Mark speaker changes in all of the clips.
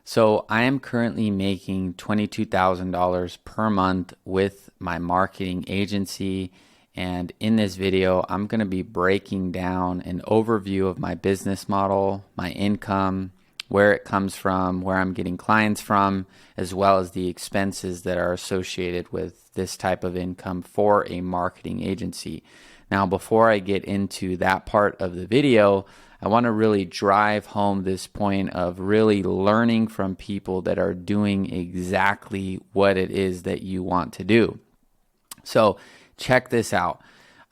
Speaker 1: So I am currently making $22,000 per month with my marketing agency. And in this video, I'm going to be breaking down an overview of my business model, my income, where it comes from, where I'm getting clients from, as well as the expenses that are associated with this type of income for a marketing agency. Now, before I get into that part of the video, I want to really drive home this point of really learning from people that are doing exactly what it is that you want to do. So check this out.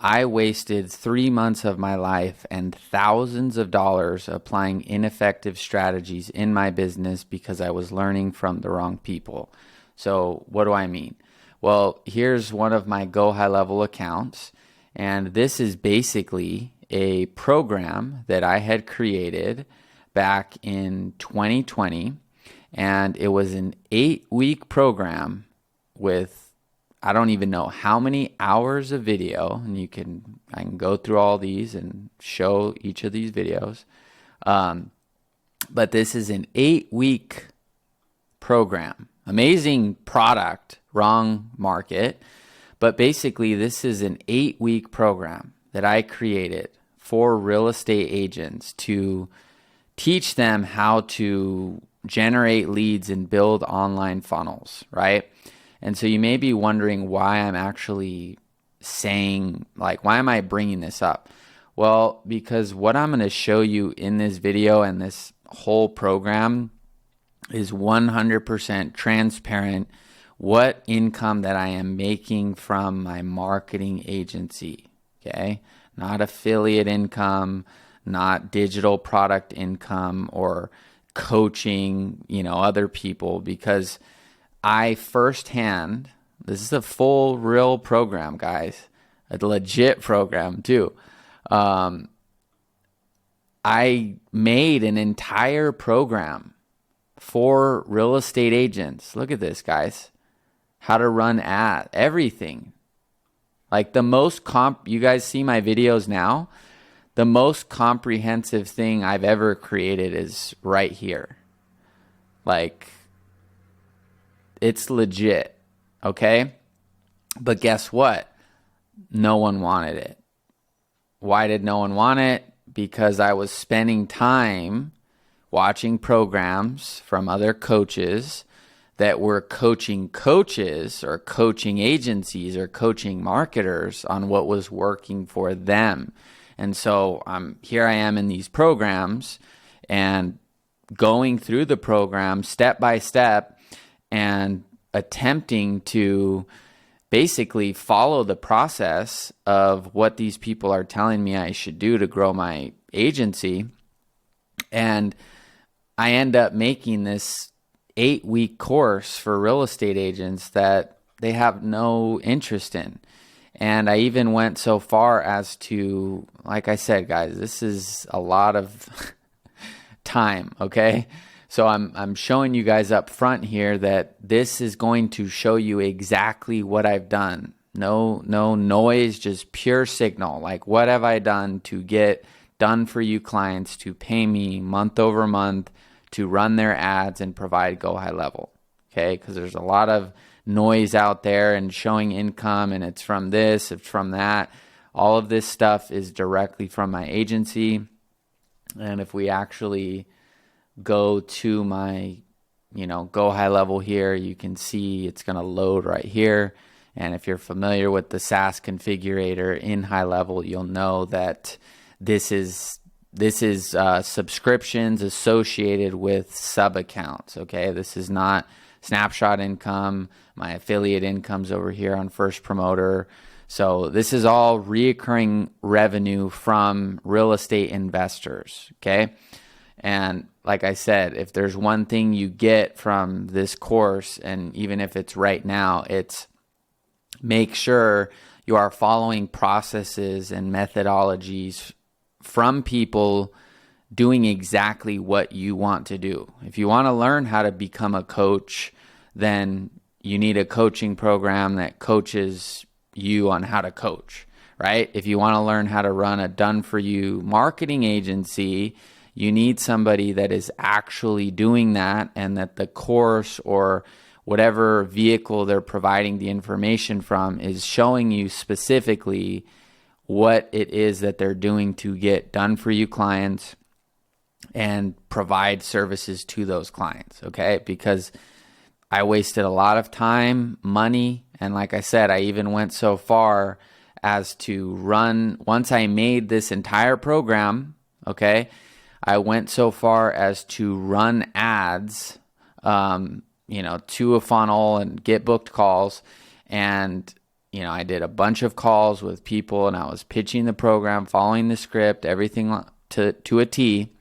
Speaker 1: I wasted 3 months of my life and thousands of dollars applying ineffective strategies in my business because I was learning from the wrong people. So what do I mean? Well, here's one of my GoHighLevel accounts, and this is basically a program that I had created back in 2020, and it was an 8-week program with I don't even know how many hours of video, and I can go through all these and show each of these videos. But this is an 8-week program. Amazing product, wrong market. But basically, this is an 8-week program that I created for real estate agents to teach them how to generate leads and build online funnels, right? And so you may be wondering why I'm actually saying, why am I bringing this up? Well, because what I'm going to show you in this video and this whole program is 100% transparent what income that I am making from my marketing agency, okay? Not affiliate income, not digital product income or coaching, other people, because I firsthand, this is a full real program, guys, a legit program too. I made an entire program for real estate agents. Look at this, guys. How to run everything. Like the most you guys see my videos now, the most comprehensive thing I've ever created is right here. It's legit, okay? But guess what? No one wanted it. Why did no one want it? Because I was spending time watching programs from other coaches that were coaching coaches or coaching agencies or coaching marketers on what was working for them. And so here I am in these programs and going through the program step by step and attempting to basically follow the process of what these people are telling me I should do to grow my agency. And I end up making this 8-week course for real estate agents that they have no interest in. And I even went so far as to, like I said, guys, this is a lot of time, okay? So I'm showing you guys up front here that this is going to show you exactly what I've done. No noise, just pure signal. Like, what have I done to get done for you clients to pay me month over month to run their ads and provide GoHighLevel, okay? Because there's a lot of noise out there and showing income, and it's from this, it's from that. All of this stuff is directly from my agency. And if we actually go to my, GoHighLevel here, you can see it's going to load right here. And if you're familiar with the SaaS configurator in HighLevel, you'll know that this is subscriptions associated with sub accounts. Okay, this is not snapshot income. My affiliate income's over here on First Promoter. So this is all reoccurring revenue from real estate investors. Okay. And like I said, if there's one thing you get from this course, and even if it's right now, it's make sure you are following processes and methodologies from people doing exactly what you want to do. If you want to learn how to become a coach, then you need a coaching program that coaches you on how to coach, right? If you want to learn how to run a done-for-you marketing agency, You need somebody that is actually doing that, and that the course or whatever vehicle they're providing the information from is showing you specifically what it is that they're doing to get done for you clients and provide services to those clients, okay? Because I wasted a lot of time, money, and like I said, I even went so far as to run, once I made this entire program, okay, I went so far as to run ads, to a funnel and get booked calls. And, I did a bunch of calls with people, and I was pitching the program, following the script, everything to a T.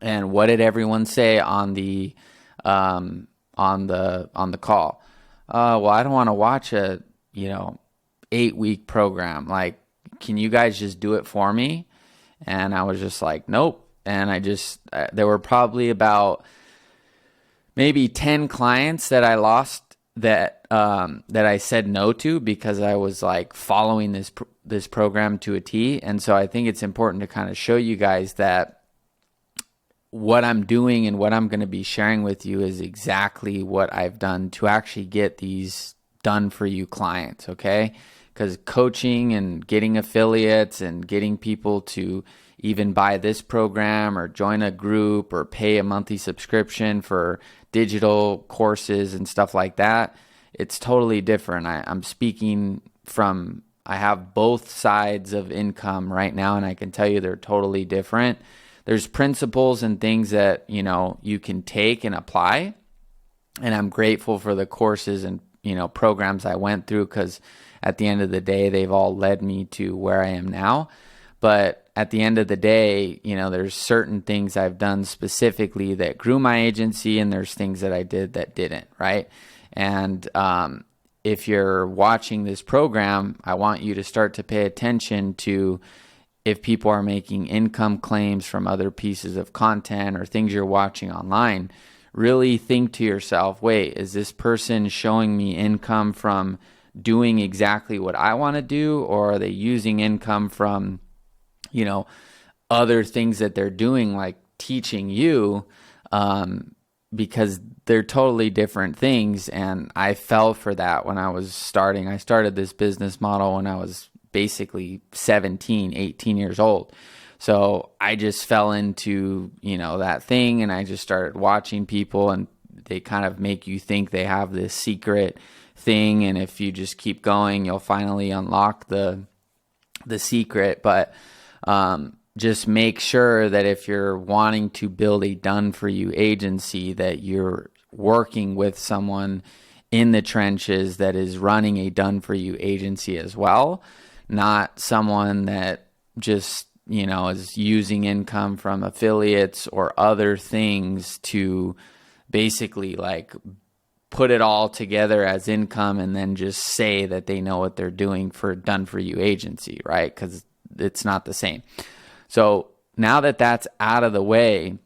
Speaker 1: And what did everyone say on the call? Well, I don't want to watch a 8-week program. Like, can you guys just do it for me? And I was just like, nope. And there were probably about maybe 10 clients that I lost that I said no to because I was like following this program to a T. And so I think it's important to kind of show you guys that what I'm doing and what I'm going to be sharing with you is exactly what I've done to actually get these done for you clients, okay? Because coaching and getting affiliates and getting people to even buy this program or join a group or pay a monthly subscription for digital courses and stuff like that, it's totally different. I'm speaking from, I have both sides of income right now, and I can tell you they're totally different. There's principles and things that, you can take and apply. And I'm grateful for the courses and, programs I went through, because at the end of the day, they've all led me to where I am now. But at the end of the day, there's certain things I've done specifically that grew my agency, and there's things that I did that didn't, right? And if you're watching this program, I want you to start to pay attention to if people are making income claims from other pieces of content or things you're watching online. Really think to yourself, wait, is this person showing me income from doing exactly what I want to do, or are they using income from, other things that they're doing, like teaching you, because they're totally different things. And I fell for that when I was starting. I started this business model when I was basically 17, 18 years old. So I just fell into, that thing, and I just started watching people, and they kind of make you think they have this secret thing. And if you just keep going, you'll finally unlock the secret. But just make sure that if you're wanting to build a done-for-you agency, that you're working with someone in the trenches that is running a done-for-you agency as well, not someone that just, is using income from affiliates or other things to basically like put it all together as income and then just say that they know what they're doing for done-for-you agency, right? Because it's not the same. So now that that's out of the way,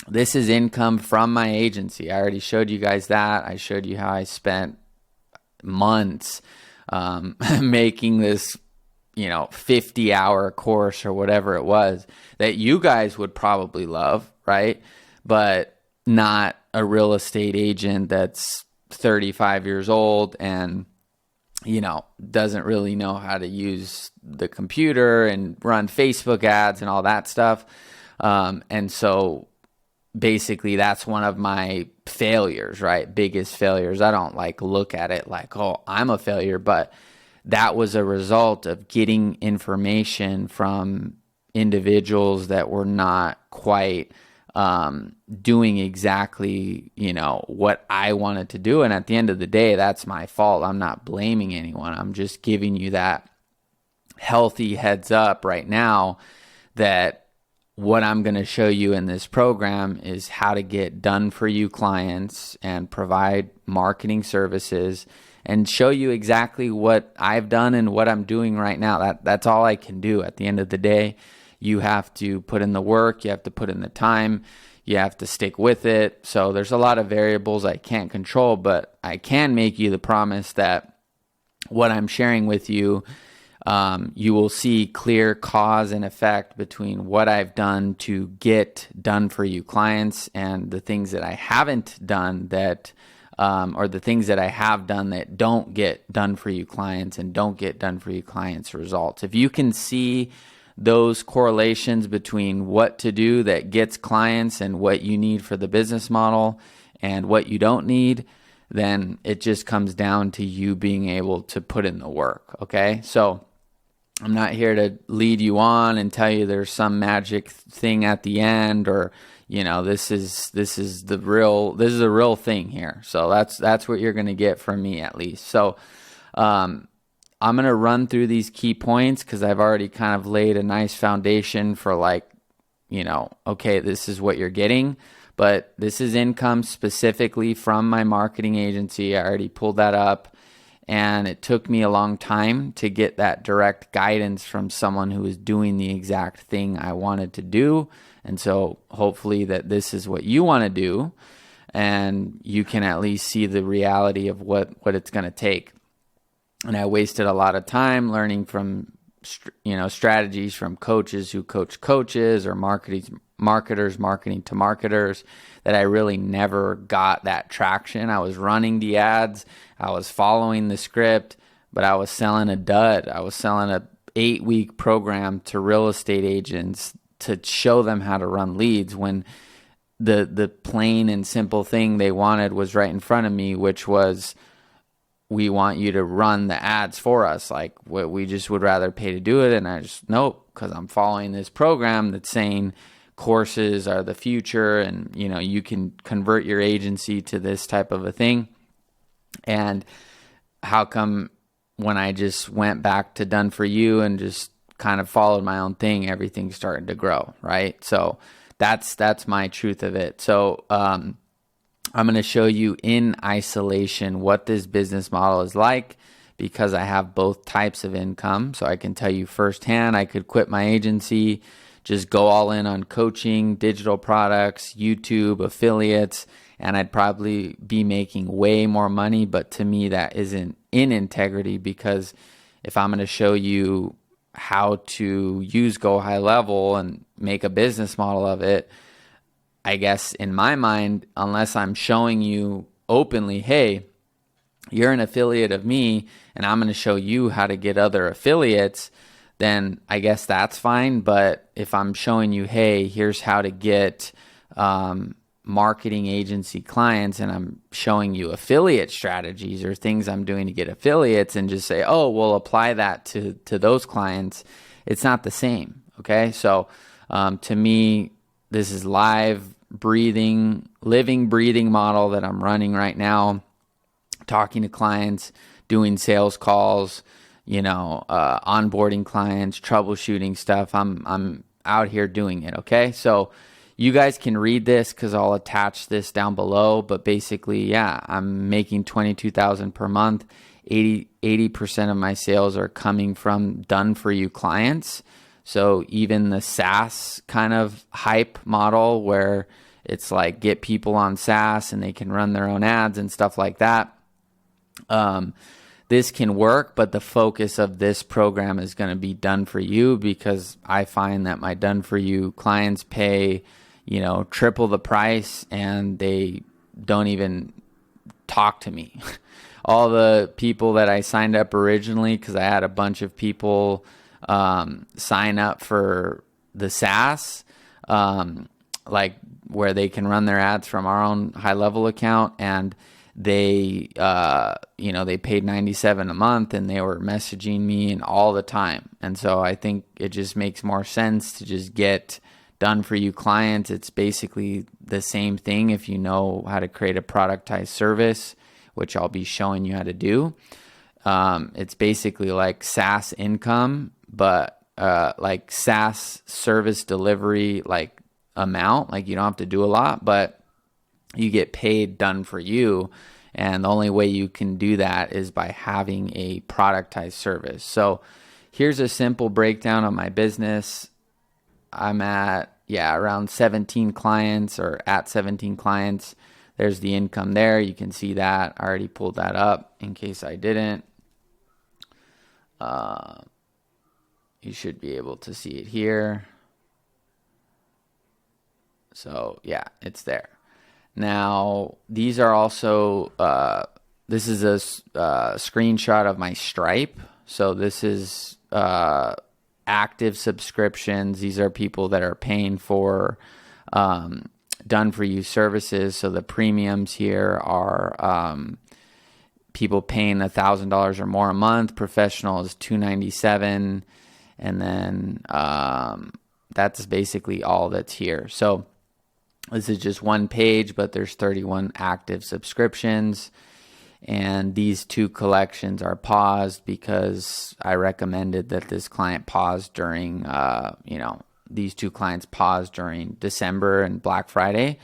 Speaker 1: this is income from my agency. I already showed you guys that. I showed you how I spent months making this, 50-hour course or whatever it was that you guys would probably love, right? But not a real estate agent that's 35 years old and doesn't really know how to use the computer and run Facebook ads and all that stuff. And so basically that's one of my failures, right? Biggest failures. I don't look at it like, oh, I'm a failure, but that was a result of getting information from individuals that were not quite doing exactly, what I wanted to do. And at the end of the day, that's my fault. I'm not blaming anyone. I'm just giving you that healthy heads up right now that what I'm going to show you in this program is how to get done for you clients and provide marketing services and show you exactly what I've done and what I'm doing right now. That's all I can do. At the end of the day, you have to put in the work, you have to put in the time, you have to stick with it. So there's a lot of variables I can't control, but I can make you the promise that what I'm sharing with you you will see clear cause and effect between what I've done to get done for you clients and the things that I haven't done that, or the things that I have done that don't get done for you clients and don't get done for you clients results. If you can see those correlations between what to do that gets clients and what you need for the business model and what you don't need, then it just comes down to you being able to put in the work. Okay. So I'm not here to lead you on and tell you there's some magic thing at the end, or, this is a real thing here. So that's what you're going to get from me, at least. So, I'm going to run through these key points because I've already kind of laid a nice foundation for okay, this is what you're getting. But this is income specifically from my marketing agency. I already pulled that up, and it took me a long time to get that direct guidance from someone who was doing the exact thing I wanted to do. And so hopefully that this is what you want to do, and you can at least see the reality of what it's going to take. And I wasted a lot of time learning from strategies from coaches who coach coaches, or marketers marketing to marketers, that I really never got that traction. I was running the ads, I was following the script, but I was selling a dud. I was selling a 8-week program to real estate agents to show them how to run leads, when the plain and simple thing they wanted was right in front of me, which was, we want you to run the ads for us. Like, we just would rather pay to do it. And I just, nope, because I'm following this program that's saying courses are the future, and you can convert your agency to this type of a thing. And how come when I just went back to done for you and just kind of followed my own thing, everything started to grow, right? So that's my truth of it. So I'm going to show you in isolation what this business model is like, because I have both types of income. So I can tell you firsthand, I could quit my agency, just go all in on coaching, digital products, YouTube, affiliates, and I'd probably be making way more money. But to me, that isn't in integrity, because if I'm going to show you how to use GoHighLevel and make a business model of it, I guess in my mind, unless I'm showing you openly, hey, you're an affiliate of me and I'm going to show you how to get other affiliates, then I guess that's fine. But if I'm showing you, hey, here's how to get marketing agency clients, and I'm showing you affiliate strategies or things I'm doing to get affiliates, and just say, oh, we'll apply that to those clients, it's not the same. Okay. So to me, this is living, breathing model that I'm running right now, talking to clients, doing sales calls, onboarding clients, troubleshooting stuff. I'm out here doing it. Okay. So you guys can read this because I'll attach this down below, but basically, yeah, I'm making $22,000 per month. 80% of my sales are coming from done for you clients. So even the SaaS kind of hype model, where it's like get people on SaaS and they can run their own ads and stuff like that, this can work, but the focus of this program is going to be done for you, because I find that my done for you clients pay, triple the price, and they don't even talk to me. All the people that I signed up originally, because I had a bunch of people sign up for the SaaS, like where they can run their ads from our own GoHighLevel account, and they they paid $97 a month, and they were messaging me and all the time. And so I think it just makes more sense to just get done for you clients. It's basically the same thing if you know how to create a productized service, which I'll be showing you how to do. It's basically like SaaS income, but like SaaS service delivery, like amount, like you don't have to do a lot, but you get paid done for you. And the only way you can do that is by having a productized service. So here's a simple breakdown of my business. I'm at, around 17 clients, or at 17 clients. There's the income there. You can see that. I already pulled that up in case I didn't. You should be able to see it here. So yeah, it's there. Now, these are also, this is a screenshot of my Stripe. So this is active subscriptions. These are people that are paying for done for you services. So the premiums here are people paying $1,000 or more a month. Professional is $297, and then that's basically all that's here. So this is just one page, but there's 31 active subscriptions, and these two collections are paused because I recommended that this client pause during, these two clients paused during December and Black Friday.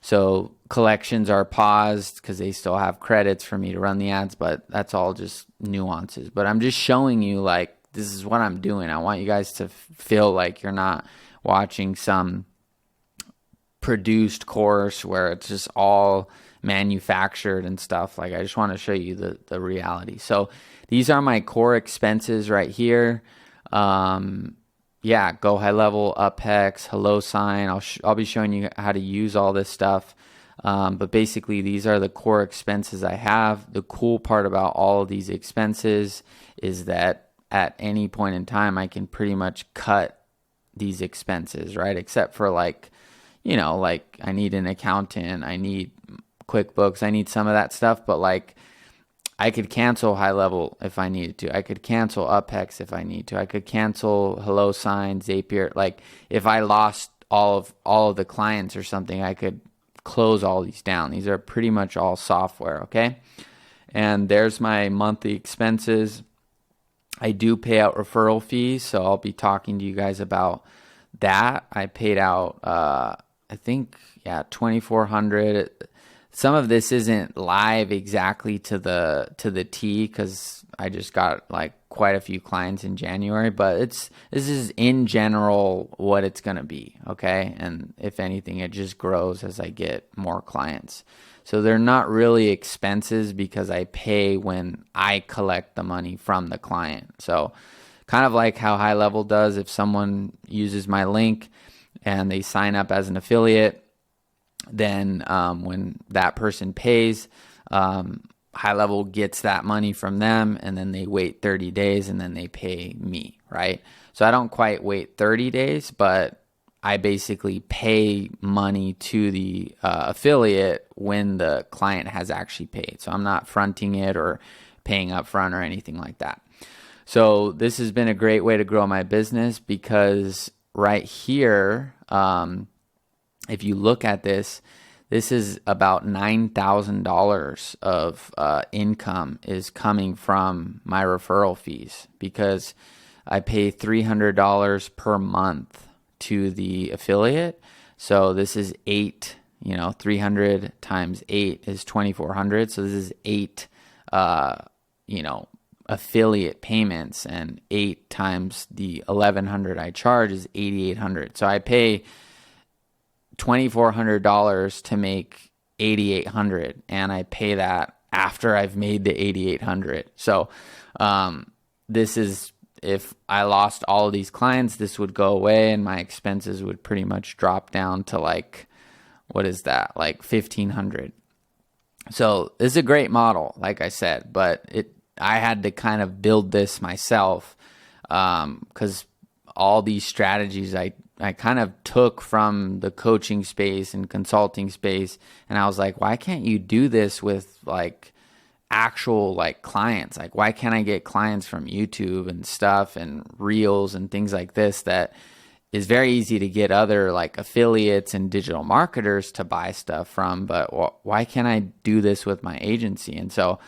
Speaker 1: So collections are paused because they still have credits for me to run the ads, but that's all just nuances. But I'm just showing you, like, this is what I'm doing. I want you guys to feel like you're not watching some produced course where it's just all manufactured and stuff. Like, I just want to show you the reality. So these are my core expenses right here. GoHighLevel, UpHex, HelloSign. I'll be showing you how to use all this stuff. But basically, these are the core expenses I have. The cool part about all of these expenses is that at any point in time, I can pretty much cut these expenses, right? Except for like I need an accountant, I need QuickBooks, I need some of that stuff. But like, I could cancel HighLevel if I needed to. I could cancel UpHex if I need to. I could cancel HelloSign, Zapier. Like, if I lost all of the clients or something, I could close all these down. These are pretty much all software, okay? And there's my monthly expenses. I do pay out referral fees, so I'll be talking to you guys about that. I paid out, I think, $2,400. Some of this isn't live exactly to the T because I just got like quite a few clients in January, but this is in general what it's going to be, okay? And if anything, it just grows as I get more clients. So they're not really expenses because I pay when I collect the money from the client. So kind of like how HighLevel does. If someone uses my link and they sign up as an affiliate, then when that person pays, HighLevel gets that money from them, and then they wait 30 days and then they pay me, right? So I don't quite wait 30 days, but I basically pay money to the affiliate when the client has actually paid. So I'm not fronting it or paying up front or anything like that. So this has been a great way to grow my business because right here, if you look at this is about $9,000 of income is coming from my referral fees because I pay $300 per month to the affiliate. So this is 300 times 8 is 2,400. So this is 8, affiliate payments, and 8 times the 1,100 I charge is 8,800. So I pay $2,400 to make $8,800, and I pay that after I've made the $8,800. So this is, if I lost all of these clients, this would go away and my expenses would pretty much drop down to like, what is that? Like $1,500. So this is a great model, like I said, but I had to kind of build this myself because all these strategies I kind of took from the coaching space and consulting space, and I was like, why can't you do this with like actual like clients? Like, why can't I get clients from YouTube and stuff and Reels and things like this that is very easy to get other like affiliates and digital marketers to buy stuff from, but why can't I do this with my agency? And so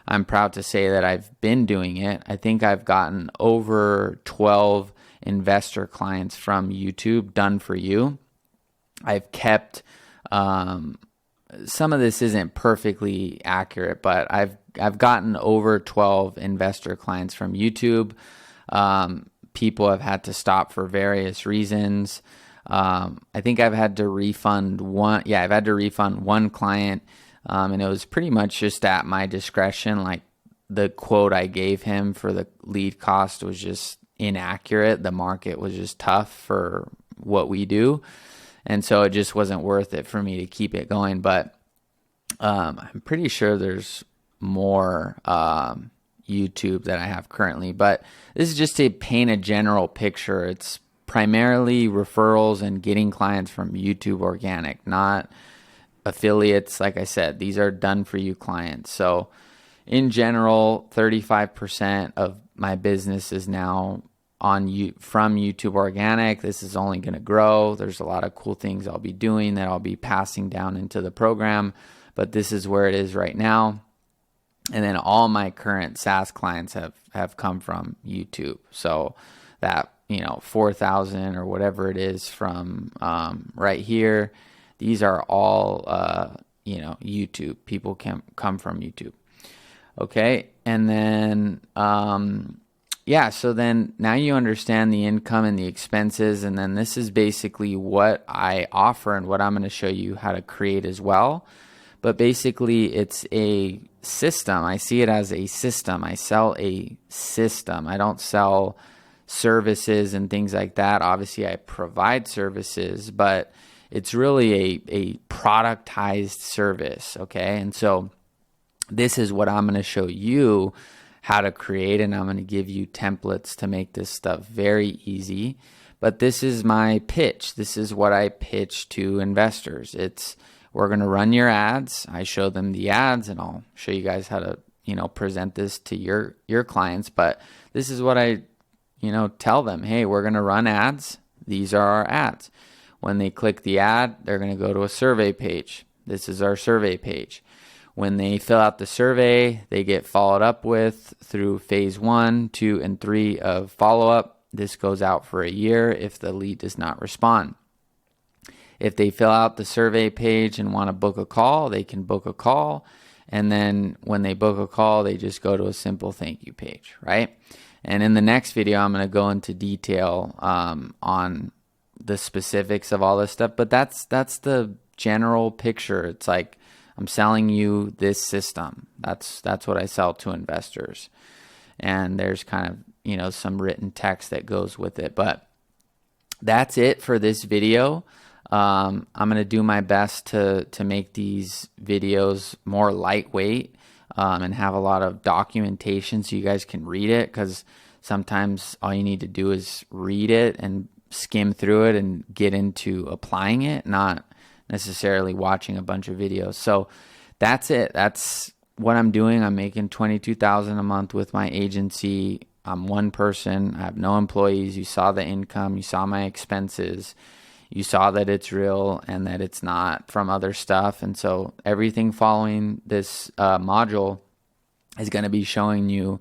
Speaker 1: I'm proud to say that I've been doing it. I think I've gotten over 12 investor clients from YouTube done for you. I've kept some of this isn't perfectly accurate, but I've gotten over 12 investor clients from YouTube. People have had to stop for various reasons. I think I've had to refund one. Yeah, I've had to refund one client, and it was pretty much just at my discretion. Like, the quote I gave him for the lead cost was just inaccurate. The market was just tough for what we do. And so it just wasn't worth it for me to keep it going. But I'm pretty sure there's more YouTube that I have currently. But this is just to paint a general picture. It's primarily referrals and getting clients from YouTube organic, not affiliates. Like I said, these are done for you clients. So in general, 35% of my business is now from YouTube organic. This is only going to grow. There's a lot of cool things I'll be doing that I'll be passing down into the program, but this is where it is right now. And then all my current SaaS clients have come from YouTube. So that, 4,000 or whatever it is from right here, these are all, YouTube. People can come from YouTube. Okay. And then, so then now you understand the income and the expenses. And then this is basically what I offer and what I'm going to show you how to create as well. But basically it's a system. I see it as a system. I sell a system. I don't sell services and things like that. Obviously I provide services, but it's really a productized service. Okay. And so this is what I'm going to show you how to create, and I'm going to give you templates to make this stuff very easy. But this is my pitch. This is what I pitch to investors. We're going to run your ads. I show them the ads, and I'll show you guys how to, present this to your clients. But this is what I, tell them. Hey, we're going to run ads. These are our ads. When they click the ad, they're going to go to a survey page. This is our survey page. When they fill out the survey, they get followed up with through phase 1, 2, and 3 of follow-up. This goes out for a year if the lead does not respond. If they fill out the survey page and want to book a call, they can book a call. And then when they book a call, they just go to a simple thank you page, right? And in the next video, I'm going to go into detail on the specifics of all this stuff. But that's the general picture. It's like I'm selling you this system. That's what I sell to investors. And there's kind of, some written text that goes with it. But that's it for this video. I'm going to do my best to make these videos more lightweight and have a lot of documentation so you guys can read it, because sometimes all you need to do is read it and skim through it and get into applying it, not necessarily watching a bunch of videos. So that's it. That's what I'm doing. I'm making $22,000 a month with my agency. I'm one person. I have no employees. You saw the income. You saw my expenses. You saw that it's real and that it's not from other stuff. And so everything following this module is going to be showing you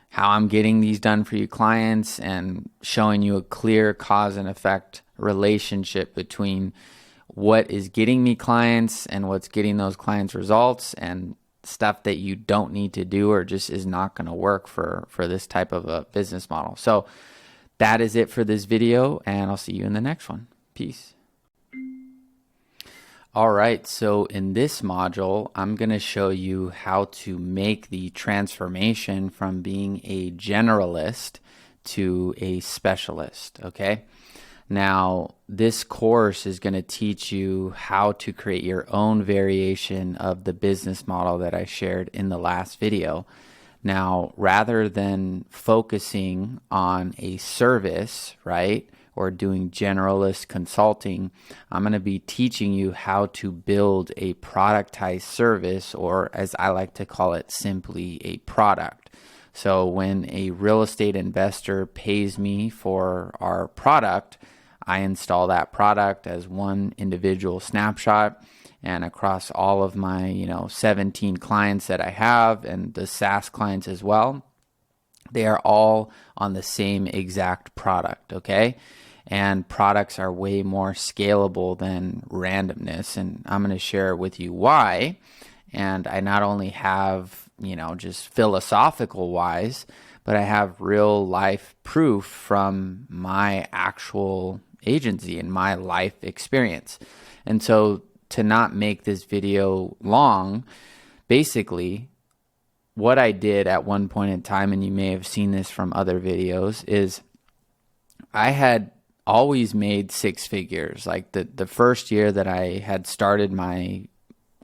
Speaker 1: how I'm getting these done for you clients and showing you a clear cause and effect relationship between what is getting me clients and what's getting those clients results, and stuff that you don't need to do or just is not going to work for this type of a business model. So that is it for this video, and I'll see you in the next one. Peace. All right, so in this module, I'm going to show you how to make the transformation from being a generalist to a specialist, okay? Now, this course is going to teach you how to create your own variation of the business model that I shared in the last video. Now, rather than focusing on a service, right, or doing generalist consulting, I'm going to be teaching you how to build a productized service, or as I like to call it, simply a product. So when a real estate investor pays me for our product, I install that product as one individual snapshot, and across all of my 17 clients that I have, and the SaaS clients as well, they are all on the same exact product, okay? And products are way more scalable than randomness, and I'm going to share with you why. And I not only have, just philosophical whys, but I have real life proof from my actual agency and my life experience. And so to not make this video long, basically what I did at one point in time, and you may have seen this from other videos, is I had always made six figures. Like the first year that I had started my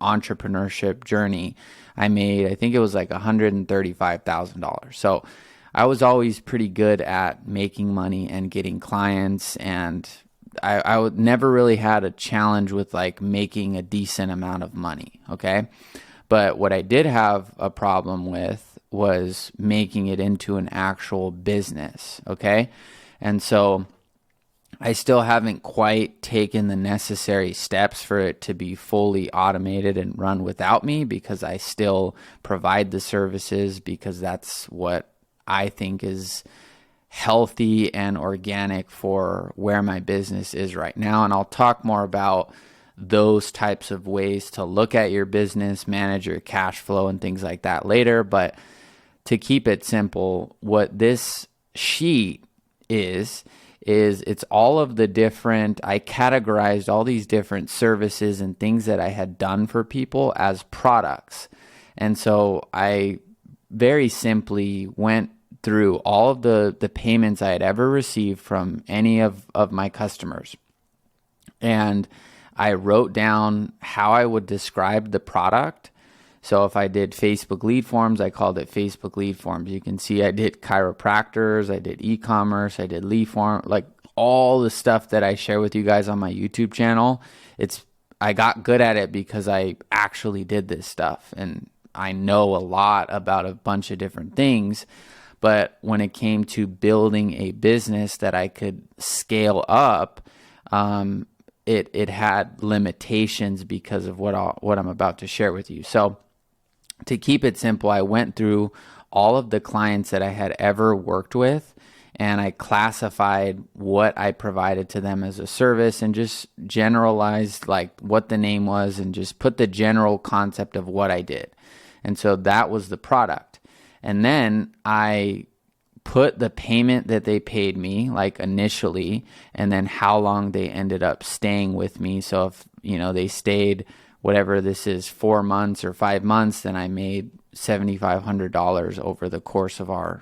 Speaker 1: entrepreneurship journey, I made, I think it was like $135,000. So I was always pretty good at making money and getting clients, and I would never really had a challenge with like making a decent amount of money. Okay. But what I did have a problem with was making it into an actual business. Okay. And so I still haven't quite taken the necessary steps for it to be fully automated and run without me, because I still provide the services, because that's what I think is healthy and organic for where my business is right now. And I'll talk more about those types of ways to look at your business, manage your cash flow and things like that later. But to keep it simple, what this sheet is it's all of the different, I categorized all these different services and things that I had done for people as products. And so I very simply went through all of the payments I had ever received from any of my customers. And I wrote down how I would describe the product. So if I did Facebook lead forms, I called it Facebook lead forms. You can see I did chiropractors, I did e-commerce, I did lead form, like all the stuff that I share with you guys on my YouTube channel. I got good at it because I actually did this stuff, and I know a lot about a bunch of different things. But when it came to building a business that I could scale up, it had limitations because of what I'm about to share with you. So to keep it simple, I went through all of the clients that I had ever worked with, and I classified what I provided to them as a service, and just generalized like what the name was, and just put the general concept of what I did. And so that was the product. And then I put the payment that they paid me, like initially, and then how long they ended up staying with me. So if, they stayed, whatever this is, 4 months or 5 months, then I made $7,500 over the course of our,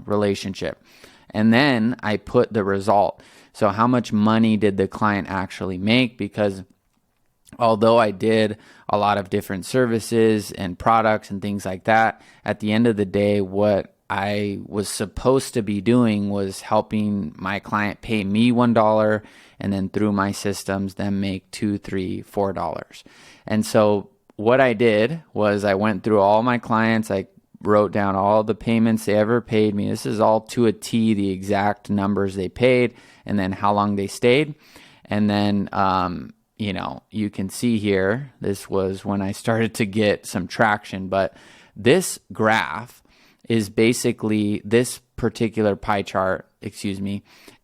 Speaker 1: relationship. And then I put the result. So how much money did the client actually make? Because although I did a lot of different services and products and things like that, at the end of the day, what I was supposed to be doing was helping my client pay me $1, and then through my systems, then make $2, $3, $4. And so what I did was I went through all my clients. I wrote down all the payments they ever paid me. This is all to a T, the exact numbers they paid, and then how long they stayed. And then, you can see here, this was when I started to get some traction. But this graph is basically, this particular pie chart,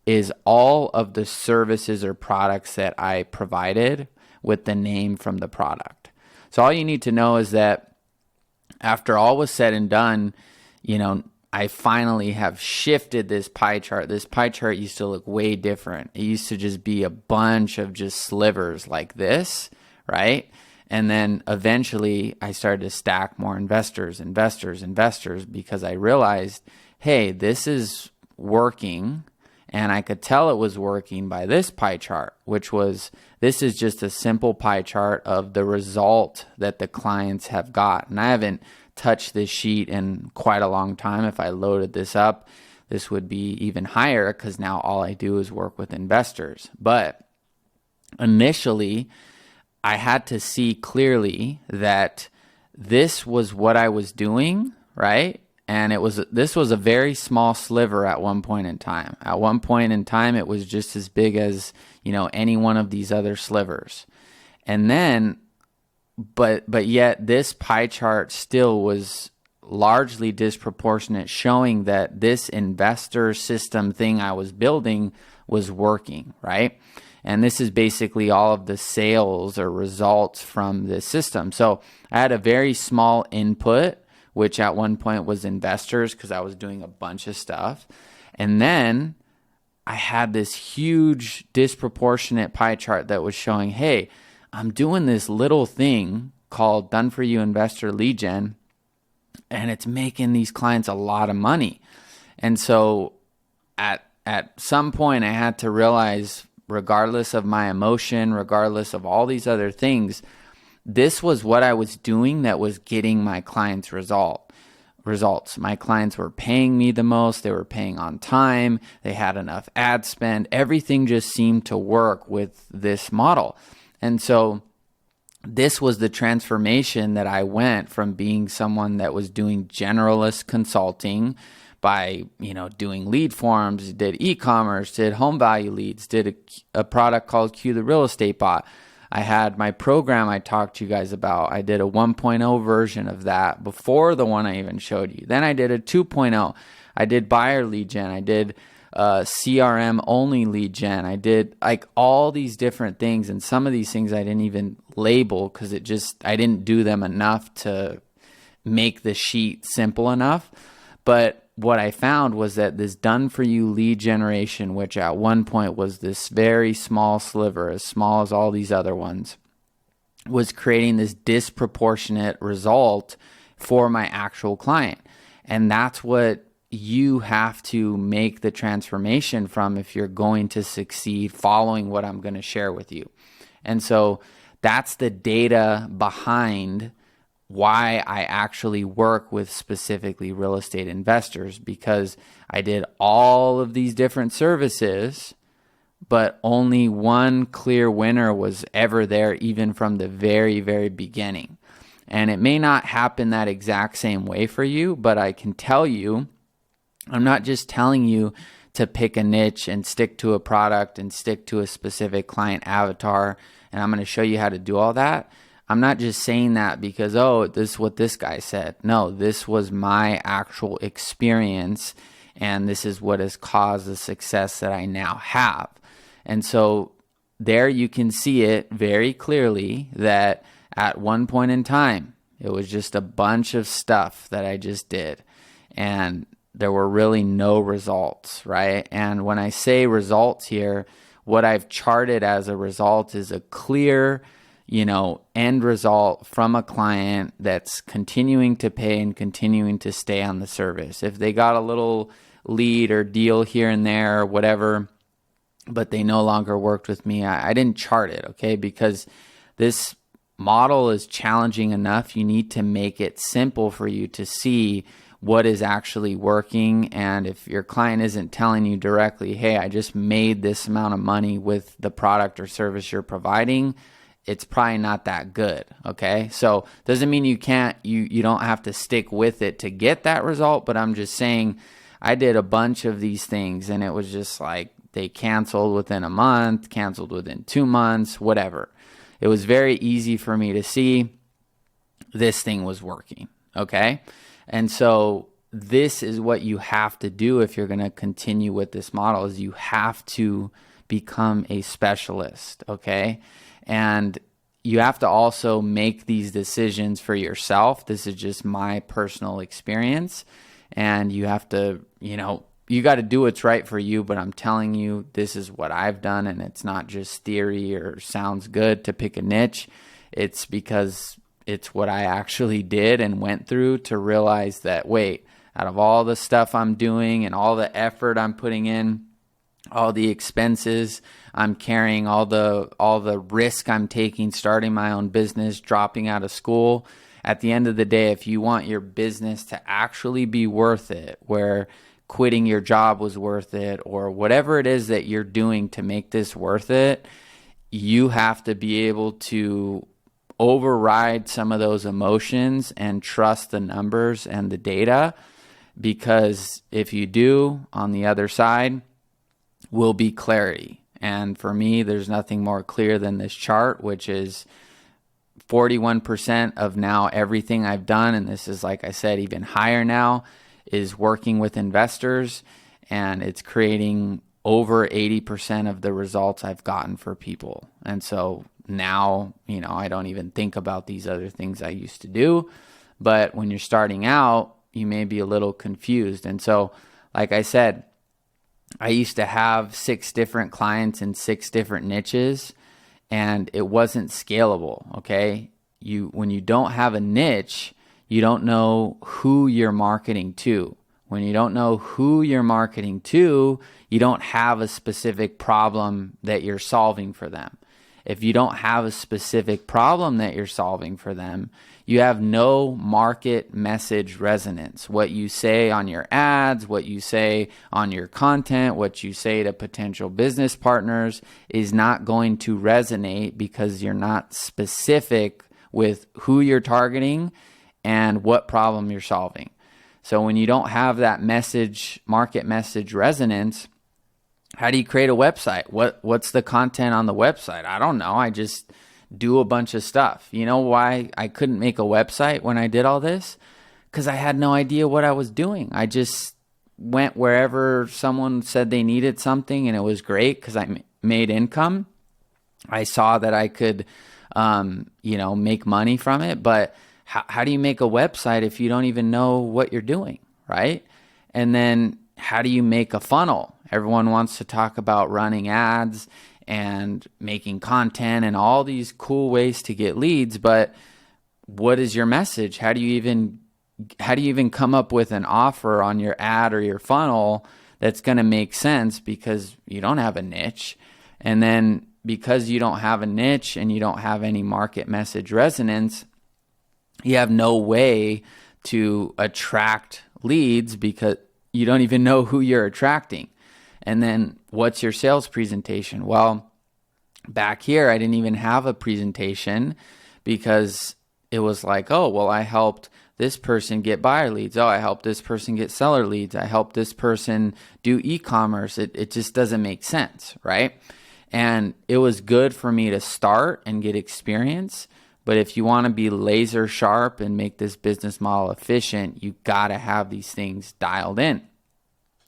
Speaker 1: is all of the services or products that I provided with the name from the product. So all you need to know is that after all was said and done, I finally have shifted this pie chart. This pie chart used to look way different. It used to just be a bunch of just slivers like this, right? And then eventually I started to stack more investors, because I realized, hey, this is working. And I could tell it was working by this pie chart, which was, this is just a simple pie chart of the result that the clients have got. And I haven't touched this sheet in quite a long time. If I loaded this up, this would be even higher, because now all I do is work with investors. But initially, I had to see clearly that this was what I was doing, right? And this was a very small sliver at one point in time. At one point in time, it was just as big as, any one of these other slivers. And then, but yet this pie chart still was largely disproportionate, showing that this investor system thing I was building was working, right? And this is basically all of the sales or results from this system. So I had a very small input, which at one point was investors, because I was doing a bunch of stuff. And then I had this huge disproportionate pie chart that was showing, hey, I'm doing this little thing called Done For You Investor Lead Gen, and it's making these clients a lot of money. And so at at some point I had to realize, regardless of my emotion, regardless of all these other things, this was what I was doing that was getting my clients results. My clients were paying me the most. They were paying on time. They had enough ad spend. Everything just seemed to work with this model. And so this was the transformation that I went from being someone that was doing generalist consulting by, doing lead forms, did e-commerce, did home value leads, did a product called Q the Real Estate Bot. I had my program I talked to you guys about. I did a 1.0 version of that before the one I even showed you. Then I did a 2.0. I did buyer lead gen. I did CRM only lead gen. I did like all these different things. And some of these things I didn't even label because I didn't do them enough to make the sheet simple enough. But what I found was that this done-for-you lead generation, which at one point was this very small sliver, as small as all these other ones, was creating this disproportionate result for my actual client. And that's what you have to make the transformation from if you're going to succeed following what I'm going to share with you. And so that's the data behind why I actually work with specifically real estate investors, because I did all of these different services, but only one clear winner was ever there, even from the very, very beginning. And it may not happen that exact same way for you, but I can tell you, I'm not just telling you to pick a niche and stick to a product and stick to a specific client avatar, and I'm going to show you how to do all that. I'm not just saying that because, this is what this guy said. No, this was my actual experience, and this is what has caused the success that I now have. And so there you can see it very clearly that at one point in time, it was just a bunch of stuff that I just did, and there were really no results, right? And when I say results here, what I've charted as a result is a clear end result from a client that's continuing to pay and continuing to stay on the service. If they got a little lead or deal here and there or whatever, but they no longer worked with me, I didn't chart it, okay? Because this model is challenging enough. You need to make it simple for you to see what is actually working. And if your client isn't telling you directly, hey, I just made this amount of money with the product or service you're providing, it's probably not that good, okay? So doesn't mean you don't have to stick with it to get that result, but I'm just saying I did a bunch of these things and it was just like they canceled within a month, canceled within 2 months, whatever. It was very easy for me to see this thing was working, okay? And so this is what you have to do if you're going to continue with this model, is you have to become a specialist, okay? And you have to also make these decisions for yourself. This is just my personal experience. And you have to, you got to do what's right for you. But I'm telling you, this is what I've done. And it's not just theory or sounds good to pick a niche. It's because it's what I actually did and went through to realize that, wait, out of all the stuff I'm doing and all the effort I'm putting in, all the expenses I'm carrying, all the risk I'm taking, starting my own business, dropping out of school. At the end of the day, if you want your business to actually be worth it, where quitting your job was worth it, or whatever it is that you're doing to make this worth it, you have to be able to override some of those emotions and trust the numbers and the data. Because if you do, on the other side will be clarity. And for me, there's nothing more clear than this chart, which is 41% of now everything I've done, and this is, like I said, even higher now, is working with investors, and it's creating over 80% of the results I've gotten for people. And so now, I don't even think about these other things I used to do. But when you're starting out, you may be a little confused. And so, like I said, I used to have 6 different clients in 6 different niches, and it wasn't scalable, okay? When you don't have a niche, you don't know who you're marketing to. When you don't know who you're marketing to, you don't have a specific problem that you're solving for them. If you don't have a specific problem that you're solving for them, you have no market message resonance. What you say on your ads, what you say on your content, what you say to potential business partners is not going to resonate because you're not specific with who you're targeting and what problem you're solving. So when you don't have that market message resonance, how do you create a website? What's the content on the website? I don't know. I just do a bunch of stuff. You know why I couldn't make a website when I did all this? Because I had no idea what I was doing. I just went wherever someone said they needed something, and it was great because I made income. I saw that I could, make money from it. But how do you make a website if you don't even know what you're doing, right? And then how do you make a funnel? Everyone wants to talk about running ads and making content and all these cool ways to get leads, but what is your message? How do you even come up with an offer on your ad or your funnel that's going to make sense because you don't have a niche? And then because you don't have a niche and you don't have any market message resonance, you have no way to attract leads because you don't even know who you're attracting. And then what's your sales presentation? Well, back here, I didn't even have a presentation because it was like, oh, well, I helped this person get buyer leads. Oh, I helped this person get seller leads. I helped this person do e-commerce. It just doesn't make sense, right? And it was good for me to start and get experience. But if you want to be laser sharp and make this business model efficient, you got to have these things dialed in.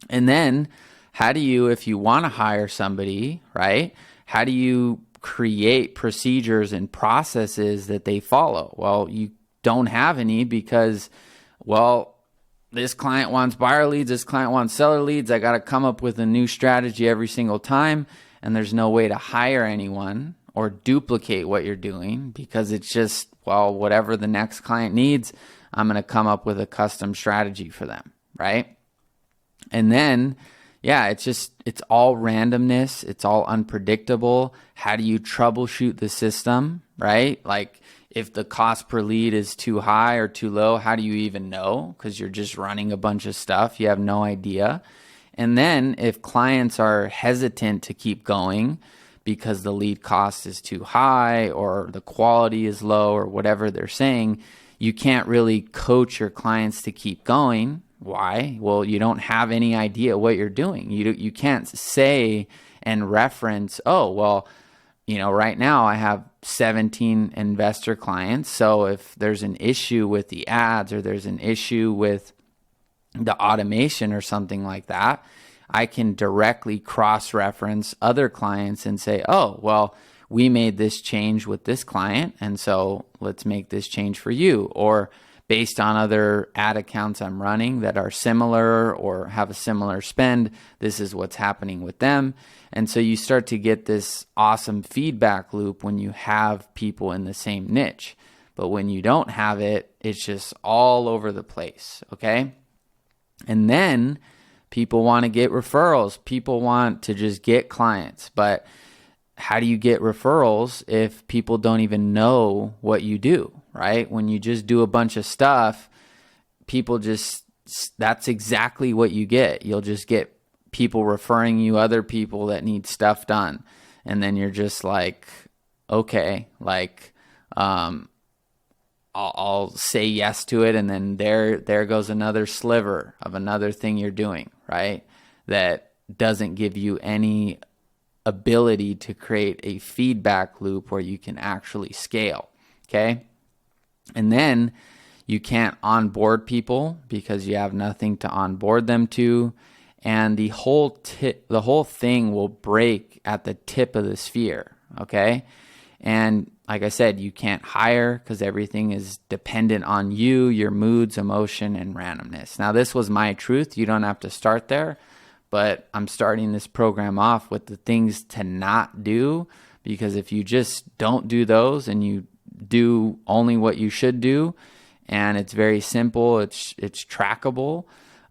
Speaker 1: And then how do you, if you want to hire somebody, right? How do you create procedures and processes that they follow? Well, you don't have any because, well, this client wants buyer leads, this client wants seller leads. I got to come up with a new strategy every single time. And there's no way to hire anyone or duplicate what you're doing because it's just, well, whatever the next client needs, I'm going to come up with a custom strategy for them, right? And then, yeah, it's all randomness. It's all unpredictable. How do you troubleshoot the system, right? Like if the cost per lead is too high or too low, how do you even know? Because you're just running a bunch of stuff. You have no idea. And then if clients are hesitant to keep going because the lead cost is too high or the quality is low or whatever they're saying, you can't really coach your clients to keep going. Why? Well, you don't have any idea what you're doing. You can't say and reference, oh, well, right now I have 17 investor clients. So if there's an issue with the ads or there's an issue with the automation or something like that, I can directly cross-reference other clients and say, oh, well, we made this change with this client, and so let's make this change for you. Or based on other ad accounts I'm running that are similar or have a similar spend, this is what's happening with them. And so you start to get this awesome feedback loop when you have people in the same niche. But when you don't have it, it's just all over the place, okay? And then people want to get referrals. People want to just get clients. But how do you get referrals if people don't even know what you do, right? When you just do a bunch of stuff, that's exactly what you get. You'll just get people referring you other people that need stuff done. And then you're just like, okay, like, I'll say yes to it, and then there goes another sliver of another thing you're doing, right? That doesn't give you any ability to create a feedback loop where you can actually scale, okay? And then you can't onboard people because you have nothing to onboard them to, and the whole thing will break at the tip of the sphere, okay? And like I said, you can't hire because everything is dependent on you, your moods, emotion, and randomness. Now, this was my truth. You don't have to start there, but I'm starting this program off with the things to not do, because if you just don't do those and you do only what you should do, and it's very simple, it's trackable,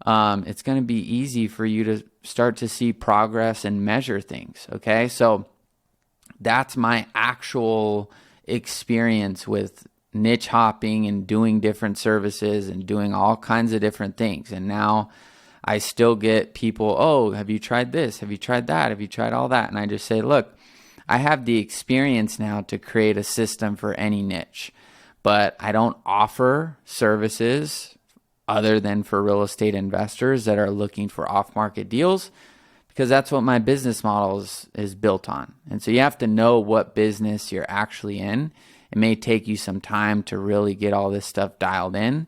Speaker 1: it's going to be easy for you to start to see progress and measure things. Okay. So that's my actual experience with niche hopping and doing different services and doing all kinds of different things. And now I still get people, oh, have you tried this? Have you tried that? Have you tried all that? And I just say, look, I have the experience now to create a system for any niche, but I don't offer services other than for real estate investors that are looking for off-market deals, because that's what my business model is built on. And so you have to know what business you're actually in. It may take you some time to really get all this stuff dialed in,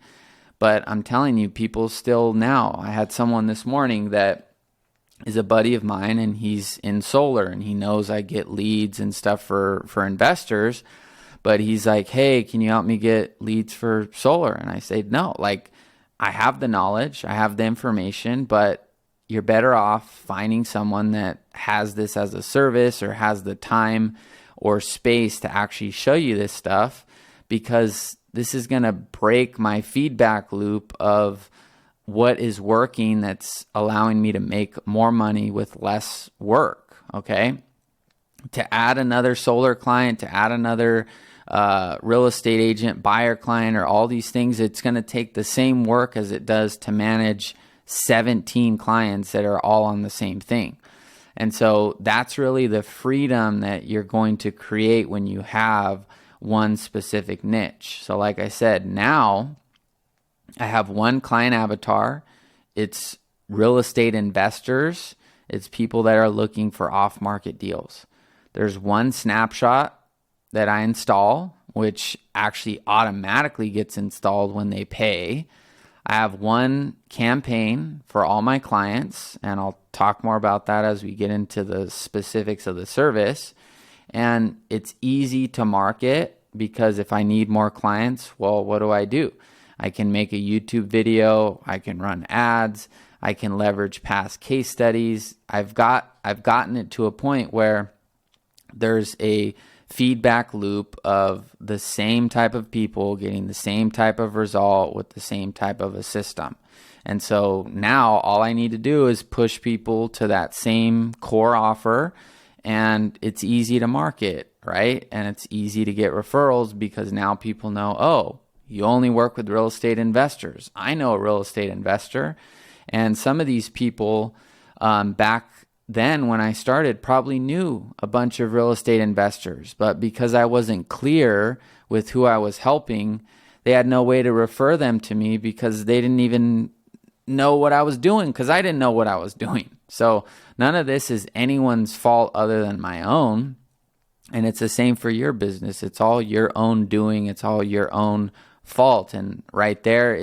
Speaker 1: but I'm telling you, people still now, I had someone this morning that is a buddy of mine, and he's in solar, and he knows I get leads and stuff for investors, but he's like, hey, can you help me get leads for solar? And I say, no, like, I have the knowledge, I have the information, but you're better off finding someone that has this as a service or has the time or space to actually show you this stuff, because this is going to break my feedback loop of what is working that's allowing me to make more money with less work, okay? To add another solar client, to add another real estate agent, buyer client, or all these things, it's going to take the same work as it does to manage 17 clients that are all on the same thing. And so that's really the freedom that you're going to create when you have one specific niche. So like I said, now I have one client avatar. It's real estate investors. It's people that are looking for off-market deals. There's one snapshot that I install, which actually automatically gets installed when they pay. I have one campaign for all my clients, and I'll talk more about that as we get into the specifics of the service. And it's easy to market, because if I need more clients, well, what do? I can make a YouTube video, I can run ads, I can leverage past case studies. I've gotten it to a point where there's a feedback loop of the same type of people getting the same type of result with the same type of a system. And so now all I need to do is push people to that same core offer, and it's easy to market, right? And it's easy to get referrals, because now people know, oh, you only work with real estate investors. I know a real estate investor. And some of these people back then when I started probably knew a bunch of real estate investors, but because I wasn't clear with who I was helping, they had no way to refer them to me, because they didn't even know what I was doing, because I didn't know what I was doing. So none of this is anyone's fault other than my own. And it's the same for your business. It's all your own doing. It's all your own fault. And right there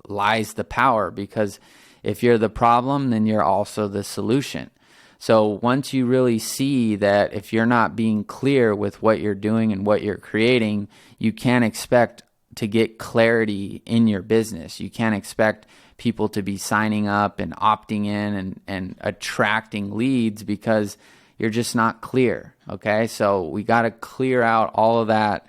Speaker 1: lies the power, because if you're the problem, then you're also the solution. So once you really see that if you're not being clear with what you're doing and what you're creating, you can't expect to get clarity in your business. You can't expect people to be signing up and opting in and attracting leads, because you're just not clear. Okay, so we got to clear out all of that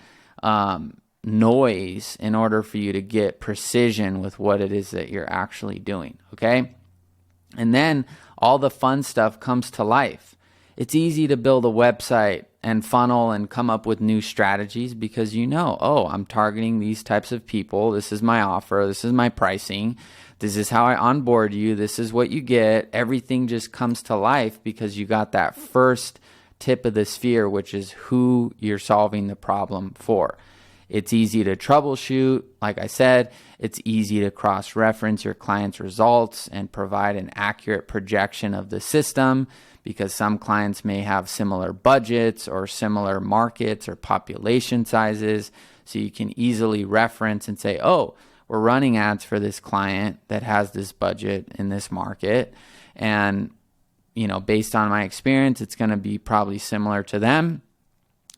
Speaker 1: noise in order for you to get precision with what it is that you're actually doing. Okay, and then all the fun stuff comes to life. It's easy to build a website and funnel and come up with new strategies, because you know, oh, I'm targeting these types of people. This is my offer. This is my pricing. This is how I onboard you. This is what you get. Everything just comes to life because you got that first tip of the sphere, which is who you're solving the problem for. It's easy to troubleshoot. Like I said, it's easy to cross-reference your client's results and provide an accurate projection of the system, because some clients may have similar budgets or similar markets or population sizes. So you can easily reference and say, oh, we're running ads for this client that has this budget in this market. And, you know, based on my experience, it's going to be probably similar to them.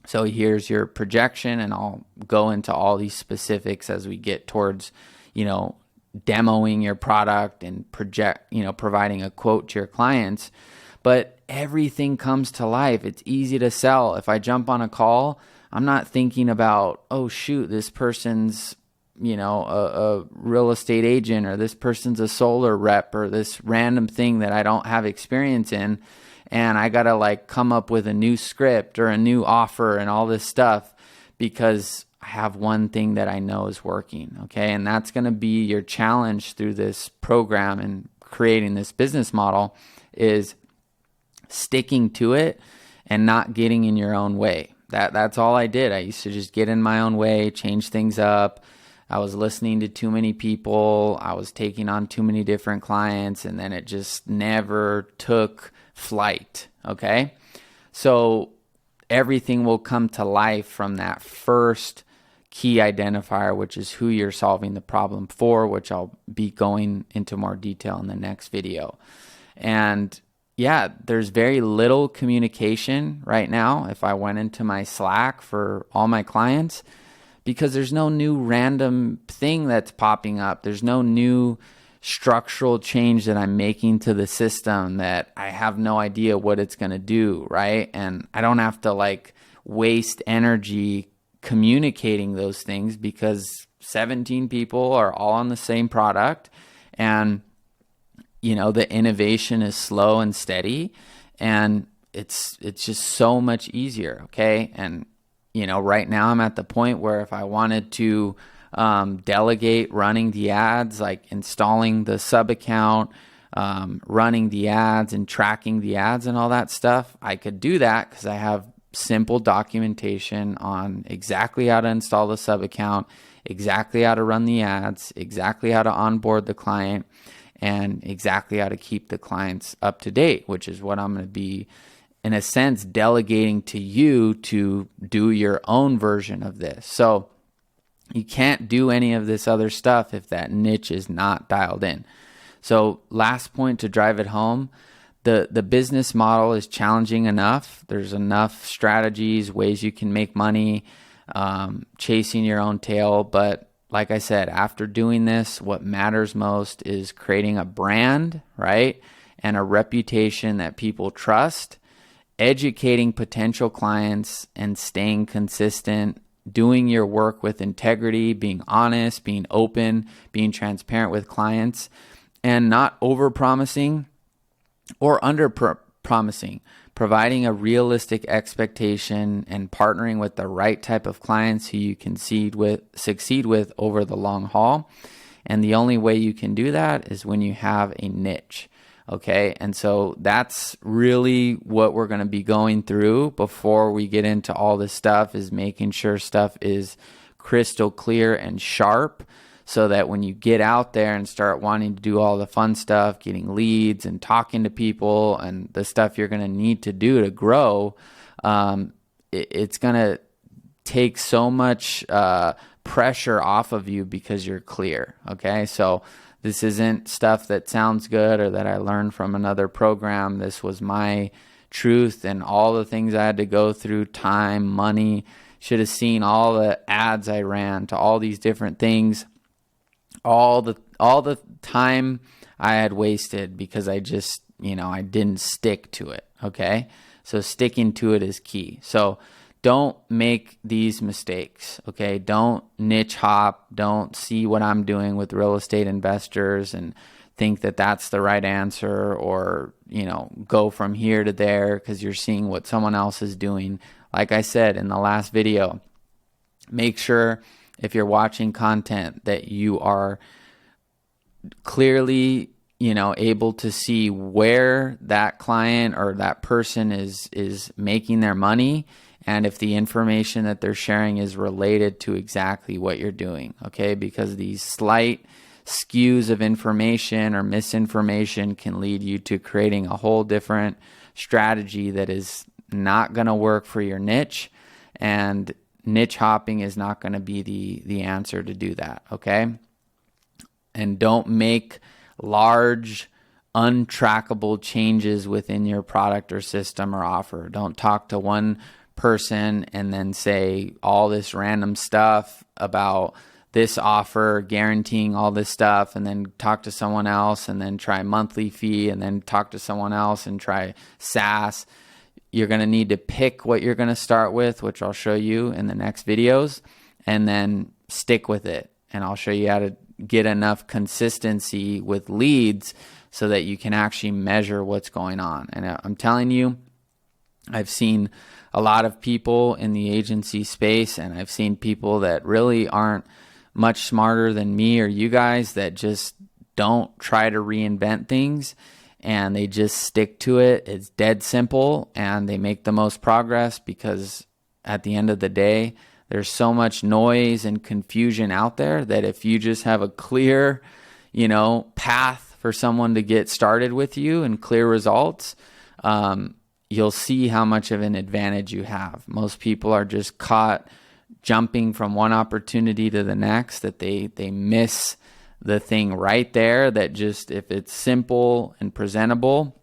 Speaker 1: So here's your projection, and I'll go into all these specifics as we get towards, you know, demoing your product and providing a quote to your clients. But everything comes to life. It's easy to sell. If I jump on a call, I'm not thinking about, oh shoot, this person's a real estate agent, or this person's a solar rep, or this random thing that I don't have experience in. And I got to like come up with a new script or a new offer and all this stuff because I have one thing that I know is working. Okay. And that's going to be your challenge through this program and creating this business model, is sticking to it and not getting in your own way. That's all I did. I used to just get in my own way, change things up. I was listening to too many people. I was taking on too many different clients, and then it just never took flight. Okay. So everything will come to life from that first key identifier, which is who you're solving the problem for, which I'll be going into more detail in the next video. And yeah, there's very little communication right now if I went into my Slack for all my clients, because there's no new random thing that's popping up. There's no new structural change that I'm making to the system that I have no idea what it's going to do, right? And I don't have to like waste energy communicating those things because 17 people are all on the same product, and the innovation is slow and steady, and it's just so much easier. Okay. And right now I'm at the point where if I wanted to delegate running the ads, like installing the sub account, running the ads and tracking the ads and all that stuff, I could do that because I have simple documentation on exactly how to install the sub account, exactly how to run the ads, exactly how to onboard the client, and exactly how to keep the clients up to date, which is what I'm going to be, in a sense, delegating to you to do your own version of this. So you can't do any of this other stuff if that niche is not dialed in. So last point to drive it home, the business model is challenging enough. There's enough strategies, ways you can make money, chasing your own tail. But like I said, after doing this, what matters most is creating a brand, right? And a reputation that people trust, educating potential clients and staying consistent, doing your work with integrity, being honest, being open, being transparent with clients, and not over-promising or under-promising, providing a realistic expectation and partnering with the right type of clients who you can succeed with over the long haul. And the only way you can do that is when you have a niche. Okay. And so that's really what we're going to be going through before we get into all this stuff, is making sure stuff is crystal clear and sharp, so that when you get out there and start wanting to do all the fun stuff, getting leads and talking to people and the stuff you're going to need to do to grow, it's going to take so much pressure off of you because you're clear. Okay. So this isn't stuff that sounds good or that I learned from another program. This was my truth and all the things I had to go through, time, money. Should have seen all the ads I ran to all these different things, all the time I had wasted because I just, I didn't stick to it. Okay. So sticking to it is key. So don't make these mistakes. Okay. Don't niche hop. Don't see what I'm doing with real estate investors and think that that's the right answer, or, go from here to there because you're seeing what someone else is doing. Like I said in the last video, make sure if you're watching content that you are clearly, able to see where that client or that person is making their money, and if the information that they're sharing is related to exactly what you're doing. Okay, because these slight skews of information or misinformation can lead you to creating a whole different strategy that is not going to work for your niche, and niche hopping is not going to be the answer to do that. Okay. And don't make large, untrackable changes within your product or system or offer. Don't talk to one person and then say all this random stuff about this offer, guaranteeing all this stuff, and then talk to someone else and then try monthly fee, and then talk to someone else and try SaaS. You're going to need to pick what you're going to start with, which I'll show you in the next videos, and then stick with it. and I'll show you how to get enough consistency with leads so that you can actually measure what's going on. And I'm telling you, I've seen a lot of people in the agency space, and I've seen people that really aren't much smarter than me or you guys that just don't try to reinvent things, and they just stick to it. It's dead simple, and they make the most progress because at the end of the day, there's so much noise and confusion out there that if you just have a clear, path for someone to get started with you and clear results, you'll see how much of an advantage you have. Most people are just caught jumping from one opportunity to the next, that they miss the thing right there, that just, if it's simple and presentable,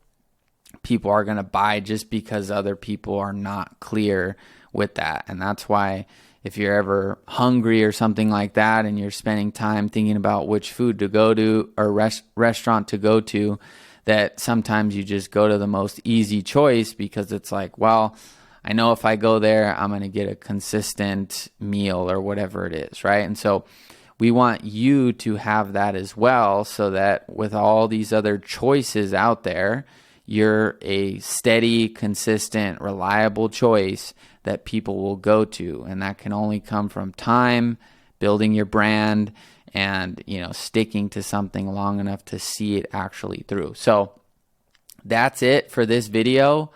Speaker 1: people are going to buy just because other people are not clear with that. And that's why if you're ever hungry or something like that, and you're spending time thinking about which food to go to or restaurant to go to, that sometimes you just go to the most easy choice because it's like, well, I know if I go there, I'm going to get a consistent meal or whatever it is, right? And so we want you to have that as well, so that with all these other choices out there, you're a steady, consistent, reliable choice that people will go to. And that can only come from time, building your brand, and sticking to something long enough to see it actually through. So that's it for this video.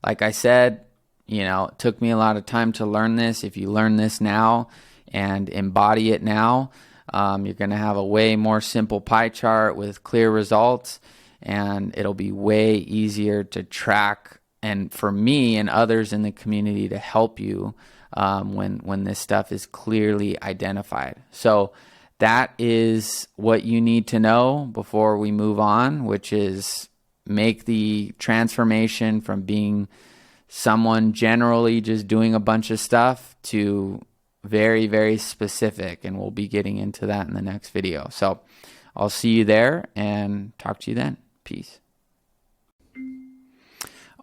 Speaker 1: Like I said, it took me a lot of time to learn this. If you learn this now and embody it now, you're going to have a way more simple pie chart with clear results, and it'll be way easier to track, and for me and others in the community to help you when this stuff is clearly identified. So that is what you need to know before we move on, which is make the transformation from being someone generally just doing a bunch of stuff to very, very specific. And we'll be getting into that in the next video. So I'll see you there and talk to you then. Peace.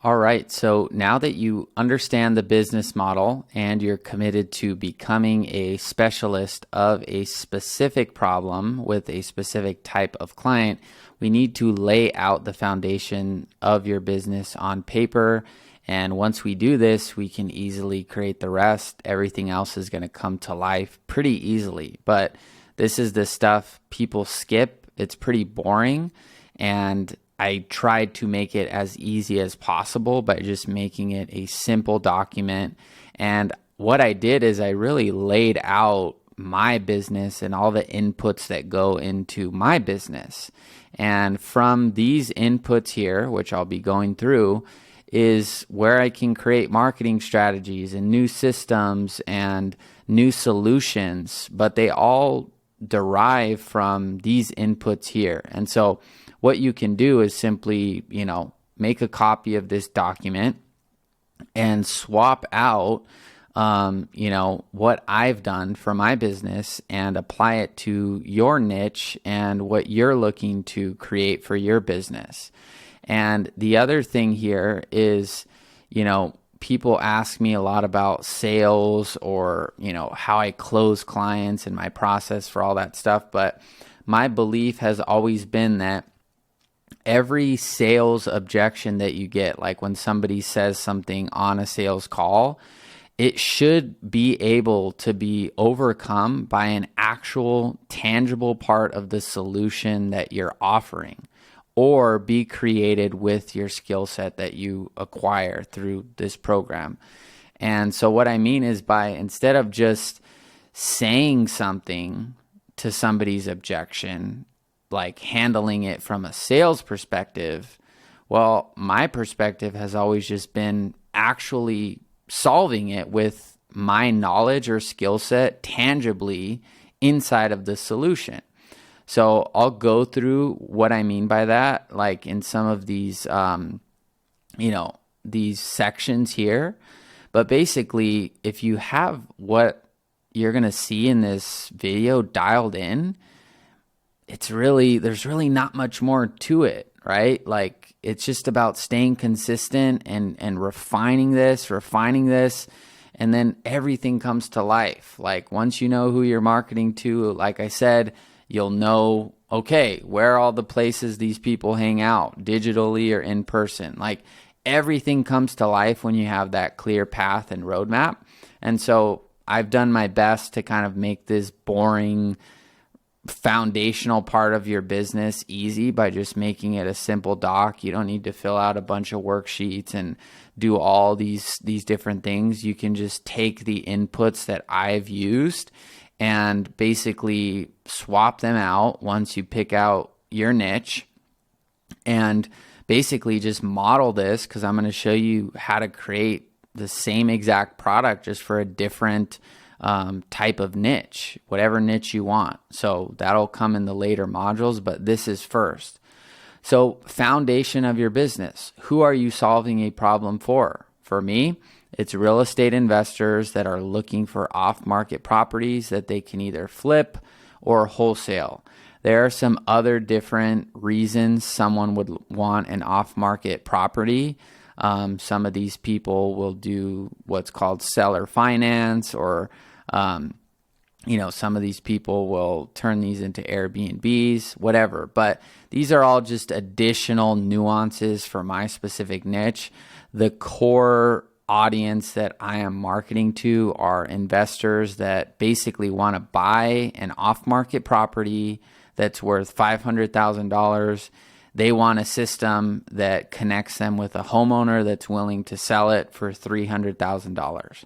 Speaker 1: All right, so now that you understand the business model and you're committed to becoming a specialist of a specific problem with a specific type of client, we need to lay out the foundation of your business on paper. And once we do this, we can easily create the rest. Everything else is going to come to life pretty easily. But this is the stuff people skip. It's pretty boring, and I tried to make it as easy as possible by just making it a simple document. And what I did is I really laid out my business and all the inputs that go into my business. And from these inputs here, which I'll be going through, is where I can create marketing strategies and new systems and new solutions, but they all derive from these inputs here. And so what you can do is simply, make a copy of this document and swap out, what I've done for my business and apply it to your niche and what you're looking to create for your business. And the other thing here is, people ask me a lot about sales or, how I close clients and my process for all that stuff. But my belief has always been that every sales objection that you get, like when somebody says something on a sales call, it should be able to be overcome by an actual tangible part of the solution that you're offering, or be created with your skill set that you acquire through this program. And so what I mean is, by instead of just saying something to somebody's objection, like handling it from a sales perspective, well, my perspective has always just been actually solving it with my knowledge or skill set tangibly inside of the solution. So I'll go through what I mean by that, like in some of these, these sections here. But basically, if you have what you're going to see in this video dialed in, there's really not much more to it, right? Like, it's just about staying consistent and refining this, and then everything comes to life. Like once you know who you're marketing to, like I said, you'll know, okay, where are all the places these people hang out, digitally or in person. Like everything comes to life when you have that clear path and roadmap. And so I've done my best to kind of make this boring foundational part of your business easy by just making it a simple doc. You don't need to fill out a bunch of worksheets and do all these different things. You can just take the inputs that I've used and basically swap them out once you pick out your niche, and basically just model this, because I'm going to show you how to create the same exact product just for a different type of niche, whatever niche you want. So that'll come in the later modules, but this is first. So foundation of your business. Who are you solving a problem for? For me, it's real estate investors that are looking for off-market properties that they can either flip or wholesale. There are some other different reasons someone would want an off-market property. Some of these people will do what's called seller finance, or some of these people will turn these into Airbnbs, whatever. But these are all just additional nuances for my specific niche. The core audience that I am marketing to are investors that basically want to buy an off-market property that's worth $500,000. They want a system that connects them with a homeowner that's willing to sell it for $300,000.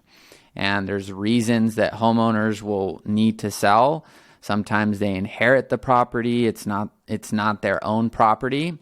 Speaker 1: And there's reasons that homeowners will need to sell. Sometimes they inherit the property. It's not their own property,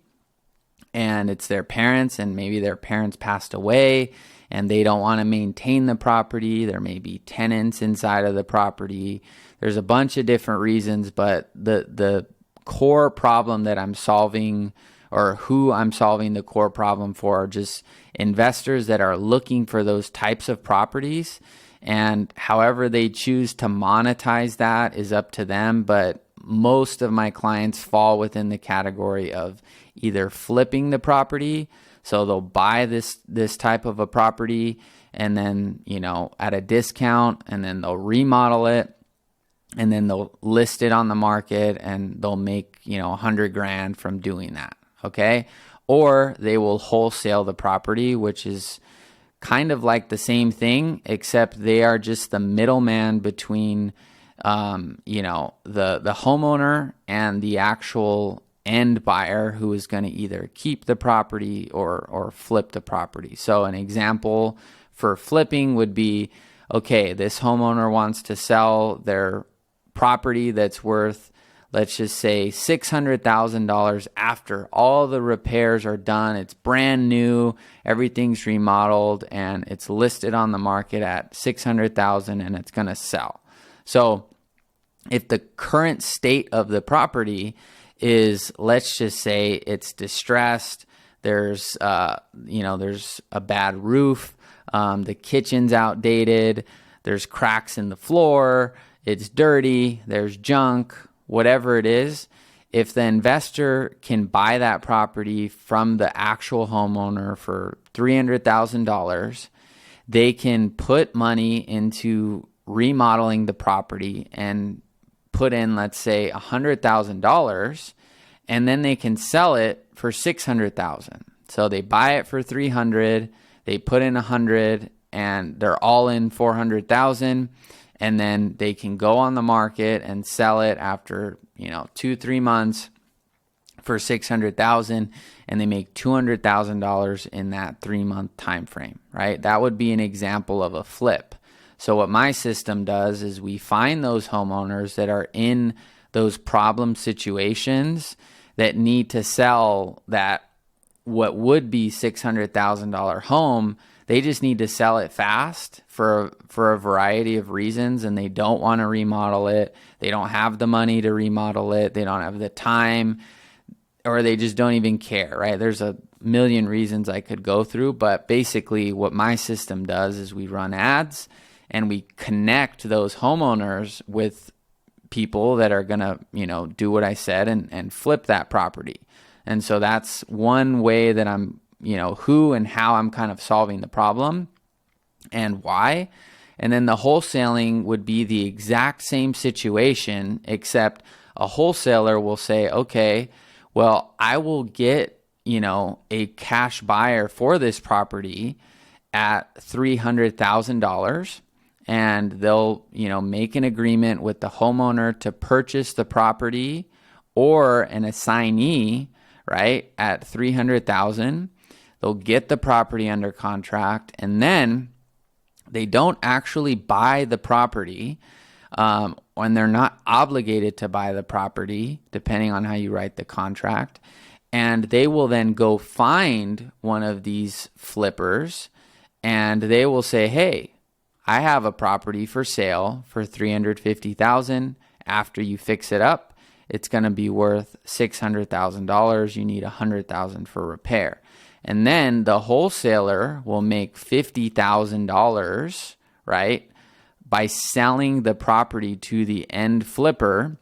Speaker 1: and it's their parents, and maybe their parents passed away and they don't want to maintain the property. There may be tenants inside of the property. There's a bunch of different reasons, but the core problem that I'm solving, or who I'm solving the core problem for, are just investors that are looking for those types of properties. And however they choose to monetize that is up to them. But most of my clients fall within the category of either flipping the property. So they'll buy this type of a property and then, at a discount, and then they'll remodel it, and then they'll list it on the market, and they'll make, $100,000 from doing that. Okay. Or they will wholesale the property, which is kind of like the same thing, except they are just the middleman between, the homeowner and the actual end buyer who is going to either keep the property or flip the property. So an example for flipping would be, okay, this homeowner wants to sell their property that's worth, let's just say, $600,000 after all the repairs are done. It's brand new, everything's remodeled, and it's listed on the market at $600,000, and it's going to sell. So if the current state of the property is, let's just say, it's distressed, there's there's a bad roof, the kitchen's outdated, there's cracks in the floor, it's dirty, there's junk, whatever it is, if the investor can buy that property from the actual homeowner for $300,000, they can put money into remodeling the property and put in, let's say, $100,000, and then they can sell it for $600,000. So they buy it for $300,000, they put in $100,000, and they're all in $400,000. And then they can go on the market and sell it after 2-3 months for $600,000, and they make $200,000 in that 3-month time frame, right? That would be an example of a flip. So what my system does is we find those homeowners that are in those problem situations that need to sell that what would be $600,000 home. They just need to sell it fast for a variety of reasons, and they don't want to remodel it. They don't have the money to remodel it. They don't have the time, or they just don't even care, right? There's a million reasons I could go through, but basically what my system does is we run ads and we connect those homeowners with people that are going to, do what I said and flip that property. And so that's one way that I'm, who and how I'm kind of solving the problem and why. And then the wholesaling would be the exact same situation, except a wholesaler will say, okay, well, I will get, a cash buyer for this property at $300,000, and they'll, make an agreement with the homeowner to purchase the property, or an assignee, right, at $300,000. They'll get the property under contract, and then they don't actually buy the property when they're not obligated to buy the property, depending on how you write the contract. And they will then go find one of these flippers, and they will say, hey, I have a property for sale for $350,000. After you fix it up, it's going to be worth $600,000. You need $100,000 for repair. And then the wholesaler will make $50,000, right, by selling the property to the end flipper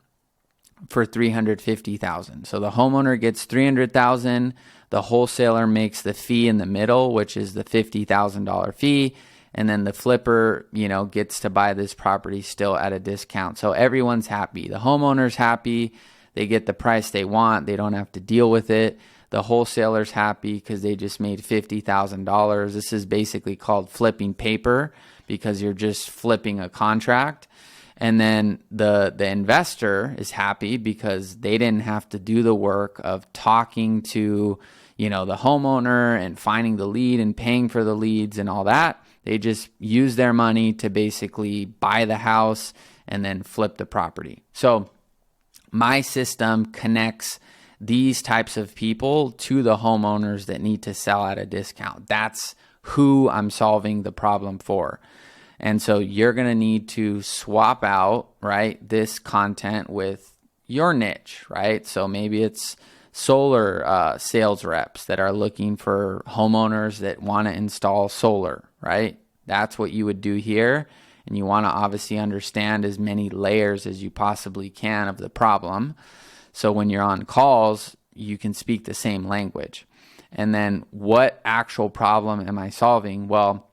Speaker 1: for $350,000. So the homeowner gets $300,000. The wholesaler makes the fee in the middle, which is the $50,000 fee. And then the flipper, gets to buy this property still at a discount. So everyone's happy. The homeowner's happy. They get the price they want. They don't have to deal with it. The wholesaler's happy because they just made $50,000. This is basically called flipping paper, because you're just flipping a contract. And then the investor is happy because they didn't have to do the work of talking to, the homeowner and finding the lead and paying for the leads and all that. They just use their money to basically buy the house and then flip the property. So my system connects these types of people to the homeowners that need to sell at a discount. That's who I'm solving the problem for. And so you're going to need to swap out, right, this content with your niche, right? So maybe it's solar sales reps that are looking for homeowners that want to install solar, right? That's what you would do here. And you want to obviously understand as many layers as you possibly can of the problem. So when you're on calls, you can speak the same language. And then what actual problem am I solving? Well,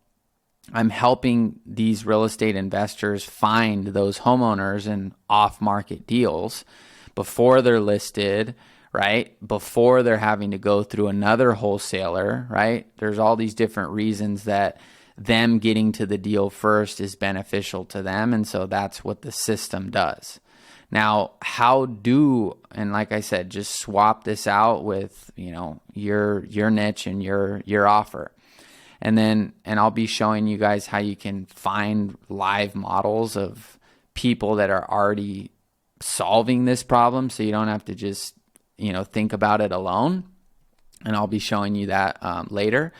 Speaker 1: I'm helping these real estate investors find those homeowners in off-market deals before they're listed, right? Before they're having to go through another wholesaler, right? There's all these different reasons that them getting to the deal first is beneficial to them. And so that's what the system does. Now, and like I said, just swap this out with, your niche and your offer. And I'll be showing you guys how you can find live models of people that are already solving this problem, so you don't have to just, think about it alone. And I'll be showing you that later.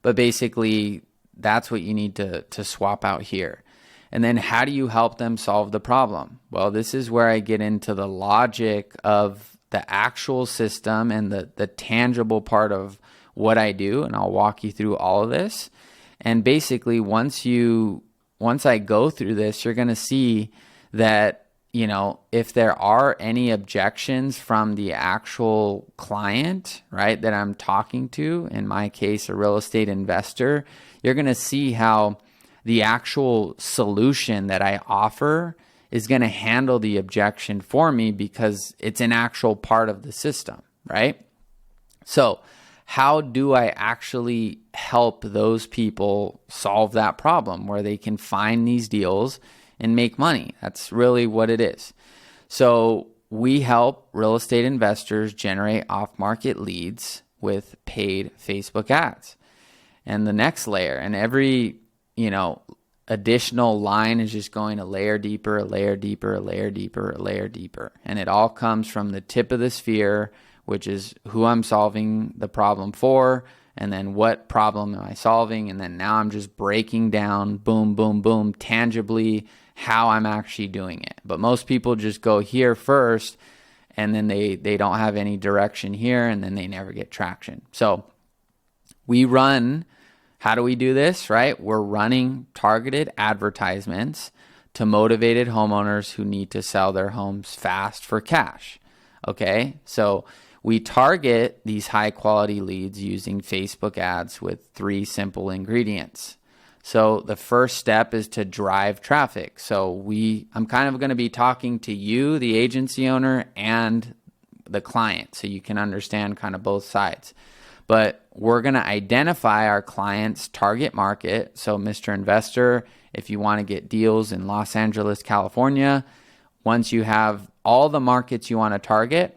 Speaker 1: But basically, that's what you need to swap out here. And then how do you help them solve the problem? Well, this is where I get into the logic of the actual system and the tangible part of what I do, and I'll walk you through all of this. And basically, once I go through this, you're going to see that, if there are any objections from the actual client, right, that I'm talking to, in my case, a real estate investor, you're going to see how the actual solution that I offer is going to handle the objection for me because it's an actual part of the system, right? So how do I actually help those people solve that problem where they can find these deals and make money? That's really what it is. So we help real estate investors generate off-market leads with paid Facebook ads. And the next layer, and every, additional line is just going a layer deeper, a layer deeper, a layer deeper, a layer deeper. And it all comes from the tip of the sphere, which is who I'm solving the problem for, and then what problem am I solving, and then now I'm just breaking down, boom, boom, boom, tangibly how I'm actually doing it. But most people just go here first, and then they don't have any direction here, and then they never get traction. So how do we do this, right? We're running targeted advertisements to motivated homeowners who need to sell their homes fast for cash. Okay, so we target these high quality leads using Facebook ads with 3 simple ingredients. So the first step is to drive traffic. So I'm kind of going to be talking to you, the agency owner, and the client, so you can understand kind of both sides. But we're going to identify our client's target market. So Mr. Investor, if you want to get deals in Los Angeles, California, once you have all the markets you want to target,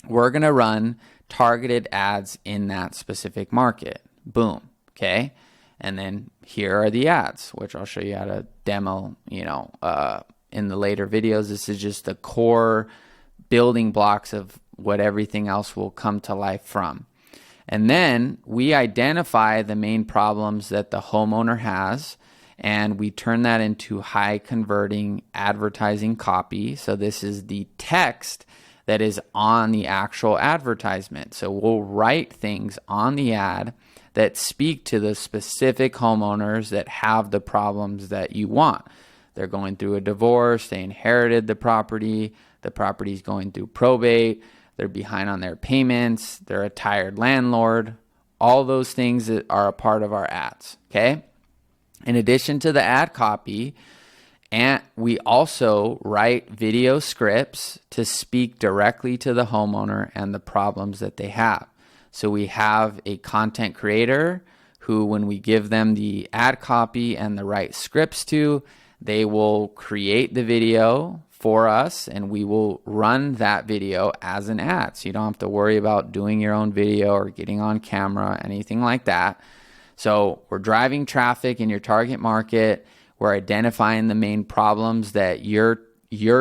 Speaker 1: we're going to run targeted ads in that specific market. Boom. Okay. And then here are the ads, which I'll show you how to demo, in the later videos. This is just the core building blocks of what everything else will come to life from. And then we identify the main problems that the homeowner has, and we turn that into high converting advertising copy. So this is the text that is on the actual advertisement. So we'll write things on the ad that speak to the specific homeowners that have the problems that you want. They're going through a divorce, they inherited the property's going through probate, they're behind on their payments, they're a tired landlord. All those things that are a part of our ads, okay? In addition to the ad copy, and we also write video scripts to speak directly to the homeowner and the problems that they have. So we have a content creator who, when we give them the ad copy and the right scripts to, they will create the video for us, and we will run that video as an ad. So you don't have to worry about doing your own video or getting on camera, anything like that. So we're driving traffic in your target market. We're identifying the main problems that your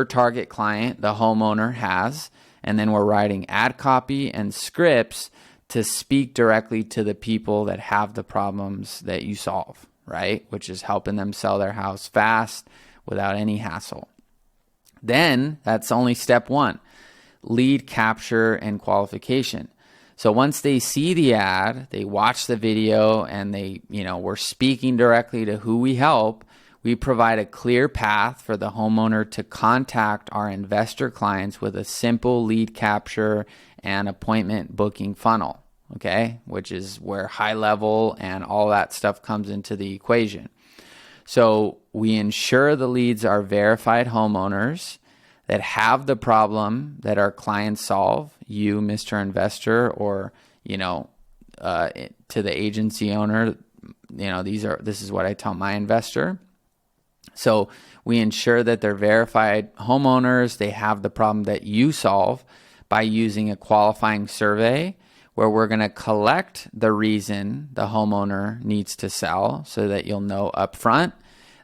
Speaker 1: target client, the homeowner, has. And then we're writing ad copy and scripts to speak directly to the people that have the problems that you solve, right? Which is helping them sell their house fast without any hassle. Then that's only step one, lead capture and qualification. So once they see the ad, they watch the video, and we're speaking directly to who we help, we provide a clear path for the homeowner to contact our investor clients with a simple lead capture and appointment booking funnel, okay? Which is where GoHighLevel and all that stuff comes into the equation. So we ensure the leads are verified homeowners that have the problem that our clients solve, you, Mr. Investor, or, to the agency owner, this is what I tell my investor. So we ensure that they're verified homeowners, they have the problem that you solve by using a qualifying survey where we're going to collect the reason the homeowner needs to sell so that you'll know upfront,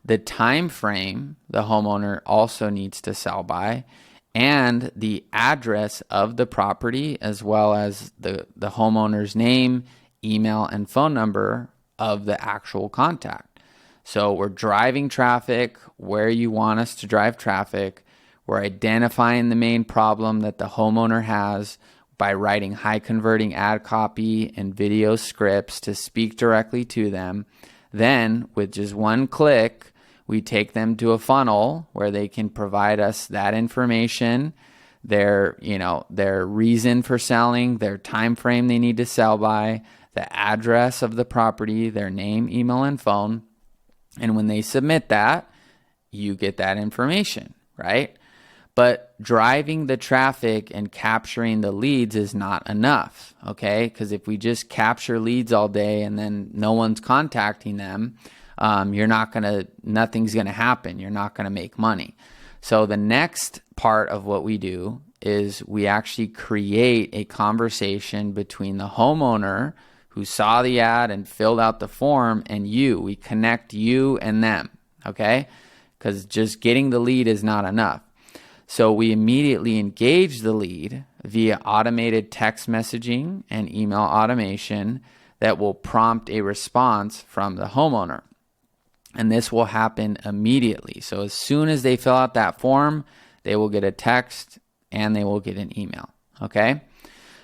Speaker 1: the time frame the homeowner also needs to sell by, and the address of the property, as well as the homeowner's name, email, and phone number of the actual contact. So we're driving traffic where you want us to drive traffic. We're identifying the main problem that the homeowner has by writing high converting ad copy and video scripts to speak directly to them. Then with just one click, we take them to a funnel where they can provide us that information, their reason for selling, their time frame they need to sell by, the address of the property, their name, email, and phone. And when they submit that, you get that information, right? But driving the traffic and capturing the leads is not enough, okay? Because if we just capture leads all day and then no one's contacting them, nothing's gonna happen. You're not gonna make money. So the next part of what we do is we actually create a conversation between the homeowner who saw the ad and filled out the form and you. We connect you and them, okay? Because just getting the lead is not enough. So we immediately engage the lead via automated text messaging and email automation that will prompt a response from the homeowner. And this will happen immediately. So as soon as they fill out that form, they will get a text and they will get an email, okay?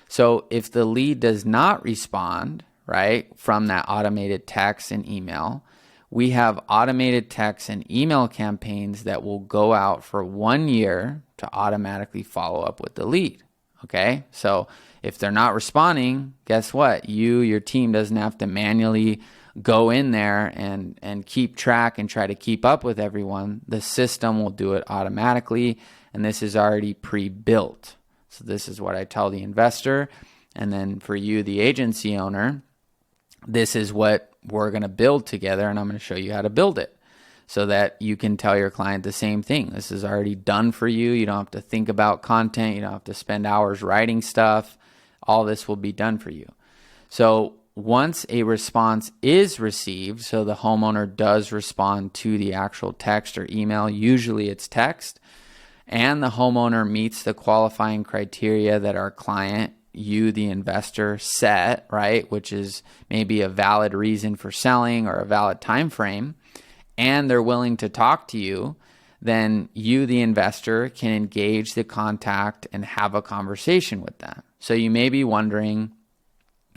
Speaker 1: So if the lead does not respond, right, from that automated text and email, we have automated text and email campaigns that will go out for 1 year to automatically follow up with the lead, okay? So if they're not responding, guess what? Your team doesn't have to manually go in there and keep track and try to keep up with everyone. The system will do it automatically, and this is already pre-built. So this is what I tell the investor. And then for you, the agency owner, this is what we're going to build together, and I'm going to show you how to build it so that you can tell your client the same thing. This is already done for you. You don't have to think about content. You don't have to spend hours writing stuff. All this will be done for you. So once a response is received, so the homeowner does respond to the actual text or email, usually it's text, and the homeowner meets the qualifying criteria that our client, you, the investor, set, right, which is maybe a valid reason for selling or a valid time frame, and they're willing to talk to you, then you, the investor, can engage the contact and have a conversation with them. So you may be wondering,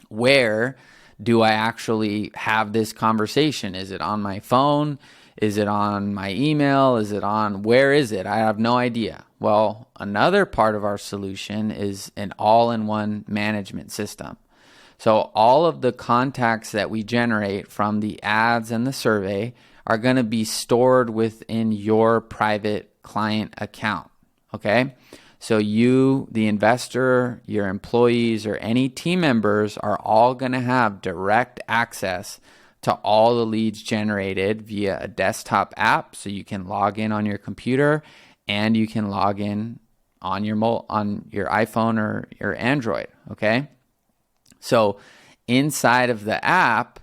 Speaker 1: where do I actually have this conversation? Is it on my phone? Is it on my email? Where is it? I have no idea. Well, another part of our solution is an all-in-one management system. So all of the contacts that we generate from the ads and the survey are going to be stored within your private client account, okay? So you, the investor, your employees, or any team members are all going to have direct access to all the leads generated via a desktop app. So you can log in on your computer and you can log in on your iPhone or your Android, okay? So inside of the app,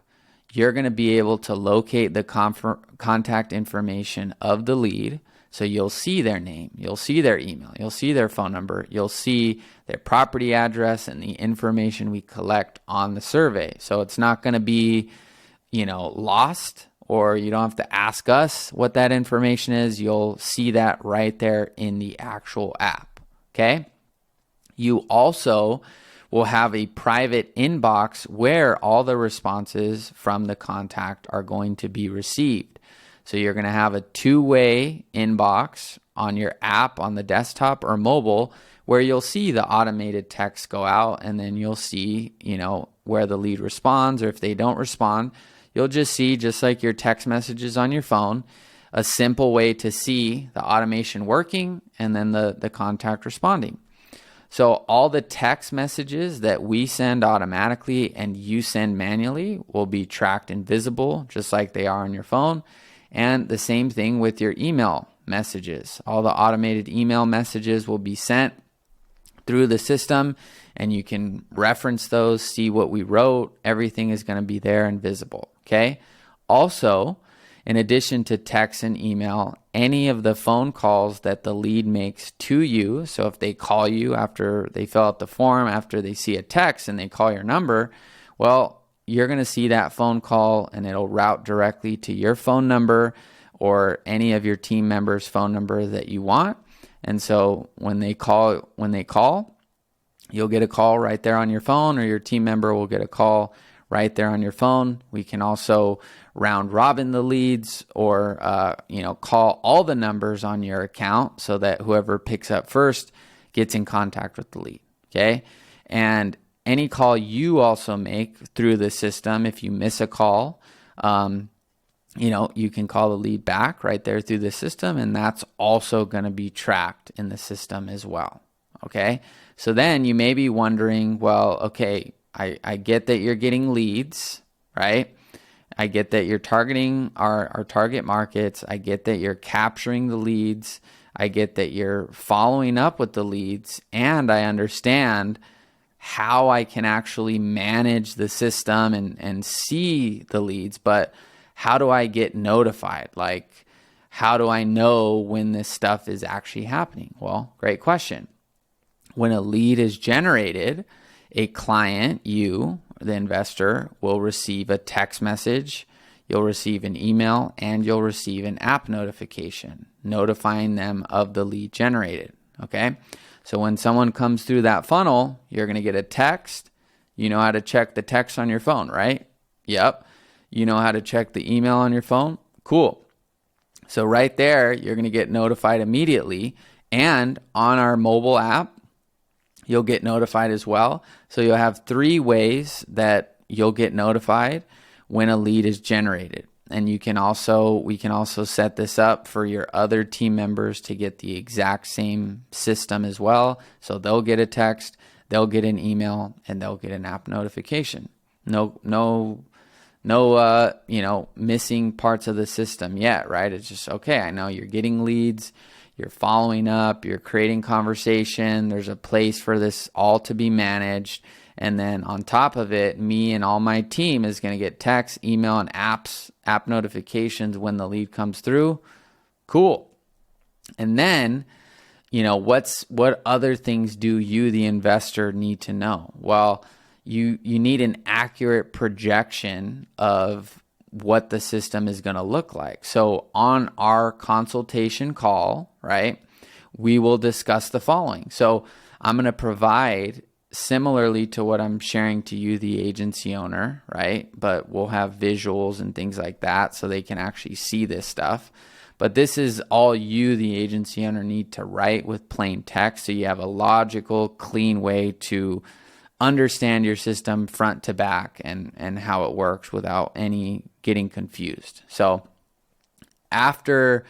Speaker 1: you're going to be able to locate the contact information of the lead. So you'll see their name, you'll see their email, you'll see their phone number, you'll see their property address and the information we collect on the survey. So it's not going to be, lost, or you don't have to ask us what that information is. You'll see that right there in the actual app, okay? You also will have a private inbox where all the responses from the contact are going to be received. So you're going to have a two-way inbox on your app on the desktop or mobile where you'll see the automated text go out, and then you'll see, where the lead responds, or if they don't respond, you'll just see, just like your text messages on your phone, a simple way to see the automation working and then the contact responding. So all the text messages that we send automatically and you send manually will be tracked and visible just like they are on your phone. And the same thing with your email messages. All the automated email messages will be sent through the system, and you can reference those, see what we wrote. Everything is going to be there and visible, okay? Also, in addition to text and email, any of the phone calls that the lead makes to you, so if they call you after they fill out the form, after they see a text and they call your number, well, you're going to see that phone call and it'll route directly to your phone number or any of your team members' phone number that you want. And so when they call, you'll get a call right there on your phone, or your team member will get a call right there on your phone. We can also round robin the leads, or call all the numbers on your account so that whoever picks up first gets in contact with the lead, okay? And any call you also make through the system, if you miss a call, you can call the lead back right there through the system, and that's also going to be tracked in the system as well, okay? So then you may be wondering, well, okay, I get that you're getting leads, right? I get that you're targeting our target markets. I get that you're capturing the leads. I get that you're following up with the leads, and I understand how I can actually manage the system and see the leads, but how do I get notified? Like, how do I know when this stuff is actually happening? Well, great question. When a lead is generated, a client, you, the investor, will receive a text message, you'll receive an email, and you'll receive an app notification notifying them of the lead generated, okay? So when someone comes through that funnel, you're going to get a text. You know how to check the text on your phone, right? Yep. You know how to check the email on your phone? Cool. So right there, you're going to get notified immediately. And on our mobile app, you'll get notified as well. So you'll have 3 ways that you'll get notified. when a lead is generated. And we can also set this up for your other team members to get the exact same system as well. So they'll get a text, they'll get an email, and they'll get an app notification. No, missing parts of the system yet, right? It's just, okay, I know you're getting leads, you're following up, you're creating conversation. There's a place for this all to be managed. And then on top of it, me and all my team is going to get text, email, and app notifications when the lead comes through. Cool. And then, what other things do you, the investor, need to know? Well, you need an accurate projection of what the system is going to look like. So on our consultation call, right, we will discuss the following. So I'm going to provide, similarly to what I'm sharing to you, the agency owner, right? But we'll have visuals and things like that so they can actually see this stuff. But this is all you, the agency owner, need to write with plain text, so you have a logical, clean way to understand your system front to back and how it works without any getting confused. So after,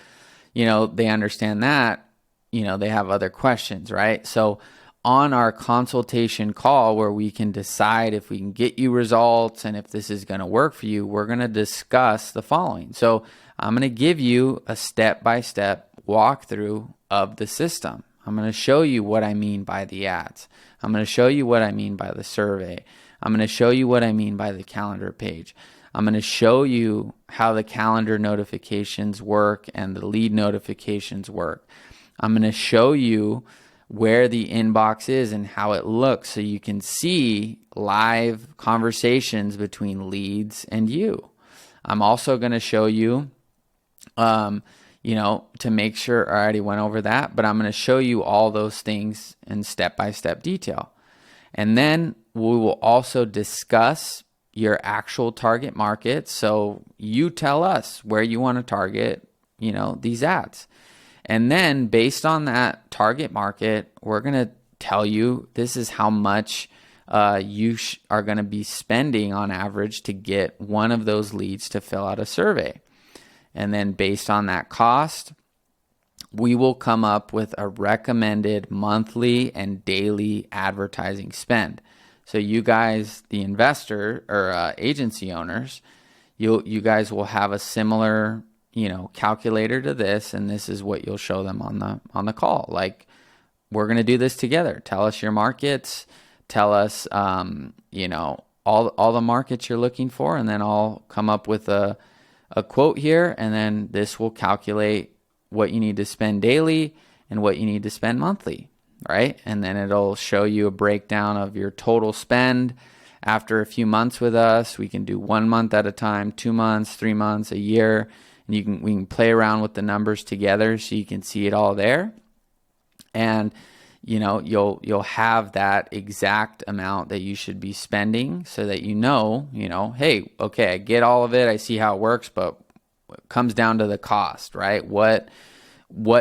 Speaker 1: they understand that, they have other questions, right? So on our consultation call, where we can decide if we can get you results and if this is going to work for you, we're going to discuss the following. So I'm going to give you a step-by-step walkthrough of the system. I'm going to show you what I mean by the ads. I'm going to show you what I mean by the survey. I'm going to show you what I mean by the calendar page. I'm going to show you how the calendar notifications work and the lead notifications work. I'm going to show you where the inbox is and how it looks, so you can see live conversations between leads and you. I'm also going to show you, to make sure, I already went over that, but I'm going to show you all those things in step-by-step detail. And then we will also discuss your actual target market. So you tell us where you want to target, these ads. And then based on that target market, we're going to tell you this is how much you are going to be spending on average to get one of those leads to fill out a survey. And then based on that cost, we will come up with a recommended monthly and daily advertising spend. So you guys, the investor or agency owners, you guys will have a similar calculator to this, and this is what you'll show them on the call. Like, we're going to do this together. Tell us your markets, tell us all the markets you're looking for, and then I'll come up with a quote here, and then this will calculate what you need to spend daily and what you need to spend monthly, right? And then it'll show you a breakdown of your total spend after a few months with us. We can do 1 month at a time, 2 months, 3 months, a year. And we can play around with the numbers together so you can see it all there. And you'll have that exact amount that you should be spending, so that hey, okay, I get all of it, I see how it works, but it comes down to the cost, right? What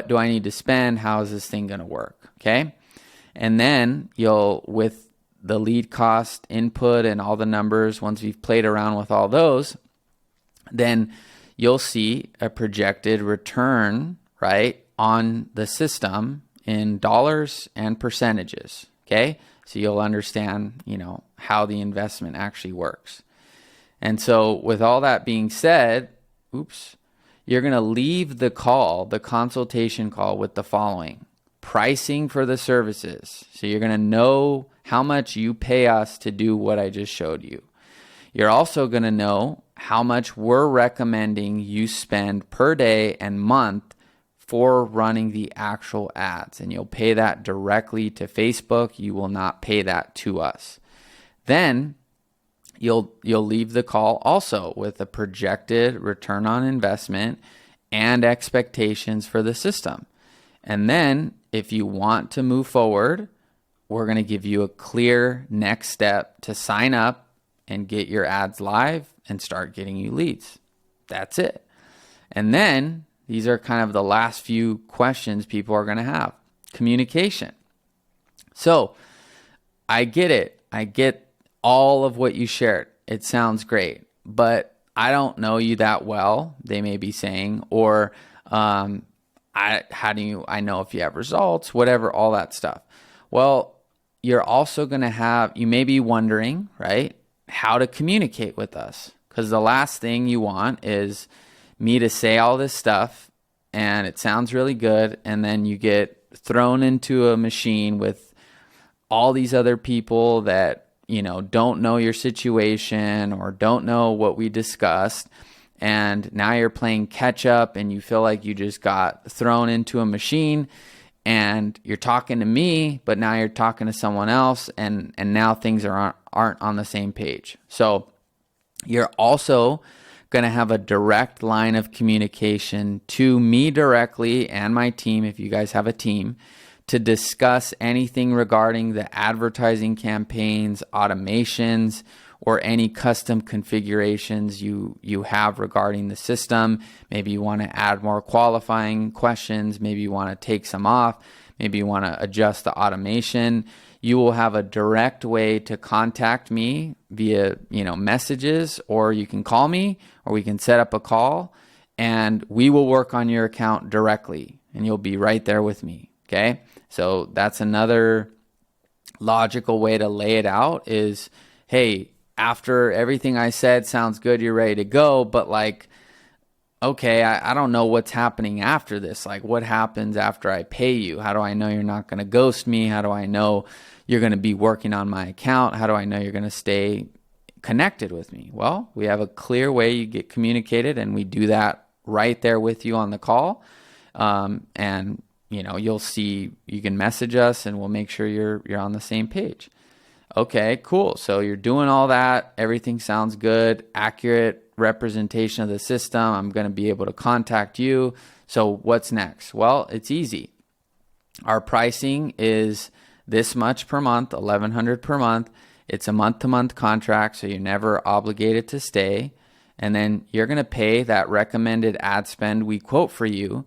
Speaker 1: do I need to spend? How is this thing going to work? Okay. And then with the lead cost input and all the numbers, once we've played around with all those, then you'll see a projected return, right, on the system in dollars and percentages, okay? So you'll understand, how the investment actually works. And so with all that being said, you're going to leave the consultation call with the following: pricing for the services. So you're going to know how much you pay us to do what I just showed you. You're also going to know how much we're recommending you spend per day and month for running the actual ads. And you'll pay that directly to Facebook. You will not pay that to us. Then you'll leave the call also with a projected return on investment and expectations for the system. And then if you want to move forward, we're going to give you a clear next step to sign up and get your ads live and start getting you leads. That's it. And then these are kind of the last few questions people are going to have. Communication. So I get it. I get all of what you shared. It sounds great. But I don't know you that well, they may be saying, or I know if you have results, whatever, all that stuff. Well, you're also going to have, you may be wondering, right, how to communicate with us. Because the last thing you want is me to say all this stuff and it sounds really good, and then you get thrown into a machine with all these other people that, you know, don't know your situation or don't know what we discussed. And now you're playing catch up and you feel like you just got thrown into a machine and you're talking to me, but now you're talking to someone else, and now things aren't on the same page. So you're also going to have a direct line of communication to me directly and my team, if you guys have a team, to discuss anything regarding the advertising campaigns, automations, or any custom configurations you have regarding the system. Maybe you want to add more qualifying questions. Maybe you want to take some off. Maybe you want to adjust the automation. You will have a direct way to contact me via, messages, or you can call me, or we can set up a call, and we will work on your account directly, and you'll be right there with me. Okay? So that's another logical way to lay it out is, hey, after everything I said sounds good, you're ready to go, but okay, I don't know what's happening after this. Like, what happens after I pay you? How do I know you're not going to ghost me? How do I know you're going to be working on my account? How do I know you're going to stay connected with me? Well, we have a clear way you get communicated, and we do that right there with you on the call. And you'll see, you can message us and we'll make sure you're on the same page. Okay, cool. So you're doing all that. Everything sounds good. Accurate representation of the system. I'm going to be able to contact you. So what's next? Well, it's easy. Our pricing is this much per month, $1,100 per month. It's a month-to-month contract, so you're never obligated to stay. And then you're going to pay that recommended ad spend we quote for you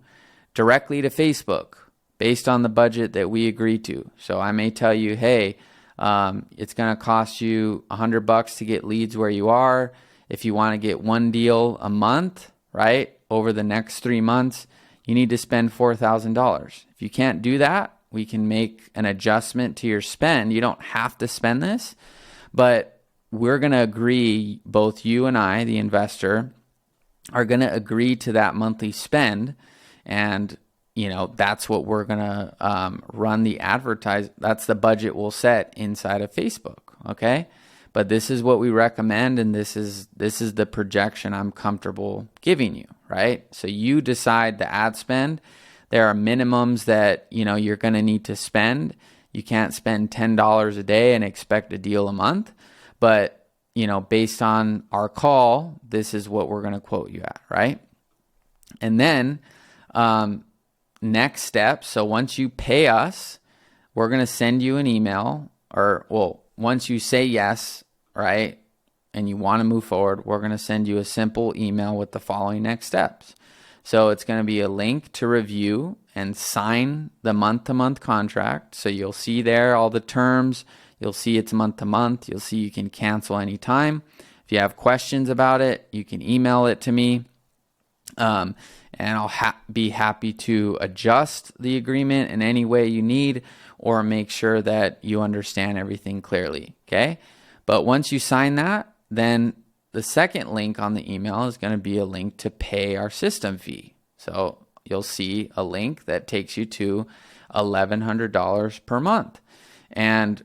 Speaker 1: directly to Facebook based on the budget that we agree to. So I may tell you, hey, it's going to cost you $100 to get leads where you are. If you want to get one deal a month, right, over the next 3 months, you need to spend $4,000. If you can't do that, we can make an adjustment to your spend. You don't have to spend this, but we're going to agree, both you and I, the investor, are going to agree to that monthly spend. And that's what we're going to run the advertise. That's the budget we'll set inside of Facebook. Okay. But this is what we recommend. And this is the projection I'm comfortable giving you. Right. So you decide the ad spend. There are minimums that, you're going to need to spend. You can't spend $10 a day and expect a deal a month. But, based on our call, this is what we're going to quote you at. Right. And then, next step. So once you pay us, we're going to send you an email, once you say yes, right, and you want to move forward, we're going to send you a simple email with the following next steps. So it's going to be a link to review and sign the month-to-month contract. So you'll see there all the terms. You'll see it's month-to-month. You'll see you can cancel anytime. If you have questions about it, you can email it to me. And I'll be happy to adjust the agreement in any way you need, or make sure that you understand everything clearly, okay? But once you sign that, then the second link on the email is going to be a link to pay our system fee. So you'll see a link that takes you to $1,100 per month. And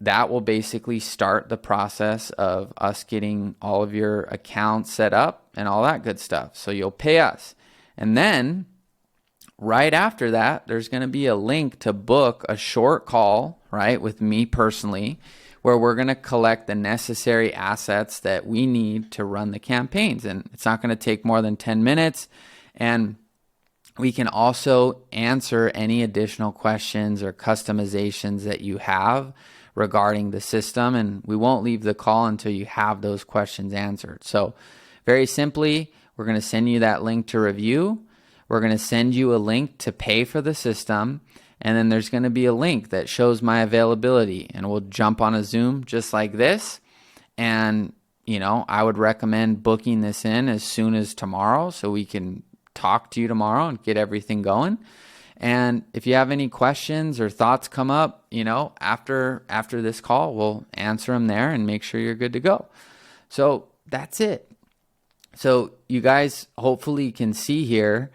Speaker 1: that will basically start the process of us getting all of your accounts set up and all that good stuff. So you'll pay us. And then right after that, there's going to be a link to book a short call, right, with me personally, where we're going to collect the necessary assets that we need to run the campaigns. And it's not going to take more than 10 minutes. And we can also answer any additional questions or customizations that you have regarding the system. And we won't leave the call until you have those questions answered. So very simply, we're going to send you that link to review. We're going to send you a link to pay for the system. And then there's going to be a link that shows my availability. And we'll jump on a Zoom just like this. And I would recommend booking this in as soon as tomorrow so we can talk to you tomorrow and get everything going. And if you have any questions or thoughts come up, after this call, we'll answer them there and make sure you're good to go. So that's it. So you guys hopefully can see here,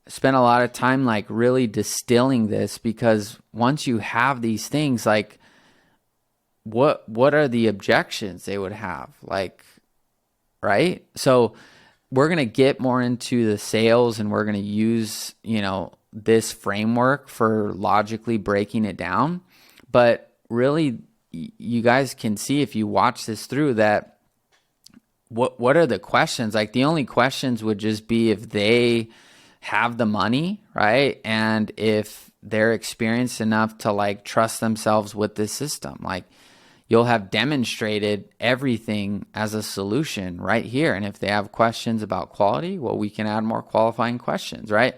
Speaker 1: spend a lot of time like really distilling this, because once you have these things, like what are the objections they would have? Like, right? So we're going to get more into the sales, and we're going to use, this framework for logically breaking it down. But really, you guys can see if you watch this through that what are the questions? Like the only questions would just be if they have the money, right? And if they're experienced enough to like trust themselves with this system. Like you'll have demonstrated everything as a solution right here. And if they have questions about quality, well, we can add more qualifying questions, right?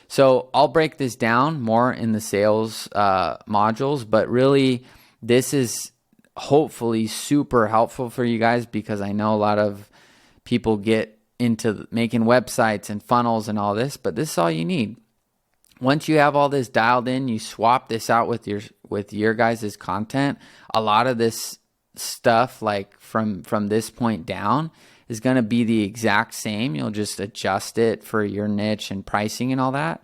Speaker 1: So I'll break this down more in the sales modules, but really this is hopefully super helpful for you guys, because I know a lot of people get into making websites and funnels and all this, but this is all you need. Once you have all this dialed in, you swap this out with your guys' content. A lot of this stuff, like from this point down, is going to be the exact same. You'll just adjust it for your niche and pricing and all that.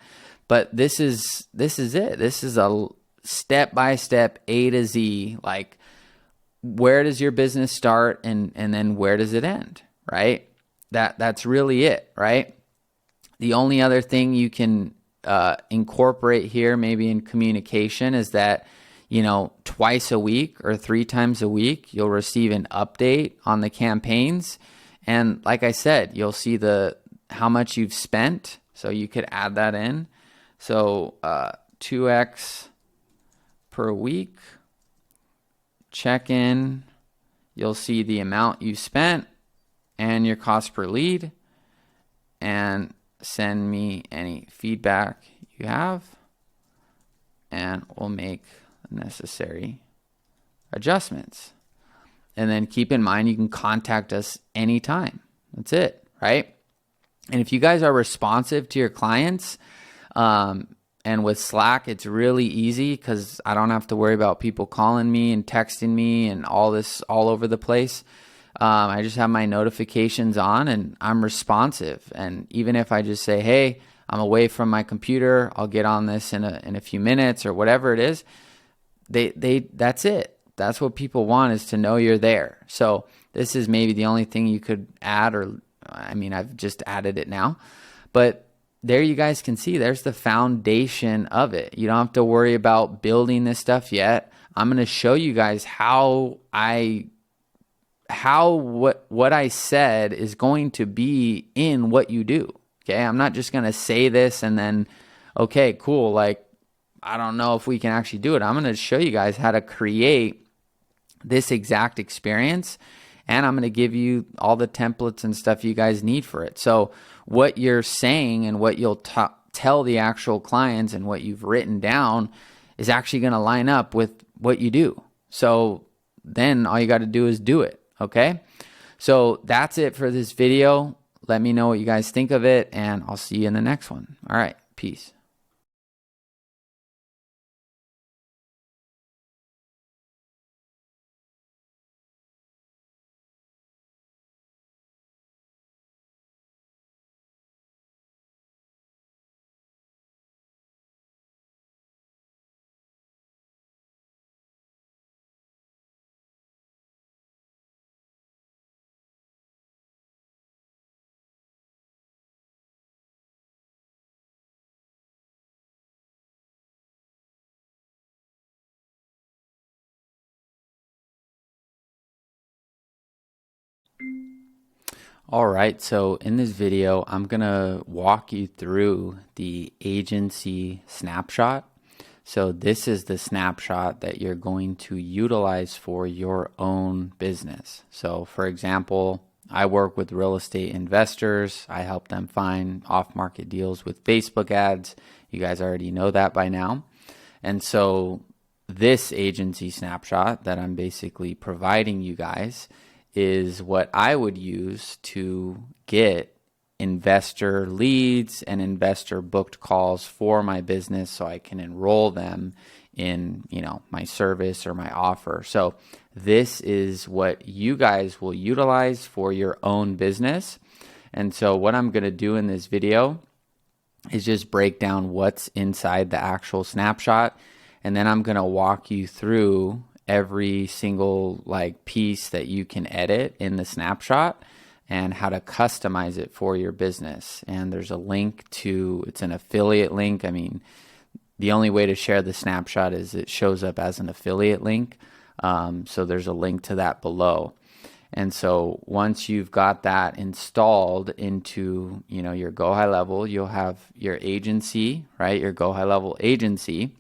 Speaker 1: But this is it. This is a step-by-step A to Z, like where does your business start and then where does it end, right? That's really it, right? The only other thing you can incorporate here maybe in communication is that, twice a week or 3 times a week, you'll receive an update on the campaigns. And like I said, you'll see how much you've spent. So you could add that in. So 2x per week. Check in, you'll see the amount you spent and your cost per lead, and send me any feedback you have, and we'll make the necessary adjustments. And then keep in mind, you can contact us anytime. That's it, right? And if you guys are responsive to your clients, and with Slack, it's really easy because I don't have to worry about people calling me and texting me and all this all over the place. I just have my notifications on and I'm responsive. And even if I just say, hey, I'm away from my computer, I'll get on this in a few minutes or whatever it is, that's it. That's what people want, is to know you're there. So this is maybe the only thing you could add, I've just added it now. But there you guys can see there's the foundation of it. You don't have to worry about building this stuff yet. I'm going to show you guys what I said is going to be in what you do. Okay. I'm not just going to say this and then, okay, cool. Like, I don't know if we can actually do it. I'm going to show you guys how to create this exact experience. And I'm going to give you all the templates and stuff you guys need for it. So what you're saying and what you'll tell the actual clients and what you've written down is actually going to line up with what you do. So then all you got to do is do it. Okay. So that's it for this video. Let me know what you guys think of it, and I'll see you in the next one. All right. Peace. All right, so in this video, I'm going to walk you through the agency snapshot. So this is the snapshot that you're going to utilize for your own business. So for example, I work with real estate investors. I help them find off-market deals with Facebook ads. You guys already know that by now. And so this agency snapshot that I'm basically providing you guys is what I would use to get investor leads and investor booked calls for my business so I can enroll them in, my service or my offer. So this is what you guys will utilize for your own business. And so what I'm going to do in this video is just break down what's inside the actual snapshot. And then I'm going to walk you through every single piece that you can edit in the snapshot and how to customize it for your business. And there's a link it's an affiliate link. I mean, the only way to share the snapshot is it shows up as an affiliate link. So there's a link to that below. And so once you've got that installed into, your GoHighLevel, you'll have your agency, right? Your GoHighLevel agency.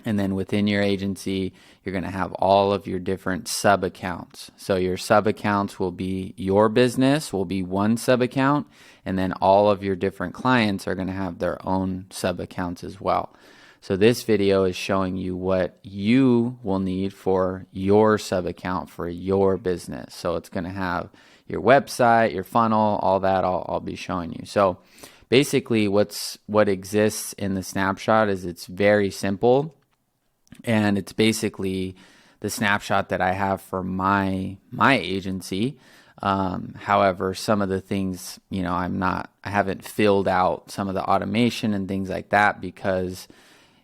Speaker 1: And then within your agency, you're going to have all of your different sub accounts. So your sub accounts will be your business, will be one sub account. And then all of your different clients are going to have their own sub accounts as well. So this video is showing you what you will need for your sub account for your business. So it's going to have your website, your funnel, all that I'll be showing you. So basically what exists in the snapshot is it's very simple. And it's basically the snapshot that I have for my agency. However, some of the things, I haven't filled out some of the automation and things like that because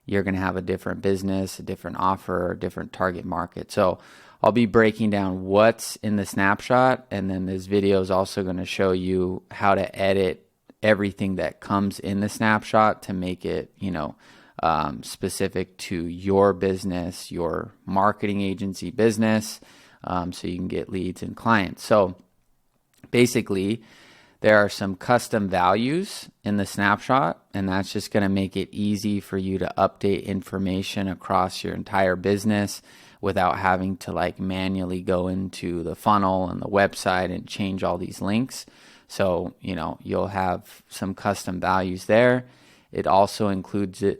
Speaker 1: you're going to have a different business, a different offer, a different target market. So I'll be breaking down what's in the snapshot. And then this video is also going to show you how to edit everything that comes in the snapshot to make it, specific to your business, your marketing agency business, so you can get leads and clients. So basically, there are some custom values in the snapshot, and that's just going to make it easy for you to update information across your entire business without having to manually go into the funnel and the website and change all these links. So, you'll have some custom values there. It also includes an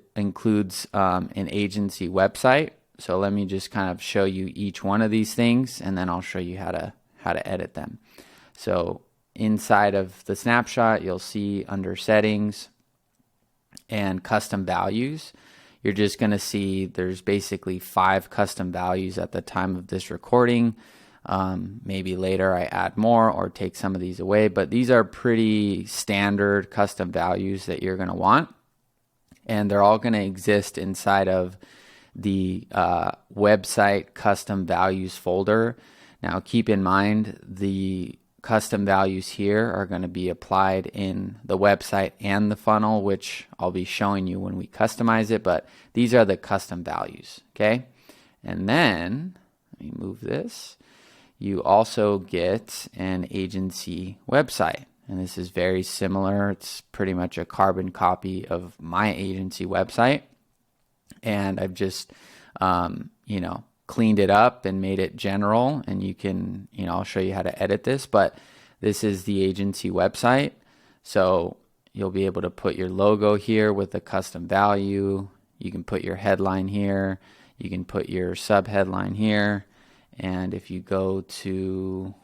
Speaker 1: agency website. So let me just kind of show you each one of these things, and then I'll show you how to edit them. So inside of the snapshot, you'll see under settings and custom values, you're just going to see there's basically 5 custom values at the time of this recording. Maybe later I add more or take some of these away, but these are pretty standard custom values that you're going to want. And they're all going to exist inside of the website custom values folder. Now keep in mind the custom values here are going to be applied in the website and the funnel, which I'll be showing you when we customize it, but these are the custom values, okay? And then, let me move this. You also get an agency website, and this is very similar. It's pretty much a carbon copy of my agency website, and I've just, cleaned it up and made it general, and you can, I'll show you how to edit this, but this is the agency website. So you'll be able to put your logo here with the custom value. You can put your headline here. You can put your sub headline here. And if you go to,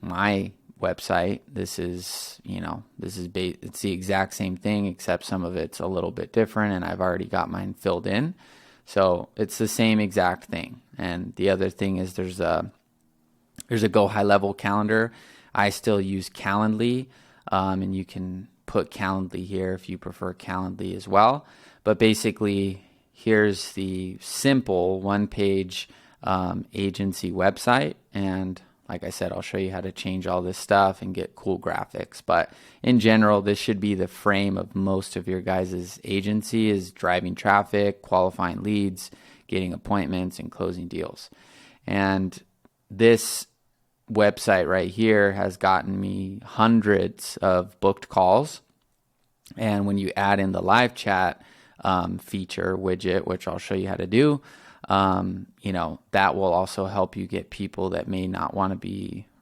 Speaker 1: my website, it's the exact same thing, except some of it's a little bit different, and I've already got mine filled in. So it's the same exact thing. And the other thing is there's a GoHighLevel calendar. I still use Calendly, and you can put Calendly here if you prefer Calendly as well. But basically, here's the simple one-page agency website. And like I said, I'll show you how to change all this stuff and get cool graphics. But in general, this should be the frame of most of your guys' agency, is driving traffic, qualifying leads, getting appointments, and closing deals. And this website right here has gotten me hundreds of booked calls. And when you add in the live chat feature widget, which I'll show you how to do, that will also help you get people that may not want to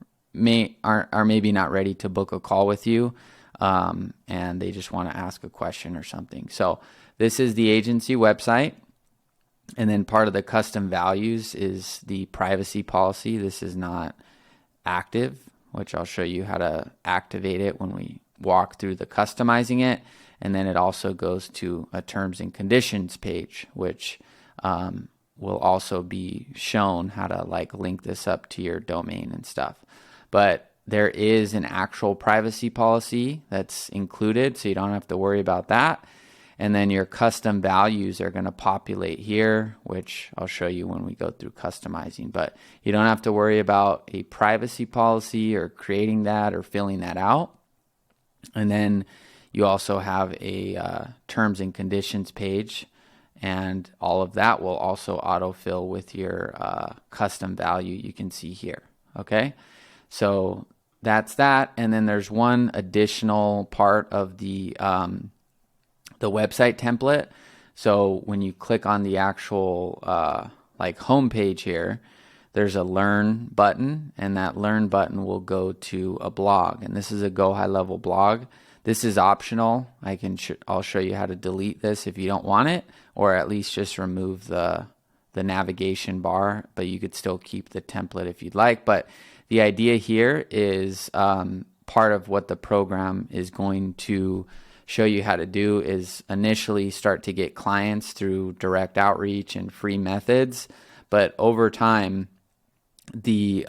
Speaker 1: are maybe not ready to book a call with you, and they just want to ask a question or something. So this is the agency website. And then part of the custom values is the privacy policy. This is not active, which I'll show you how to activate it when we walk through the customizing it. And then it also goes to a terms and conditions page, which will also be shown how to like link this up to your domain and stuff. But there is an actual privacy policy that's included, so you don't have to worry about that. And then your custom values are going to populate here, which I'll show you when we go through customizing. But you don't have to worry about a privacy policy or creating that or filling that out. And then you also have a terms and conditions page, and all of that will also autofill with your custom value you can see here. Okay, so that's that. And then there's one additional part of the website template. So when you click on the actual like home page here, there's a learn button, and that learn button will go to a blog. And this is a GoHighLevel blog. This is optional. I'll show you how to delete this if you don't want it, or at least just remove the navigation bar, but you could still keep the template if you'd like. But the idea here is part of what the program is going to show you how to do is initially start to get clients through direct outreach and free methods. But over time, the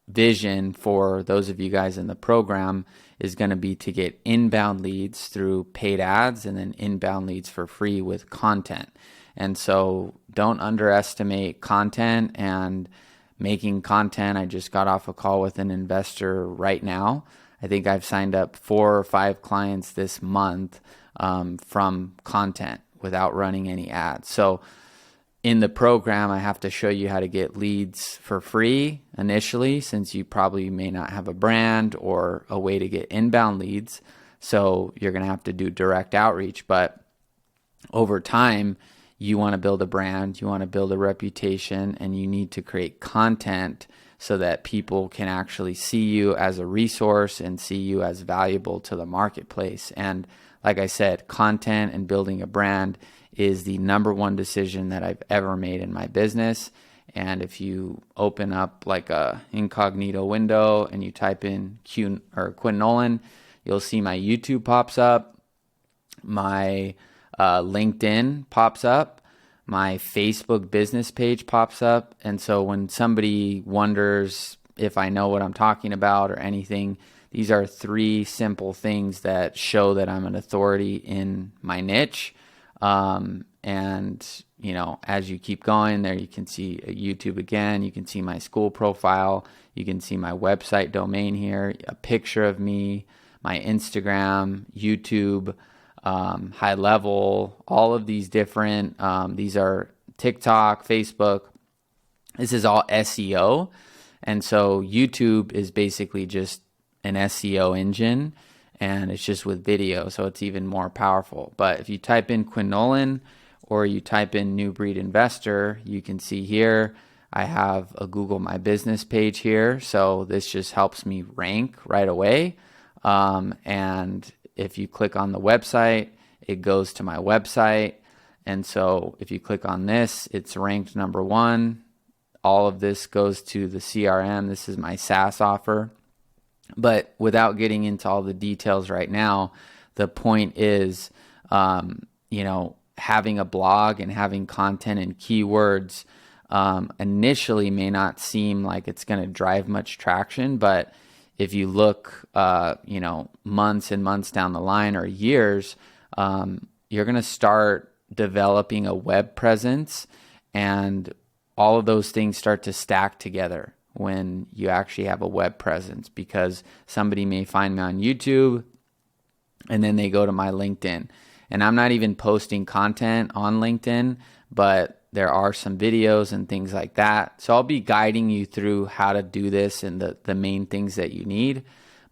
Speaker 1: vision for those of you guys in the program is going to be to get inbound leads through paid ads and then inbound leads for free with content. And so don't underestimate content and making content. I just got off a call with an investor right now. I think I've signed up 4 or 5 clients this month from content without running any ads. So in the program, I have to show you how to get leads for free initially, since you probably may not have a brand or a way to get inbound leads. So you're going to have to do direct outreach. But over time, you want to build a brand, you want to build a reputation, and you need to create content so that people can actually see you as a resource and see you as valuable to the marketplace. And like I said, content and building a brand is the number one decision that I've ever made in my business. And if you open up like a incognito window and you type in Quinn Nolan, you'll see my YouTube pops up, my LinkedIn pops up, my Facebook business page pops up. And so when somebody wonders if I know what I'm talking about or anything, these are 3 simple things that show that I'm an authority in my niche. And you know, as you keep going there, you can see YouTube again, you can see my school profile, you can see my website domain here, a picture of me, my Instagram, YouTube, high level, all of these different, these are TikTok, Facebook. This is all SEO. And so YouTube is basically just an SEO engine, and it's just with video, so it's even more powerful. But if you type in Quinn Nolan or you type in New Breed Investor, you can see here I have a Google My Business page here. So this just helps me rank right away. And if you click on the website, it goes to my website. And so if you click on this, it's ranked number 1. All of this goes to the CRM. This is my SaaS offer. But without getting into all the details right now, the point is, having a blog and having content and keywords initially may not seem like it's going to drive much traction. But if you look, months and months down the line or years, you're going to start developing a web presence, and all of those things start to stack together when you actually have a web presence, because somebody may find me on YouTube and then they go to my LinkedIn. And I'm not even posting content on LinkedIn, but there are some videos and things like that. So I'll be guiding you through how to do this and the main things that you need.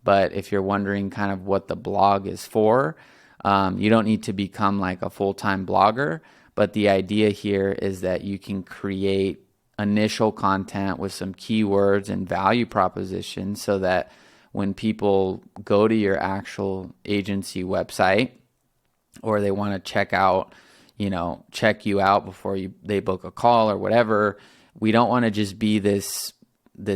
Speaker 1: But if you're wondering kind of what the blog is for, you don't need to become like a full-time blogger. But the idea here is that you can create initial content with some keywords and value propositions so that when people go to your actual agency website, or they want to check out, check you out before they book a call or whatever. We don't want to just be this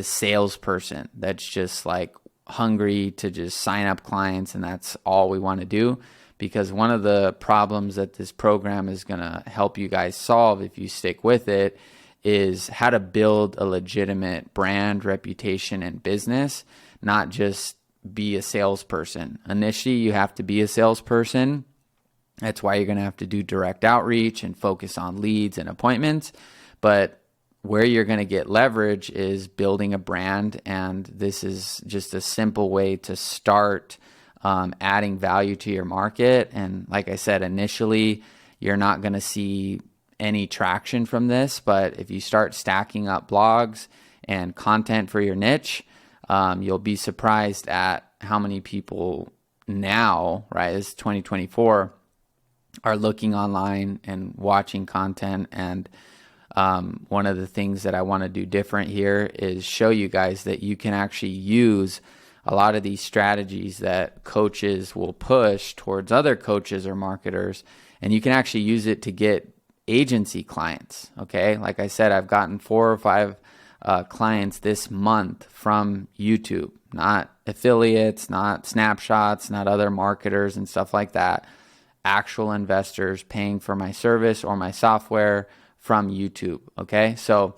Speaker 1: salesperson that's just like hungry to just sign up clients and that's all we want to do. Because one of the problems that this program is going to help you guys solve if you stick with it is how to build a legitimate brand, reputation, and business, not just be a salesperson. Initially, you have to be a salesperson. That's why you're going to have to do direct outreach and focus on leads and appointments. But where you're going to get leverage is building a brand, and this is just a simple way to start adding value to your market. And like I said, initially, you're not going to see any traction from this, but if you start stacking up blogs and content for your niche, you'll be surprised at how many people now, right, it's 2024, are looking online and watching content. And one of the things that I want to do different here is show you guys that you can actually use a lot of these strategies that coaches will push towards other coaches or marketers, and you can actually use it to get agency clients. Okay, like I said, I've gotten 4 or 5 clients this month from YouTube, not affiliates, not snapshots, not other marketers and stuff like that. Actual investors paying for my service or my software from YouTube. Okay, so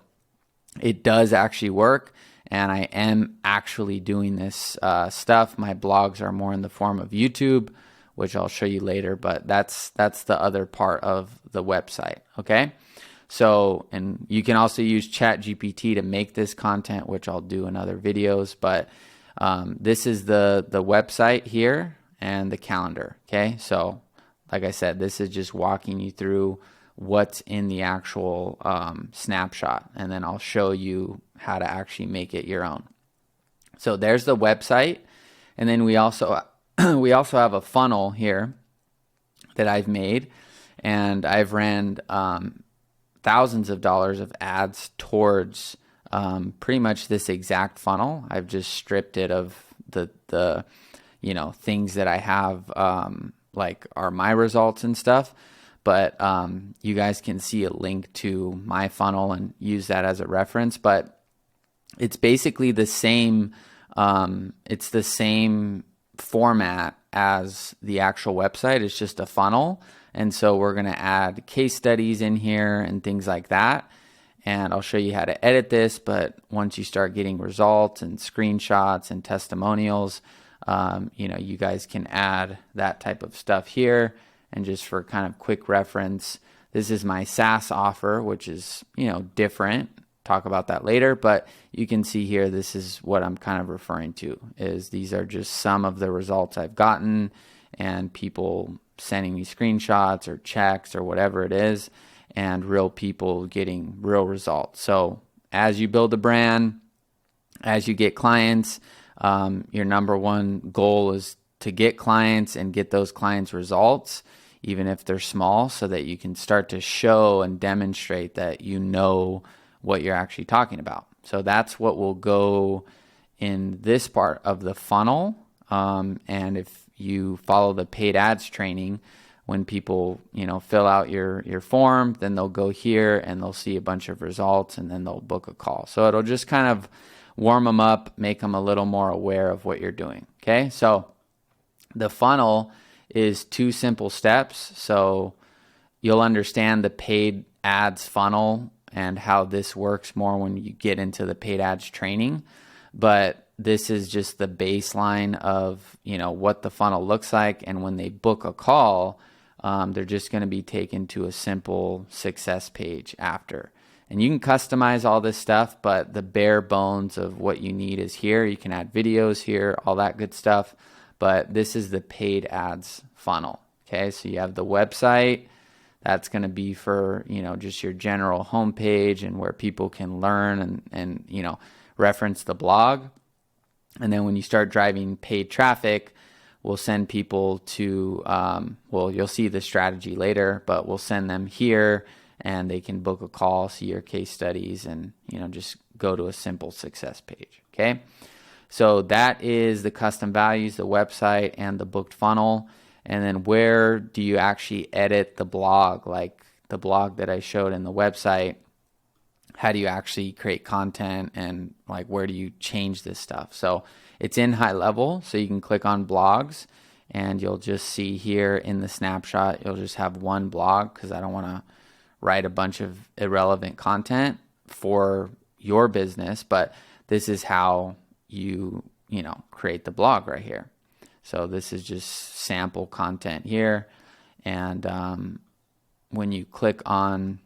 Speaker 1: it does actually work, and I am actually doing this stuff. My blogs are more in the form of YouTube, which I'll show you later, but that's the other part of the website. Okay, so, and you can also use ChatGPT to make this content, which I'll do in other videos, but this is the website here and the calendar. Okay, so like I said, this is just walking you through what's in the actual snapshot, and then I'll show you how to actually make it your own. So there's the website, and then we also have a funnel here that I've made, and I've ran thousands of dollars of ads towards pretty much this exact funnel. I've just stripped it of the things that I have like are my results and stuff. But you guys can see a link to my funnel and use that as a reference. But it's basically the same. It's the same format as the actual website. It's just a funnel. And so we're going to add case studies in here and things like that. And I'll show you how to edit this. But once you start getting results and screenshots and testimonials, you guys can add that type of stuff here. And just for kind of quick reference, this is my SaaS offer, which is, different. Talk about that later, but you can see here, this is what I'm kind of referring to, is these are just some of the results I've gotten and people sending me screenshots or checks or whatever it is, and real people getting real results. So as you build a brand, as you get clients, your number one goal is to get clients and get those clients results, even if they're small, so that you can start to show and demonstrate that you know what you're actually talking about. So that's what will go in this part of the funnel. And if you follow the paid ads training, when people, fill out your form, then they'll go here and they'll see a bunch of results and then they'll book a call. So it'll just kind of warm them up, make them a little more aware of what you're doing. Okay, so the funnel is 2 simple steps. So you'll understand the paid ads funnel and how this works more when you get into the paid ads training. But this is just the baseline of, what the funnel looks like. And when they book a call, they're just going to be taken to a simple success page after. And you can customize all this stuff, but the bare bones of what you need is here. You can add videos here, all that good stuff. But this is the paid ads funnel. Okay, so you have the website. That's going to be for, just your general homepage and where people can learn and reference the blog. And then when you start driving paid traffic, we'll send people to, you'll see the strategy later, but we'll send them here and they can book a call, see your case studies, and, just go to a simple success page. Okay. So that is the custom values, the website, and the booked funnel. And then where do you actually edit the blog, like the blog that I showed in the website? How do you actually create content, and like where do you change this stuff? So it's in high level, so you can click on blogs and you'll just see here in the snapshot, you'll just have one blog because I don't want to write a bunch of irrelevant content for your business, but this is how you create the blog right here. So this is just sample content here. And when you click on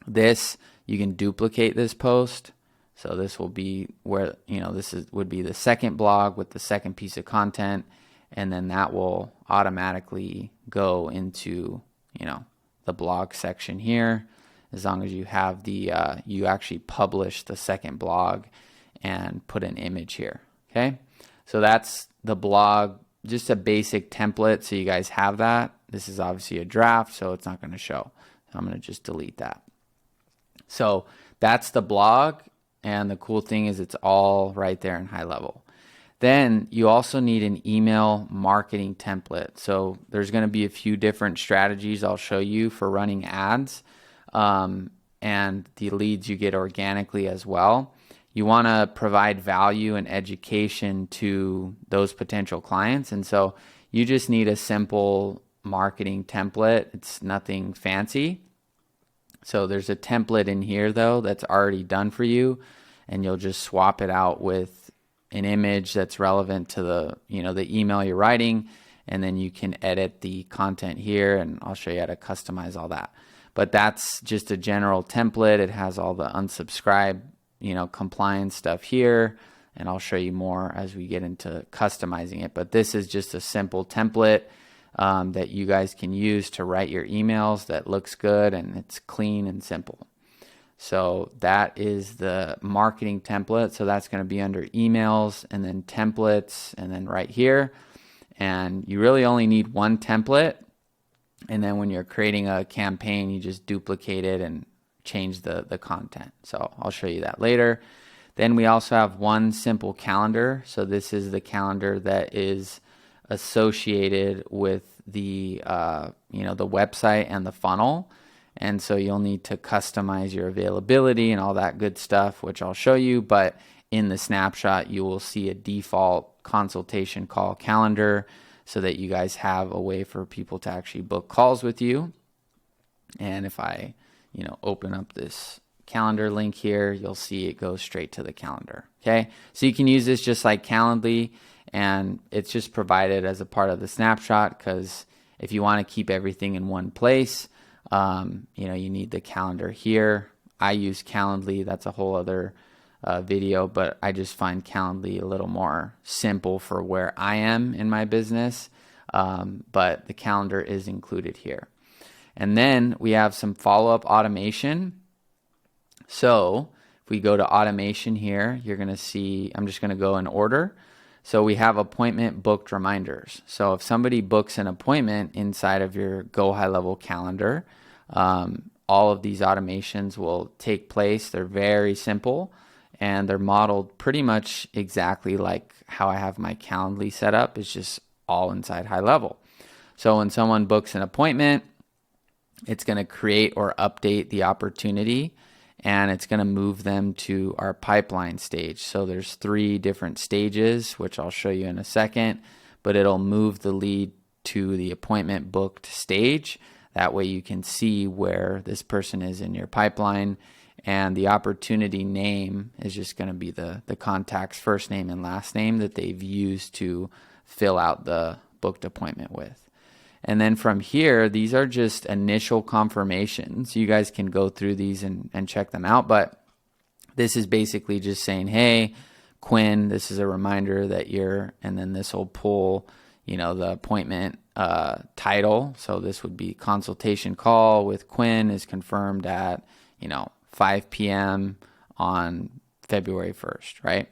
Speaker 1: this, you can duplicate this post. So this will be where, would be the second blog with the second piece of content. And then that will automatically go into, the blog section here, as long as you have you actually publish the second blog and put an image here. Okay. So that's the blog, just a basic template. So you guys have that. This is obviously a draft, so it's not going to show. I'm going to just delete that. So that's the blog, and the cool thing is it's all right there in high level. Then you also need an email marketing template. So there's going to be a few different strategies I'll show you for running ads, and the leads you get organically as well. You want to provide value and education to those potential clients, and so you just need a simple marketing template. It's nothing fancy. So there's a template in here though that's already done for you, and you'll just swap it out with an image that's relevant to the email you're writing, and then you can edit the content here, and I'll show you how to customize all that. But that's just a general template. It has all the unsubscribe, compliance stuff here, and I'll show you more as we get into customizing it. But this is just a simple template that you guys can use to write your emails that looks good and it's clean and simple. So that is the marketing template. So that's going to be under emails and then templates and then right here. And you really only need one template. And then when you're creating a campaign, you just duplicate it and change the content. So I'll show you that later. Then we also have one simple calendar. So this is the calendar that is associated with the the website and the funnel, and so you'll need to customize your availability and all that good stuff, which I'll show you. But in the snapshot, you will see a default consultation call calendar, so that you guys have a way for people to actually book calls with you. And if I open up this calendar link here, you'll see it goes straight to the calendar. Okay, so you can use this just like Calendly, and it's just provided as a part of the snapshot, because if you want to keep everything in one place, you need the calendar here. I use Calendly. That's a whole other video, but I just find Calendly a little more simple for where I am in my business. But the calendar is included here. And then we have some follow-up automation. So if we go to automation here, you're going to see, I'm just going to go in order. So we have appointment booked reminders. So if somebody books an appointment inside of your GoHighLevel calendar, all of these automations will take place. They're very simple, and they're modeled pretty much exactly like how I have my Calendly set up. It's just all inside HighLevel. So when someone books an appointment, it's going to create or update the opportunity, and it's going to move them to our pipeline stage. So there's 3 different stages, which I'll show you in a second, but it'll move the lead to the appointment booked stage. That way you can see where this person is in your pipeline, and the opportunity name is just going to be the contact's first name and last name that they've used to fill out the booked appointment with. And then from here, these are just initial confirmations. You guys can go through these and check them out. But this is basically just saying, hey, Quinn, this is a reminder that you're, and then this will pull, the appointment title. So this would be consultation call with Quinn is confirmed at, 5 p.m. on February 1st, right?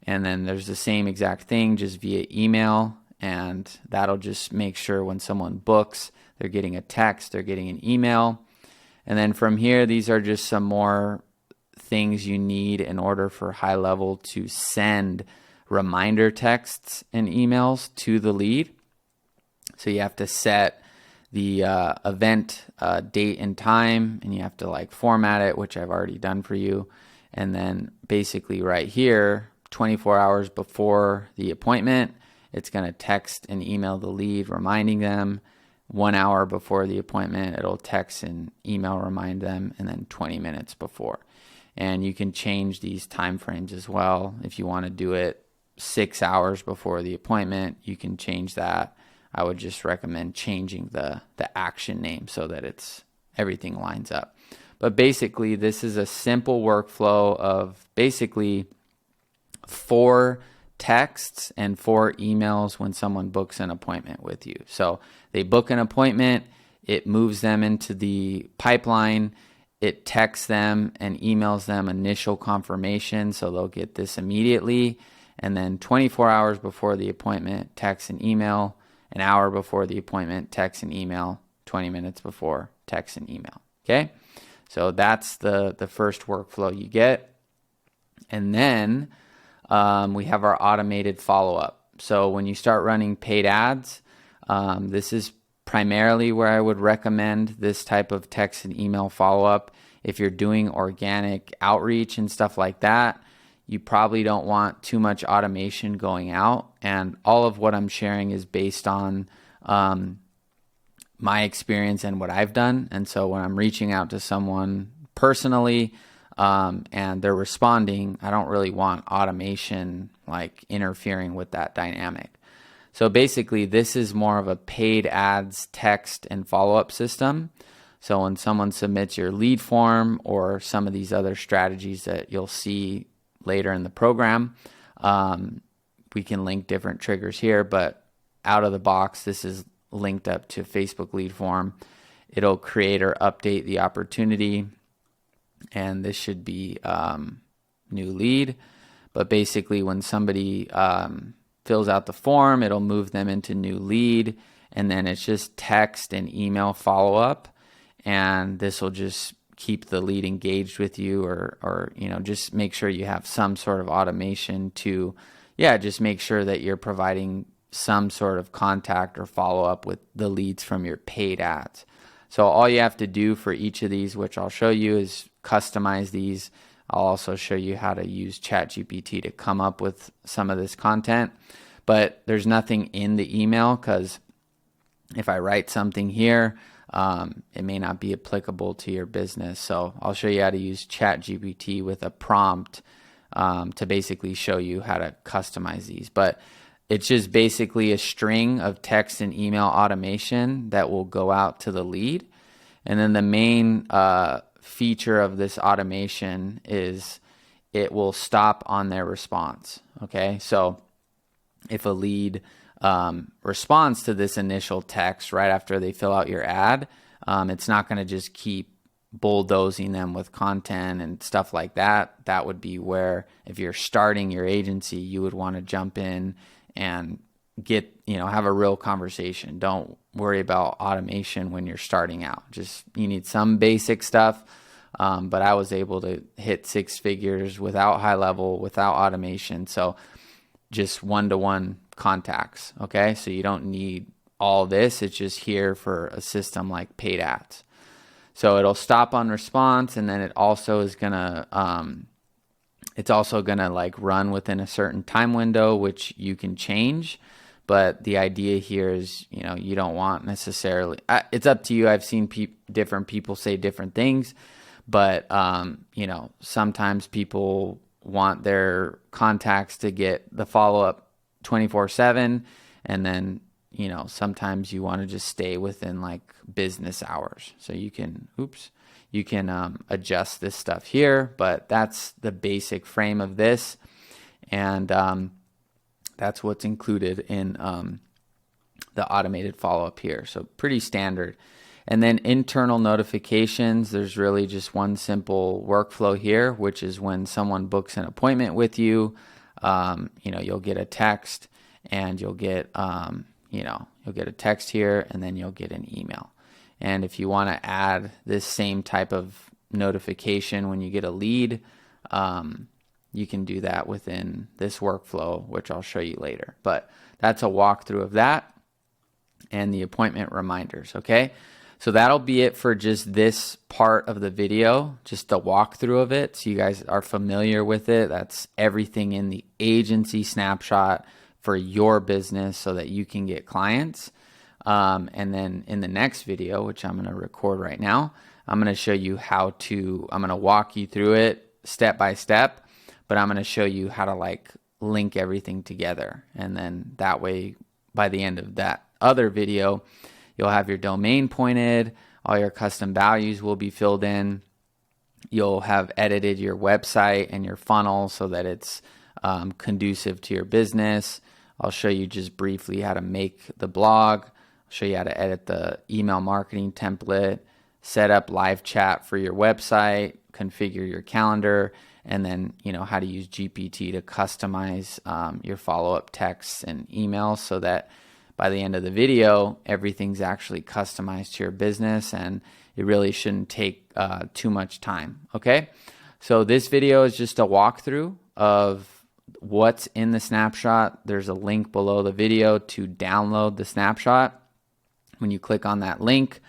Speaker 1: And then there's the same exact thing just via email. And that'll just make sure when someone books, they're getting a text, they're getting an email. And then from here, these are just some more things you need in order for HighLevel to send reminder texts and emails to the lead. So you have to set the event date and time, and you have to like format it, which I've already done for you. And then basically right here, 24 hours before the appointment, it's going to text and email the lead reminding them. 1 hour before the appointment, it'll text and email remind them, and then 20 minutes before. And you can change these time frames as well. If you want to do it 6 hours before the appointment, you can change that. I would just recommend changing the action name so that everything lines up. But basically, this is a simple workflow of basically 4 texts and 4 emails when someone books an appointment with you. So they book an appointment, it moves them into the pipeline, it texts them and emails them initial confirmation, so they'll get this immediately. And then 24 hours before the appointment, text and email. An hour before the appointment, text and email. 20 minutes before, text and email. Okay? So that's the first workflow you get. And then we have our automated follow-up. So when you start running paid ads, this is primarily where I would recommend this type of text and email follow-up. If you're doing organic outreach and stuff like that, you probably don't want too much automation going out. And all of what I'm sharing is based on my experience and what I've done. And so when I'm reaching out to someone personally and they're responding, I don't really want automation like interfering with that dynamic. So basically, this is more of a paid ads text and follow-up system. So when someone submits your lead form or some of these other strategies that you'll see later in the program, we can link different triggers here, but out of the box, this is linked up to Facebook lead form. It'll create or update the opportunity, and this should be new lead. But basically, when somebody fills out the form, it'll move them into new lead, and then it's just text and email follow-up, and this will just keep the lead engaged with you, or just make sure you have some sort of automation to just make sure that you're providing some sort of contact or follow-up with the leads from your paid ads. So all you have to do for each of these, which I'll show you, is customize these. I'll also show you how to use ChatGPT to come up with some of this content. But there's nothing in the email, because if I write something here, it may not be applicable to your business. So I'll show you how to use ChatGPT with a prompt to basically show you how to customize these. But it's just basically a string of text and email automation that will go out to the lead. And then the main feature of this automation is it will stop on their response. Okay, so if a lead responds to this initial text right after they fill out your ad, it's not going to just keep bulldozing them with content and stuff like that. That would be where, if you're starting your agency, you would want to jump in and have a real conversation. Don't worry about automation when you're starting out. You need some basic stuff. But I was able to hit 6 figures without high level, without automation. So just one-to-one contacts. Okay. So you don't need all this. It's just here for a system like paid ads. So it'll stop on response, and then it also is gonna like run within a certain time window, which you can change. But the idea here is, you don't want necessarily, it's up to you. I've seen different people say different things, but sometimes people want their contacts to get the follow-up 24/7, and then sometimes you want to just stay within like business hours. So you can adjust this stuff here, but that's the basic frame of this, and that's what's included in the automated follow-up here. So pretty standard. And then internal notifications, there's really just one simple workflow here, which is when someone books an appointment with you, you'll get a text, and you'll get a text here, and then you'll get an email. And if you want to add this same type of notification when you get a lead, you can do that within this workflow, which I'll show you later. But that's a walkthrough of that. and the appointment reminders, okay? So that'll be it for just this part of the video, just the walkthrough of it, so you guys are familiar with it. That's everything in the agency snapshot for your business so that you can get clients. And then in the next video, which I'm going to record right now, I'm going to show you I'm going to walk you through it step by step, but I'm going to show you how to like link everything together. And then that way, by the end of that other video, you'll have your domain pointed, all your custom values will be filled in. You'll have edited your website and your funnel so that it's conducive to your business. I'll show you just briefly how to make the blog. I'll show you how to edit the email marketing template, set up live chat for your website, configure your calendar, and then how to use GPT to customize your follow-up texts and emails so that by the end of the video, everything's actually customized to your business, and it really shouldn't take too much time, okay? So this video is just a walkthrough of what's in the snapshot. There's a link below the video to download the snapshot. When you click on that link,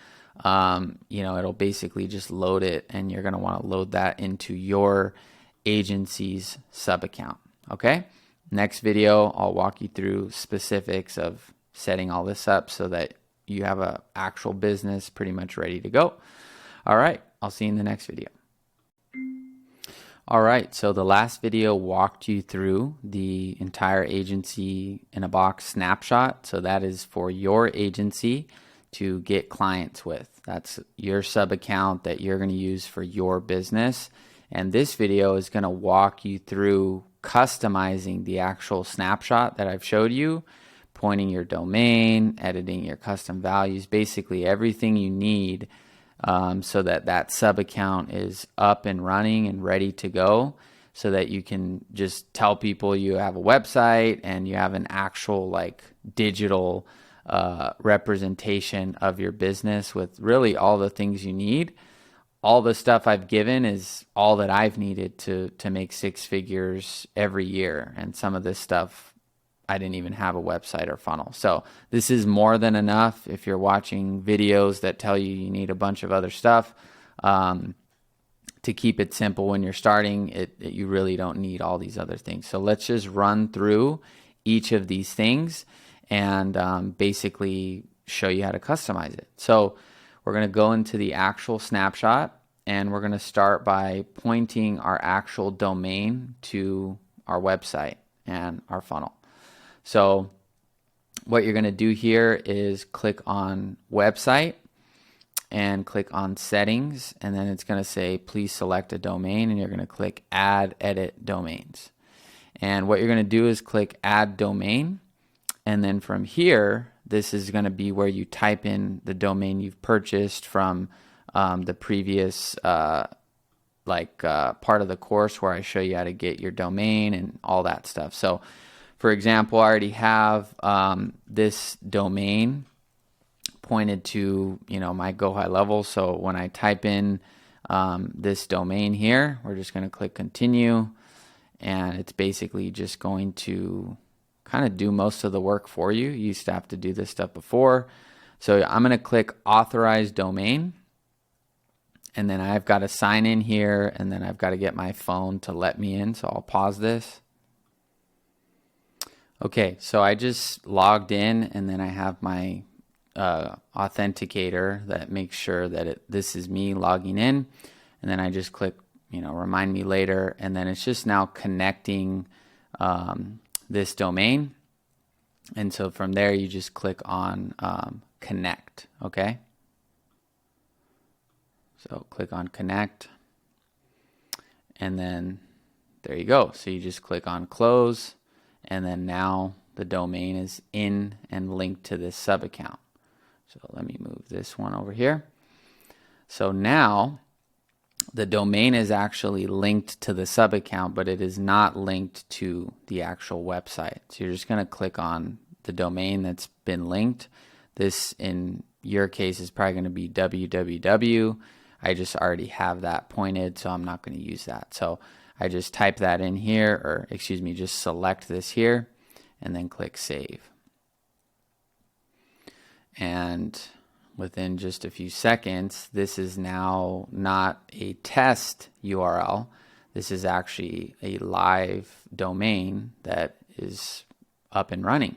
Speaker 1: it'll basically just load it, and you're going to want to load that into your agency's sub account, okay? Next video, I'll walk you through specifics of setting all this up so that you have an actual business pretty much ready to go. All right, I'll see you in the next video. All right, so the last video walked you through the entire agency in a box snapshot. So that is for your agency to get clients with. That's your sub account that you're going to use for your business. And this video is going to walk you through customizing the actual snapshot that I've showed you, pointing your domain, editing your custom values, basically everything you need so that that sub account is up and running and ready to go, so that you can just tell people you have a website and you have an actual like digital representation of your business with really all the things you need. All the stuff I've given is all that I've needed to make six figures every year. And some of this stuff, I didn't even have a website or funnel. So this is more than enough. If you're watching videos that tell you you need a bunch of other stuff, to keep it simple when you're starting, you really don't need all these other things. So let's just run through each of these things and basically show you how to customize it. So we're going to go into the actual snapshot, and we're going to start by pointing our actual domain to our website and our funnel. So what you're going to do here is click on website and click on settings, and then it's going to say please select a domain, and you're going to click add edit domains. And what you're going to do is click add domain, and then from here this is going to be where you type in the domain you've purchased from the previous part of the course where I show you how to get your domain and all that stuff. So for example, I already have this domain pointed to my GoHighLevel. So when I type in this domain here, we're just going to click continue, and it's basically just going to kind of do most of the work for you. You used to have to do this stuff before. So I'm going to click authorize domain, and then I've got to sign in here, and then I've got to get my phone to let me in. So I'll pause this. Okay, so I just logged in, and then I have my authenticator that makes sure that this is me logging in, and then I just click, remind me later, and then it's just now connecting this domain, and so from there you just click on connect, okay? So click on connect, and then there you go. So you just click on close, and then now the domain is in and linked to this sub account. So let me move this one over here. So now the domain is actually linked to the sub account, but it is not linked to the actual website. So you're just going to click on the domain that's been linked. This in your case is probably going to be www. I just already have that pointed, so I'm not going to use that. So I just type that in here, or excuse me, just select this here and then click save. And within just a few seconds, this is now not a test URL. This is actually a live domain that is up and running.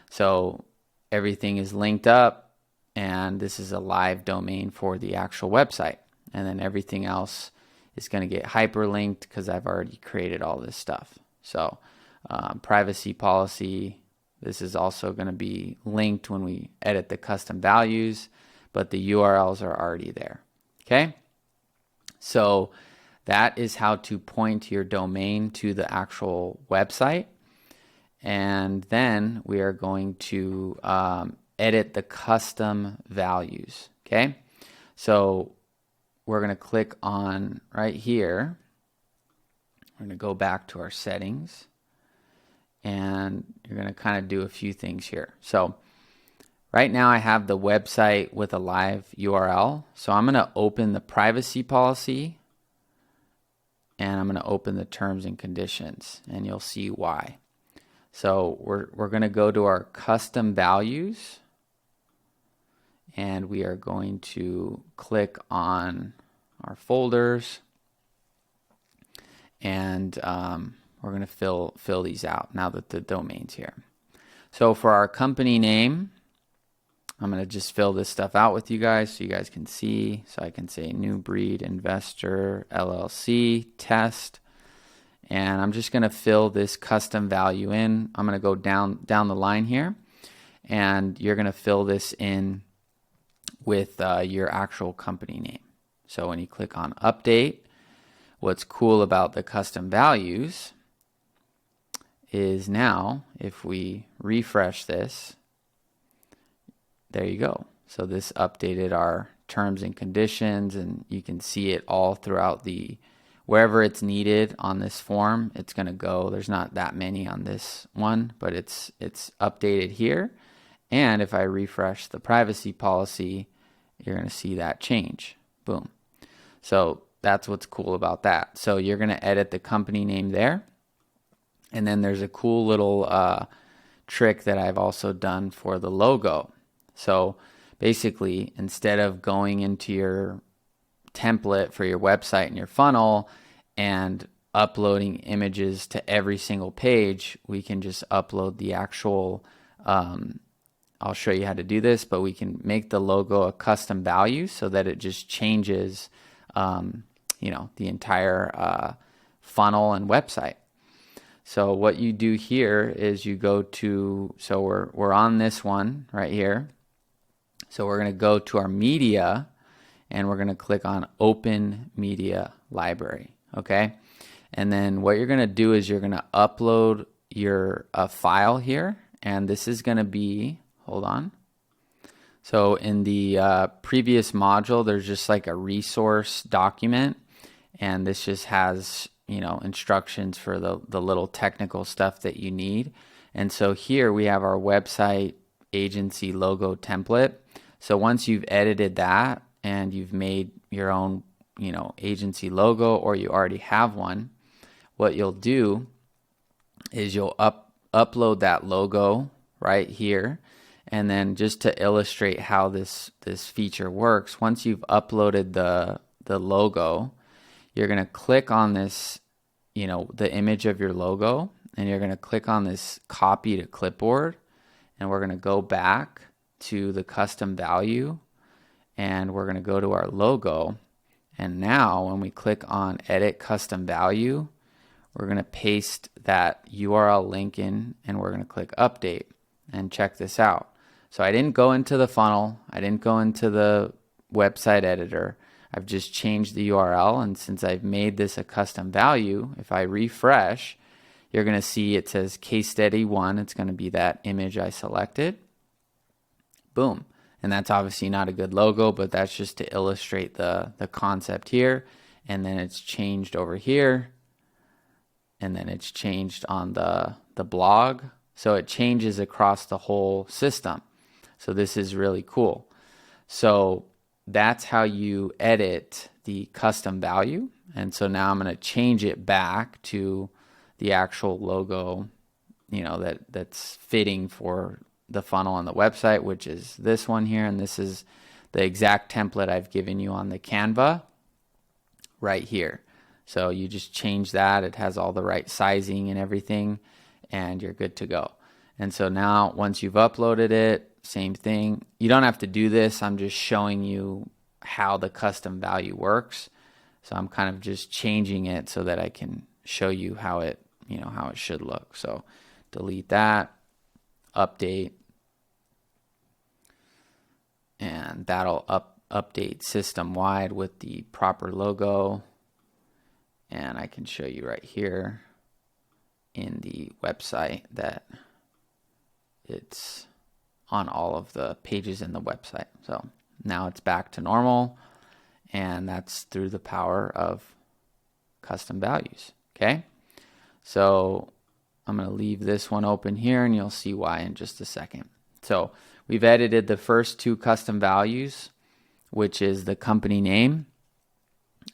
Speaker 1: So everything is linked up, and this is a live domain for the actual website. And then everything else is going to get hyperlinked because I've already created all this stuff. So privacy policy, this is also going to be linked when we edit the custom values, but the URLs are already there. Okay? So that is how to point your domain to the actual website. And then we are going to edit the custom values. Okay? So we're going to click on right here. We're going to go back to our settings. And you're going to kind of do a few things here. So right now I have the website with a live URL. So I'm going to open the privacy policy, and I'm going to open the terms and conditions, and you'll see why. So we're going to go to our custom values, and we are going to click on our folders, and we're going to fill these out now that the domain's here. So for our company name, I'm going to just fill this stuff out with you guys so you guys can see. So I can say New Breed Investor LLC test, and I'm just going to fill this custom value in. I'm going to go down the line here, and you're going to fill this in with your actual company name. So when you click on update, what's cool about the custom values is now if we refresh this, there you go. So this updated our terms and conditions, and you can see it all throughout wherever it's needed on this form, it's going to go. There's not that many on this one, but it's updated here. And if I refresh the privacy policy, you're going to see that change. Boom. So that's what's cool about that. So you're going to edit the company name there. And then there's a cool little trick that I've also done for the logo. So basically, instead of going into your template for your website and your funnel and uploading images to every single page, we can just upload the actual, I'll show you how to do this, but we can make the logo a custom value so that it just changes, the entire funnel and website. So what you do here is you go to, so we're on this one right here. So we're going to go to our media, and we're going to click on Open Media Library, okay? And then what you're going to do is you're going to upload your file here, and this is going to be, hold on. So in the previous module, there's just like a resource document, and this just has instructions for the little technical stuff that you need. And so here we have our website agency logo template. So once you've edited that and you've made your own, agency logo, or you already have one, what you'll do is you'll upload that logo right here. And then just to illustrate how this feature works, once you've uploaded the logo, you're going to click on this, the image of your logo, and you're going to click on this copy to clipboard, and we're going to go back to the custom value, and we're going to go to our logo. And now when we click on edit custom value, we're going to paste that URL link in, and we're going to click update, and check this out. So I didn't go into the funnel. I didn't go into the website editor. I've just changed the URL, and since I've made this a custom value, if I refresh, you're going to see it says case study 1. It's going to be that image I selected. Boom. And that's obviously not a good logo, but that's just to illustrate the concept here. And then it's changed over here, and then it's changed on the blog. So it changes across the whole system. So this is really cool. So that's how you edit the custom value. And so now I'm going to change it back to the actual logo, that's fitting for the funnel on the website, which is this one here. And this is the exact template I've given you on the Canva right here. So you just change that. It has all the right sizing and everything, and you're good to go. And so now once you've uploaded it, same thing. You don't have to do this. I'm just showing you how the custom value works. So I'm kind of just changing it so that I can show you how it, how it should look. So delete that, update, and that'll update system-wide with the proper logo. And I can show you right here in the website that it's on all of the pages in the website. So now it's back to normal, and that's through the power of custom values. Okay, so I'm going to leave this one open here, and you'll see why in just a second. So we've edited the first two custom values, which is the company name,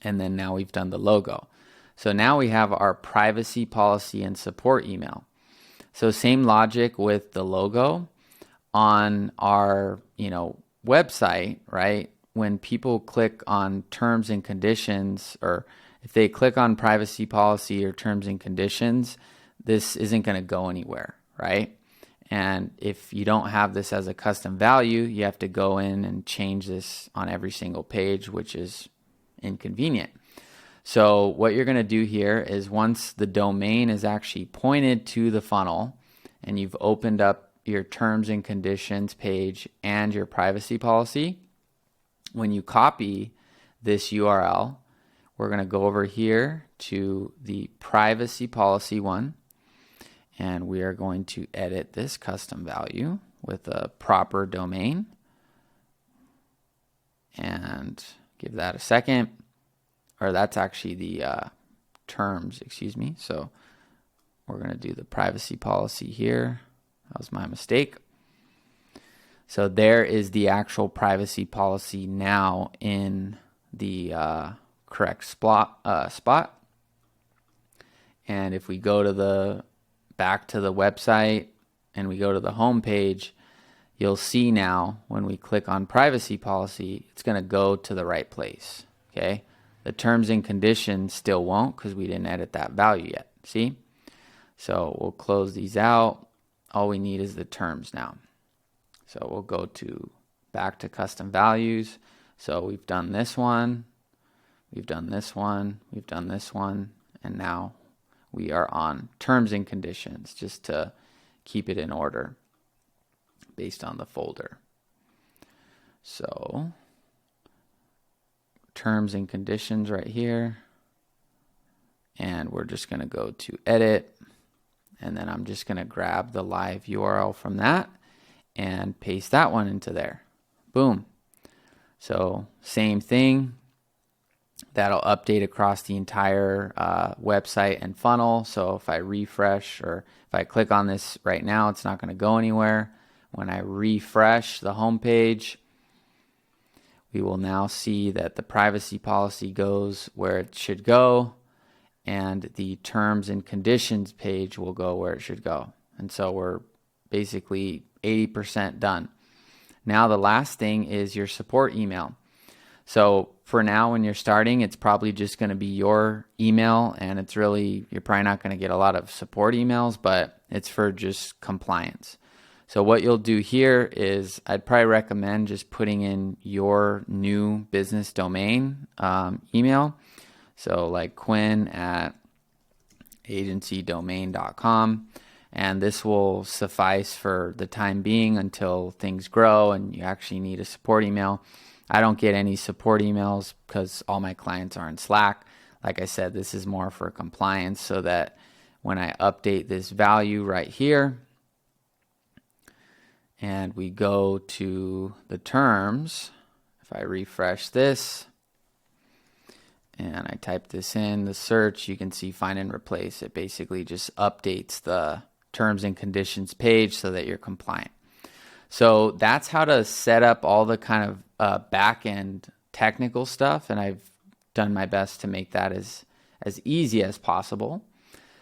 Speaker 1: and then now we've done the logo. So now we have our privacy policy and support email. So same logic with the logo on our, website, right? When people click on terms and conditions, or if they click on privacy policy or terms and conditions, this isn't going to go anywhere, right? And if you don't have this as a custom value, you have to go in and change this on every single page, which is inconvenient. So what you're going to do here is once the domain is actually pointed to the funnel and you've opened up your terms and conditions page and your privacy policy, when you copy this URL, we're going to go over here to the privacy policy one, and we are going to edit this custom value with a proper domain and give that a second. Or that's actually the terms, excuse me. So we're going to do the privacy policy here. That was my mistake. So there is the actual privacy policy now in the correct spot. And if we go to back to the website and we go to the home page, you'll see now when we click on privacy policy, it's going to go to the right place. Okay. The terms and conditions still won't because we didn't edit that value yet. See? So we'll close these out. All we need is the terms now. So we'll go back to custom values. So we've done this one, we've done this one, we've done this one, and now we are on terms and conditions just to keep it in order based on the folder. So terms and conditions right here, and we're just going to go to edit, and then I'm just going to grab the live URL from that and paste that one into there. Boom. So same thing, that'll update across the entire website and funnel. So if I refresh, or if I click on this right now, it's not going to go anywhere. When I refresh the home page, we will now see that the privacy policy goes where it should go, and the terms and conditions page will go where it should go. And so we're basically 80% done. Now the last thing is your support email. So for now, when you're starting, it's probably just going to be your email, and you're probably not going to get a lot of support emails, but it's for just compliance. So what you'll do here is I'd probably recommend just putting in your new business domain email. So like Quinn at agencydomain.com. And this will suffice for the time being until things grow and you actually need a support email. I don't get any support emails because all my clients are in Slack. Like I said, this is more for compliance so that when I update this value right here, and we go to the terms, if I refresh this and I type this in the search, you can see find and replace. It basically just updates the terms and conditions page so that you're compliant. So that's how to set up all the kind of back-end technical stuff, and I've done my best to make that as easy as possible.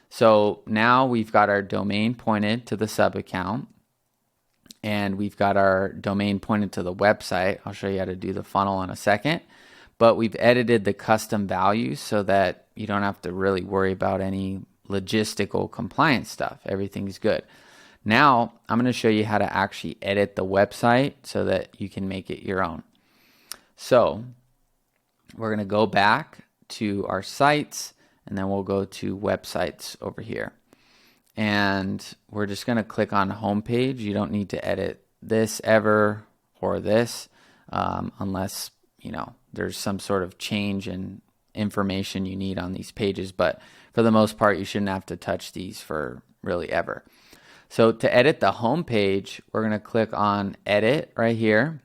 Speaker 1: So now we've got our domain pointed to the sub account, and we've got our domain pointed to the website. I'll show you how to do the funnel in a second. But we've edited the custom values so that you don't have to really worry about any logistical compliance stuff. Everything's good. Now, I'm going to show you how to actually edit the website so that you can make it your own. So we're going to go back to our sites, and then we'll go to websites over here. And we're just going to click on homepage. You don't need to edit this ever or this unless, you know, there's some sort of change in information you need on these pages. But for the most part, you shouldn't have to touch these for really ever. So to edit the homepage, we're going to click on edit right here.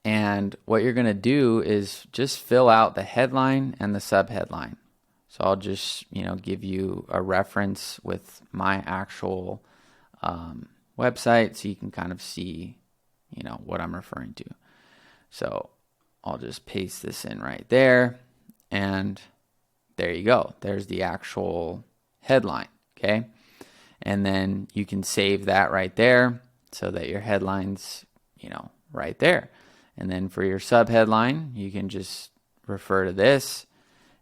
Speaker 1: And what you're going to do is just fill out the headline and the subheadline. So I'll just, you know, give you a reference with my actual website so you can kind of see, you know, what I'm referring to. So I'll just paste this in right there, and there you go. There's the actual headline, okay? And then you can save that right there so that your headline's, you know, right there. And then for your subheadline, you can just refer to this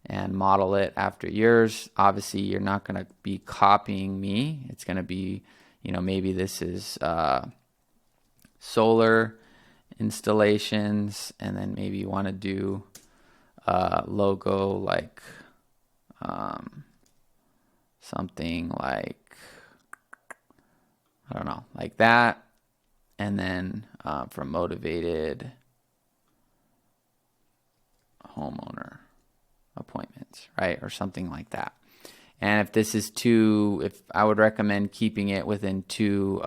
Speaker 1: and model it after yours. Obviously, you're not going to be copying me. It's going to be, you know, maybe this is solar installations, and then maybe you want to do a logo like something like, I don't know, like that. And then from motivated homeowner appointments, right? Or something like that. And if this is if I would recommend keeping it within 2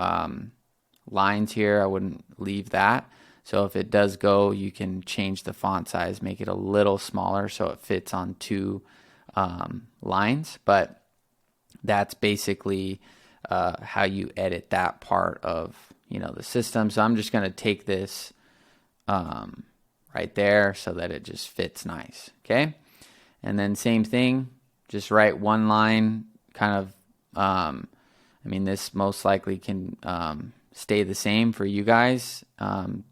Speaker 1: lines here, I wouldn't leave that. So if it does go, you can change the font size, make it a little smaller so it fits on 2 lines. But that's basically how you edit that part of, you know, the system. So I'm just going to take this right there so that it just fits nice, okay? And then same thing, just write 1 line, kind of, I mean, this most likely can stay the same for you guys.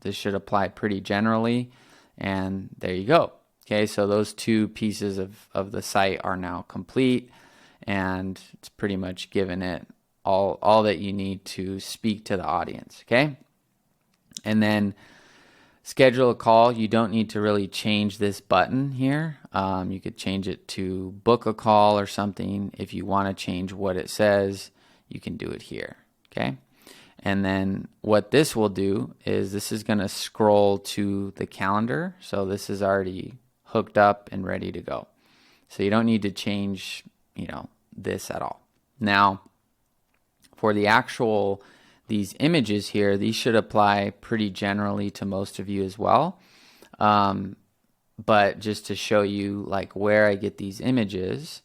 Speaker 1: This should apply pretty generally, and there you go. Okay, so those 2 pieces of the site are now complete, and it's pretty much given it all that you need to speak to the audience, okay? And then schedule a call. You don't need to really change this button here. You could change it to book a call or something. If you want to change what it says, you can do it here, okay? And then what this will do is this is going to scroll to the calendar. So this is already hooked up and ready to go. So you don't need to change, you know, this at all. Now, for the actual, these images here, these should apply pretty generally to most of you as well. But just to show you like where I get these images,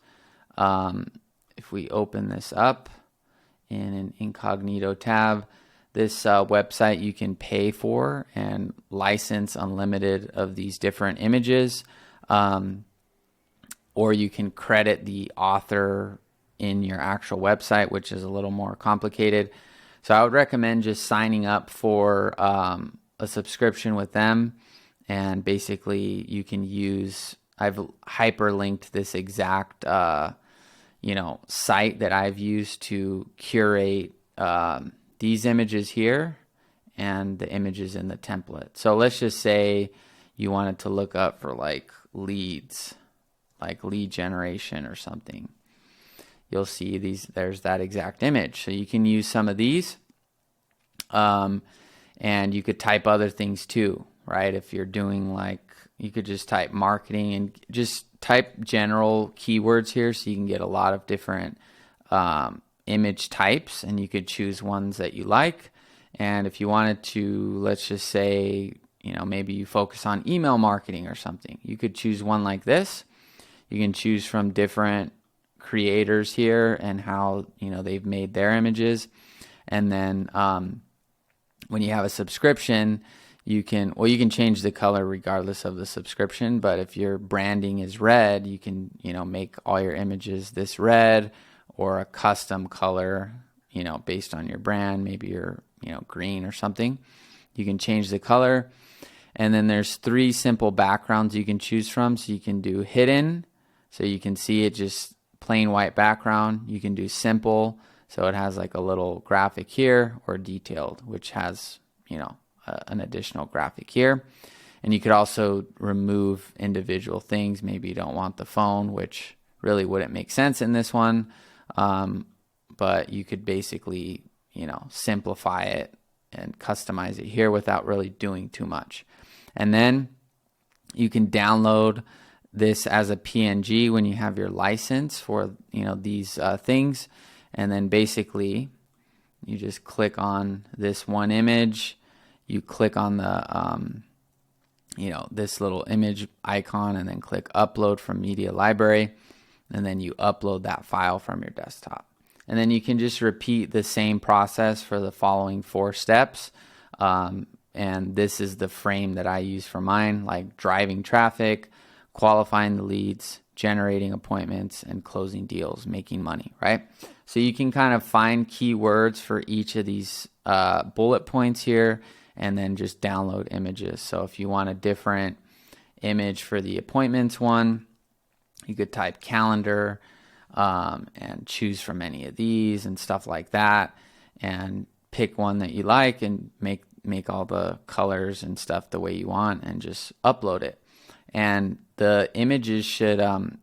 Speaker 1: if we open this up in an incognito tab, this website you can pay for and license unlimited of these different images, or you can credit the author in your actual website, which is a little more complicated. So I would recommend just signing up for a subscription with them, and basically you can use, I've hyperlinked this exact you know, site that I've used to curate these images here and the images in the template. So let's just say you wanted to look up for like leads, like lead generation or something. You'll see these, there's that exact image. So you can use some of these, and you could type other things too, right? If you're doing like, you could just type marketing and just type general keywords here so you can get a lot of different image types, and you could choose ones that you like. And if you wanted to, let's just say, you know, maybe you focus on email marketing or something, you could choose one like this. You can choose from different creators here and how, you know, they've made their images. And then when you have a subscription, you can change the color regardless of the subscription. But if your branding is red, you can, you know, make all your images this red or a custom color, you know, based on your brand. Maybe you're, green or something. You can change the color. And then there's 3 simple backgrounds you can choose from. So you can do hidden, so you can see it just plain white background. You can do simple, so it has like a little graphic here, or detailed, which has, an additional graphic here. And you could also remove individual things. Maybe you don't want the phone, which really wouldn't make sense in this one. But you could basically, simplify it and customize it here without really doing too much. And then you can download this as a PNG when you have your license for, these things. And then basically you just click on this one image. You click on the, this little image icon, and then click upload from media library. And then you upload that file from your desktop. And then you can just repeat the same process for the following 4 steps. And this is the frame that I use for mine, like driving traffic, qualifying the leads, generating appointments, and closing deals, making money, right? So you can kind of find keywords for each of these bullet points here, and then just download images. So if you want a different image for the appointments one, you could type calendar and choose from any of these and stuff like that, and pick one that you like and make all the colors and stuff the way you want, and just upload it. And the images should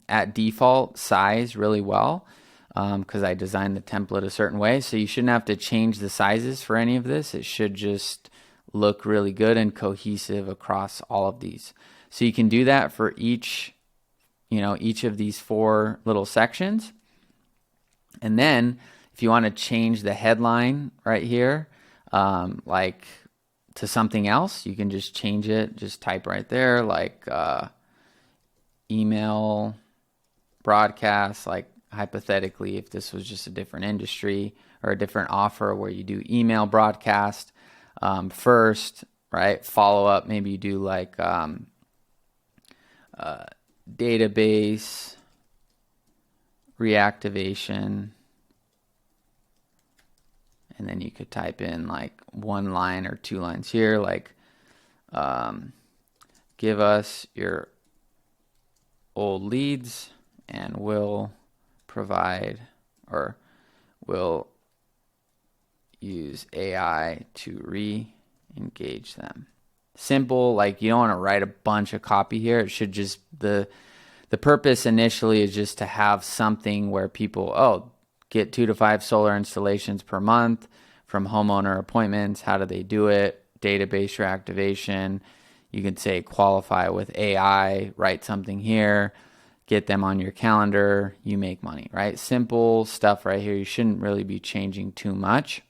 Speaker 1: at default size really well, because I designed the template a certain way. So you shouldn't have to change the sizes for any of this. It should just look really good and cohesive across all of these. So you can do that for each of these 4 little sections. And then if you want to change the headline right here, like to something else, you can just change it. Just type right there, like email broadcast, like hypothetically, if this was just a different industry or a different offer where you do email broadcast first, right? Follow up, maybe you do like database reactivation, and then you could type in like 1 line or 2 lines here, like give us your old leads and we'll provide, or we'll use AI to re-engage them. Simple, like you don't want to write a bunch of copy here. It should just, the purpose initially is just to have something where people, get 2 to 5 solar installations per month from homeowner appointments. How do they do it? Database reactivation. You can say qualify with AI, write something here, get them on your calendar, you make money, right? Simple stuff right here. You shouldn't really be changing too much.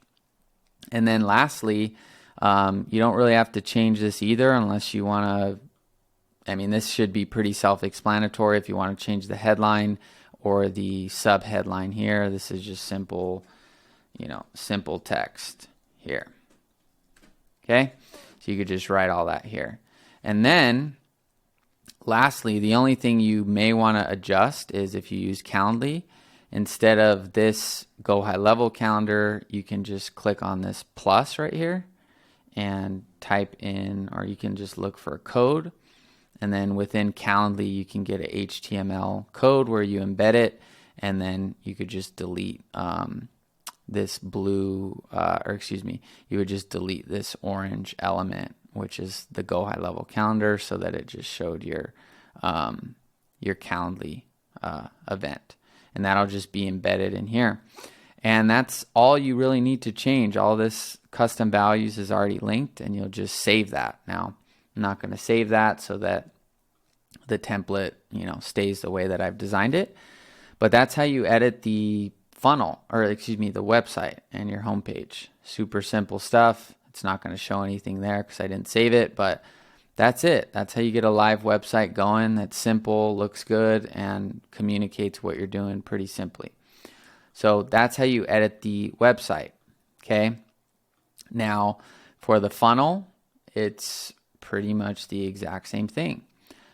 Speaker 1: And then lastly, you don't really have to change this either unless you want to. This should be pretty self-explanatory. If you want to change the headline or the sub-headline here, this is just simple, simple text here. Okay? So you could just write all that here. And then lastly, the only thing you may want to adjust is if you use Calendly. Instead of this GoHighLevel calendar, you can just click on this plus right here and type in, or you can just look for a code. And then within Calendly, you can get an HTML code where you embed it, and then you could just delete this blue, you would just delete this orange element, which is the GoHighLevel calendar, so that it just showed your Calendly event. And that'll just be embedded in here. And that's all you really need to change. All this custom values is already linked, and you'll just save that. Now, I'm not going to save that so that the template, stays the way that I've designed it. But that's how you edit the funnel, or the website and your homepage. Super simple stuff. It's not going to show anything there because I didn't save it, but that's it. That's how you get a live website going that's simple, looks good, and communicates what you're doing pretty simply. So that's how you edit the website, okay? Now, for the funnel, it's pretty much the exact same thing.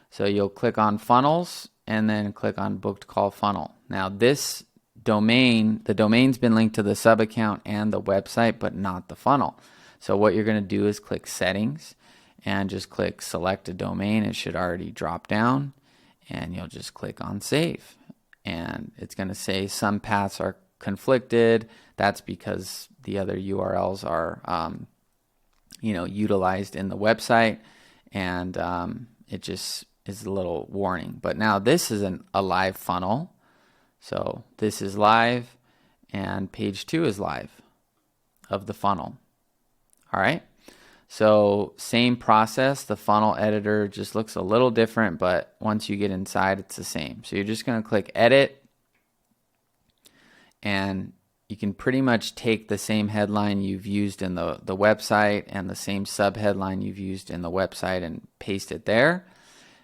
Speaker 1: So you'll click on funnels and then click on booked call funnel. Now the domain's been linked to the sub account and the website, but not the funnel. So what you're going to do is click settings and just click select a domain. It should already drop down, and you'll just click on save. And it's going to say some paths are conflicted. That's because the other URLs are utilized in the website, and it just is a little warning. But now this is a live funnel. So this is live, and page 2 is live of the funnel. All right. So same process. The funnel editor just looks a little different, but once you get inside, it's the same. So you're just going to click edit, and you can pretty much take the same headline you've used in the website and the same subheadline you've used in the website and paste it there.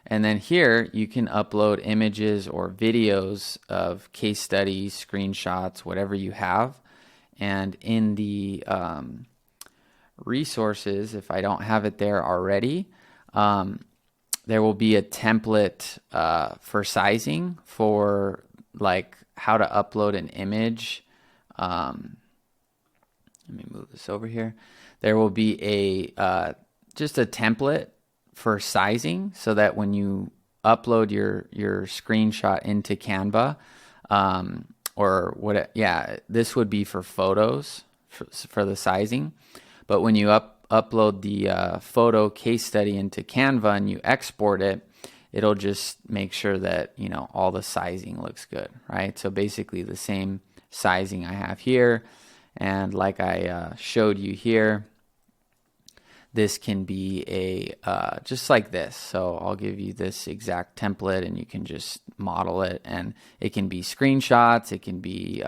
Speaker 1: And then here you can upload images or videos of case studies, screenshots, whatever you have. And in the resources, if I don't have it there already, there will be a template for sizing for like how to upload an image. Let me move this over here. There will be just a template for sizing, so that when you upload your screenshot into Canva, this would be for photos for the sizing. But when you upload the photo case study into Canva and you export it, it'll just make sure that all the sizing looks good, right? So basically the same sizing I have here, and like I showed you here, this can be just like this. So I'll give you this exact template, and you can just model it, and it can be screenshots. It can be,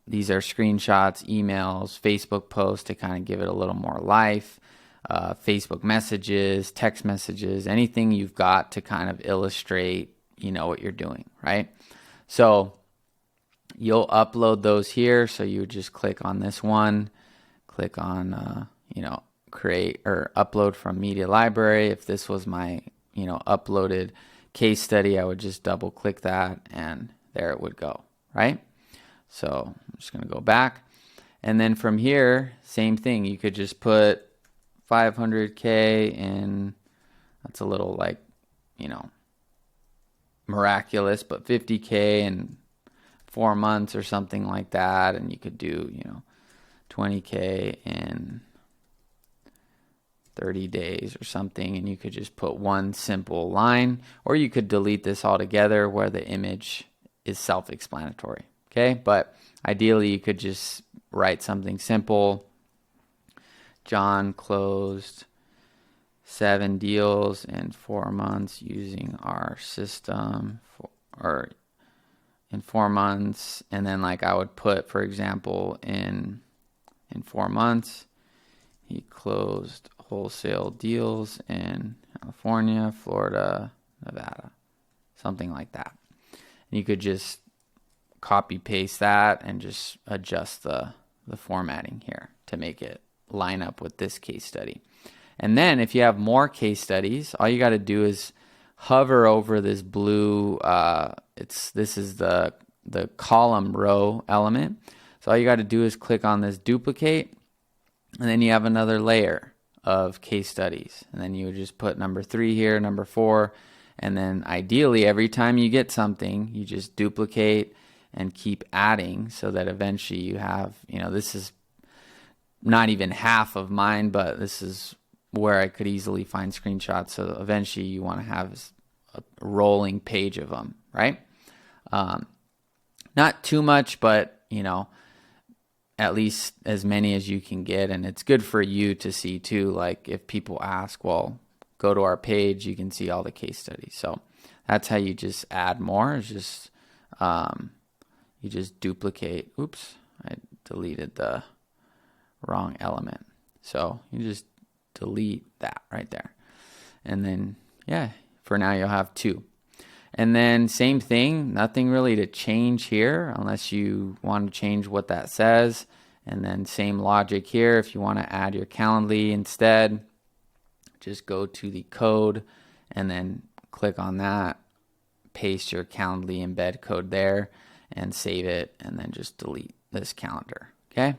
Speaker 1: these are screenshots, emails, Facebook posts to kind of give it a little more life, Facebook messages, text messages, anything you've got to kind of illustrate, what you're doing, right? So you'll upload those here. So you would just click on this one, click on, create or upload from media library. If this was my, uploaded case study, I would just double click that, and there it would go, right? So I'm just going to go back. And then from here, same thing. You could just put 500K in, that's a little like, miraculous, but 50K in 4 months or something like that. And you could do, 20K in 30 days or something, and you could just put one simple line, or you could delete this altogether where the image is self-explanatory. Okay, but ideally you could just write something simple. John closed 7 deals in 4 months using our system, or in 4 months, and then like I would put, for example, in 4 months he closed wholesale deals in California, Florida, Nevada, something like that. And you could just copy paste that and just adjust the formatting here to make it line up with this case study. And then if you have more case studies, all you got to do is hover over this blue, this is the column row element. So all you got to do is click on this duplicate, and then you have another layer of case studies. And then you would just put number 3 here, number 4, and then ideally every time you get something, you just duplicate and keep adding, so that eventually you have, this is not even half of mine, but this is where I could easily find screenshots. So eventually you want to have a rolling page of them, right? Not too much, but, at least as many as you can get. And it's good for you to see too. Like if people ask, well, go to our page, you can see all the case studies. So that's how you just add more. It's just, you just duplicate. Oops, I deleted the wrong element. So you just delete that right there. And then, for now you'll have 2. And then same thing, nothing really to change here unless you want to change what that says. And then same logic here. If you want to add your Calendly instead, just go to the code and then click on that, paste your Calendly embed code there and save it, and then just delete this calendar. Okay.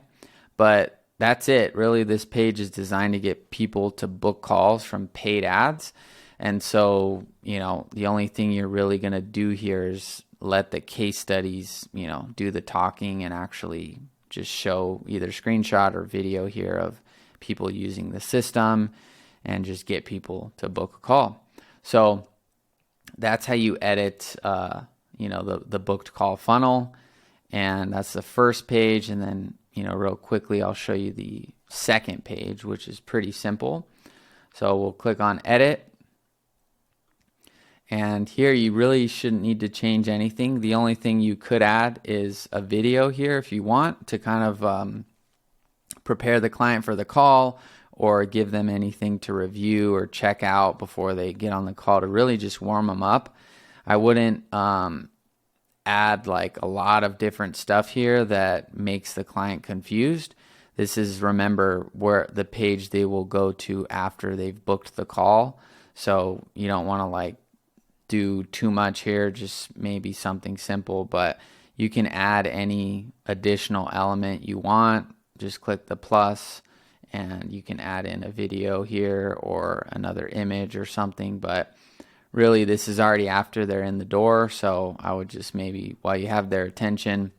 Speaker 1: But that's it. Really, this page is designed to get people to book calls from paid ads. And so, the only thing you're really going to do here is let the case studies, do the talking and actually just show either screenshot or video here of people using the system and just get people to book a call. So that's how you edit, the booked call funnel. And that's the first page. And then, real quickly, I'll show you the second page, which is pretty simple. So we'll click on edit. And here you really shouldn't need to change anything. The only thing you could add is a video here if you want to kind of prepare the client for the call, or give them anything to review or check out before they get on the call, to really just warm them up. I wouldn't add like a lot of different stuff here that makes the client confused. This is, remember, where the page they will go to after they've booked the call. So you don't want to like do too much here, just maybe something simple, but you can add any additional element you want. Just click the plus and you can add in a video here or another image or something, but really this is already after they're in the door. So I would just maybe, while you have their attention,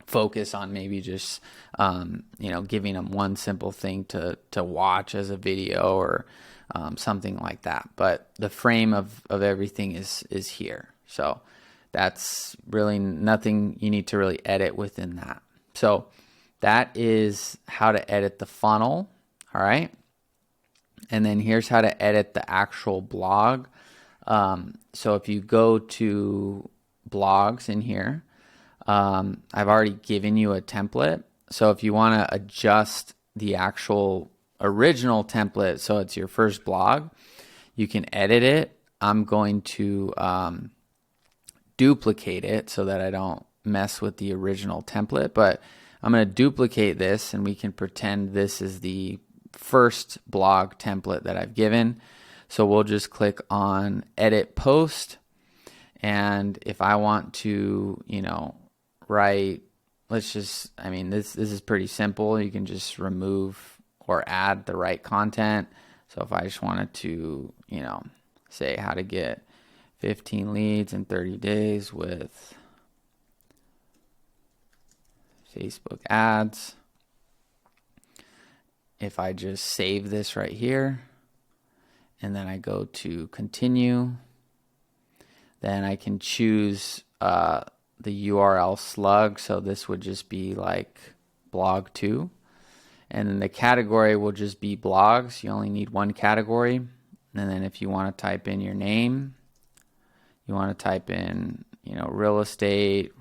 Speaker 1: focus on maybe just giving them one simple thing to watch as a video or something like that. But the frame of everything is here. So that's really nothing you need to really edit within that. So that is how to edit the funnel. All right. And then here's how to edit the actual blog. So if you go to blogs in here, I've already given you a template. So if you want to adjust the actual original template, so it's your first blog, you can edit it. I'm going to duplicate it so that I don't mess with the original template, but I'm going to duplicate this and we can pretend this is the first blog template that I've given. So we'll just click on edit post. And if I want to, write, this is pretty simple. You can just remove or add the right content. So if I just wanted to, say how to get 15 leads in 30 days with Facebook ads. If I just save this right here and then I go to continue, then I can choose the URL slug. So this would just be like blog 2. And then the category will just be blogs. You only need one category. And then if you want to type in your name, you want to type in, real estate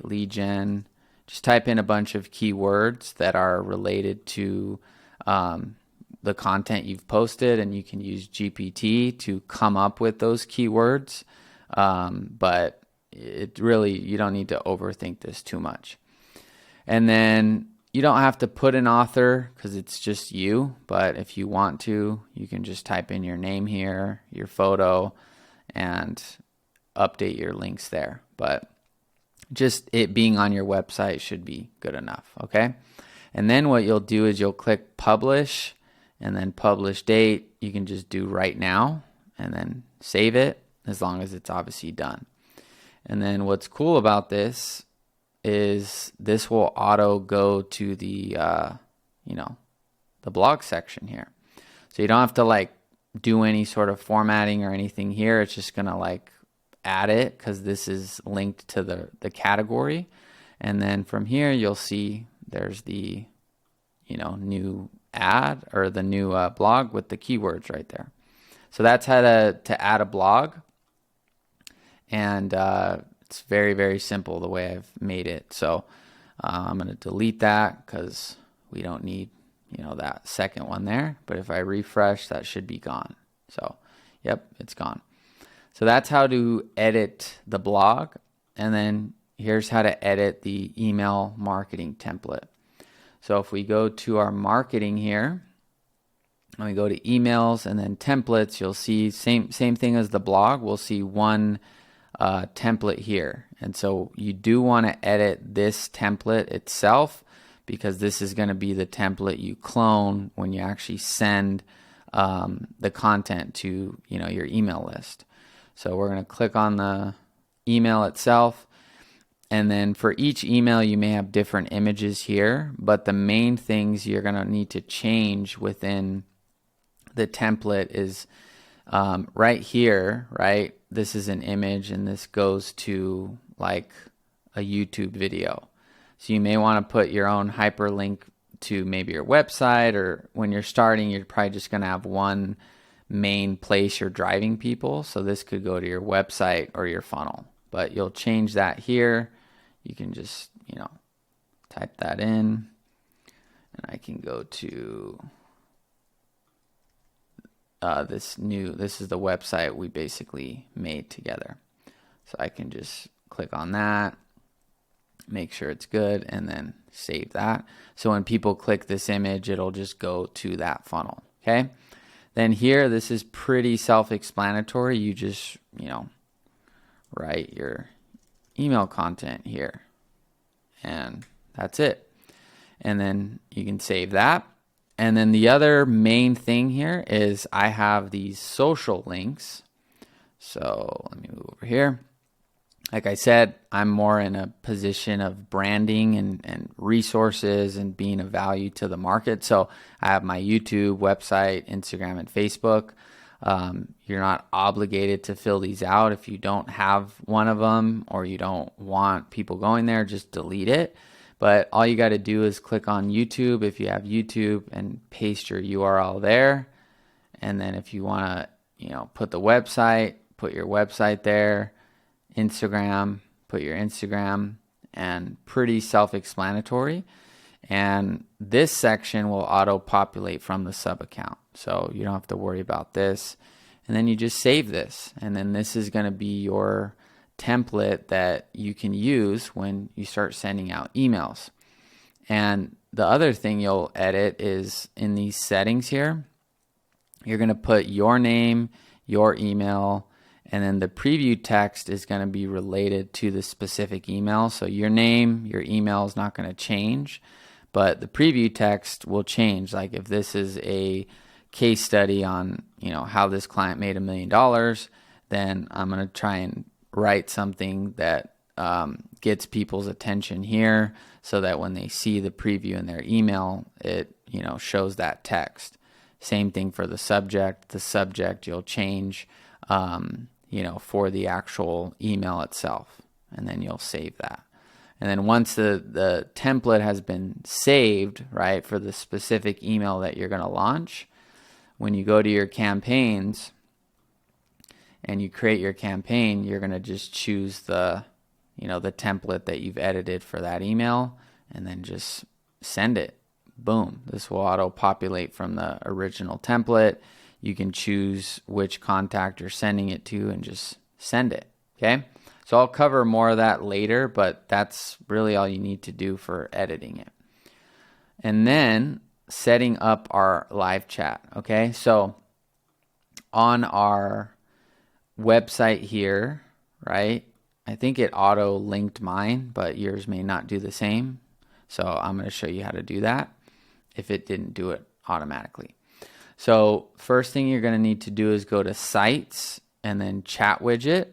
Speaker 1: lead gen. Just type in a bunch of keywords that are related to the content you've posted, and you can use GPT to come up with those keywords. But it really, you don't need to overthink this too much. And then you don't have to put an author because it's just you, but if you want to, you can just type in your name here, your photo, and update your links there. But just it being on your website should be good enough, okay? And then what you'll do is you'll click publish and then publish date. You can just do right now and then save it, as long as it's obviously done. And then what's cool about this is this will auto go to the the blog section here. So you don't have to like do any sort of formatting or anything here. It's just gonna like add it because this is linked to the category. And then from here you'll see there's the new ad or the new blog with the keywords right there. So that's how to add a blog. And it's very, very simple the way I've made it. So I'm going to delete that because we don't need, that second one there. But if I refresh, that should be gone. So, yep, it's gone. So that's how to edit the blog. And then here's how to edit the email marketing template. So if we go to our marketing here, and we go to emails and then templates, you'll see same thing as the blog. We'll see one template here. And so you do want to edit this template itself because this is going to be the template you clone when you actually send the content to, you know, your email list. So we're going to click on the email itself. And then for each email, you may have different images here, but the main things you're going to need to change within the template is right here, right? This is an image and this goes to like a YouTube video. So you may want to put your own hyperlink to maybe your website, or when you're starting, you're probably just going to have one main place you're driving people. So this could go to your website or your funnel, but you'll change that here. You can just, you know, type that in, and I can go to this is the website we basically made together. So I can just click on that, make sure it's good, and then save that. So when people click this image, it'll just go to that funnel, okay? Then here, this is pretty self-explanatory. You just, you know, write your email content here, and that's it. And then you can save that. And then the other main thing here is I have these social links. So let me move over here. Like I said, I'm more in a position of branding and resources and being of value to the market. So I have my YouTube, website, Instagram, and Facebook. You're not obligated to fill these out. If you don't have one of them or you don't want people going there, just delete it. But all you got to do is click on YouTube if you have YouTube and paste your URL there. And then if you want to, you know, put the website, put your website there. Instagram, put your Instagram, and pretty self-explanatory. And this section will auto-populate from the sub account. So you don't have to worry about this. And then you just save this. And then this is going to be your template that you can use when you start sending out emails. And the other thing you'll edit is in these settings here, you're going to put your name, your email, and then the preview text is going to be related to the specific email. So your name, your email is not going to change, but the preview text will change. Like if this is a case study on, you know, how this client made $1 million, then I'm going to try and write something that gets people's attention here so that when they see the preview in their email, it, you know, shows that text. Same thing for the subject. The subject you'll change, you know, for the actual email itself, and then you'll save that. And then once the template has been saved, right, for the specific email that you're going to launch, when you go to your campaigns and you create your campaign, you're going to just choose the, you know, the template that you've edited for that email, and then just send it. Boom. This will auto-populate from the original template. You can choose which contact you're sending it to and just send it, okay? So I'll cover more of that later, but that's really all you need to do for editing it. And then setting up our live chat, okay? So on our website here, right, I think it auto-linked mine, but yours may not do the same. So I'm going to show you how to do that if it didn't do it automatically. So first thing you're going to need to do is go to Sites and then Chat Widget.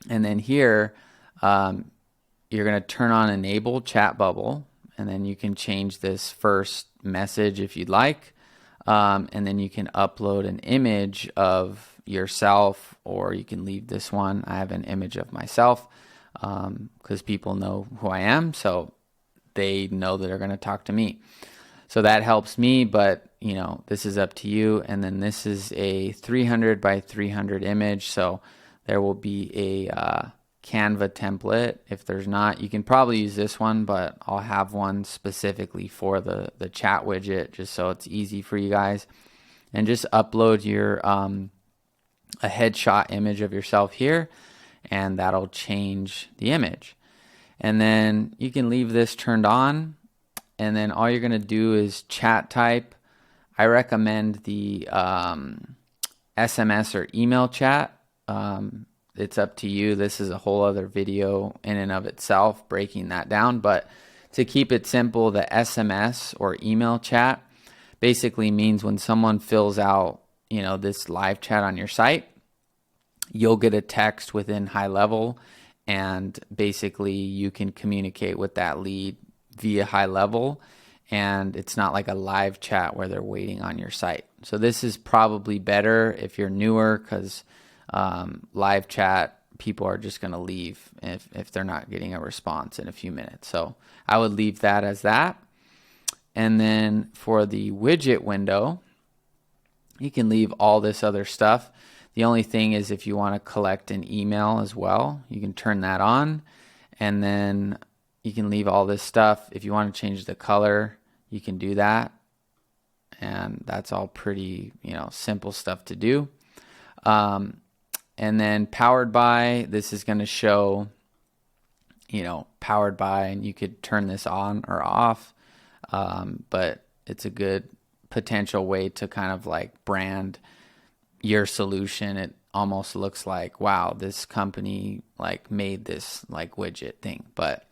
Speaker 1: And then here, you're going to turn on Enable Chat Bubble. And then you can change this first message if you'd like. And then you can upload an image of yourself, or you can leave this one. I have an image of myself because people know who I am. So they know that they're going to talk to me. So that helps me, but you know, this is up to you. And then this is a 300 by 300 image. So there will be a Canva template. If there's not, you can probably use this one, but I'll have one specifically for the chat widget just so it's easy for you guys. And just upload your a headshot image of yourself here, and that'll change the image. And then you can leave this turned on, and then all you're going to do is chat type. I recommend the SMS or email chat. It's up to you. This is a whole other video in and of itself, breaking that down, but To keep it simple, the SMS or email chat basically means when someone fills out, this live chat on your site, you'll get a text within HighLevel, and basically you can communicate with that lead via HighLevel, and it's not like a live chat where they're waiting on your site. So this is probably better if you're newer, because live chat, people are just going to leave if they're not getting a response in a few minutes. So I would leave that as that. And then for the widget window, you can leave all this other stuff. The only thing is if you want to collect an email as well, you can turn that on, and then you can leave all this stuff. If you want to change the color, you can do that. And that's all pretty, simple stuff to do. And then powered by, this is going to show, powered by, and you could turn this on or off. But it's a good potential way to kind of like brand your solution. It almost looks like, wow, this company like made this like widget thing, but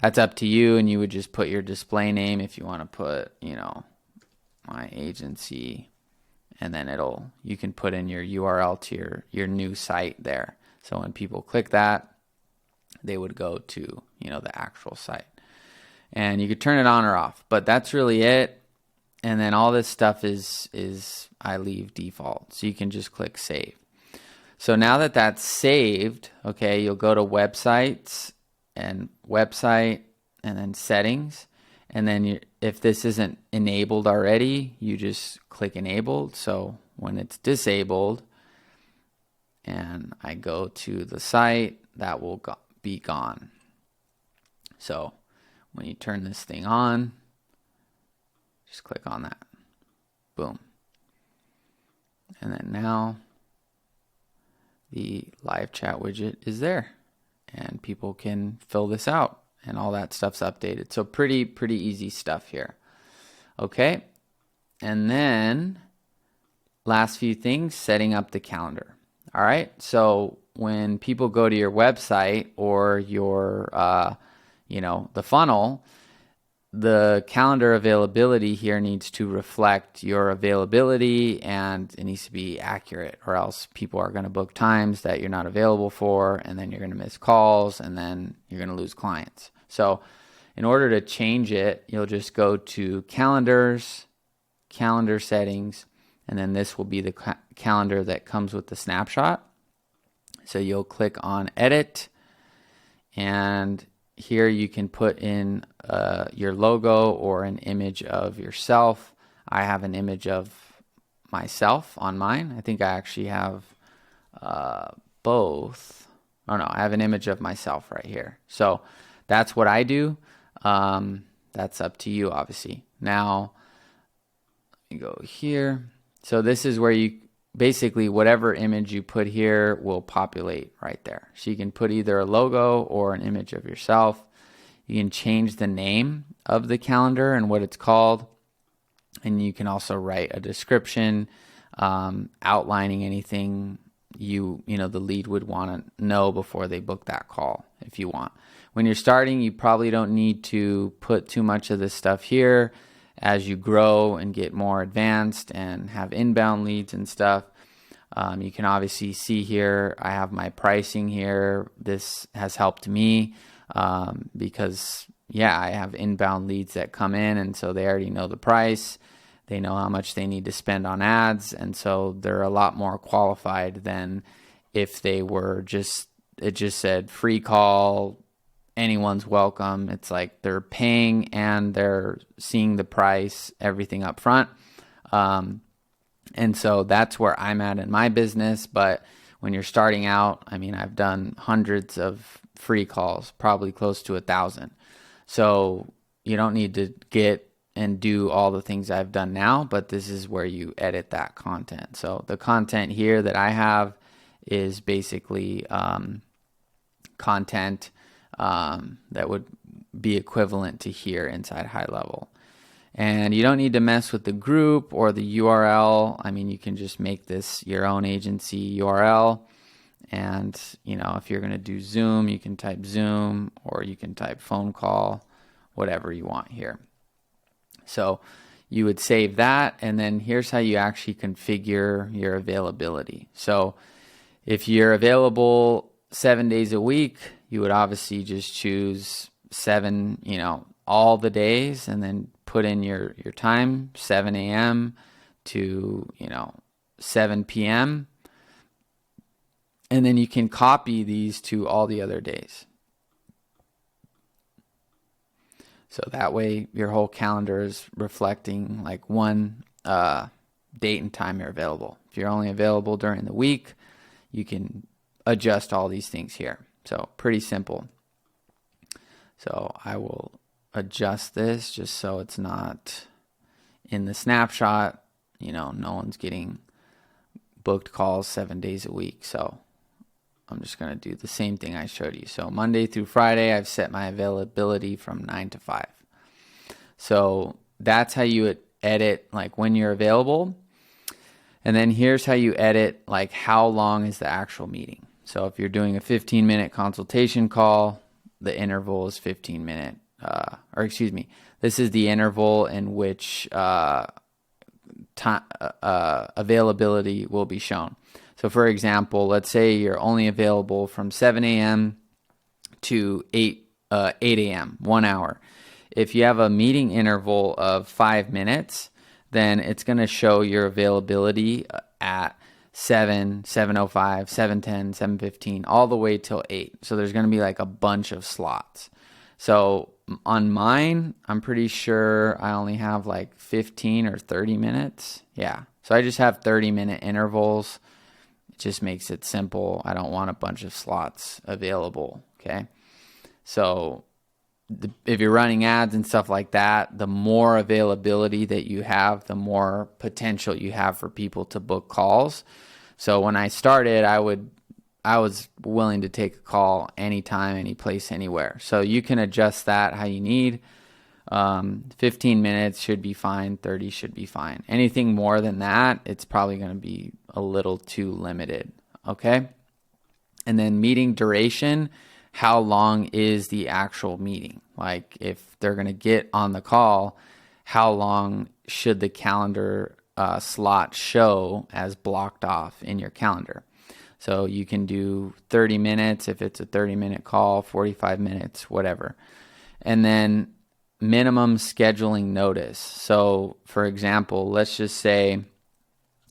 Speaker 1: that's up to you. And you would just put your display name if you want to put, my agency, and then you can put in your URL to your new site there. So when people click that, they would go to, the actual site, and you could turn it on or off, but that's really it. And then all this stuff is I leave default. So you can just click save. So now that that's saved, okay, you'll go to websites and website and then settings. And then if this isn't enabled already, you just click enabled. So when it's disabled and I go to the site, that will be gone. So when you turn this thing on, just click on that. Boom. And then now the live chat widget is there, and people can fill this out, and all that stuff's updated. So pretty easy stuff here. Okay. And then last few things, setting up the calendar. All right. So when people go to your website or your, the funnel, the calendar availability here needs to reflect your availability, and it needs to be accurate, or else people are going to book times that you're not available for, and then you're going to miss calls, and then you're going to lose clients. So in order to change it, you'll just go to calendars, calendar settings, and then this will be the calendar that comes with the snapshot. So you'll click on edit, and here you can put in your logo or an image of yourself. I have an image of myself on mine. I think I actually have both. Oh no, I have an image of myself right here. So that's what I do. That's up to you, obviously. Now, let me go here. So this is where you basically, whatever image you put here will populate right there. So you can put either a logo or an image of yourself. You can change the name of the calendar and what it's called. And you can also write a description outlining anything the lead would want to know before they book that call, if you want. When you're starting, you probably don't need to put too much of this stuff here. As you grow and get more advanced and have inbound leads and stuff, you can obviously see here, I have my pricing here. This has helped me because, I have inbound leads that come in, and so they already know the price. They know how much they need to spend on ads, and so they're a lot more qualified than if they were it just said free call, anyone's welcome. It's like they're paying and they're seeing the price, everything up front. And so that's where I'm at in my business. But when you're starting out, I've done hundreds of free calls, probably close to 1,000. So you don't need to get and do all the things I've done now, but this is where you edit that content. So the content here that I have is basically content that would be equivalent to here inside HighLevel. And you don't need to mess with the group or the URL. You can just make this your own agency URL. And, if you're going to do Zoom, you can type Zoom, or you can type phone call, whatever you want here. So you would save that, and then here's how you actually configure your availability. So if you're available 7 days a week, you would obviously just choose 7, all the days, and then put in your time, 7 a.m. to, 7 p.m. And then you can copy these to all the other days. So that way your whole calendar is reflecting like one date and time you're available. If you're only available during the week, you can adjust all these things here. So pretty simple. So I will adjust this just so it's not in the snapshot. No one's getting booked calls 7 days a week. So I'm just going to do the same thing I showed you. So Monday through Friday, I've set my availability from 9 to 5. So that's how you edit like when you're available. And then here's how you edit like how long is the actual meeting. So if you're doing a 15-minute consultation call, the interval is 15-minute. This is the interval in which availability will be shown. So for example, let's say you're only available from 7 a.m. to 8 a.m., 1 hour. If you have a meeting interval of 5 minutes, then it's going to show your availability at 7, 7:05, 7:10, 7:15, all the way till 8. So there's going to be like a bunch of slots. So on mine, I'm pretty sure I only have like 15 or 30 minutes. Yeah. So I just have 30-minute intervals. It just makes it simple. I don't want a bunch of slots available. Okay. So if you're running ads and stuff like that, the more availability that you have, the more potential you have for people to book calls. So when I started, I was willing to take a call anytime, any place, anywhere. So you can adjust that how you need. 15 minutes should be fine. 30 should be fine. Anything more than that, it's probably going to be a little too limited. Okay. And then meeting duration, how long is the actual meeting? Like if they're going to get on the call, how long should the calendar slot show as blocked off in your calendar? So you can do 30 minutes if it's a 30-minute call, 45 minutes, whatever. And then minimum scheduling notice. So for example, let's just say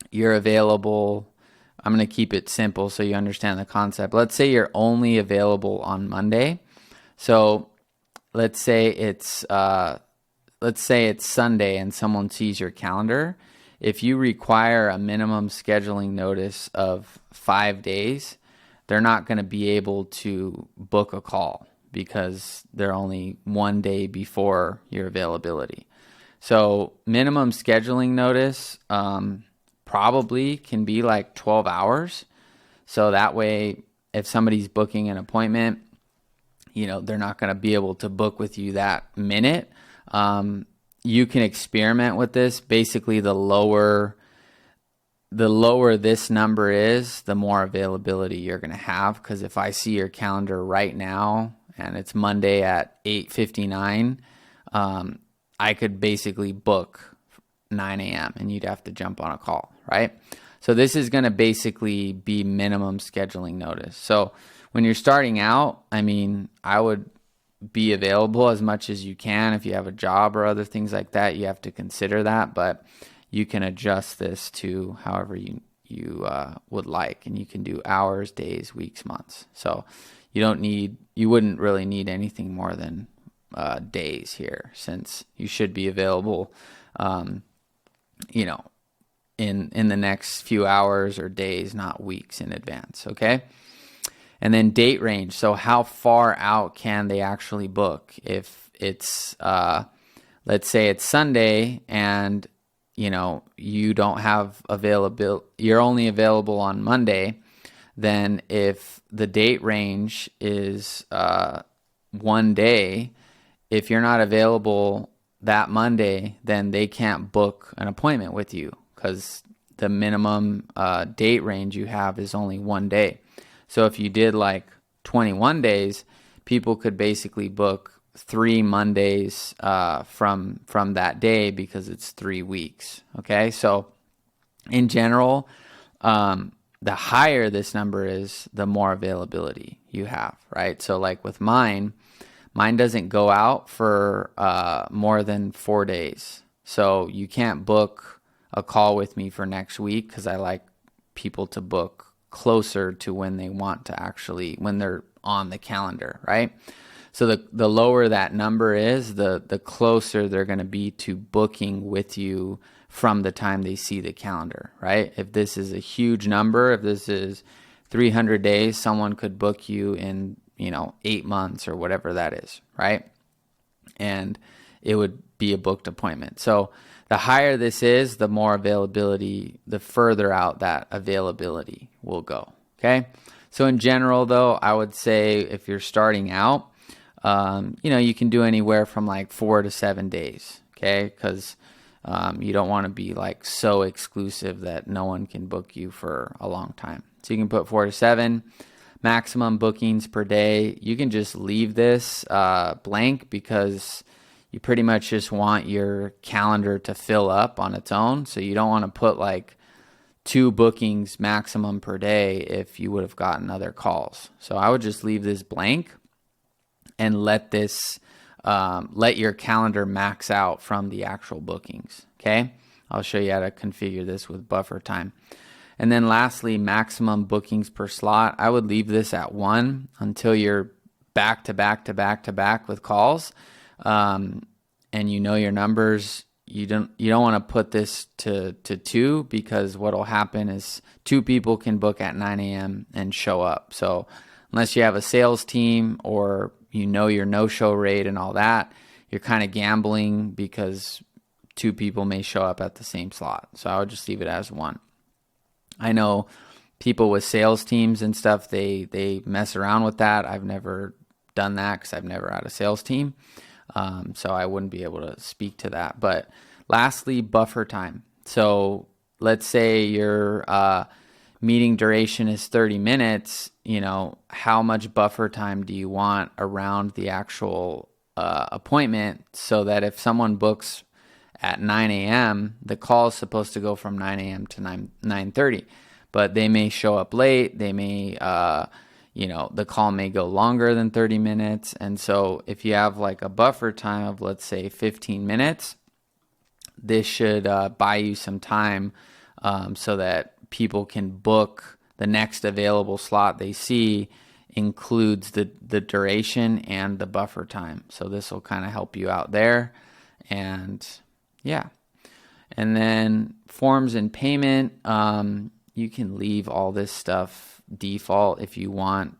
Speaker 1: you're available. I'm going to keep it simple so you understand the concept. Let's say you're only available on Monday. So let's say it's Sunday and someone sees your calendar. If you require a minimum scheduling notice of 5 days, they're not going to be able to book a call because they're only 1 day before your availability. So minimum scheduling notice probably can be like 12 hours. So that way, if somebody's booking an appointment, they're not going to be able to book with you that minute. You can experiment with this. Basically, the lower this number is, the more availability you're going to have. Because if I see your calendar right now and it's Monday at 8:59, I could basically book 9 a.m. and you'd have to jump on a call, right? So this is going to basically be minimum scheduling notice. So when you're starting out, I would be available as much as you can. If you have a job or other things like that, you have to consider that, but you can adjust this to however you would like, and you can do hours, days, weeks, months. So you wouldn't really need anything more than days here, since you should be available in the next few hours or days, not weeks in advance. Okay. And then date range. So how far out can they actually book? If it's, let's say it's Sunday and, you don't have availability, you're only available on Monday, then if the date range is 1 day, if you're not available that Monday, then they can't book an appointment with you because the minimum date range you have is only 1 day. So if you did like 21 days, people could basically book 3 Mondays from that day because it's 3 weeks. Okay, so in general, the higher this number is, the more availability you have, right? So like with mine doesn't go out for more than 4 days. So you can't book a call with me for next week because I like people to book closer to when they want to actually, when they're on the calendar, right? So the lower that number is, the closer they're going to be to booking with you from the time they see the calendar, right? If this is a huge number, if this is 300 days, someone could book you in, 8 months or whatever that is, right? And it would be a booked appointment. So the higher this is, the more availability, the further out that availability will go, okay? So in general, though, I would say if you're starting out, you can do anywhere from like 4 to 7 days, okay? Because you don't want to be like so exclusive that no one can book you for a long time. So you can put 4 to 7 maximum bookings per day. You can just leave this blank because you pretty much just want your calendar to fill up on its own. So you don't want to put like 2 bookings maximum per day if you would have gotten other calls. So I would just leave this blank and let your calendar max out from the actual bookings. Okay, I'll show you how to configure this with buffer time. And then lastly, maximum bookings per slot. I would leave this at 1 until you're back to back to back to back with calls, and you know your numbers. You don't want to put this to 2 because what will happen is 2 people can book at 9 a.m. and show up. So unless you have a sales team or your no-show rate and all that, you're kind of gambling because 2 people may show up at the same slot. So I would just leave it as 1. I know people with sales teams and stuff, they mess around with that. I've never done that because I've never had a sales team. So I wouldn't be able to speak to that. But lastly, buffer time. So let's say your meeting duration is 30 minutes. How much buffer time do you want around the actual appointment so that if someone books at 9 a.m., the call is supposed to go from 9 a.m. to 9:30, but they may show up late. They may, the call may go longer than 30 minutes. And so if you have like a buffer time of, let's say, 15 minutes, this should buy you some time so that people can book the next available slot they see includes the duration and the buffer time. So this will kind of help you out there. And yeah. And then forms and payment, you can leave all this stuff default if you want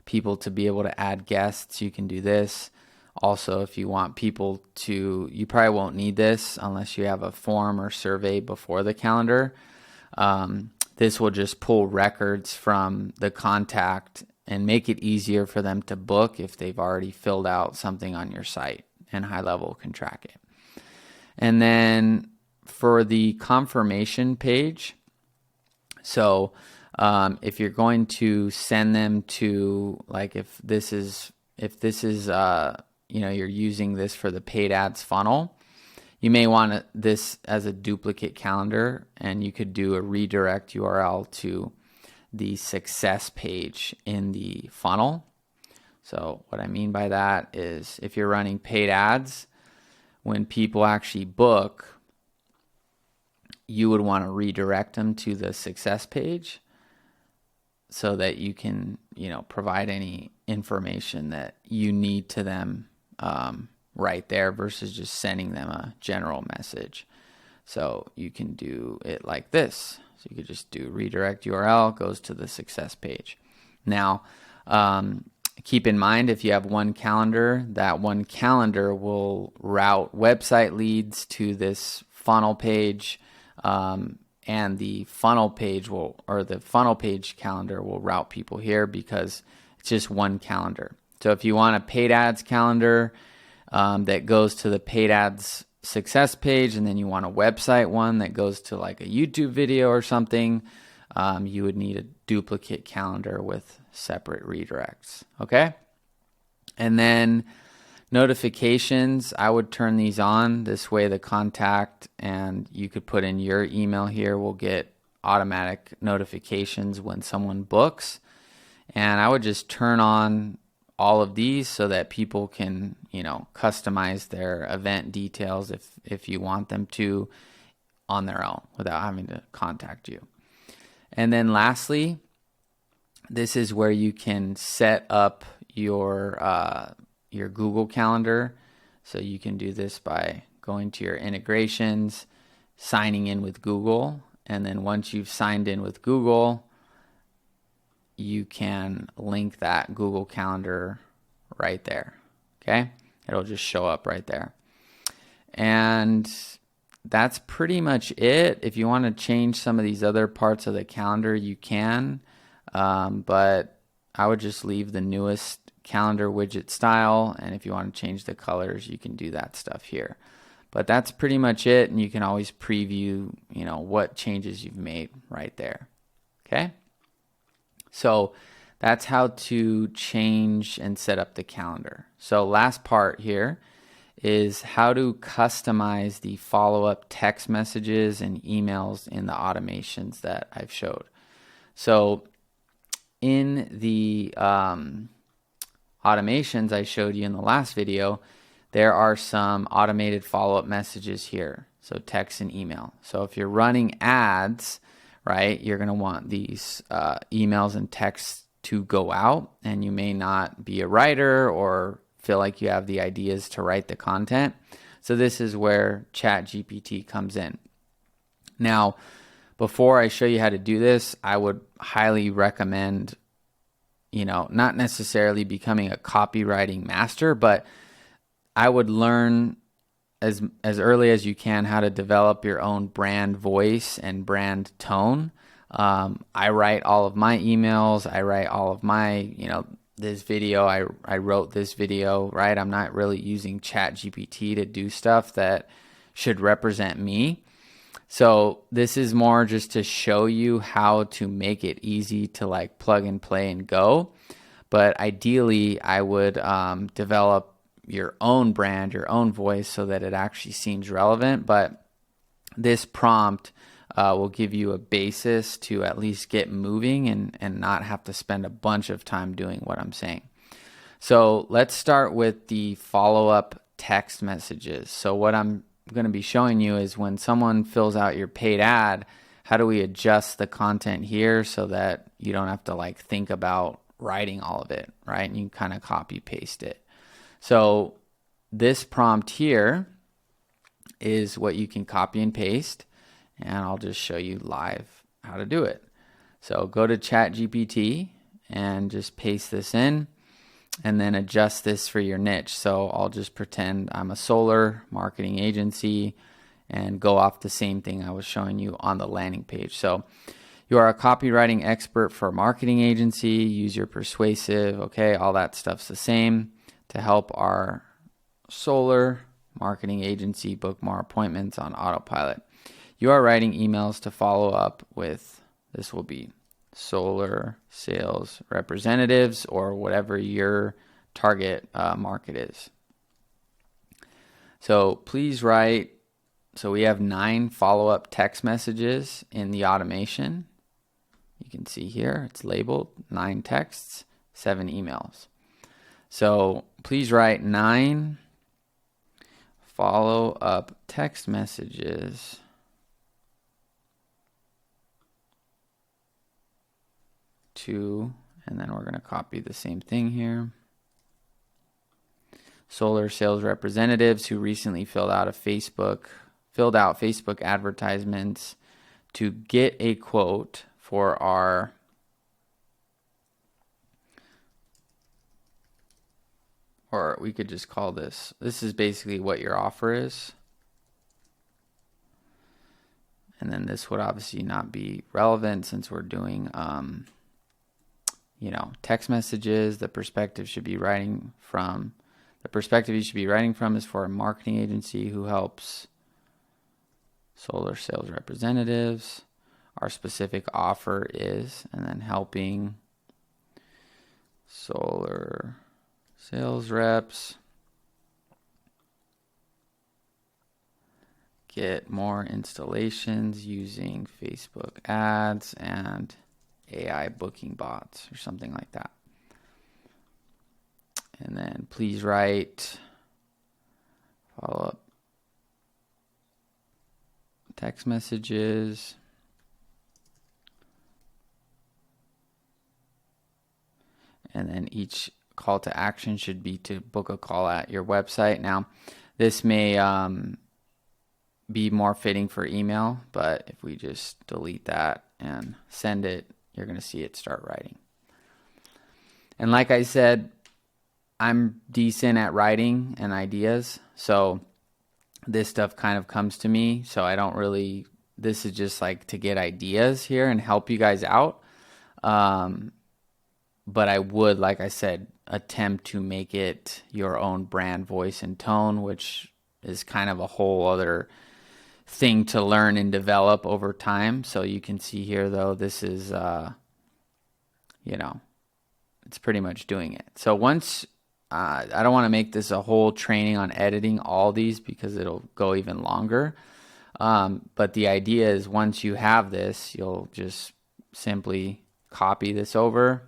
Speaker 1: people to be able to add guests. You can do this. Also, if you want people to, you probably won't need this unless you have a form or survey before the calendar. This will just pull records from the contact and make it easier for them to book if they've already filled out something on your site, and GoHighLevel can track it. And then for the confirmation page, so if you're going to send them to, like if this is you're using this for the paid ads funnel, you may want this as a duplicate calendar, and you could do a redirect URL to the success page in the funnel. So what I mean by that is if you're running paid ads, when people actually book, you would want to redirect them to the success page so that you can, provide any information that you need to them right there versus just sending them a general message. So you can do it like this. So you could just do redirect URL, goes to the success page. Now, keep in mind, if you have one calendar, that one calendar will route website leads to this funnel page, and the funnel page the funnel page calendar will route people here because it's just one calendar. So if you want a paid ads calendar that goes to the paid ads success page, and then you want a website one that goes to like a YouTube video or something, you would need a duplicate calendar with separate redirects. Okay. And then notifications, I would turn these on. This way the contact, and you could put in your email here, will get automatic notifications when someone books. And I would just turn on all of these so that people can, customize their event details if you want them to on their own without having to contact you. And then lastly, this is where you can set up your Google Calendar. So you can do this by going to your integrations, signing in with Google, and then once you've signed in with Google, you can link that Google Calendar right there. Okay? It'll just show up right there. And that's pretty much it. If you want to change some of these other parts of the calendar, you can. But I would just leave the newest calendar widget style. And if you want to change the colors, you can do that stuff here. But that's pretty much it. And you can always preview, what changes you've made right there. Okay? So that's how to change and set up the calendar. So last part here is how to customize the follow-up text messages and emails in the automations that I've showed. So in the automations I showed you in the last video, there are some automated follow-up messages here. So text and email. So if you're running ads, right, you're going to want these emails and texts to go out, and you may not be a writer or feel like you have the ideas to write the content. So this is where ChatGPT comes in. Now, before I show you how to do this, I would highly recommend, not necessarily becoming a copywriting master, but I would learn as early as you can how to develop your own brand voice and brand tone. I write all of my emails. I write all of my, this video. I wrote this video, right? I'm not really using ChatGPT to do stuff that should represent me. So this is more just to show you how to make it easy to like plug and play and go. But ideally, I would develop your own brand, your own voice so that it actually seems relevant. But this prompt will give you a basis to at least get moving and not have to spend a bunch of time doing what I'm saying. So let's start with the follow-up text messages. So what I'm going to be showing you is when someone fills out your paid ad, how do we adjust the content here so that you don't have to like think about writing all of it, right? And you kind of copy paste it. So this prompt here is what you can copy and paste, and I'll just show you live how to do it. So go to ChatGPT and just paste this in and then adjust this for your niche. So I'll just pretend I'm a solar marketing agency and go off the same thing I was showing you on the landing page. So you are a copywriting expert for a marketing agency, use your persuasive, okay, all that stuff's the same to help our solar marketing agency book more appointments on autopilot. You are writing emails to follow up with, this will be solar sales representatives or whatever your target market is. So please write, so we have 9 follow-up text messages in the automation. You can see here, it's labeled 9 texts, 7 emails. So please write 9 follow-up text messages to, and then we're going to copy the same thing here. Solar sales representatives who recently filled out Facebook advertisements to get a quote for our or we could just call this is basically what your offer is. And then this would obviously not be relevant since we're doing, text messages. The perspective you should be writing from is for a marketing agency who helps solar sales representatives. Our specific offer is, and then helping solar Sales reps get more installations using Facebook ads and AI booking bots or something like that. And then please write follow-up text messages. And then each call to action should be to book a call at your website. Now, this may be more fitting for email, but if we just delete that and send it, you're going to see it start writing. And like I said, I'm decent at writing and ideas, so this stuff kind of comes to me. So I don't really, this is just like to get ideas here and help you guys out. But I would, like I said, attempt to make it your own brand, voice, and tone, which is kind of a whole other thing to learn and develop over time. So you can see here, though, this is, it's pretty much doing it. So once, I don't want to make this a whole training on editing all these because it'll go even longer. But the idea is once you have this, you'll just simply copy this over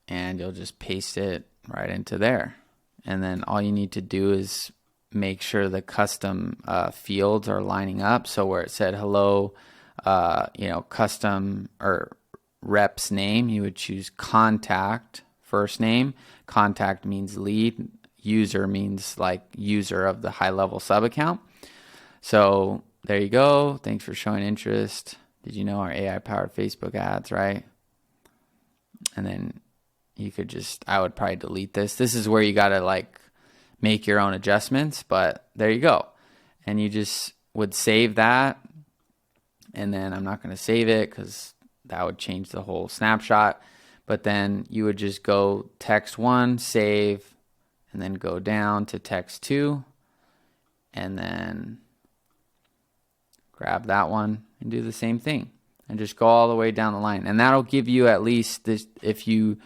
Speaker 1: and you'll just paste it right into there. And then all you need to do is make sure the custom fields are lining up. So where it said hello, custom or rep's name, you would choose contact, first name. Contact means lead. User means like user of the high level sub account. So there you go. Thanks for showing interest. Did you know our AI powered Facebook ads, right? And then you could just, I would probably delete this. This is where you got to like make your own adjustments, but there you go. And you just would save that. And then I'm not going to save it because that would change the whole snapshot. But then you would just go text 1, save, and then go down to text 2, and then grab that one and do the same thing. And just go all the way down the line. And that'll give you at least this, if you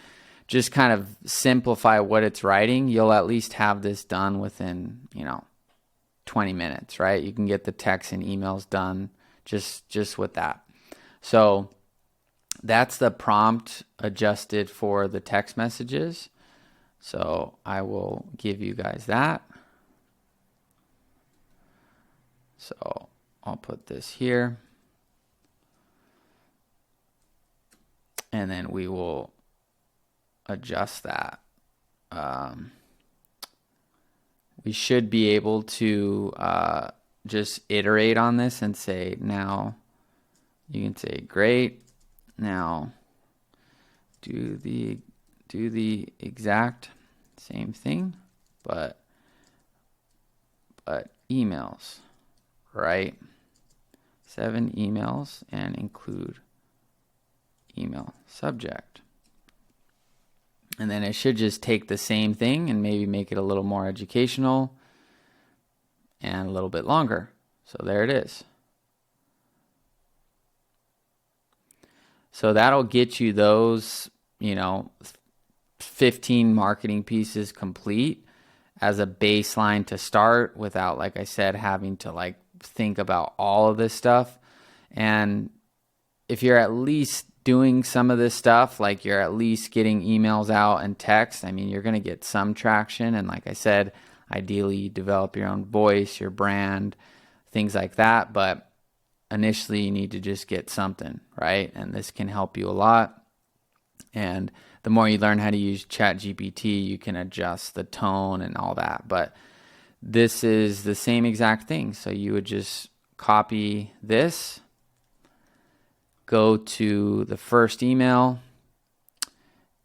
Speaker 1: just kind of simplify what it's writing, you'll at least have this done within, 20 minutes, right? You can get the text and emails done just with that. So that's the prompt adjusted for the text messages. So I will give you guys that. So I'll put this here. And then we will adjust that. We should be able to just iterate on this and say, now you can say, great. Now do the exact same thing, but emails, right? 7 emails and include email subject. And then it should just take the same thing and maybe make it a little more educational and a little bit longer. So there it is. So that'll get you those, 15 marketing pieces complete as a baseline to start without, like I said, having to think about all of this stuff. And if you're at least doing some of this stuff, like you're at least getting emails out and text, you're going to get some traction. And like I said, ideally you develop your own voice, your brand, things like that. But initially you need to just get something, right? And this can help you a lot. And the more you learn how to use ChatGPT, you can adjust the tone and all that. But this is the same exact thing. So you would just copy this, go to the first email,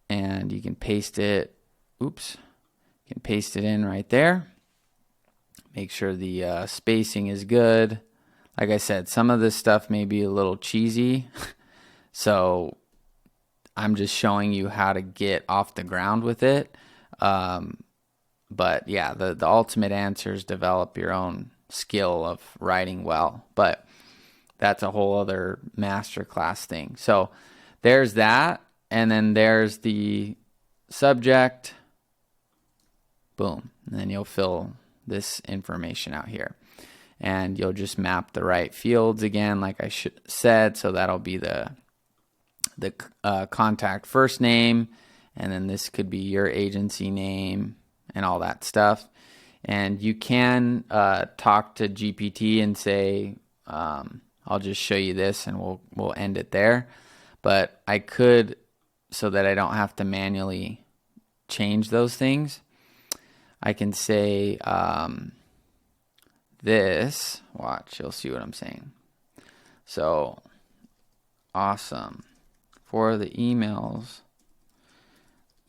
Speaker 1: and you can paste it. Oops. You can paste it in right there. Make sure the spacing is good. Like I said, some of this stuff may be a little cheesy. So I'm just showing you how to get off the ground with it. But yeah, the ultimate answer is develop your own skill of writing well. But that's a whole other masterclass thing. So there's that. and then there's the subject. Boom. And then you'll fill this information out here. And you'll just map the right fields again, like I said. So that'll be the contact first name, and then this could be your agency name and all that stuff. And you can talk to GPT and say, I'll just show you this, and we'll end it there. But I could, so that I don't have to manually change those things, I can say this. Watch, you'll see what I'm saying. So, awesome. For the emails,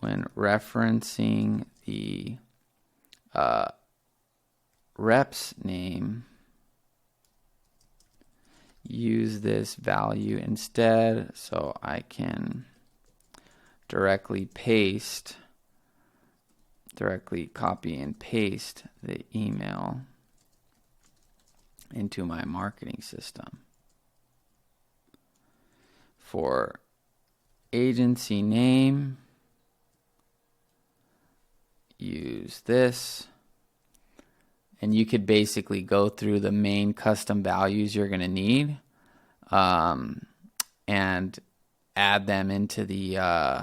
Speaker 1: when referencing the rep's name, use this value instead, so I can directly copy and paste the email into my marketing system. For agency name, use this. And you could basically go through the main custom values you're going to need and add them into the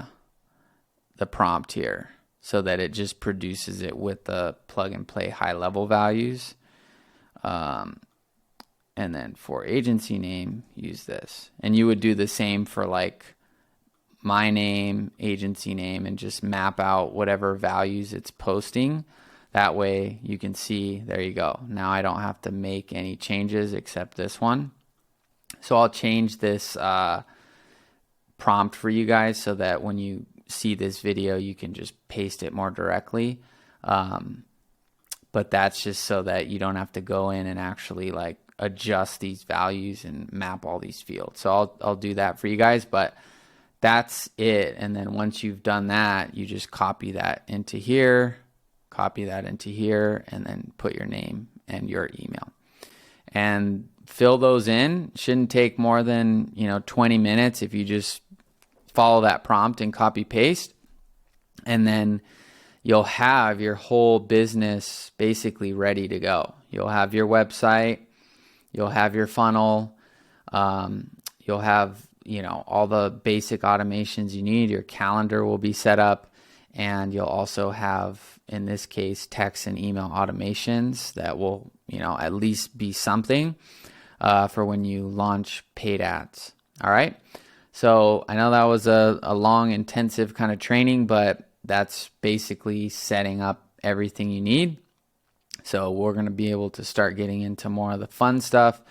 Speaker 1: prompt here, so that it just produces it with the plug and play high level values. And then for agency name, use this. And you would do the same for like my name, agency name, and just map out whatever values it's posting. That way you can see, there you go. Now I don't have to make any changes except this one. So I'll change this prompt for you guys so that when you see this video, you can just paste it more directly. But that's just so that you don't have to go in and actually like adjust these values and map all these fields. So I'll do that for you guys, but that's it. And then once you've done that, you just copy that into here, and then put your name and your email and fill those in. Shouldn't take more than 20 minutes if you just follow that prompt and copy paste. And then you'll have your whole business basically ready to go. You'll have your website, you'll have your funnel, you'll have all the basic automations you need. Your calendar will be set up, and you'll also have, in this case, text and email automations that will at least be something for when you launch paid ads. All right. So I know that was a long, intensive kind of training, but that's basically setting up everything you need. So we're going to be able to start getting into more of the fun stuff.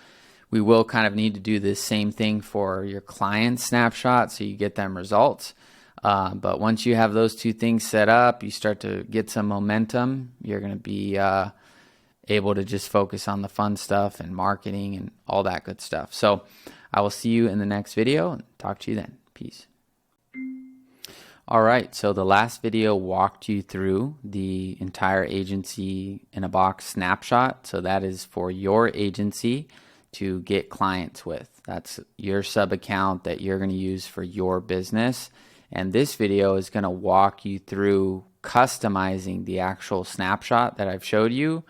Speaker 1: We will kind of need to do this same thing for your client snapshot so you get them results. But once you have those two things set up, you start to get some momentum. You're going to be able to just focus on the fun stuff and marketing and all that good stuff. So I will see you in the next video and talk to you then. Peace. All right, so the last video walked you through the entire agency in a box snapshot. So that is for your agency to get clients with. That's your sub account that you're going to use for your business. And this video is going to walk you through customizing the actual snapshot that I've showed you,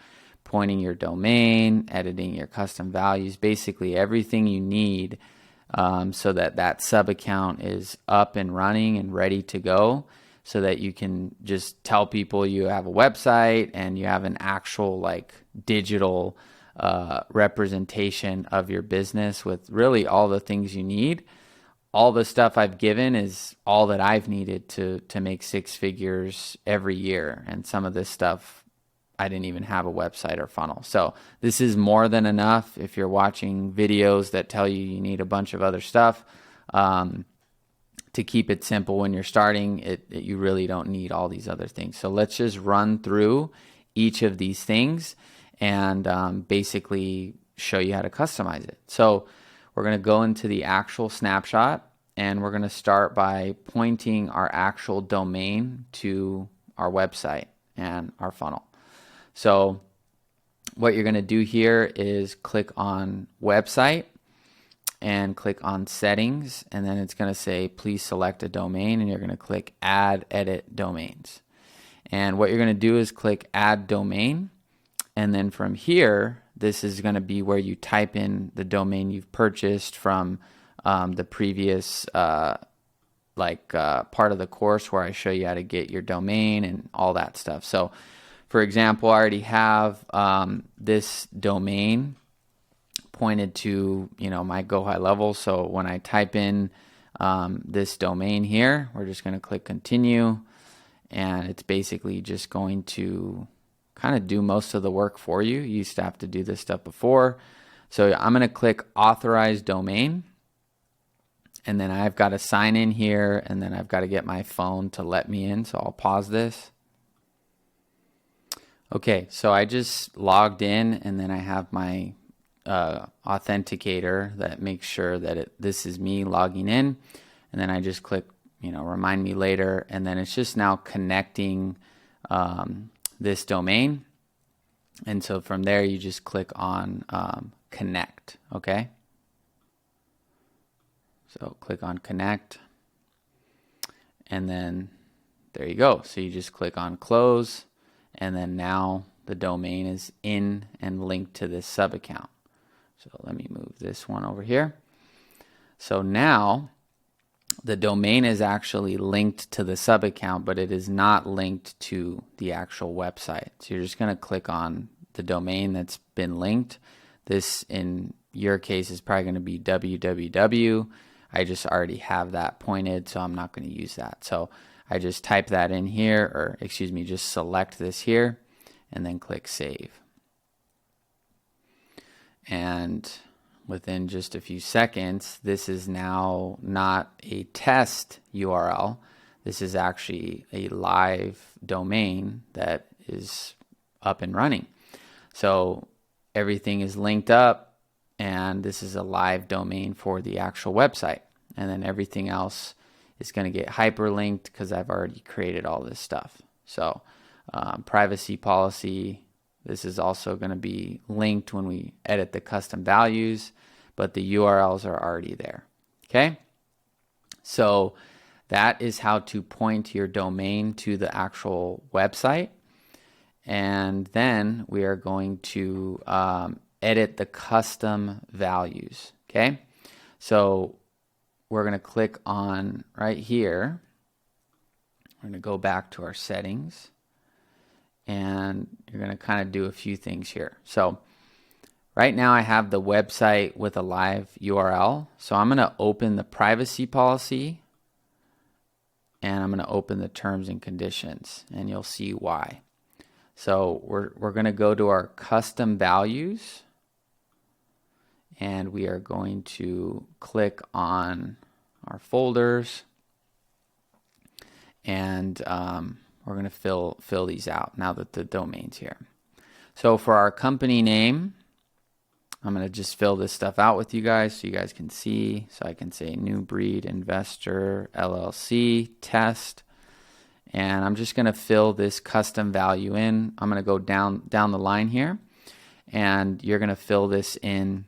Speaker 1: pointing your domain, editing your custom values, basically everything you need so that sub account is up and running and ready to go, so that you can just tell people you have a website and you have an actual like digital representation of your business with really all the things you need. All the stuff I've given is all that I've needed to make six figures every year. And some of this stuff, I didn't even have a website or funnel. So this is more than enough. If you're watching videos that tell you you need a bunch of other stuff, to keep it simple when you're starting, you really don't need all these other things. So let's just run through each of these things and basically show you how to customize it. So we're going to go into the actual snapshot, and we're going to start by pointing our actual domain to our website and our funnel. So what you're going to do here is click on website, and click on settings, and then it's going to say please select a domain, and you're going to click add edit domains. And what you're going to do is click add domain, and then from here this is going to be where you type in the domain you've purchased from the previous part of the course where I show you how to get your domain and all that stuff. So for example, I already have this domain pointed to my GoHighLevel. So when I type in this domain here, we're just going to click continue, and it's basically just going to kind of do most of the work for you. You used to have to do this stuff before. So I'm going to click authorize domain, and then I've got to sign in here, and then I've got to get my phone to let me in. So I'll pause this. Okay, so I just logged in, and then I have my authenticator that makes sure that this is me logging in, and then I just click remind me later, and then it's just now connecting this domain. And so from there you just click on connect. Okay, so click on connect, and then there you go. So you just click on close, and then now the domain is in and linked to this sub account. So let me move this one over here. So now the domain is actually linked to the sub account, but it is not linked to the actual website. So you're just going to click on the domain that's been linked. This in your case is probably going to be www. I just already have that pointed, so I'm not going to use that. So I just type that in here, or excuse me, just select this here and then click save. And within just a few seconds, this is now not a test URL. This is actually a live domain that is up and running. So everything is linked up, and this is a live domain for the actual website. And then everything else is going to get hyperlinked because I've already created all this stuff. So privacy policy, this is also going to be linked when we edit the custom values, but the URLs are already there. Okay, so that is how to point your domain to the actual website. And then we are going to edit the custom values. Okay, so we're going to click on right here. We're going to go back to our settings, and you're going to kind of do a few things here. So right now I have the website with a live URL. So I'm going to open the privacy policy, and I'm going to open the terms and conditions, and you'll see why. So we're going to go to our custom values, and we are going to click on our folders, and we're going to fill these out now that the domain's here. So for our company name, I'm going to just fill this stuff out with you guys so you guys can see. So I can say New Breed Investor LLC test, and I'm just going to fill this custom value in. I'm going to go down the line here, and you're going to fill this in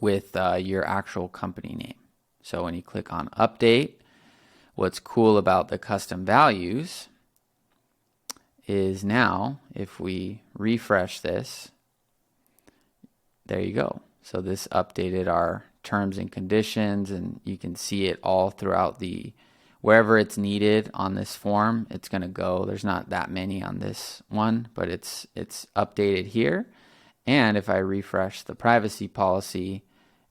Speaker 1: with your actual company name. So when you click on update, what's cool about the custom values is now if we refresh this, there you go. So this updated our terms and conditions, and you can see it all throughout wherever it's needed on this form, it's going to go. There's not that many on this one, but it's updated here. And if I refresh the privacy policy,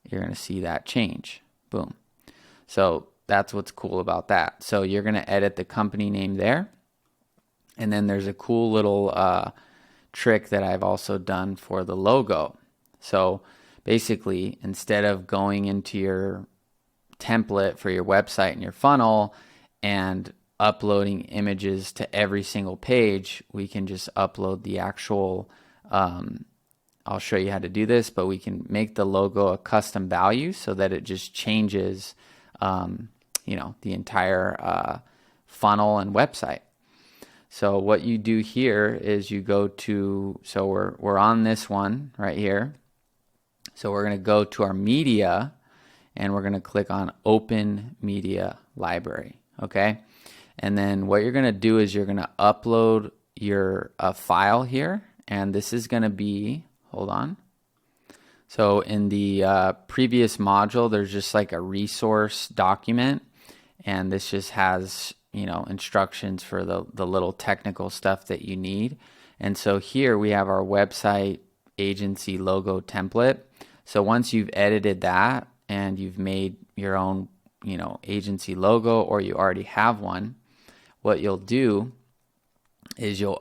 Speaker 1: you're going to see that change. Boom. So that's what's cool about that. So you're going to edit the company name there. And then there's a cool little trick that I've also done for the logo. So basically, instead of going into your template for your website and your funnel and uploading images to every single page, we can just upload the actual, I'll show you how to do this, but we can make the logo a custom value so that it just changes the entire funnel and website. So what you do here is you go to, so we're on this one right here. So we're going to go to our media, and we're going to click on Open Media Library, okay? And then what you're going to do is you're going to upload your file here, and this is going to be, hold on. So in the previous module, there's just like a resource document, and this just has, you know, instructions for the little technical stuff that you need. And so here we have our website agency logo template. So once you've edited that and you've made your own, you know, agency logo, or you already have one, what you'll do is you'll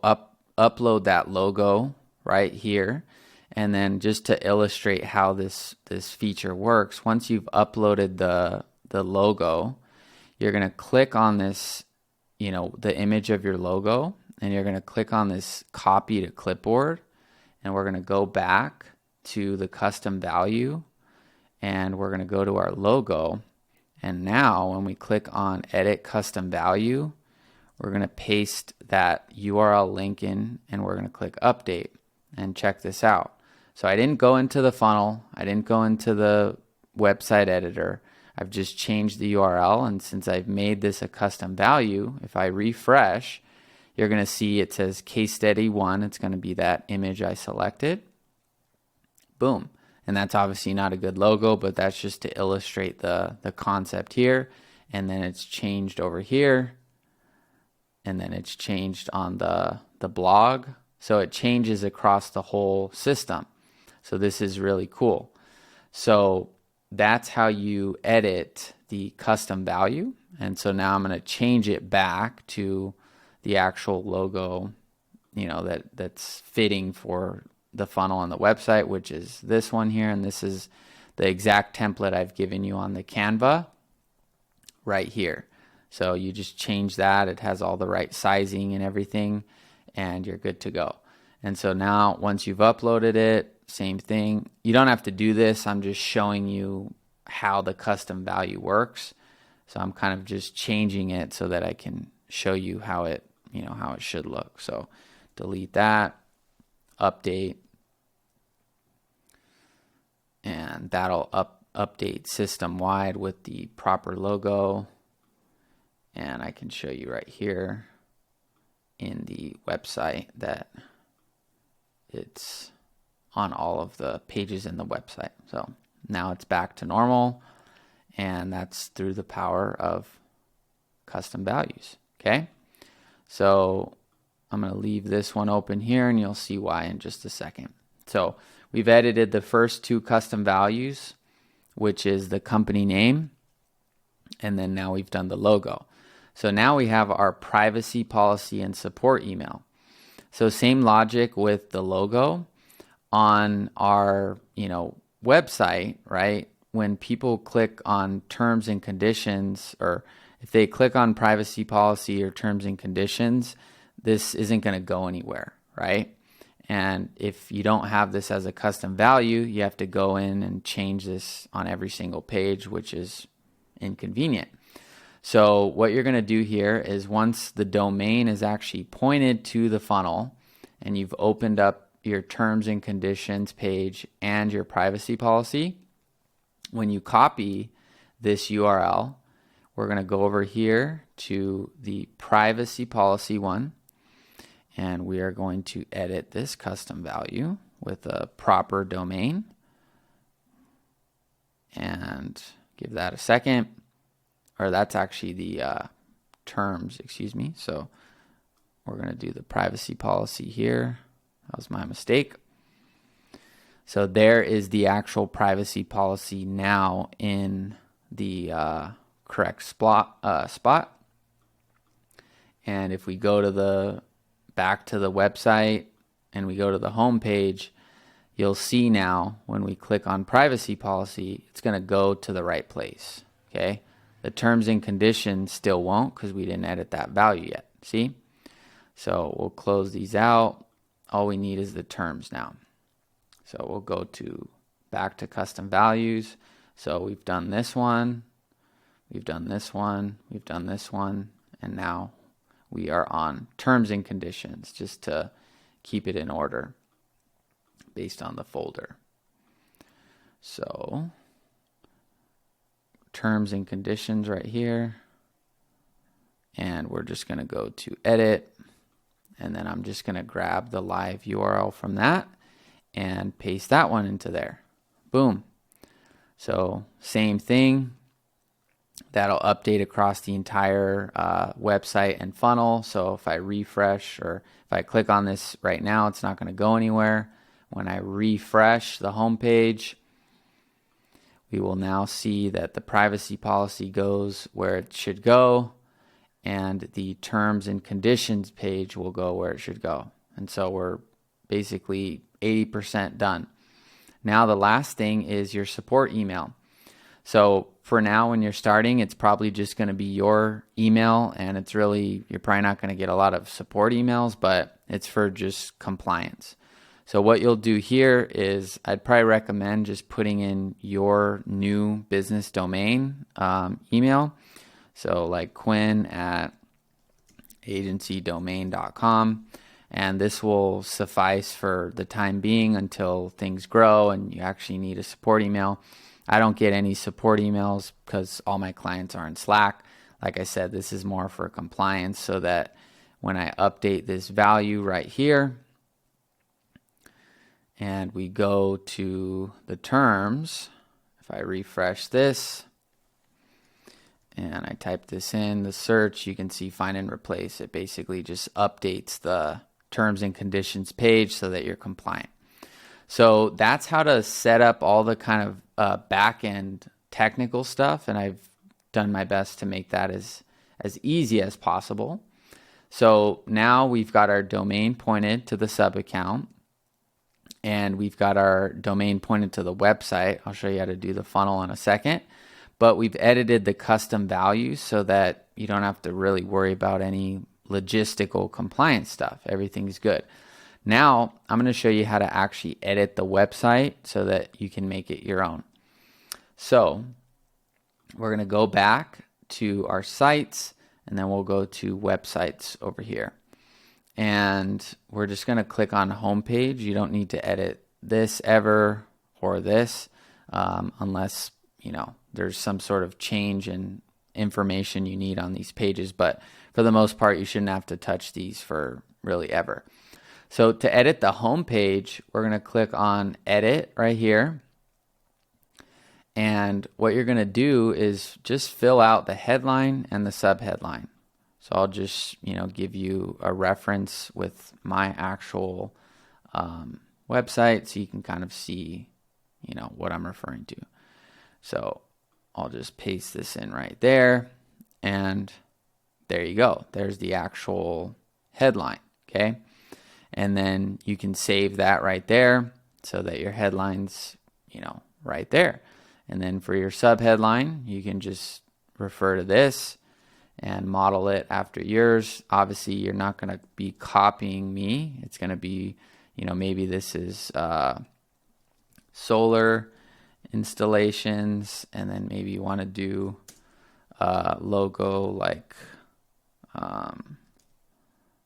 Speaker 1: upload that logo right here. And then just to illustrate how this feature works, once you've uploaded the logo, you're going to click on this, you know, the image of your logo, and you're going to click on this copy to clipboard, and we're going to go back to the custom value, and we're going to go to our logo. And now when we click on edit custom value, we're going to paste that URL link in, and we're going to click update. And check this out. So I didn't go into the funnel. I didn't go into the website editor. I've just changed the URL. And since I've made this a custom value, if I refresh, you're going to see it says case study 1. It's going to be that image I selected. Boom. And that's obviously not a good logo, but that's just to illustrate the concept here. And then it's changed over here. And then it's changed on the blog. So it changes across the whole system. So this is really cool. So that's how you edit the custom value. And so now I'm going to change it back to the actual logo, you know, that's fitting for the funnel on the website, which is this one here. And this is the exact template I've given you on the Canva right here. So you just change that. It has all the right sizing and everything, and you're good to go. And so now once you've uploaded it, same thing. You don't have to do this. I'm just showing you how the custom value works. So I'm kind of just changing it so that I can show you how it, you know, how it should look. So delete that, update, and that'll update system wide with the proper logo. And I can show you right here in the website that it's on all of the pages in the website. So now it's back to normal, and that's through the power of custom values. Okay, so I'm going to leave this one open here, and you'll see why in just a second. So we've edited the first 2 custom values, which is the company name, and then now we've done the logo. So now we have our privacy policy and support email. So same logic with the logo on our, you know, website, right? When people click on terms and conditions, or if they click on privacy policy or terms and conditions, this isn't going to go anywhere, right? And if you don't have this as a custom value, you have to go in and change this on every single page, which is inconvenient. So what you're going to do here is once the domain is actually pointed to the funnel and you've opened up your terms and conditions page and your privacy policy, when you copy this URL, we're going to go over here to the privacy policy one, and we are going to edit this custom value with a proper domain, and give that a second. Or that's actually the terms, excuse me. So we're going to do the privacy policy here. That was my mistake. So there is the actual privacy policy now in the correct spot. And if we go to back to the website and we go to the home page, you'll see now when we click on privacy policy, it's going to go to the right place. Okay. The terms and conditions still won't because we didn't edit that value yet. See? So we'll close these out. All we need is the terms now. So we'll go back to custom values. So we've done this one. We've done this one. We've done this one. And now we are on terms and conditions just to keep it in order based on the folder. So terms and conditions right here. And we're just going to go to edit. And then I'm just going to grab the live URL from that and paste that one into there. Boom. So same thing. That'll update across the entire website and funnel. So if I refresh, or if I click on this right now, it's not going to go anywhere. When I refresh the home page, we will now see that the privacy policy goes where it should go, and the terms and conditions page will go where it should go. And so we're basically 80% done. Now the last thing is your support email. So for now, when you're starting, it's probably just going to be your email, and it's really, you're probably not going to get a lot of support emails, but it's for just compliance. So what you'll do here is I'd probably recommend just putting in your new business domain email. So like Quinn at agencydomain.com. And this will suffice for the time being until things grow and you actually need a support email. I don't get any support emails because all my clients are in Slack. Like I said, this is more for compliance so that when I update this value right here and we go to the terms, if I refresh this and I type this in the search, you can see find and replace. It basically just updates the terms and conditions page so that you're compliant. So that's how to set up all the kind of back-end technical stuff, and I've done my best to make that as easy as possible. So now we've got our domain pointed to the sub account, and we've got our domain pointed to the website. I'll show you how to do the funnel in a second, but we've edited the custom values so that you don't have to really worry about any logistical compliance stuff. Everything's good. Now I'm going to show you how to actually edit the website so that you can make it your own. So we're going to go back to our sites, and then we'll go to websites over here. And we're just going to click on homepage. You don't need to edit this ever or this unless there's some sort of change in information you need on these pages. But for the most part, you shouldn't have to touch these for really ever. So to edit the home page, we're going to click on edit right here. And what you're going to do is just fill out the headline and the subheadline. So I'll just, give you a reference with my actual website so you can kind of see, what I'm referring to. So I'll just paste this in right there, and there you go. There's the actual headline, okay? And then you can save that right there so that your headline's, right there. And then for your subheadline, you can just refer to this and model it after yours. Obviously, you're not going to be copying me. It's going to be, maybe this is solar installations, and then maybe you want to do a logo like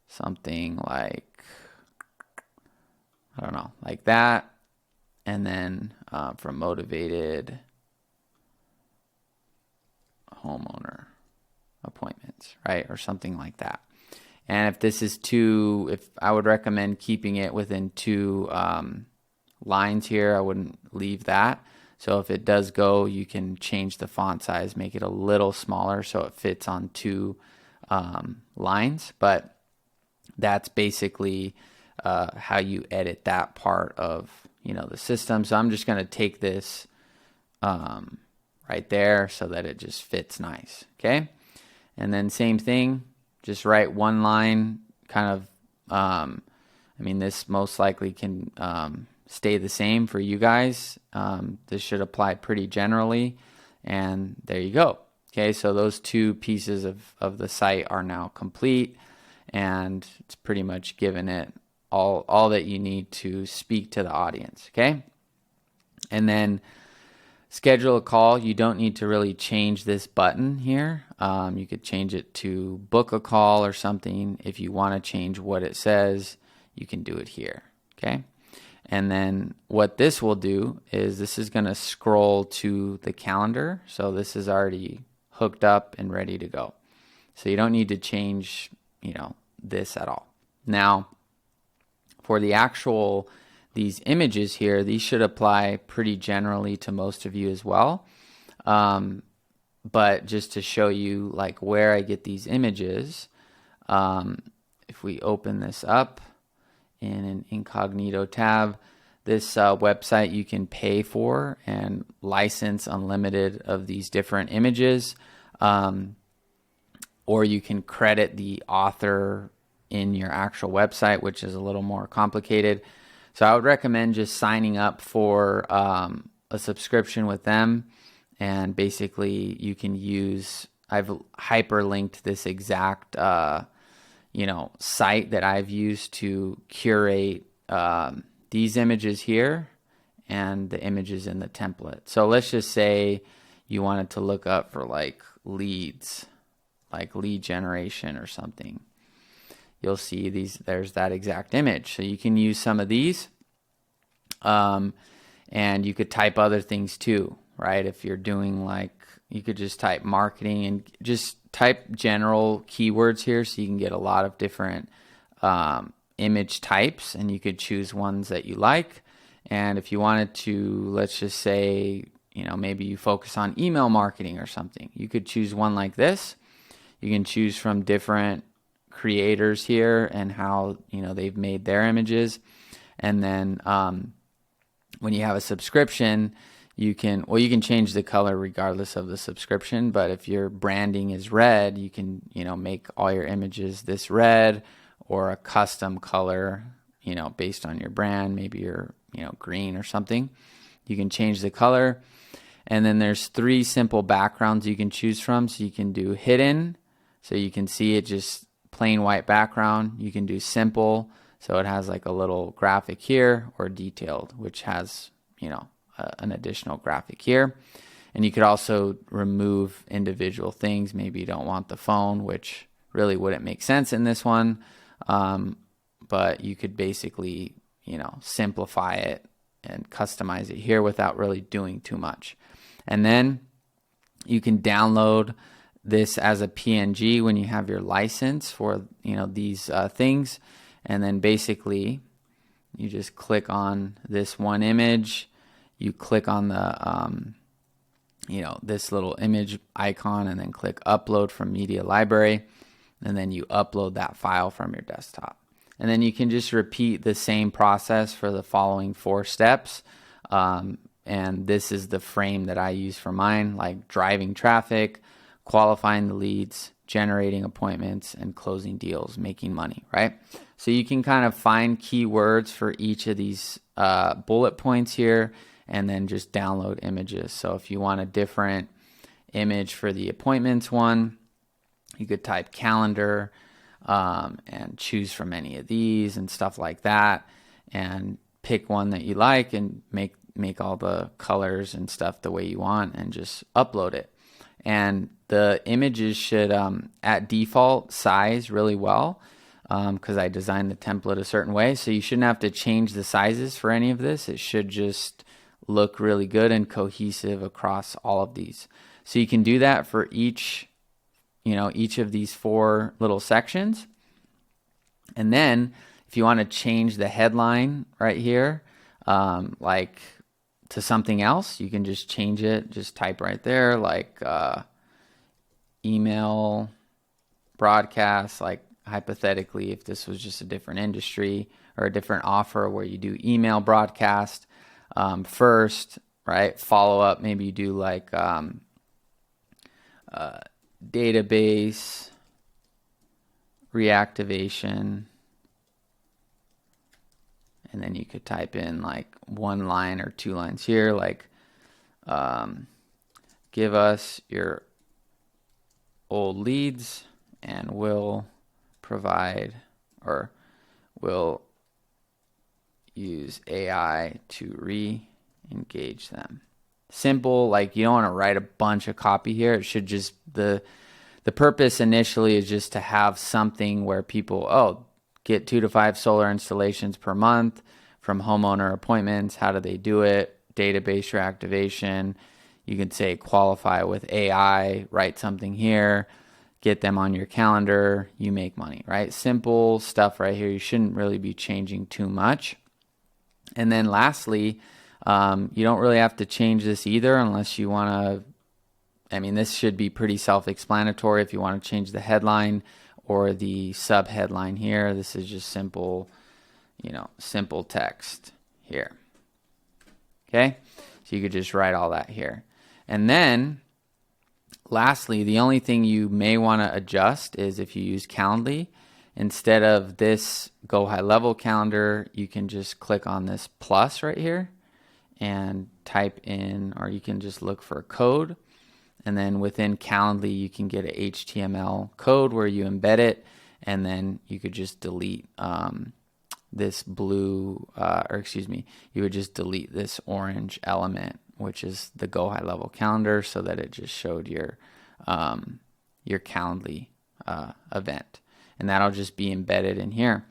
Speaker 1: something like, I don't know, like that. And then from motivated homeowner appointments, right? Or something like that. And if this is I would recommend keeping it within 2 lines here. I wouldn't leave that. So if it does go, you can change the font size, make it a little smaller so it fits on 2 lines. But that's basically how you edit that part of the system. So I'm just going to take this right there so that it just fits nice. Okay, and then same thing, just write 1 line. Kind of, this most likely can stay the same for you guys. This should apply pretty generally, and there you go. Okay, so those 2 pieces of the site are now complete, and it's pretty much given it all that you need to speak to the audience. Okay, and then schedule a call. You don't need to really change this button here. You could change it to book a call or something. If you want to change what it says, you can do it here. Okay, And then what this will do is this is going to scroll to the calendar. So this is already hooked up and ready to go. So you don't need to change, this at all. Now, for the actual, these images here, these should apply pretty generally to most of you as well. But just to show you like where I get these images, if we open this up in an incognito tab, this website you can pay for and license unlimited of these different images, or you can credit the author in your actual website, which is a little more complicated. So I would recommend just signing up for a subscription with them, and basically you can use, I've hyperlinked this exact site that I've used to curate these images here and the images in the template. So let's just say you wanted to look up for like leads, like lead generation or something. You'll see there's that exact image. So you can use some of these, and you could type other things too, right? If you're doing you could just type marketing and just type general keywords here, so you can get a lot of different image types, and you could choose ones that you like. And if you wanted to, let's just say, maybe you focus on email marketing or something, you could choose one like this. You can choose from different creators here and how they've made their images. And then when you have a subscription, you can change the color regardless of the subscription. But if your branding is red, you can make all your images this red, or a custom color based on your brand. Maybe you're green or something. You can change the color. And then there's 3 simple backgrounds you can choose from. So you can do hidden, so you can see it just plain white background. You can do simple, so it has like a little graphic here, or detailed, which has an additional graphic here. And you could also remove individual things. Maybe you don't want the phone, which really wouldn't make sense in this one, but you could basically simplify it and customize it here without really doing too much. And then you can download this as a PNG when you have your license for these things. And then basically you just click on this one image, you click on the this little image icon, and then click upload from media library, and then you upload that file from your desktop. And then you can just repeat the same process for the following 4 steps. And this is the frame that I use for mine, like driving traffic, qualifying the leads, generating appointments, and closing deals, making money, right? So you can kind of find keywords for each of these bullet points here, and then just download images. So if you want a different image for the appointments one, you could type calendar and choose from any of these and stuff like that, and pick one that you like and make all the colors and stuff the way you want, and just upload it. And the images should at default size really well, because I designed the template a certain way. So you shouldn't have to change the sizes for any of this. It should just look really good and cohesive across all of these. So you can do that for each of these 4 little sections. And then if you want to change the headline right here, like to something else, you can just change it. Just type right there, like email broadcast, like hypothetically, if this was just a different industry or a different offer where you do email broadcast first, right? Follow up, maybe you do like database reactivation, and then you could type in like 1 line or 2 lines here, like give us your old leads and we'll provide, or we'll use AI to re-engage them. Simple, like you don't want to write a bunch of copy here. It should just, the purpose initially is just to have something where people, get 2 to 5 solar installations per month from homeowner appointments. How do they do it? Database reactivation. You can say qualify with AI, write something here, get them on your calendar, you make money, right? Simple stuff right here. You shouldn't really be changing too much. And then lastly, you don't really have to change this either unless you want to. I mean, this should be pretty self-explanatory if you want to change the headline or the sub-headline here. This is just simple, simple text here. Okay? So you could just write all that here. And then, lastly, the only thing you may want to adjust is if you use Calendly, instead of this GoHighLevel calendar, you can just click on this plus right here and type in, or you can just look for a code. And then within Calendly, you can get an HTML code where you embed it, and then you could just delete this blue, you would just delete this orange element, which is the GoHighLevel calendar, so that it just showed your Calendly event. And that'll just be embedded in here.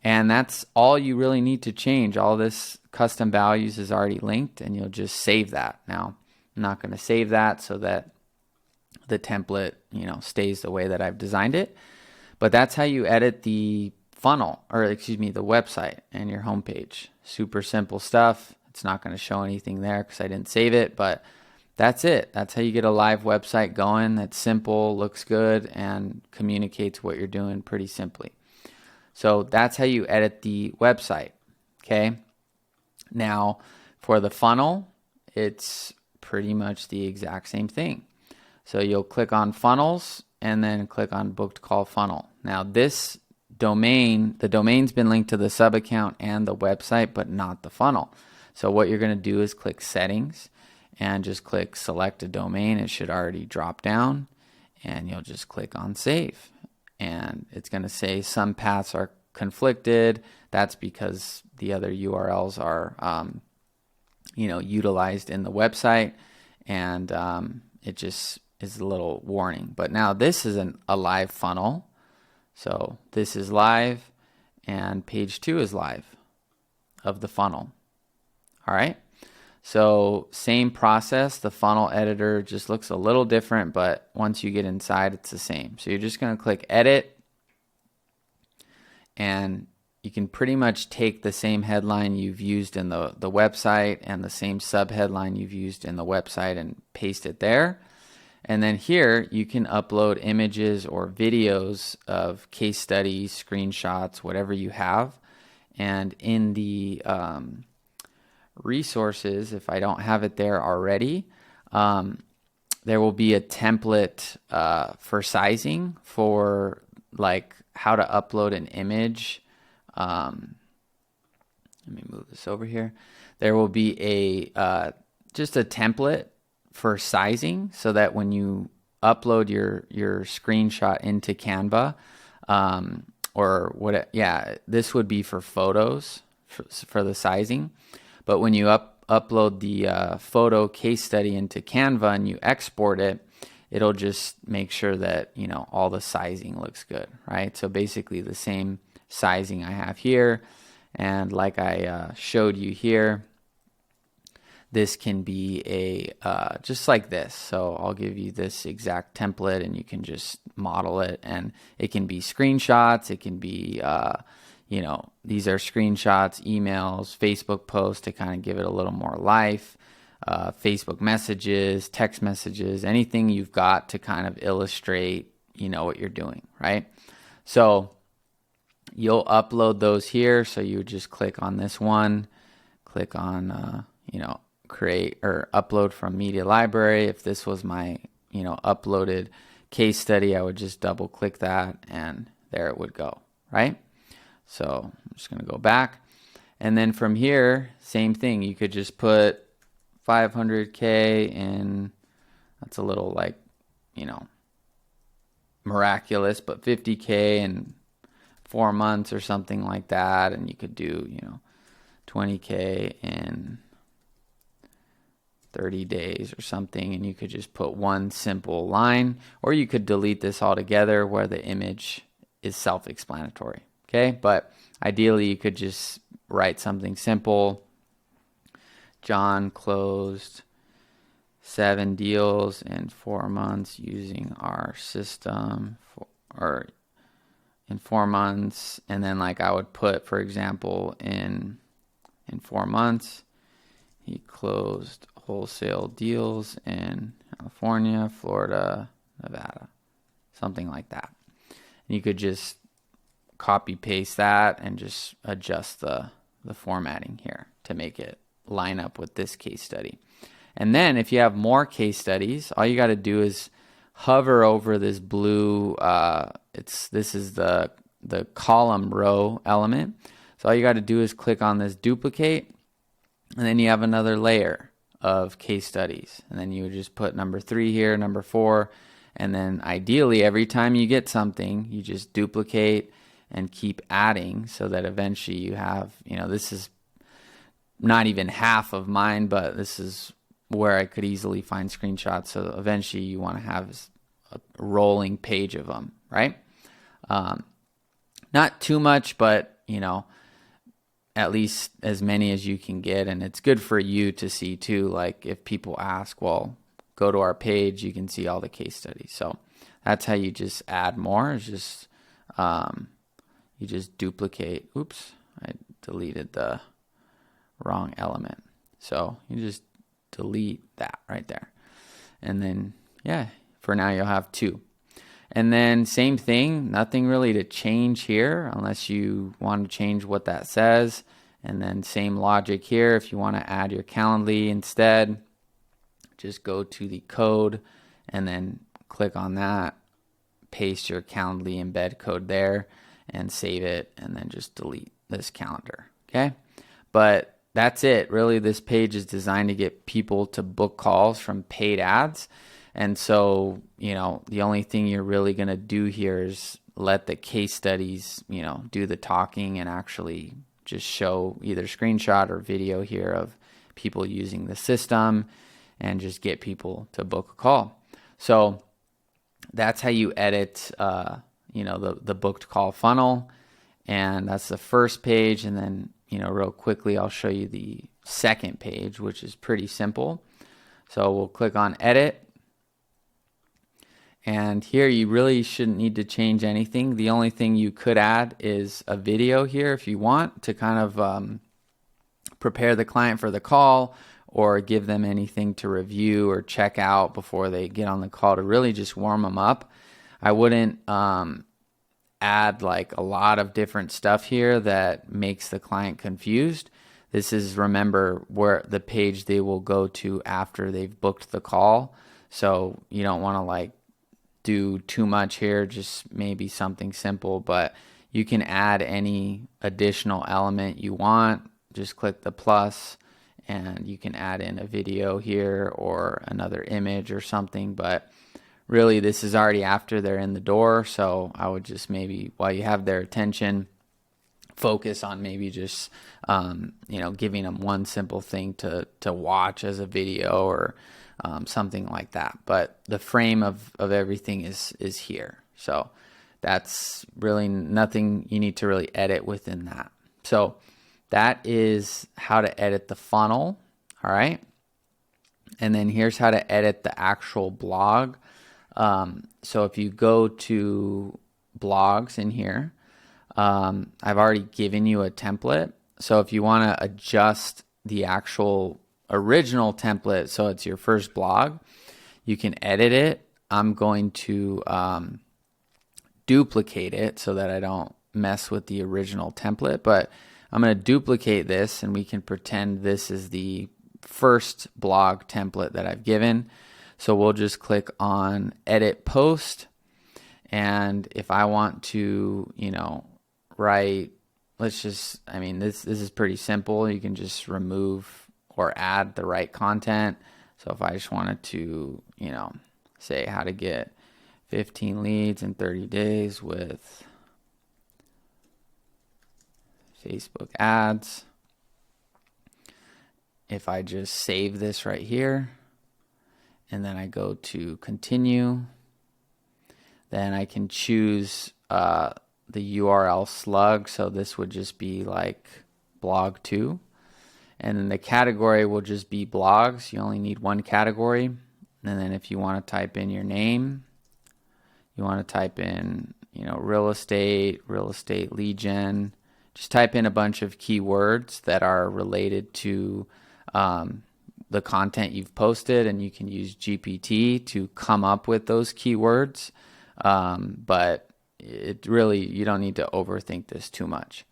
Speaker 1: And that's all you really need to change. All this custom values is already linked, and you'll just save that. Now, I'm not going to save that so that the template, stays the way that I've designed it. But that's how you edit the funnel, or the website and your homepage. Super simple stuff. It's not going to show anything there because I didn't save it, but that's it. That's how you get a live website going that's simple, looks good, and communicates what you're doing pretty simply. So that's how you edit the website, okay? Now, for the funnel, it's pretty much the exact same thing. So you'll click on funnels and then click on booked call funnel. Now this domain, the domain's been linked to the sub account and the website, but not the funnel. So what you're going to do is click settings and just click select a domain. It should already drop down, and you'll just click on save. And it's going to say some paths are conflicted. That's because the other URLs are utilized in the website, and it just is a little warning. But now this is a live funnel. So this is live, and page 2 is live of the funnel. All right. So same process. The funnel editor just looks a little different, but once you get inside, it's the same. So you're just going to click edit, and you can pretty much take the same headline you've used in the website and the same sub-headline you've used in the website and paste it there. And then here you can upload images or videos of case studies, screenshots, whatever you have. And in the resources, if I don't have it there already, there will be a template for sizing for like how to upload an image. Let me move this over here. There will be a just a template for sizing, so that when you upload your screenshot into Canva, this would be for photos for the sizing. But when you upload the photo case study into Canva and you export it, it'll just make sure that all the sizing looks good, right? So basically the same sizing I have here, and like I showed you here, this can be just like this. So I'll give you this exact template, and you can just model it, and it can be screenshots, it can be these are screenshots, emails, Facebook posts to kind of give it a little more life, Facebook messages, text messages, anything you've got to kind of illustrate what you're doing, right? So you'll upload those here. So you would just click on this one, click on create or upload from media library. If this was my uploaded case study, I would just double click that, and there it would go, right? So I'm just going to go back, and then from here, same thing. You could just put 500K in. That's a little miraculous, but 50K in 4 months or something like that. And you could do 20K in 30 days or something, and you could just put one simple line, or you could delete this altogether where the image is self-explanatory. Okay, but ideally you could just write something simple. John closed 7 deals in 4 months using our system, or in 4 months. And then like I would put, for example, in 4 months, he closed wholesale deals in California, Florida, Nevada, something like that. And you could just copy paste that and just adjust the formatting here to make it line up with this case study. And then if you have more case studies, all you got to do is hover over this blue, this is the column row element. So all you got to do is click on this duplicate, and then you have another layer of case studies. And then you would just put number 3 here, number 4, and then ideally every time you get something, you just duplicate and keep adding so that eventually you have, this is not even half of mine, but this is where I could easily find screenshots. So eventually you want to have a rolling page of them, right? Not too much, but, at least as many as you can get. And it's good for you to see too. Like if people ask, well, go to our page, you can see all the case studies. So that's how you just add more. It's just, you just duplicate. Oops, I deleted the wrong element. So you just delete that right there. And then, for now you'll have 2. And then same thing, nothing really to change here unless you want to change what that says. And then same logic here. If you want to add your Calendly instead, just go to the code and then click on that, paste your Calendly embed code there and save it, and then just delete this calendar. Okay. But that's it. Really, this page is designed to get people to book calls from paid ads. And so, the only thing you're really going to do here is let the case studies, do the talking and actually just show either screenshot or video here of people using the system and just get people to book a call. So that's how you edit, the booked call funnel. And that's the first page. And then, real quickly, I'll show you the second page, which is pretty simple. So we'll click on edit. And here you really shouldn't need to change anything. The only thing you could add is a video here if you want to kind of prepare the client for the call, or give them anything to review or check out before they get on the call to really just warm them up. I wouldn't add like a lot of different stuff here that makes the client confused. This is, remember, where the page they will go to after they've booked the call. So you don't want to like do too much here, just maybe something simple, but you can add any additional element you want. Just click the plus and you can add in a video here or another image or something. But really, this is already after they're in the door. So I would just maybe, while you have their attention, focus on maybe just, giving them one simple thing to watch as a video or something like that. But the frame of everything is here. So that's really nothing you need to really edit within that. So that is how to edit the funnel. All right. And then here's how to edit the actual blog. So if you go to blogs in here, I've already given you a template. So if you want to adjust the actual original template, so it's your first blog, you can edit it. I'm going to duplicate it so that I don't mess with the original template, but I'm going to duplicate this and we can pretend this is the first blog template that I've given. So we'll just click on edit post. And if I want to, write, this is pretty simple. You can just remove or add the right content. So if I just wanted to, say how to get 15 leads in 30 days with Facebook ads. If I just save this right here and then I go to continue, then I can choose the URL slug. So this would just be like blog 2. And then the category will just be blogs. You only need one category. And then if you want to type in your name, you want to type in, real estate lead gen. Just type in a bunch of keywords that are related to the content you've posted, and you can use GPT to come up with those keywords. But it really, you don't need to overthink this too much.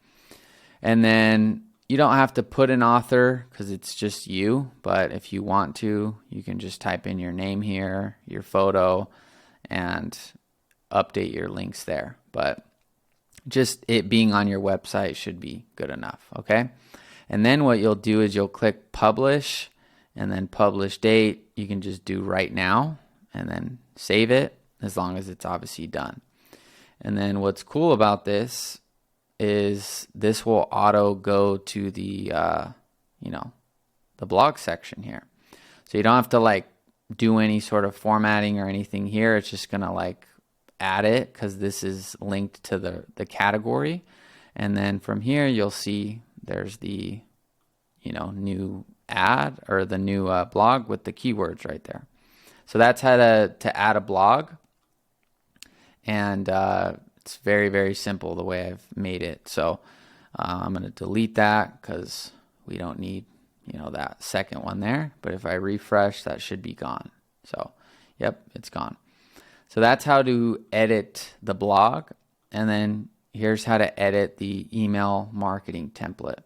Speaker 1: And then you don't have to put an author because it's just you, but if you want to, you can just type in your name here, your photo, and update your links there. But just it being on your website should be good enough, okay? And then what you'll do is you'll click publish, and then publish date. You can just do right now and then save it, as long as it's obviously done. And then what's cool about this is this will auto go to the the blog section here. So you don't have to like do any sort of formatting or anything here. It's just gonna like add it because this is linked to the category. And then from here you'll see there's the new ad or the new blog with the keywords right there. So that's how to add a blog. And it's very, very simple the way I've made it. So I'm going to delete that because we don't need, that second one there. But if I refresh, that should be gone. So, yep, it's gone. So that's how to edit the blog. And then here's how to edit the email marketing template.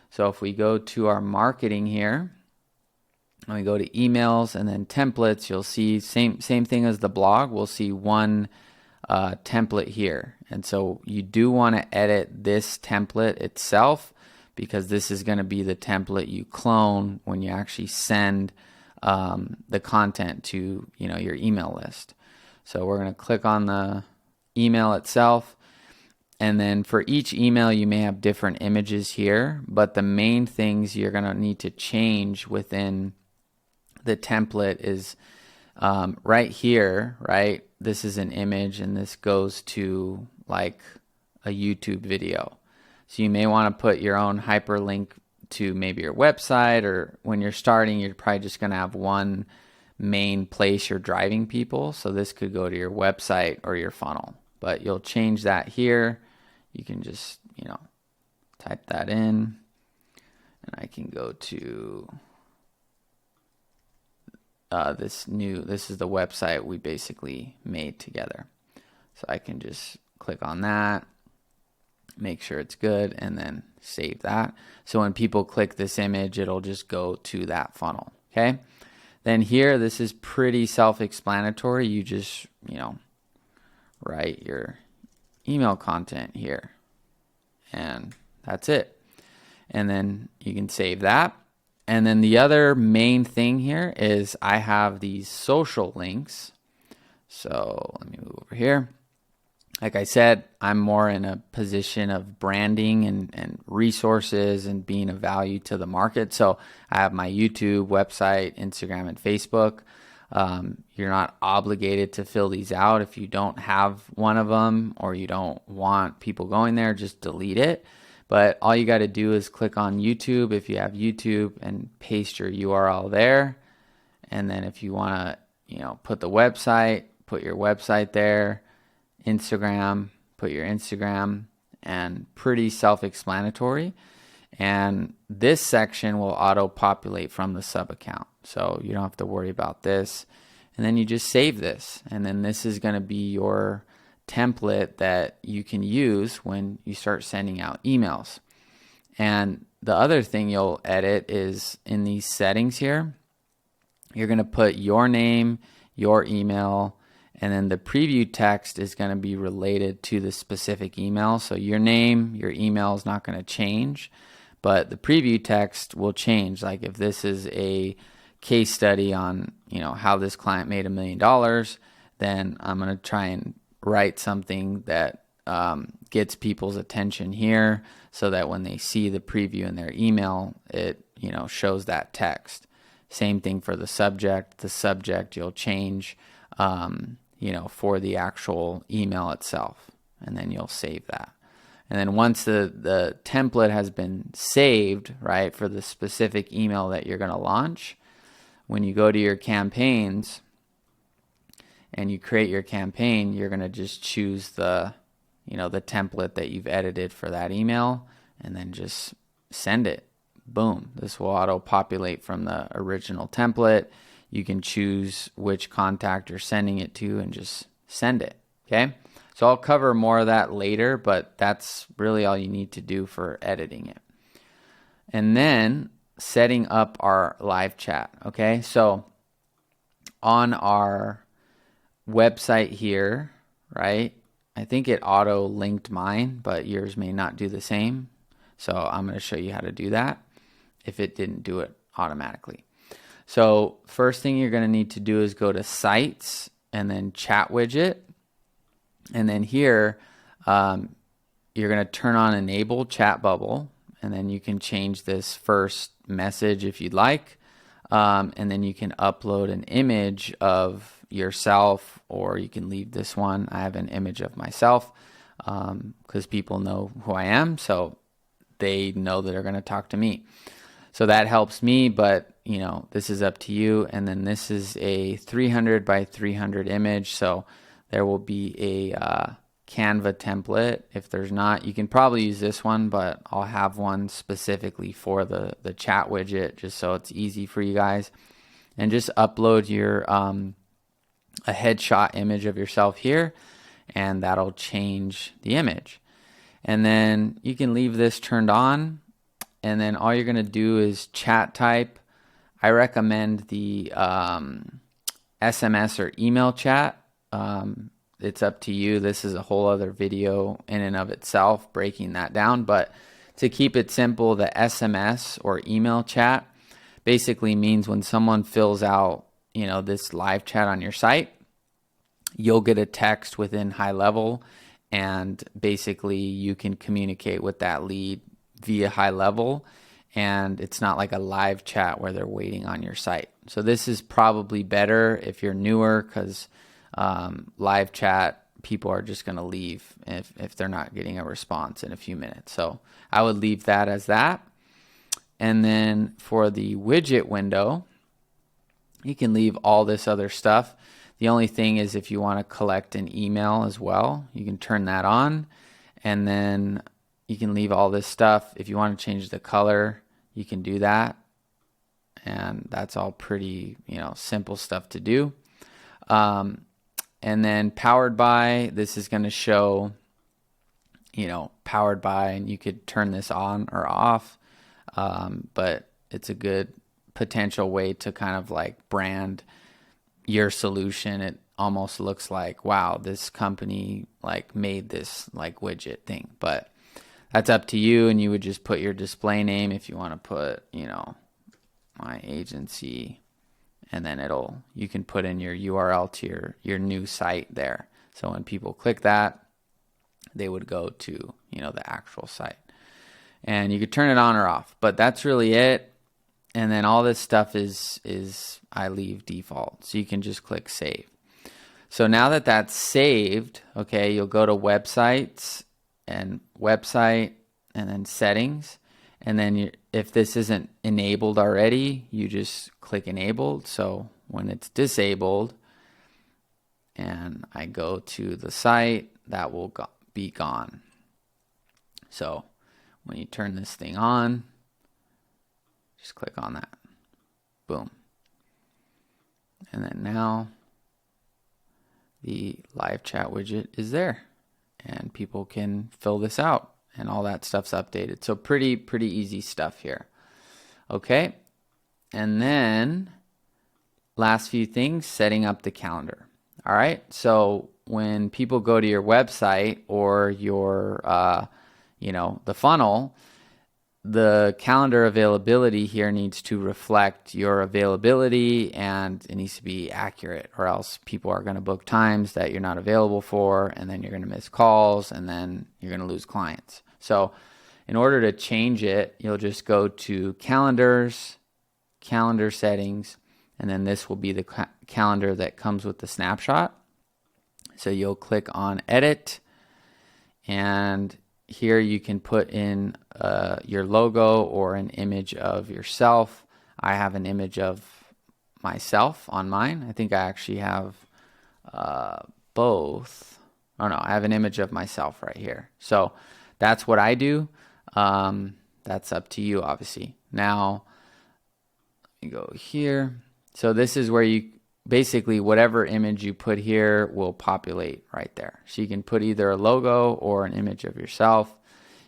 Speaker 1: So if we go to our marketing here, and we go to emails and then templates, you'll see same thing as the blog. We'll see one template here. And so you do want to edit this template itself because this is going to be the template you clone when you actually send the content to your email list. So we're going to click on the email itself. And then for each email, you may have different images here, but the main things you're going to need to change within the template is right here, right? This is an image and this goes to like a YouTube video. So you may want to put your own hyperlink to maybe your website, or when you're starting, you're probably just going to have one main place you're driving people. So this could go to your website or your funnel, but you'll change that here. You can just, type that in, and I can go to this is the website we basically made together. So I can just click on that, make sure it's good, and then save that. So when people click this image, it'll just go to that funnel, okay? Then here, this is pretty self-explanatory. You just, write your email content here, and that's it. And then you can save that. And then the other main thing here is I have these social links. So let me move over here. Like I said, I'm more in a position of branding and resources and being of value to the market. So I have my YouTube, website, Instagram, and Facebook. You're not obligated to fill these out. If you don't have one of them or you don't want people going there, just delete it. But all you got to do is click on YouTube if you have YouTube and paste your URL there. And then if you want to, put the website, put your website there. Instagram, put your Instagram, and pretty self-explanatory. And this section will auto-populate from the sub account. So you don't have to worry about this. And then you just save this. And then this is going to be your template that you can use when you start sending out emails. And the other thing you'll edit is in these settings here, you're going to put your name, your email, and then the preview text is going to be related to the specific email. So your name, your email is not going to change, but the preview text will change. Like if this is a case study on, how this client made $1 million, then I'm going to try and write something that gets people's attention here so that when they see the preview in their email, it, shows that text. Same thing for the subject. The subject you'll change, for the actual email itself. and then you'll save that. And then once the template has been saved, right, for the specific email that you're going to launch, when you go to your campaigns and you create your campaign, you're going to just choose the template that you've edited for that email and then just send it. Boom. This will auto-populate from the original template. You can choose which contact you're sending it to and just send it. Okay? So I'll cover more of that later, but that's really all you need to do for editing it. And then setting up our live chat. Okay? So on our website here, right? I think it auto-linked mine, but yours may not do the same. So I'm going to show you how to do that if it didn't do it automatically. So first thing you're going to need to do is go to Sites and then Chat Widget. And then here, you're going to turn on Enable Chat Bubble. And then you can change this first message if you'd like. And then you can upload an image of yourself, or you can leave this one. I have an image of myself because people know who I am, so they know that they're going to talk to me. So that helps me, but this is up to you. And then this is a 300 by 300 image, so there will be a Canva template. If there's not, you can probably use this one, but I'll have one specifically for the chat widget just so it's easy for you guys. And just upload your a headshot image of yourself here, and that'll change the image. And then you can leave this turned on, and then all you're going to do is chat type. I recommend the SMS or email chat. It's up to you. This is a whole other video in and of itself, breaking that down. But to keep it simple, the SMS or email chat basically means when someone fills out, this live chat on your site, you'll get a text within GoHighLevel, and basically you can communicate with that lead via GoHighLevel, and it's not like a live chat where they're waiting on your site. So this is probably better if you're newer, because live chat, people are just going to leave if they're not getting a response in a few minutes. So I would leave that as that. And then for the widget window, you can leave all this other stuff. The only thing is if you want to collect an email as well, you can turn that on, and then you can leave all this stuff. If you want to change the color, you can do that. And that's all pretty, simple stuff to do. And then powered by, this is going to show, powered by, and you could turn this on or off. But it's a good potential way to kind of like brand your solution. It almost looks like, wow, this company like made this like widget thing, but that's up to you. And you would just put your display name if you want to put, my agency, and then you can put in your URL to your new site there. So when people click that, they would go to, the actual site, and you could turn it on or off, but that's really it. And then all this stuff is I leave default. So you can just click save. So now that that's saved, okay, you'll go to websites and website and then settings. And then if this isn't enabled already, you just click enabled. So when it's disabled and I go to the site, that will be gone. So when you turn this thing on, just click on that. Boom. And then now the live chat widget is there, and people can fill this out, and all that stuff's updated. So pretty easy stuff here. Okay. And then last few things, setting up the calendar. All right. So when people go to your website or your, the funnel, the calendar availability here needs to reflect your availability, and it needs to be accurate, or else people are going to book times that you're not available for, and then you're going to miss calls, and then you're going to lose clients. So in order to change it, you'll just go to calendars, calendar settings, and then this will be the calendar that comes with the snapshot. So you'll click on edit, and here you can put in your logo or an image of yourself. I have an image of myself on mine. I think I actually have both. Oh no, I have an image of myself right here. So that's what I do. That's up to you, obviously. Now, let me go here. So this is where you basically whatever image you put here will populate right there. So you can put either a logo or an image of yourself.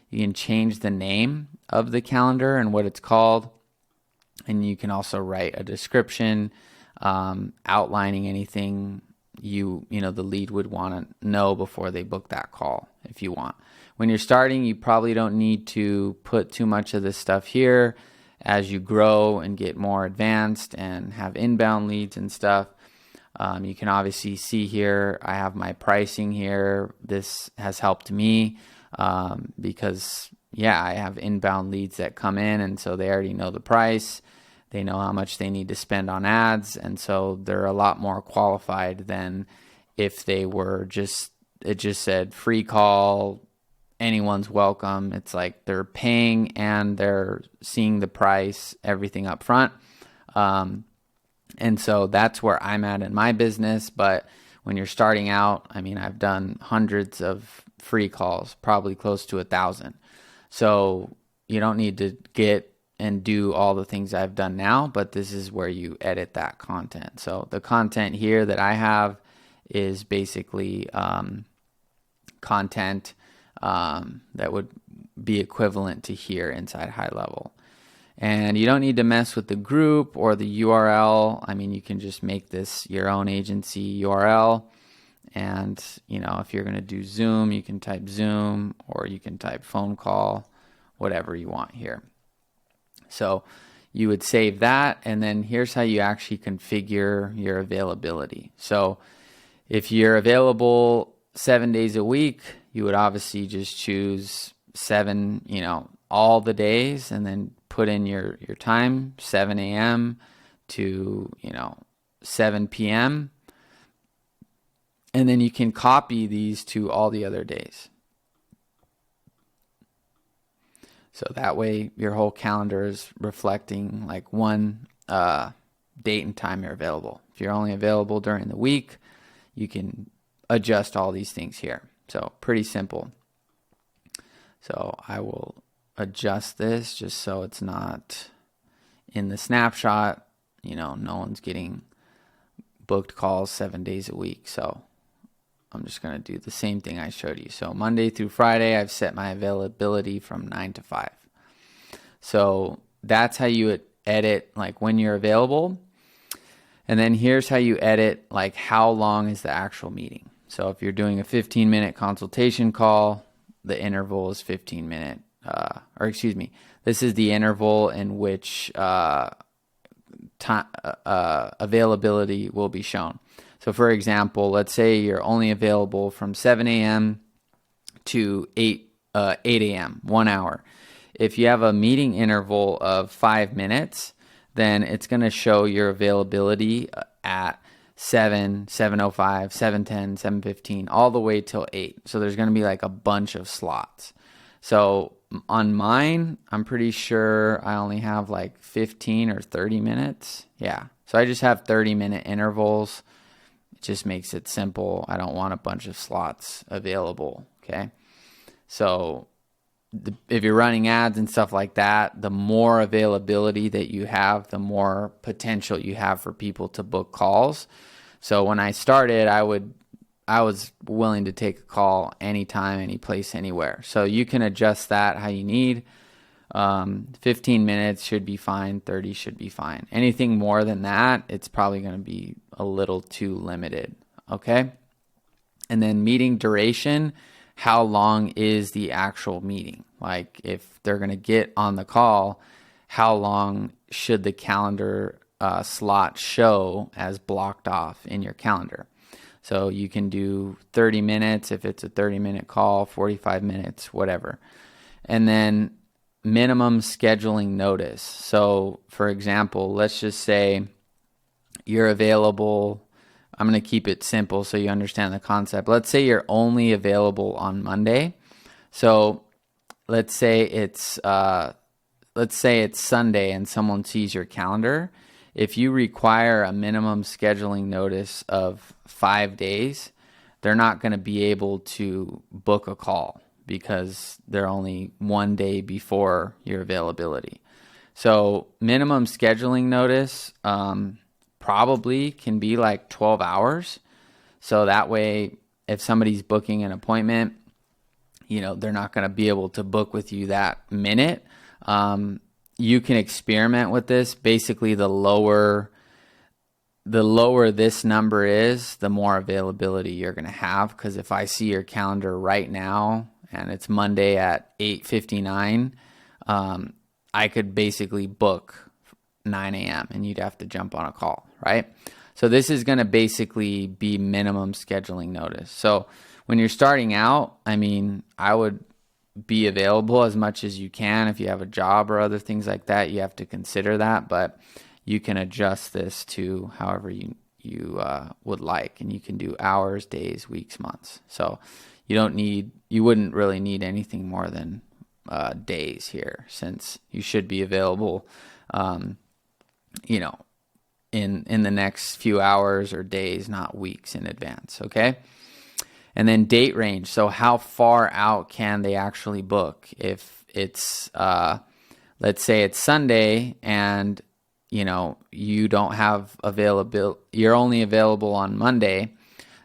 Speaker 1: You can change the name of the calendar and what it's called. And you can also write a description outlining anything the lead would want to know before they book that call if you want. When you're starting, you probably don't need to put too much of this stuff here. As you grow and get more advanced and have inbound leads and stuff, you can obviously see here, I have my pricing here. This has helped me because, I have inbound leads that come in, and so they already know the price. They know how much they need to spend on ads, and so they're a lot more qualified than if they were it just said free call, anyone's welcome. It's like they're paying and they're seeing the price, everything up front. And so that's where I'm at in my business. But when you're starting out, I've done hundreds of free calls, probably close to 1,000. So you don't need to get and do all the things I've done now, but this is where you edit that content. So the content here that I have is basically content that would be equivalent to here inside High Level. And you don't need to mess with the group or the URL. You can just make this your own agency URL. And, if you're going to do Zoom, you can type Zoom or you can type phone call, whatever you want here. So you would save that. And then here's how you actually configure your availability. So if you're available 7 days a week, you would obviously just choose 7, all the days, and then put in your time, 7 a.m. to, 7 p.m. And then you can copy these to all the other days. So that way your whole calendar is reflecting like one date and time you're available. If you're only available during the week, you can adjust all these things here. So pretty simple. So I will adjust this just so it's not in the snapshot. No one's getting booked calls 7 days a week. So I'm just going to do the same thing I showed you. So Monday through Friday, I've set my availability from 9 to 5. So that's how you edit like when you're available. And then here's how you edit like how long is the actual meeting. So if you're doing a 15-minute consultation call, the interval is 15 minute, this is the interval in which availability will be shown. So for example, let's say you're only available from 7 a.m. to 8 a.m., 1 hour. If you have a meeting interval of 5 minutes, then it's going to show your availability at 7, 7:05, 7:10, 7:15, all the way till 8. So there's going to be like a bunch of slots. So on mine, I'm pretty sure I only have like 15 or 30 minutes. Yeah. So I just have 30-minute intervals. It just makes it simple. I don't want a bunch of slots available. Okay. So if you're running ads and stuff like that, the more availability that you have, the more potential you have for people to book calls. So when I started, I was willing to take a call anytime, any place, anywhere. So you can adjust that how you need. 15 minutes should be fine. 30 should be fine. Anything more than that, it's probably going to be a little too limited. Okay. And then meeting duration. How long is the actual meeting? Like if they're going to get on the call, how long should the calendar slot show as blocked off in your calendar? So you can do 30 minutes if it's a 30-minute call, 45 minutes, whatever. And then minimum scheduling notice. So for example, let's just say you're available. I'm going to keep it simple so you understand the concept. Let's say you're only available on Monday So let's say it's Sunday and someone sees your calendar. If you require a minimum scheduling notice of 5 days, they're not going to be able to book a call because they're only 1 day before your availability. So minimum scheduling notice probably can be like 12 hours. So that way, if somebody's booking an appointment, they're not going to be able to book with you that minute. You can experiment with this. Basically, the lower this number is, the more availability you're going to have. Because if I see your calendar right now and it's Monday at 8:59, I could basically book 9 a.m. and you'd have to jump on a call, right? So this is going to basically be minimum scheduling notice. So when you're starting out, I would be available as much as you can. If you have a job or other things like that, you have to consider that, but you can adjust this to however you would like, and you can do hours, days, weeks, months. So you wouldn't really need anything more than days here, since you should be available, in the next few hours or days, not weeks in advance. Okay. And then date range. So how far out can they actually book? If it's, let's say it's Sunday and, you don't have availability, you're only available on Monday,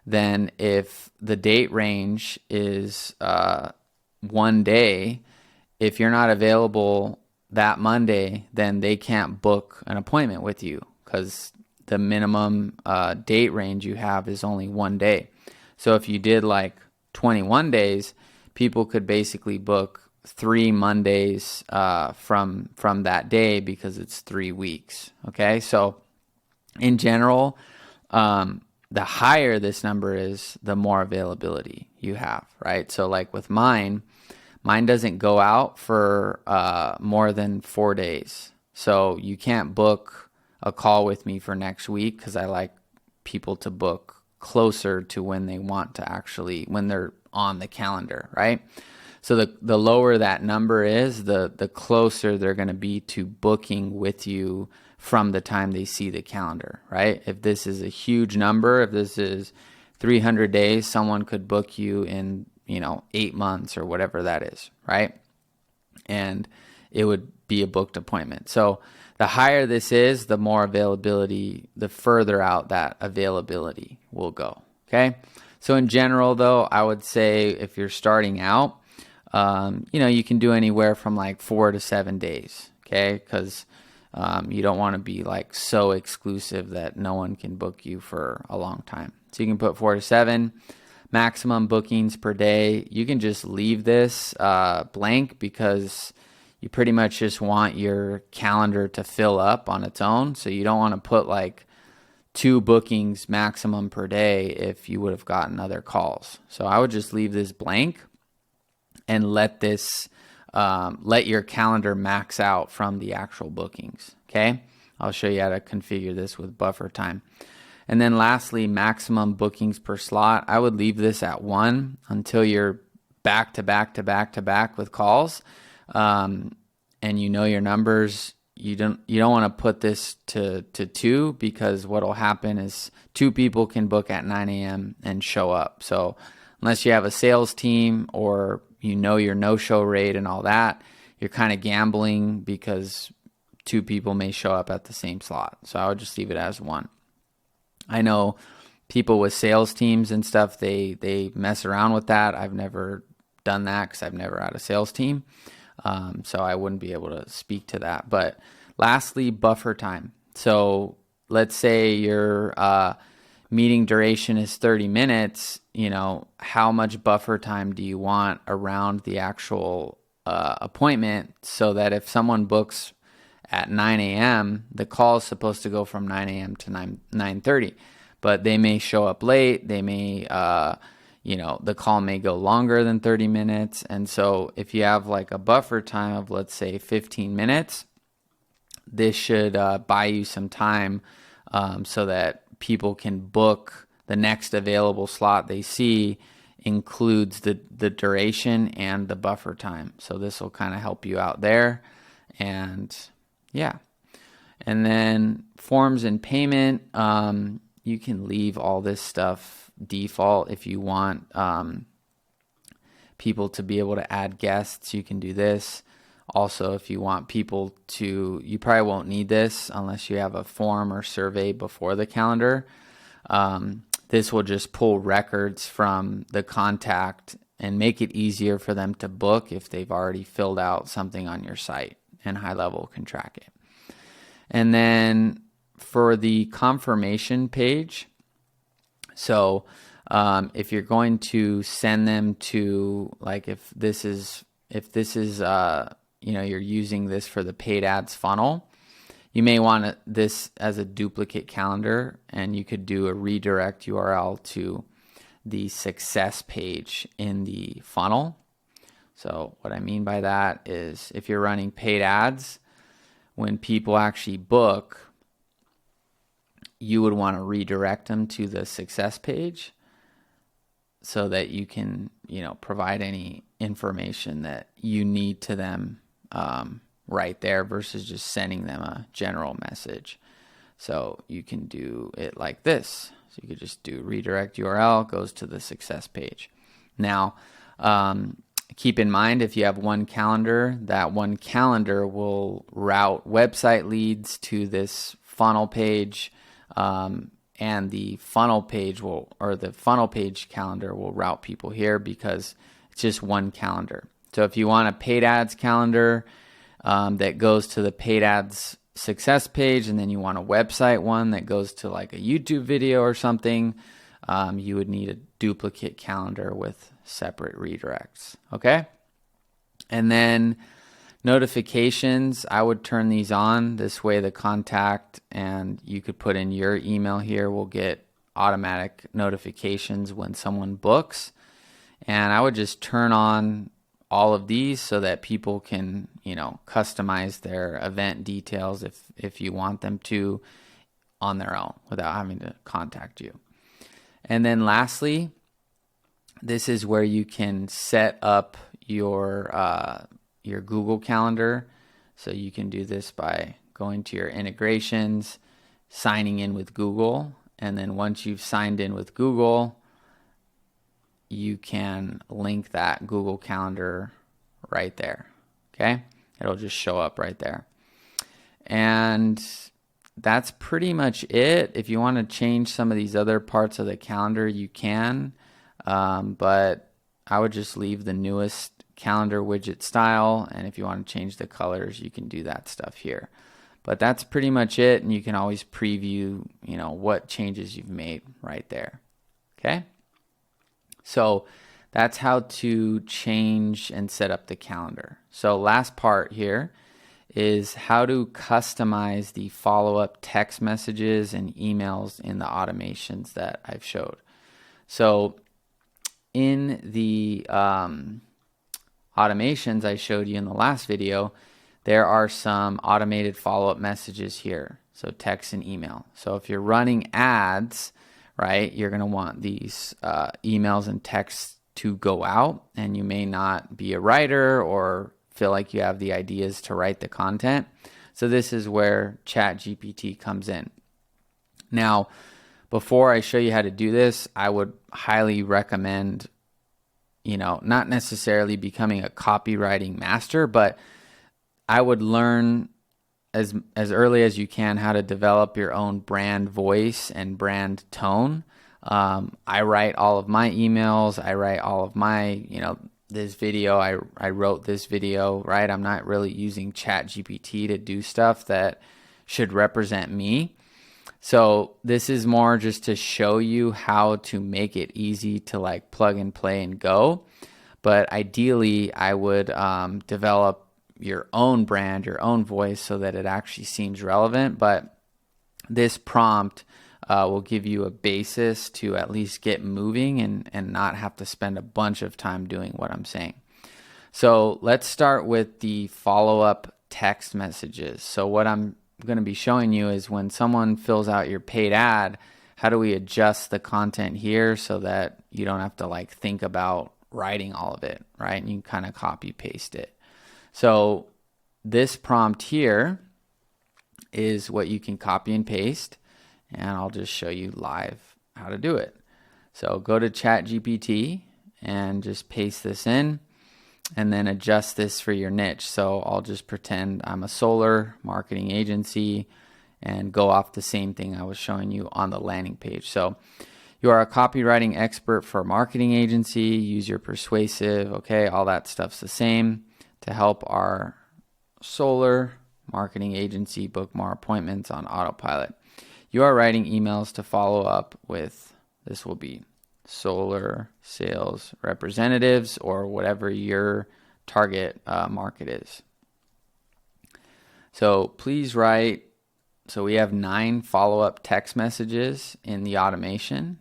Speaker 1: then if the date range is 1 day, if you're not available that Monday, then they can't book an appointment with you because the minimum date range you have is only 1 day. So if you did like 21 days, people could basically book 3 Mondays from that day because it's 3 weeks. Okay, so in general, the higher this number is, the more availability you have, right? So like with mine doesn't go out for more than 4 days. So you can't book a call with me for next week because I like people to book closer to when they want to actually, when they're on the calendar, right? So the lower that number is, the closer they're going to be to booking with you from the time they see the calendar, right? If this is a huge number, if this is 300 days, someone could book you in, 8 months or whatever that is, right? And it would be a booked appointment. So the higher this is, the more availability, the further out that availability will go, okay? So in general, though, I would say if you're starting out, you can do anywhere from like 4 to 7 days, okay? Because you don't want to be like so exclusive that no one can book you for a long time. So you can put 4 to 7. Maximum bookings per day. You can just leave this blank because you pretty much just want your calendar to fill up on its own. So you don't want to put like 2 bookings maximum per day if you would have gotten other calls. So I would just leave this blank and let your calendar max out from the actual bookings. Okay. I'll show you how to configure this with buffer time. And then lastly, maximum bookings per slot. I would leave this at 1 until you're back to back with calls. And your numbers. You don't want to put this to 2 because what'll happen is 2 people can book at 9 a.m. and show up. So unless you have a sales team or your no-show rate and all that, you're kind of gambling because 2 people may show up at the same slot. So I would just leave it as 1. I know people with sales teams and stuff, they mess around with that. I've never done that because I've never had a sales team. So I wouldn't be able to speak to that. But lastly, buffer time. So let's say your meeting duration is 30 minutes. How much buffer time do you want around the actual appointment so that if someone books at 9 a.m., the call is supposed to go from 9 a.m. to 9:30, but they may show up late. They may, the call may go longer than 30 minutes. And so if you have like a buffer time of, let's say, 15 minutes, this should buy you some time so that people can book the next available slot they see includes the duration and the buffer time. So this will kind of help you out there. And yeah. And then forms and payment, you can leave all this stuff default. If you want people to be able to add guests, you can do this. Also, if you want people to, you probably won't need this unless you have a form or survey before the calendar. This will just pull records from the contact and make it easier for them to book if they've already filled out something on your site, and GoHighLevel can track it. And then for the confirmation page, so if you're going to send them to, like, if this is you're using this for the paid ads funnel, you may want this as a duplicate calendar, and you could do a redirect URL to the success page in the funnel. So what I mean by that is, if you're running paid ads, when people actually book, you would want to redirect them to the success page so that you can, provide any information that you need to them right there, versus just sending them a general message. So you can do it like this. So you could just do redirect URL, goes to the success page. Now, keep in mind, if you have one calendar, that one calendar will route website leads to this funnel page, and the funnel page calendar will route people here because it's just one calendar. So if you want a paid ads calendar that goes to the paid ads success page, and then you want a website one that goes to like a YouTube video or something, you would need a duplicate calendar with separate redirects. Okay. And then notifications, I would turn these on. This way the contact, and you could put in your email here, will get automatic notifications when someone books. And I would just turn on all of these so that people can, customize their event details if you want them to on their own without having to contact you. And then lastly, this is where you can set up your Google Calendar. So you can do this by going to your integrations, signing in with Google, and then once you've signed in with Google, you can link that Google Calendar right there. Okay? It'll just show up right there. And that's pretty much it. If you want to change some of these other parts of the calendar, you can. But I would just leave the newest calendar widget style. And if you want to change the colors, you can do that stuff here. But that's pretty much it. And you can always preview, what changes you've made right there. Okay? So that's how to change and set up the calendar. So last part here is how to customize the follow-up text messages and emails in the automations that I've showed. So in the automations I showed you in the last video, there are some automated follow-up messages here. So text and email. So if you're running ads, right, you're going to want these emails and texts to go out, and you may not be a writer or feel like you have the ideas to write the content. So this is where ChatGPT comes in. Now, before I show you how to do this, I would highly recommend, not necessarily becoming a copywriting master, but I would learn as early as you can how to develop your own brand voice and brand tone. I write all of my emails. I write all of my, this video. I wrote this video, right? I'm not really using ChatGPT to do stuff that should represent me. So this is more just to show you how to make it easy to like plug and play and go. But ideally, I would develop your own brand, your own voice, so that it actually seems relevant. But this prompt will give you a basis to at least get moving and not have to spend a bunch of time doing what I'm saying. So let's start with the follow-up text messages. So what I'm going to be showing you is when someone fills out your paid ad, how do we adjust the content here so that you don't have to like think about writing all of it, right? And you can kind of copy paste it. So this prompt here is what you can copy and paste, and I'll just show you live how to do it. So go to ChatGPT and just paste this in, and then adjust this for your niche. So I'll just pretend I'm a solar marketing agency and go off the same thing I was showing you on the landing page. So you are a copywriting expert for a marketing agency, use your persuasive, okay, all that stuff's the same to help our solar marketing agency book more appointments on autopilot. You are writing emails to follow up with, this will be solar sales representatives or whatever your target market is. So please write, so we have 9 follow-up text messages in the automation.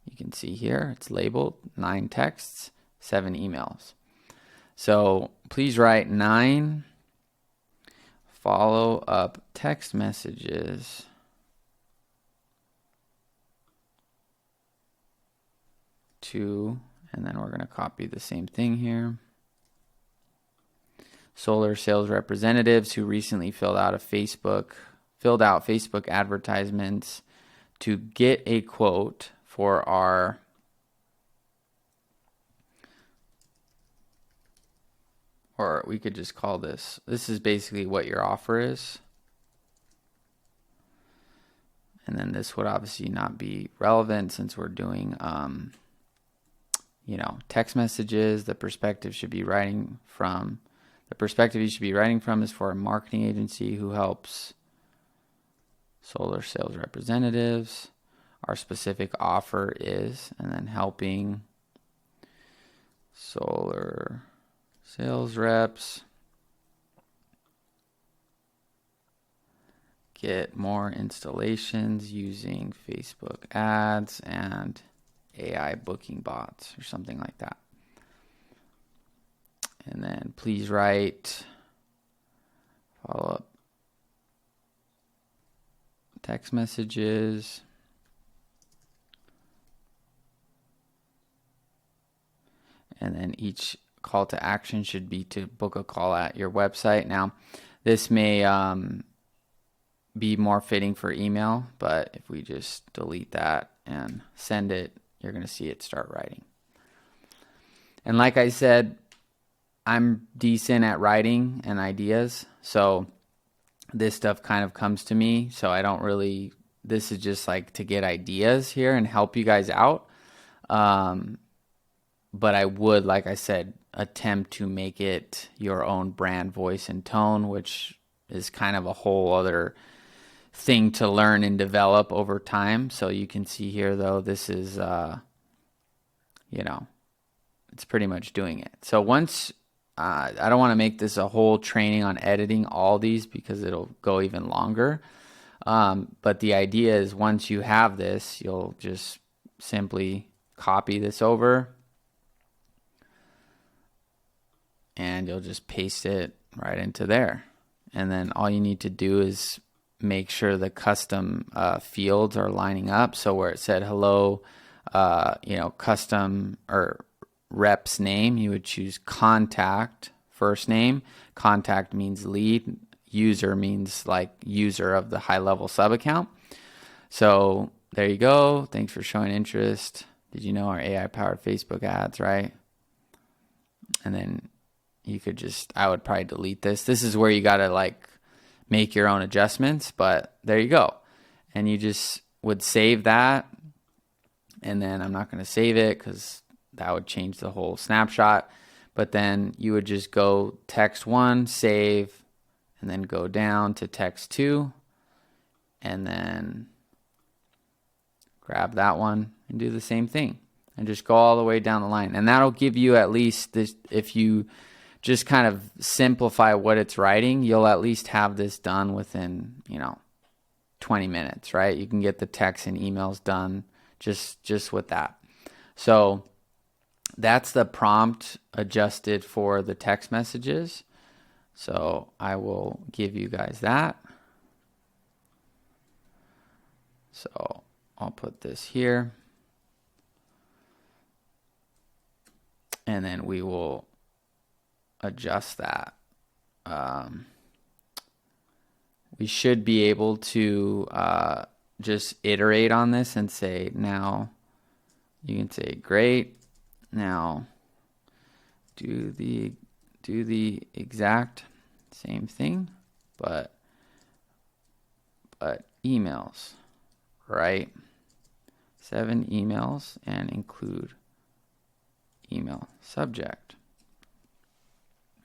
Speaker 1: You can see here, it's labeled 9 texts, 7 emails. So please write 9 follow-up text messages to, and then we're going to copy the same thing here. Solar sales representatives who recently filled out Facebook advertisements to get a quote for our or we could just call this is basically what your offer is. And then this would obviously not be relevant since we're doing, text messages. The perspective you should be writing from is for a marketing agency who helps solar sales representatives. Our specific offer is, and then helping solar sales reps get more installations using Facebook ads and AI booking bots or something like that. And then please write follow-up text messages. And then each call to action should be to book a call at your website. Now, this may be more fitting for email, but if we just delete that and send it, you're going to see it start writing. And like I said, I'm decent at writing and ideas, so this stuff kind of comes to me. So I don't really, this is just like to get ideas here and help you guys out. But I would, like I said, attempt to make it your own brand voice and tone, which is kind of a whole other thing to learn and develop over time. So you can see here, though, this is, it's pretty much doing it. So once, I don't want to make this a whole training on editing all these because it'll go even longer. But the idea is once you have this, you'll just simply copy this over and you'll just paste it right into there. And then all you need to do is make sure the custom fields are lining up. So where it said hello, custom or rep's name, you would choose contact, first name. Contact means lead. User means like user of the high level sub account. So there you go. Thanks for showing interest. Did you know our AI powered Facebook ads, right? And then you could just, I would probably delete this. This is where you got to like make your own adjustments, but there you go. And you just would save that. And then I'm not going to save it because that would change the whole snapshot. But then you would just go text 1, save, and then go down to text 2, and then grab that one and do the same thing. And just go all the way down the line. And that'll give you at least this, if you just kind of simplify what it's writing, you'll at least have this done within, 20 minutes, right? You can get the text and emails done just with that. So that's the prompt adjusted for the text messages. So I will give you guys that. So I'll put this here. And then we will adjust that. We should be able to just iterate on this and say, now you can say, great, now do the exact same thing, but emails, right? 7 emails and include email subject.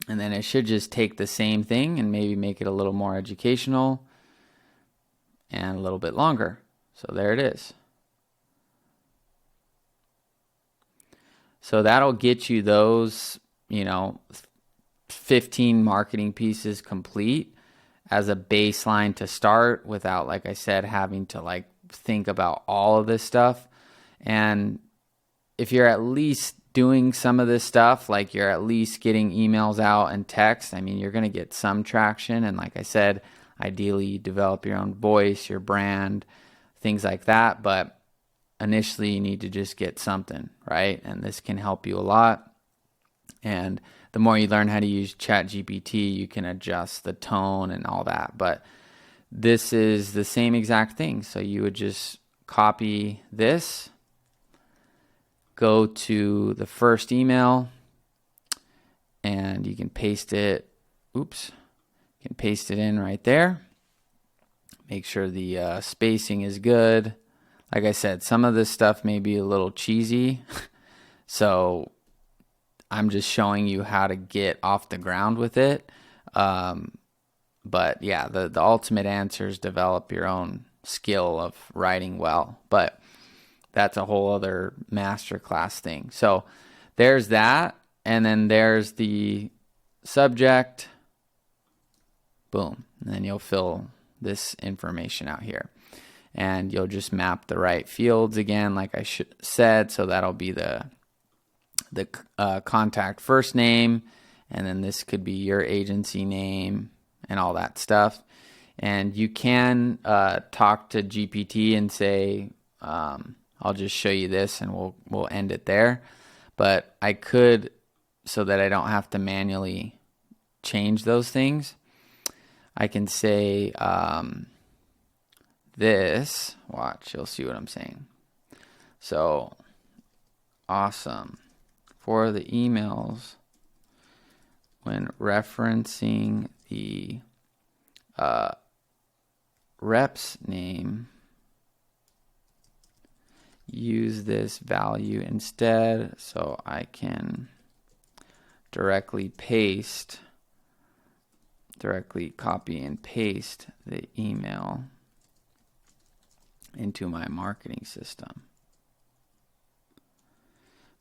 Speaker 1: And then it should just take the same thing and maybe make it a little more educational and a little bit longer. So there it is. So that'll get you those, 15 marketing pieces complete as a baseline to start without, like I said, having to think about all of this stuff. And if you're at least doing some of this stuff, like you're at least getting emails out and text, you're going to get some traction. And like I said, ideally you develop your own voice, your brand, things like that. But initially you need to just get something, right? And this can help you a lot. And the more you learn how to use ChatGPT, you can adjust the tone and all that. But this is the same exact thing. So you would just copy this, go to the first email, and you can paste it. You can paste it in right there. Make sure the spacing is good. Like I said, some of this stuff may be a little cheesy. So I'm just showing you how to get off the ground with it. But yeah, the ultimate answer is develop your own skill of writing well. But that's a whole other masterclass thing. So there's that. And then there's the subject. Boom. And then you'll fill this information out here. And you'll just map the right fields again, like I said. So that'll be the contact first name. And then this could be your agency name and all that stuff. And you can talk to GPT and say, I'll just show you this and we'll end it there. But I could, so that I don't have to manually change those things, I can say this. Watch, you'll see what I'm saying. So, awesome. For the emails, when referencing the rep's name, use this value instead, so I can directly copy and paste the email into my marketing system.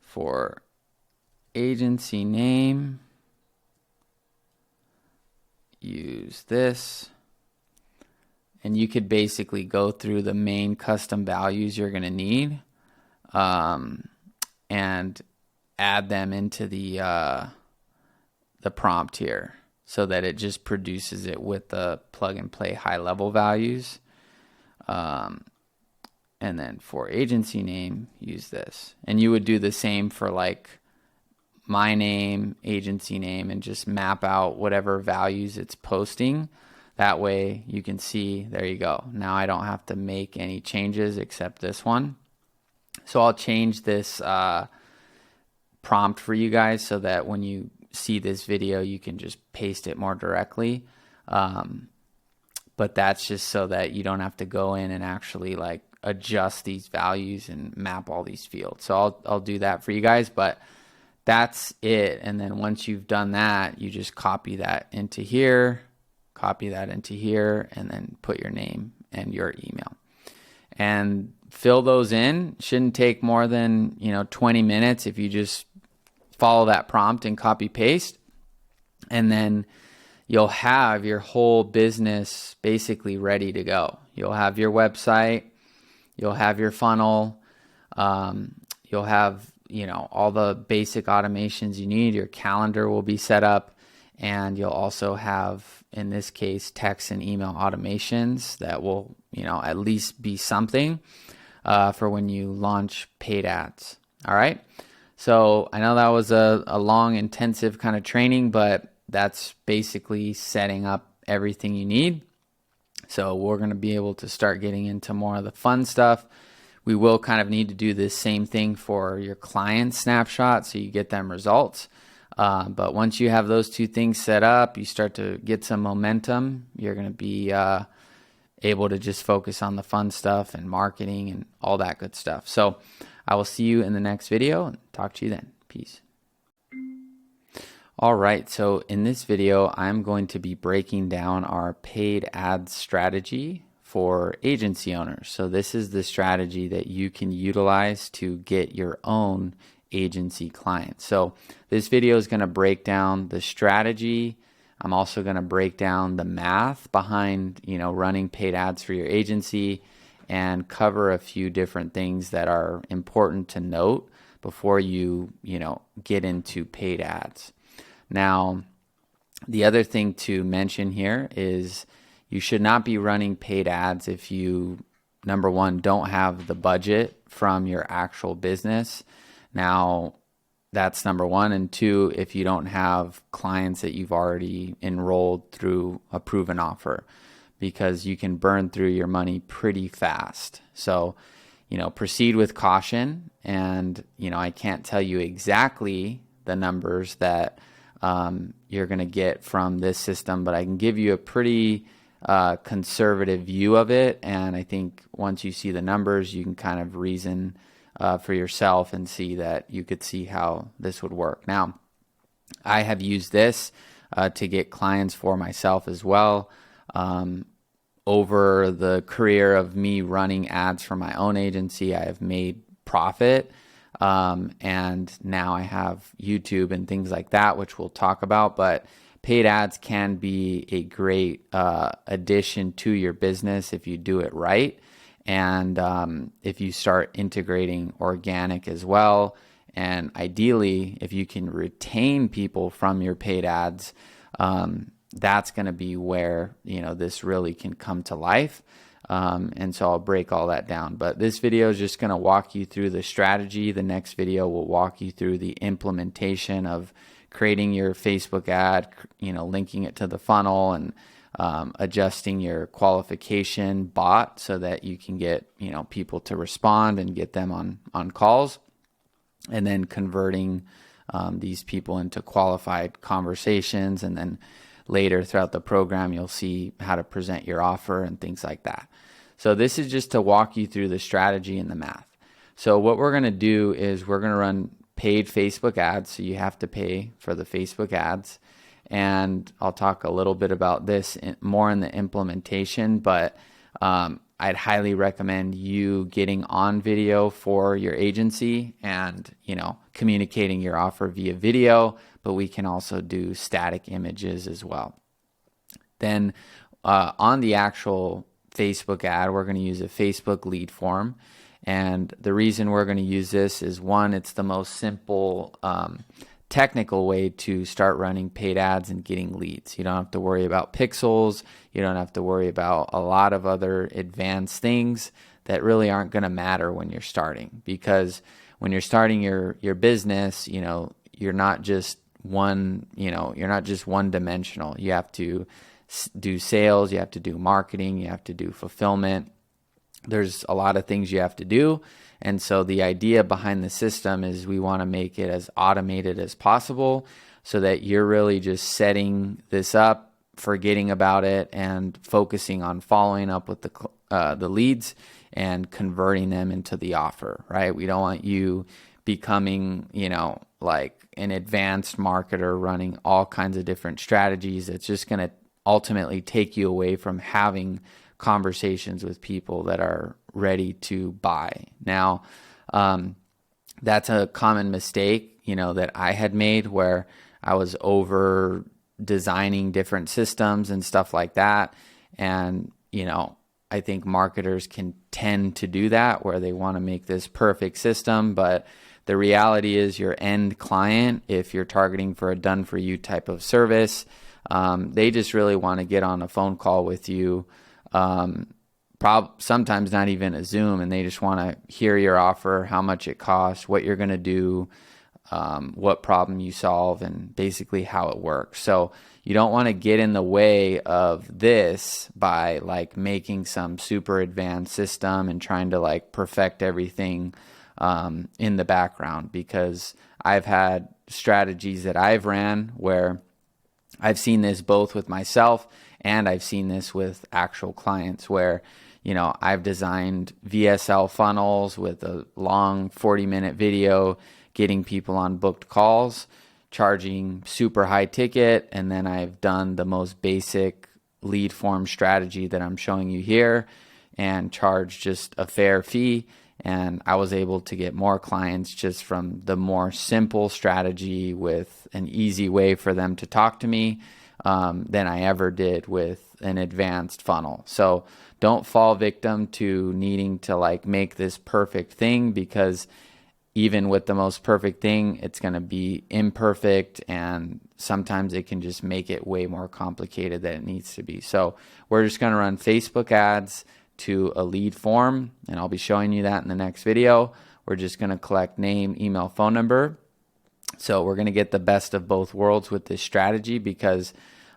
Speaker 1: For agency name, use this. And you could basically go through the main custom values you're going to need and add them into the prompt here so that it just produces it with the plug and play high level values. And then for agency name, use this. And you would do the same for my name, agency name, and just map out whatever values it's posting. That way you can see, there you go. Now I don't have to make any changes except this one. So I'll change this prompt for you guys so that when you see this video, you can just paste it more directly. But that's just so that you don't have to go in and actually adjust these values and map all these fields. So I'll do that for you guys, but that's it. And then once you've done that, you just copy that into here, and then put your name and your email and fill those in. Shouldn't take more than 20 minutes if you just follow that prompt and copy paste, and then you'll have your whole business basically ready to go. You'll have your website, you'll have your funnel, you'll have all the basic automations you need. Your calendar will be set up, and you'll also have, in this case, text and email automations that will at least be something. for when you launch paid ads. All right. So I know that was a long, intensive kind of training, but that's basically setting up everything you need. So we're going to be able to start getting into more of the fun stuff. We will kind of need to do this same thing for your client snapshot so you get them results. But once you have those two things set up, you start to get some momentum. You're going to be able to just focus on the fun stuff and marketing and all that good stuff. So I will see you in the next video and talk to you then. Peace. All right, so in this video, I'm going to be breaking down our paid ads strategy for agency owners. So this is the strategy that you can utilize to get your own agency clients. So this video is going to break down the strategy. I'm also going to break down the math behind, running paid ads for your agency and cover a few different things that are important to note before you get into paid ads. Now, the other thing to mention here is you should not be running paid ads if you, number one, don't have the budget from your actual business. Now, that's number one. And two, if you don't have clients that you've already enrolled through a proven offer, because you can burn through your money pretty fast. So, proceed with caution. And, I can't tell you exactly the numbers that you're going to get from this system, but I can give you a pretty conservative view of it. And I think once you see the numbers, you can kind of reason for yourself and see that you could see how this would work. Now, I have used this to get clients for myself as well. Over the career of me running ads for my own agency, I have made profit. And now I have YouTube and things like that, which we'll talk about. But paid ads can be a great addition to your business if you do it right. And if you start integrating organic as well, and ideally, if you can retain people from your paid ads, that's going to be where this really can come to life. And so I'll break all that down. But this video is just going to walk you through the strategy. The next video will walk you through the implementation of creating your Facebook ad, linking it to the funnel and adjusting your qualification bot so that you can get, people to respond and get them on calls, and then converting these people into qualified conversations. And then later throughout the program, you'll see how to present your offer and things like that. So this is just to walk you through the strategy and the math. So what we're going to do is we're going to run paid Facebook ads. So you have to pay for the Facebook ads. And I'll talk a little bit about this more in the implementation, but I'd highly recommend you getting on video for your agency and, communicating your offer via video, but we can also do static images as well. Then on the actual Facebook ad, we're going to use a Facebook lead form. And the reason we're going to use this is, one, it's the most simple technical way to start running paid ads and getting leads. You don't have to worry about pixels. You don't have to worry about a lot of other advanced things that really aren't going to matter when you're starting. Because when you're starting your business, you're not just one dimensional. You have to do sales, you have to do marketing, you have to do fulfillment. There's a lot of things you have to do. And so the idea behind the system is we want to make it as automated as possible so that you're really just setting this up, forgetting about it, and focusing on following up with the leads and converting them into the offer, right? We don't want you becoming, like an advanced marketer running all kinds of different strategies. It's just going to ultimately take you away from having conversations with people that are ready to buy. Now, that's a common mistake, that I had made, where I was over designing different systems and stuff like that. And, I think marketers can tend to do that, where they want to make this perfect system. But the reality is your end client, if you're targeting for a done for you type of service, they just really want to get on a phone call with you, sometimes not even a Zoom, and they just want to hear your offer, how much it costs, what you're going to do, what problem you solve, and basically how it works. So you don't want to get in the way of this by like making some super advanced system and trying to like perfect everything in the background, because I've had strategies that I've ran where I've seen this both with myself and I've seen this with actual clients where, I've designed VSL funnels with a long 40-minute video, getting people on booked calls, charging super high ticket, and then I've done the most basic lead form strategy that I'm showing you here and charge just a fair fee. And I was able to get more clients just from the more simple strategy with an easy way for them to talk to me than I ever did with an advanced funnel. So don't fall victim to needing to like make this perfect thing, because even with the most perfect thing, it's going to be imperfect, and sometimes it can just make it way more complicated than it needs to be. So we're just going to run Facebook ads to a lead form, and I'll be showing you that in the next video. We're just going to collect name, email, phone number. So we're going to get the best of both worlds with this strategy, because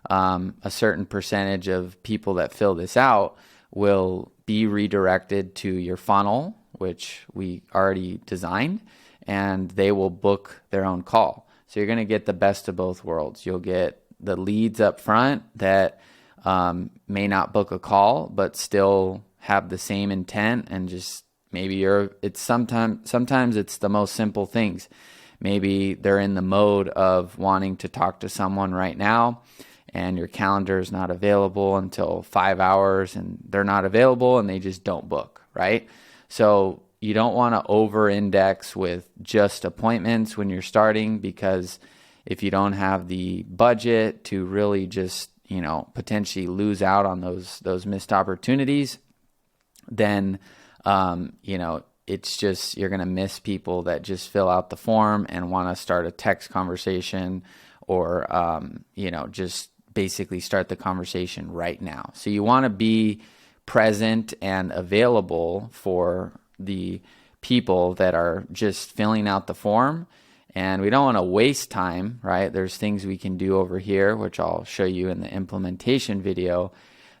Speaker 1: a certain percentage of people that fill this out will be redirected to your funnel, which we already designed, and they will book their own call. So you're going to get the best of both worlds. You'll get the leads up front that may not book a call, but still have the same intent, and just maybe sometimes it's the most simple things. Maybe they're in the mode of wanting to talk to someone right now, and your calendar is not available until 5 hours, and they're not available and they just don't book, right? So you don't want to over-index with just appointments when you're starting, because if you don't have the budget to really just, potentially lose out on those missed opportunities, then, it's just, you're going to miss people that just fill out the form and want to start a text conversation or, just basically start the conversation right now. So you want to be present and available for the people that are just filling out the form. And we don't want to waste time, right? There's things we can do over here, which I'll show you in the implementation video,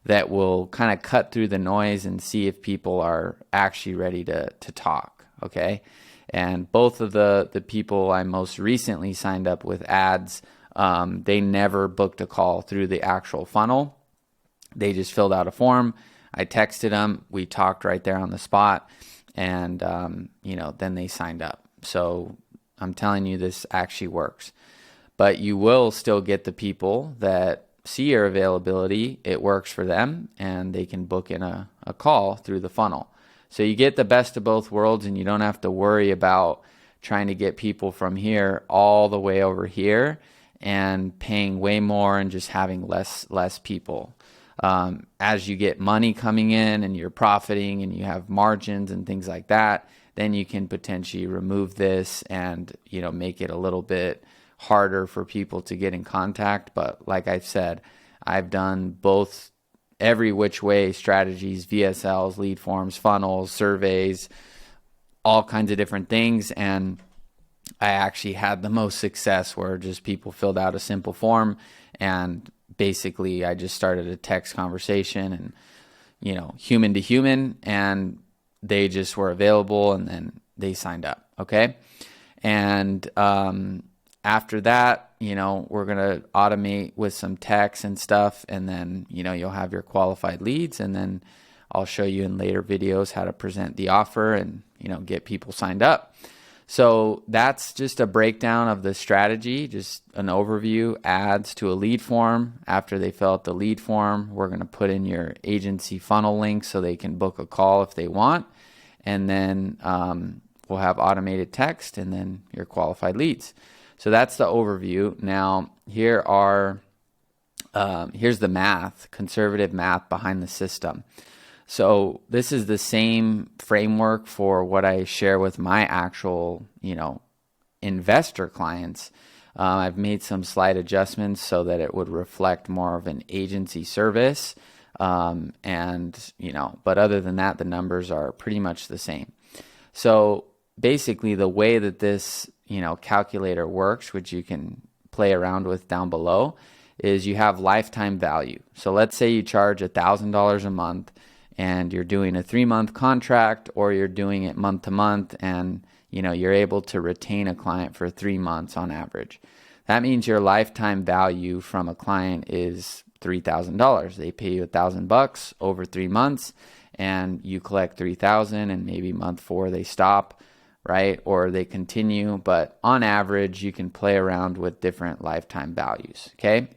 Speaker 1: that will kind of cut through the noise and see if people are actually ready to talk, okay? And both of the people I most recently signed up with ads, they never booked a call through the actual funnel. They just filled out a form. I texted them. We talked right there on the spot, and then they signed up. So I'm telling you, this actually works. But you will still get the people that see your availability, it works for them, and they can book in a call through the funnel. So you get the best of both worlds, and you don't have to worry about trying to get people from here all the way over here and paying way more and just having less people. As you get money coming in and you're profiting and you have margins and things like that, then you can potentially remove this and make it a little bit harder for people to get in contact. But like I've said, I've done both every which way strategies, VSLs, lead forms, funnels, surveys, all kinds of different things, and I actually had the most success where just people filled out a simple form, and basically I just started a text conversation and human to human, and they just were available, and then they signed up. Okay. And after that, we're going to automate with some text and stuff, and then you'll have your qualified leads, and then I'll show you in later videos how to present the offer and get people signed up. So that's just a breakdown of the strategy, just an overview. Ads to a lead form. After they fill out the lead form, we're going to put in your agency funnel link so they can book a call if they want. And then we'll have automated text and then your qualified leads. So that's the overview. Now here's the math, conservative math behind the system. So this is the same framework for what I share with my actual, investor clients. I've made some slight adjustments so that it would reflect more of an agency service. But other than that, the numbers are pretty much the same. So basically the way that this, calculator works, which you can play around with down below, is you have lifetime value. So let's say you charge $1,000 a month and you're doing a 3-month contract, or you're doing it month to month, and you're able to retain a client for 3 months on average. That means your lifetime value from a client is $3,000. They pay you $1,000 over 3 months, and you collect $3,000, and maybe month 4 they stop, right? Or they continue. But on average, you can play around with different lifetime values. Okay.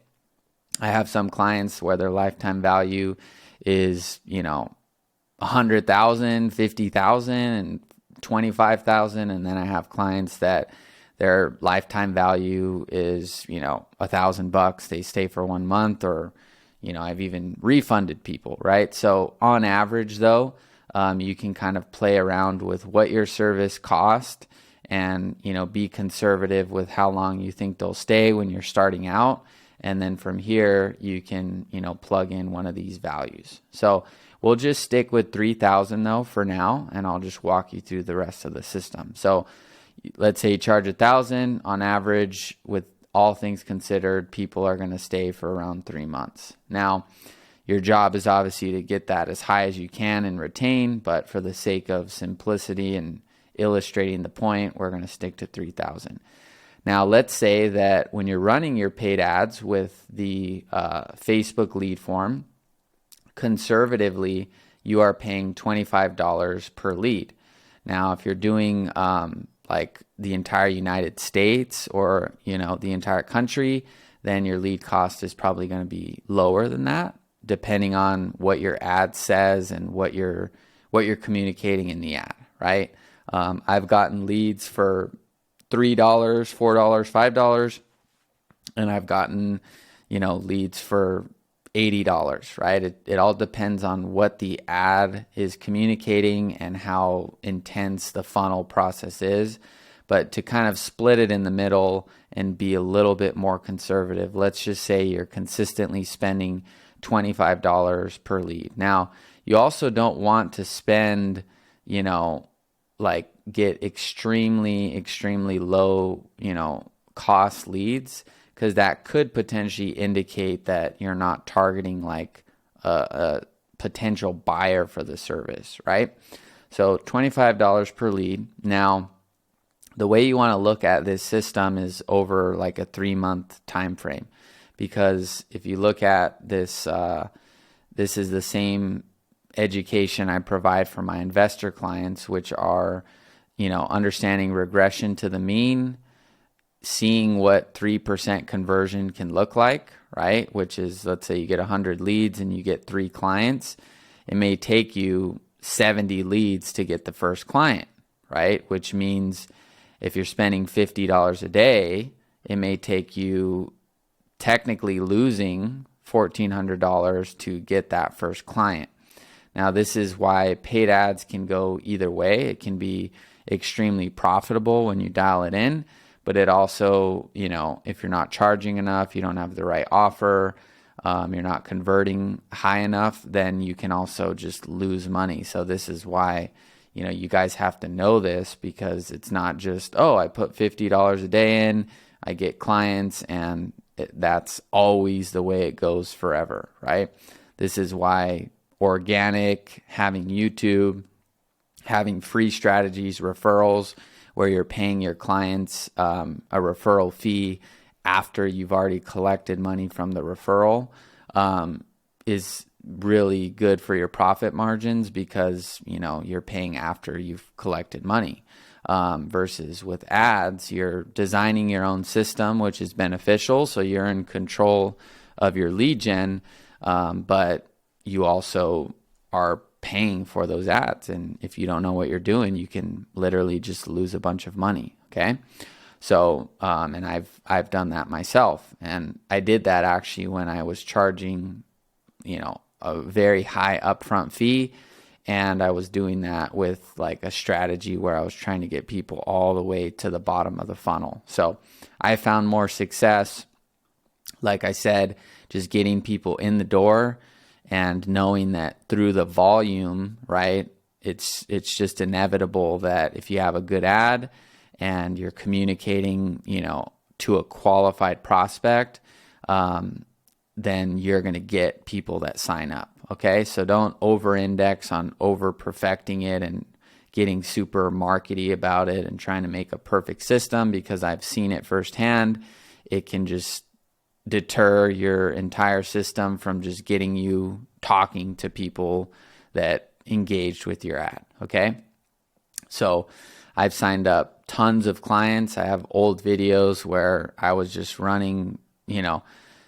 Speaker 1: I have some clients where their lifetime value is, 100,000, 50,000, and 25,000. And then I have clients that their lifetime value is, $1,000. They stay for 1 month, or, I've even refunded people, right? So on average though, you can kind of play around with what your service cost, and, be conservative with how long you think they'll stay when you're starting out. And then from here, you can, plug in one of these values. So we'll just stick with 3,000 though for now, and I'll just walk you through the rest of the system. So let's say you charge 1,000 on average. With all things considered, people are going to stay for around 3 months. Now, your job is obviously to get that as high as you can and retain, but for the sake of simplicity and illustrating the point, we're going to stick to 3,000. Now, let's say that when you're running your paid ads with the Facebook lead form, conservatively, you are paying $25 per lead. Now, if you're doing like the entire United States, or, the entire country, then your lead cost is probably going to be lower than that, depending on what your ad says and what you're communicating in the ad, right? I've gotten leads for $3, $4, $5, and I've gotten, leads for $80, right? It all depends on what the ad is communicating and how intense the funnel process is. But to kind of split it in the middle and be a little bit more conservative, let's just say you're consistently spending $25 per lead. Now, you also don't want to spend, get extremely low, cost leads, because that could potentially indicate that you're not targeting like a potential buyer for the service, right? So $25 per lead. Now, the way you want to look at this system is over like a 3-month time frame, because if you look at this, this is the same education I provide for my investor clients, which are, understanding regression to the mean, seeing what 3% conversion can look like, right? Which is, let's say you get 100 leads and you get 3 clients. It may take you 70 leads to get the first client, right? Which means if you're spending $50 a day, it may take you technically losing $1,400 to get that first client. Now, this is why paid ads can go either way. It can be extremely profitable when you dial it in, but it also, if you're not charging enough, you don't have the right offer, you're not converting high enough, then you can also just lose money. So this is why, you guys have to know this, because it's not just, oh, I put $50 a day in, I get clients, and that's always the way it goes forever, right? This is why organic, having YouTube, having free strategies, referrals, where you're paying your clients a referral fee after you've already collected money from the referral, is really good for your profit margins, because you're paying after you've collected money, versus with ads, you're designing your own system, which is beneficial, so you're in control of your lead gen, but you also are paying for those ads, and if you don't know what you're doing, you can literally just lose a bunch of money. Okay, so and I've done that myself, and I did that actually when I was charging a very high upfront fee, and I was doing that with like a strategy where I was trying to get people all the way to the bottom of the funnel. So I found more success, like I said, just getting people in the door and knowing that through the volume, right, it's just inevitable that if you have a good ad and you're communicating, to a qualified prospect, then you're going to get people that sign up. Okay, so don't over-index on over-perfecting it and getting super markety about it and trying to make a perfect system, because I've seen it firsthand. It can just deter your entire system from just getting you talking to people that engaged with your ad. Okay, so I've signed up tons of clients. I have old videos where I was just running,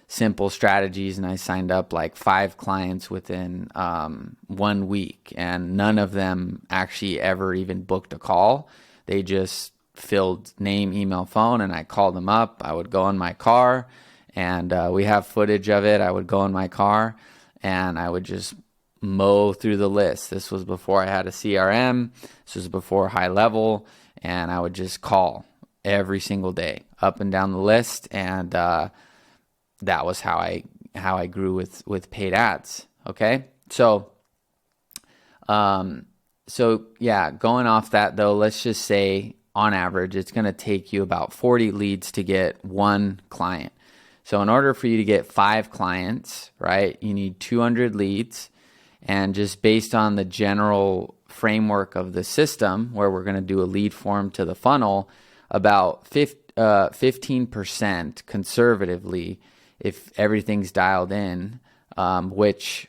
Speaker 1: simple strategies, and I signed up like 5 clients within 1 week, and none of them actually ever even booked a call. They just filled name, email, phone, and I called them up. I would go in my car, and we have footage of it. I would go in my car and I would just mow through the list. This was before I had a CRM. This was before GoHighLevel, and I would just call every single day up and down the list, and that was how I grew with paid ads. Okay, so yeah, going off that though, let's just say on average it's going to take you about 40 leads to get 1 client. So in order for you to get 5 clients, right, you need 200 leads. And just based on the general framework of the system, where we're going to do a lead form to the funnel, about 15% conservatively, if everything's dialed in, which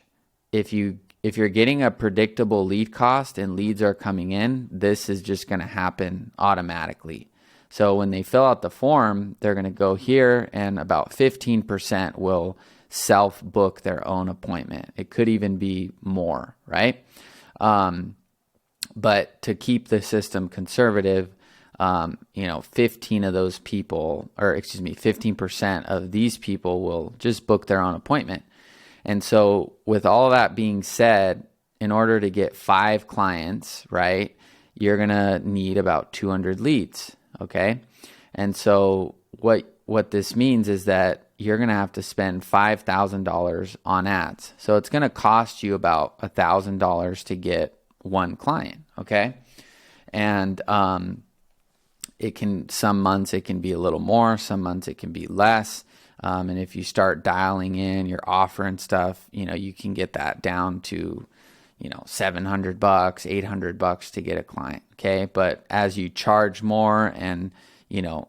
Speaker 1: if you're getting a predictable lead cost and leads are coming in, this is just going to happen automatically. So when they fill out the form, they're going to go here, and about 15% will self-book their own appointment. It could even be more, right? But to keep the system conservative, 15 of those people, 15% of these people will just book their own appointment. And so with all that being said, in order to get 5 clients, right, you're going to need about 200 leads, okay? And so what this means is that you're going to have to spend $5,000 on ads. So it's going to cost you about $1,000 to get 1 client, okay? And some months it can be a little more, some months it can be less. And if you start dialing in your offer and stuff, you can get that down to, $700, $800 to get a client. Okay. But as you charge more and,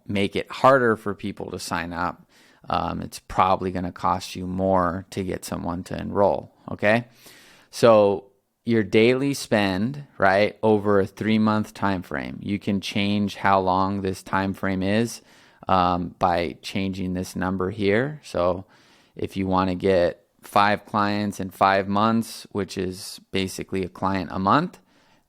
Speaker 1: make it harder for people to sign up, it's probably going to cost you more to get someone to enroll. Okay. So your daily spend, right, over a 3-month time frame, you can change how long this time frame is by changing this number here. So if you want to get 5 clients in 5 months, which is basically a client a month,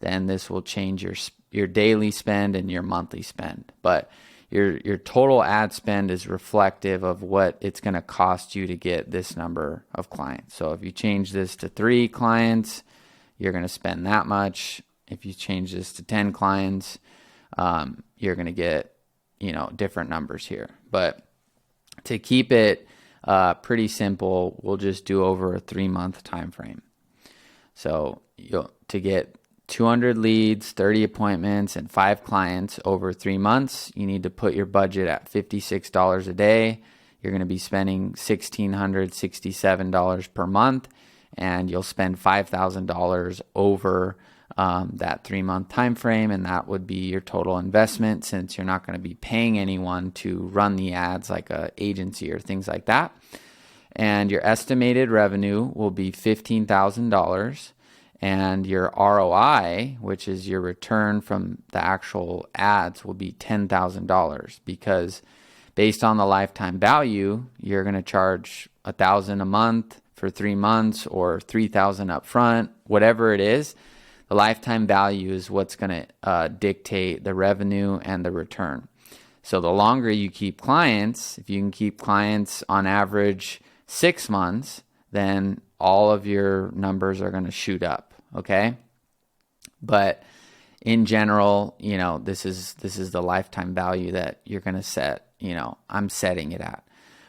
Speaker 1: then this will change your daily spend and your monthly spend. But your total ad spend is reflective of what it's going to cost you to get this number of clients. So if you change this to 3 clients, you're going to spend that much. If you change this to 10 clients, you're going to get, different numbers here. But to keep it pretty simple, we'll just do over a 3-month time frame. So to get 200 leads, 30 appointments, and 5 clients over 3 months, you need to put your budget at $56 a day. You're going to be spending $1,667 per month, and you'll spend $5,000 over that 3-month time frame, and that would be your total investment, since you're not going to be paying anyone to run the ads like an agency or things like that. And your estimated revenue will be $15,000, and your ROI, which is your return from the actual ads, will be $10,000, because based on the lifetime value, you're going to charge $1,000 a month for 3 months or $3,000 up front, whatever it is. The lifetime value is what's going to dictate the revenue and the return. So the longer you keep clients, if you can keep clients on average 6 months, then all of your numbers are going to shoot up, okay? But in general, this is the lifetime value that you're going to set, I'm setting it at.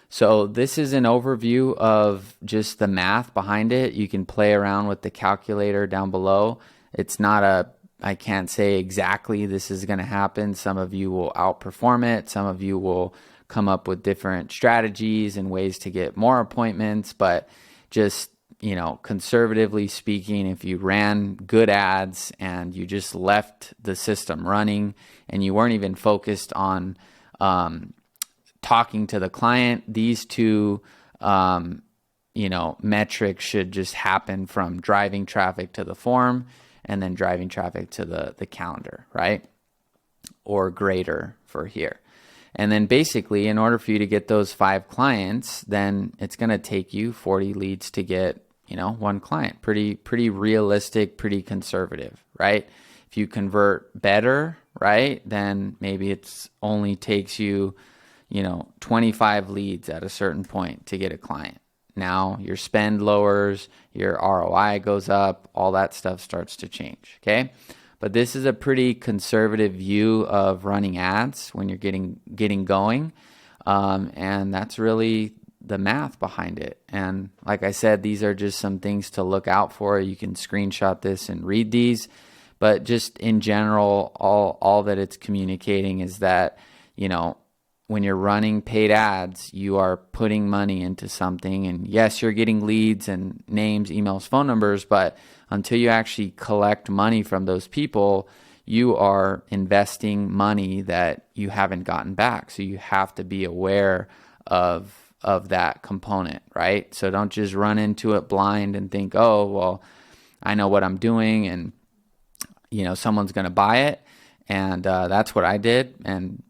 Speaker 1: So this is an overview of just the math behind it. You can play around with the calculator down below. It's not I can't say exactly this is going to happen. Some of you will outperform it. Some of you will come up with different strategies and ways to get more appointments. But just, conservatively speaking, if you ran good ads and you just left the system running and you weren't even focused on talking to the client, these two metrics should just happen from driving traffic to the form and then driving traffic to the calendar, right? Or greater for here. And then basically, in order for you to get those 5 clients, then it's going to take you 40 leads to get, 1 client. Pretty realistic, pretty conservative, right? If you convert better, right, then maybe it's only takes you, 25 leads at a certain point to get a client. Now your spend lowers, your ROI goes up, all that stuff starts to change, okay? But this is a pretty conservative view of running ads when you're getting going, and that's really the math behind it. And like I said, these are just some things to look out for. You can screenshot this and read these, but just in general, all that it's communicating is that, when you're running paid ads, you are putting money into something. And yes, you're getting leads and names, emails, phone numbers, but until you actually collect money from those people, you are investing money that you haven't gotten back. So you have to be aware of that component, right? So don't just run into it blind and think, oh, well, I know what I'm doing and, someone's going to buy it. And that's what I did. And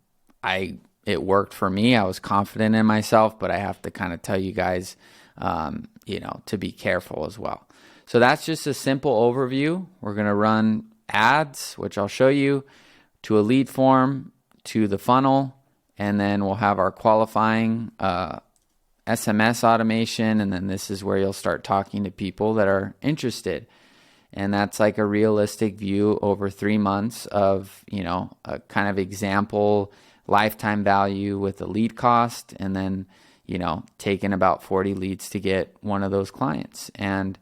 Speaker 1: it worked for me. I was confident in myself, but I have to kind of tell you guys, to be careful as well. So that's just a simple overview. We're going to run ads, which I'll show you, to a lead form, to the funnel, and then we'll have our qualifying SMS automation, and then this is where you'll start talking to people that are interested. And that's like a realistic view over 3 months of, a kind of example lifetime value with a lead cost, and then, taking about 40 leads to get one of those clients. And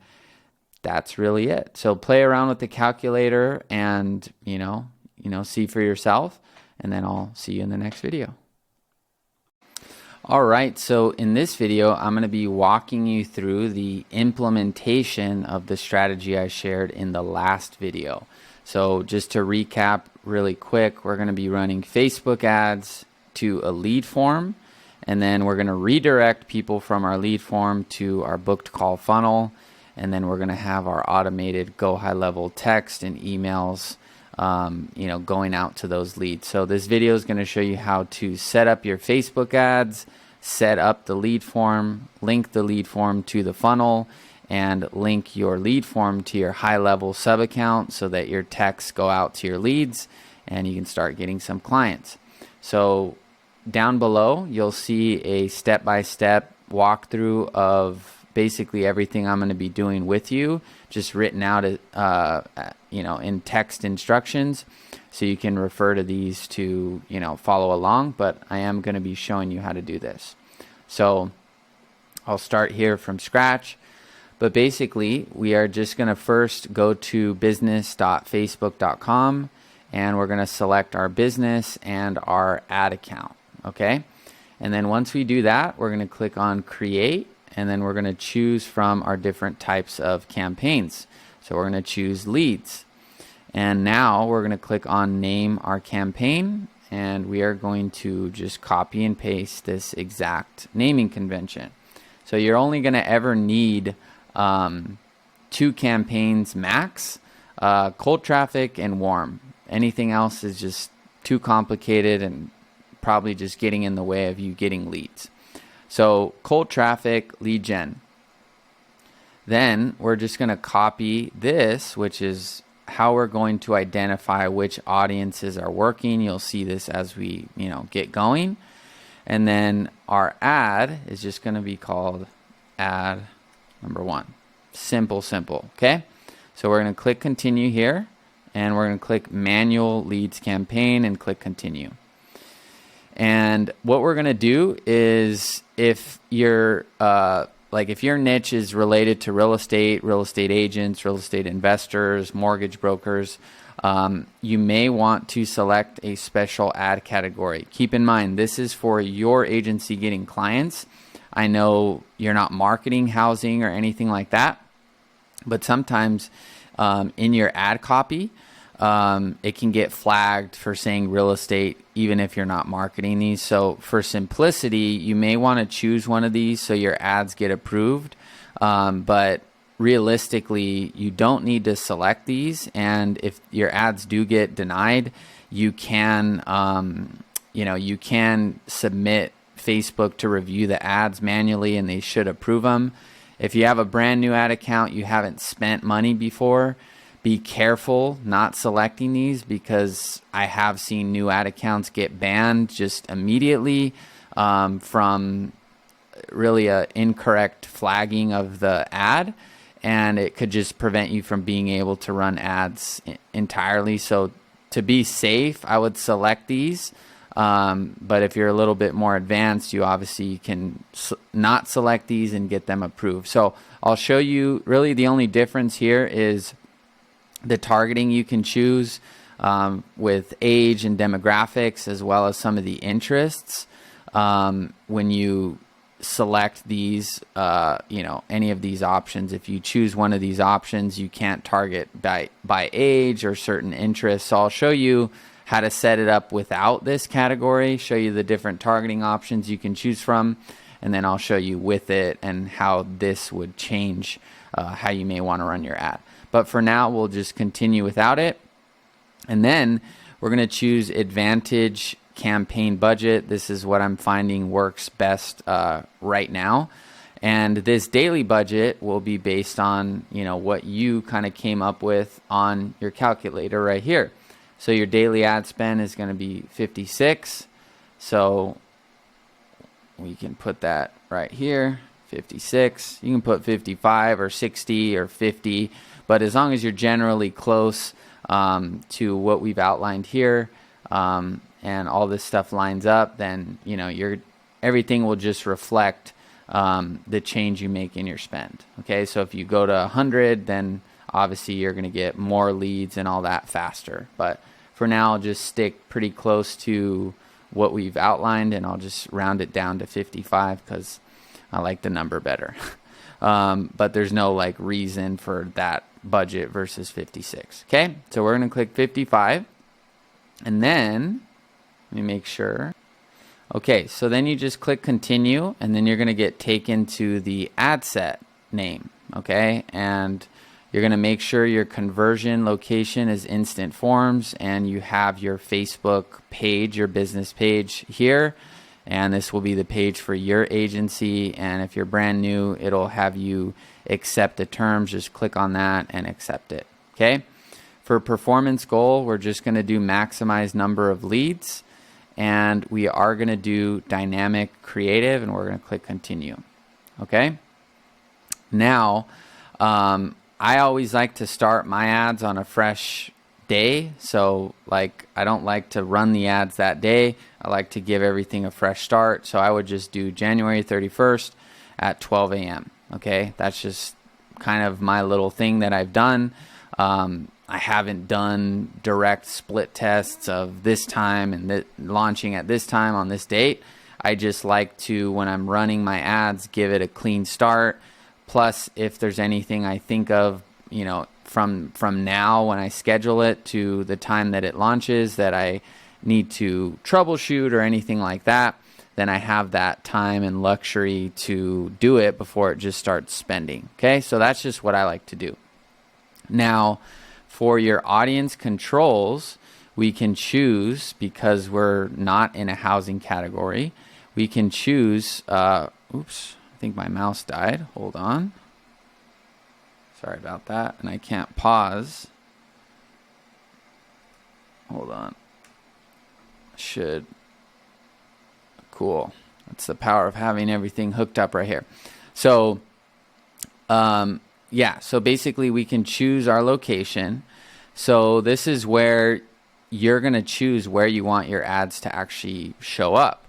Speaker 1: that's really it. So play around with the calculator and, see for yourself, and then I'll see you in the next video. All right, so in this video, I'm going to be walking you through the implementation of the strategy I shared in the last video. So just to recap really quick, we're going to be running Facebook ads to a lead form, and then we're going to redirect people from our lead form to our booked call funnel, and then we're going to have our automated GoHighLevel text and emails going out to those leads. So this video is going to show you how to set up your Facebook ads, set up the lead form, link the lead form to the funnel, and link your lead form to your high-level sub account so that your texts go out to your leads and you can start getting some clients. So down below, you'll see a step-by-step walkthrough of basically everything I'm going to be doing with you, just written out, in text instructions. So you can refer to these to, follow along, but I am going to be showing you how to do this. So I'll start here from scratch. But basically, we are just going to first go to business.facebook.com, and we're going to select our business and our ad account, okay? And then once we do that, we're going to click on create, and then we're going to choose from our different types of campaigns. So we're going to choose leads. And now we're going to click on name our campaign, and we are going to just copy and paste this exact naming convention. So you're only going to ever need 2 campaigns max, cold traffic and warm. Anything else is just too complicated and probably just getting in the way of you getting leads. So cold traffic, lead gen. Then we're just going to copy this, which is how we're going to identify which audiences are working. You'll see this as we, get going. And then our ad is just going to be called ad number 1. Simple, okay? So we're going to click continue here, and we're going to click manual leads campaign and click continue. And what we're going to do is if your if your niche is related to real estate agents, real estate investors, mortgage brokers, you may want to select a special ad category. Keep in mind, this is for your agency getting clients. I know you're not marketing housing or anything like that, but sometimes in your ad copy, it can get flagged for saying real estate, even if you're not marketing these. So for simplicity, you may want to choose one of these so your ads get approved. But realistically, you don't need to select these. And if your ads do get denied, you can, you can submit Facebook to review the ads manually, and they should approve them. If you have a brand new ad account, you haven't spent money before, be careful not selecting these, because I have seen new ad accounts get banned just immediately from really a incorrect flagging of the ad, and it could just prevent you from being able to run ads entirely. So to be safe, I would select these. But if you're a little bit more advanced, you obviously can not select these and get them approved. So I'll show you, really the only difference here is the targeting you can choose with age and demographics, as well as some of the interests. When you select these, any of these options, if you choose one of these options, you can't target by age or certain interests. So I'll show you how to set it up without this category, show you the different targeting options you can choose from, and then I'll show you with it and how this would change how you may want to run your ad. But for now, we'll just continue without it. And then we're going to choose Advantage Campaign Budget. This is what I'm finding works best right now. And this daily budget will be based on, what you kind of came up with on your calculator right here. So your daily ad spend is going to be 56. So we can put that right here, 56. You can put 55 or 60 or 50, but as long as you're generally close to what we've outlined here, and all this stuff lines up, then everything will just reflect the change you make in your spend. Okay, so if you go to 100, then obviously you're going to get more leads and all that faster. But for now, I'll just stick pretty close to what we've outlined, and I'll just round it down to 55 because I like the number better. But there's no reason for that budget versus 56. Okay, so we're going to click 55, and then let me make sure. Okay, so then you just click continue, and then you're going to get taken to the ad set name. Okay, and you're going to make sure your conversion location is Instant Forms, and you have your Facebook page, your business page here. And this will be the page for your agency. And if you're brand new, it'll have you accept the terms. Just click on that and accept it. Okay. For performance goal, we're just going to do maximize number of leads. And we are going to do dynamic creative, and we're going to click continue. Okay. Now, I always like to start my ads on a fresh day. So I don't like to run the ads that day. I like to give everything a fresh start. So I would just do January 31st at 12 a.m. Okay. That's just kind of my little thing that I've done. I haven't done direct split tests of this time and launching at this time on this date. I just like to, when I'm running my ads, give it a clean start. Plus, if there's anything I think of, from now when I schedule it to the time that it launches that I need to troubleshoot or anything like that, then I have that time and luxury to do it before it just starts spending. Okay, so that's just what I like to do. Now, for your audience controls, we can choose, because we're not in a housing category, we can choose, oops, I think my mouse died. Hold on. Sorry about that. And I can't pause. Hold on. Should. Cool. That's the power of having everything hooked up right here. So, so basically we can choose our location. So this is where you're going to choose where you want your ads to actually show up.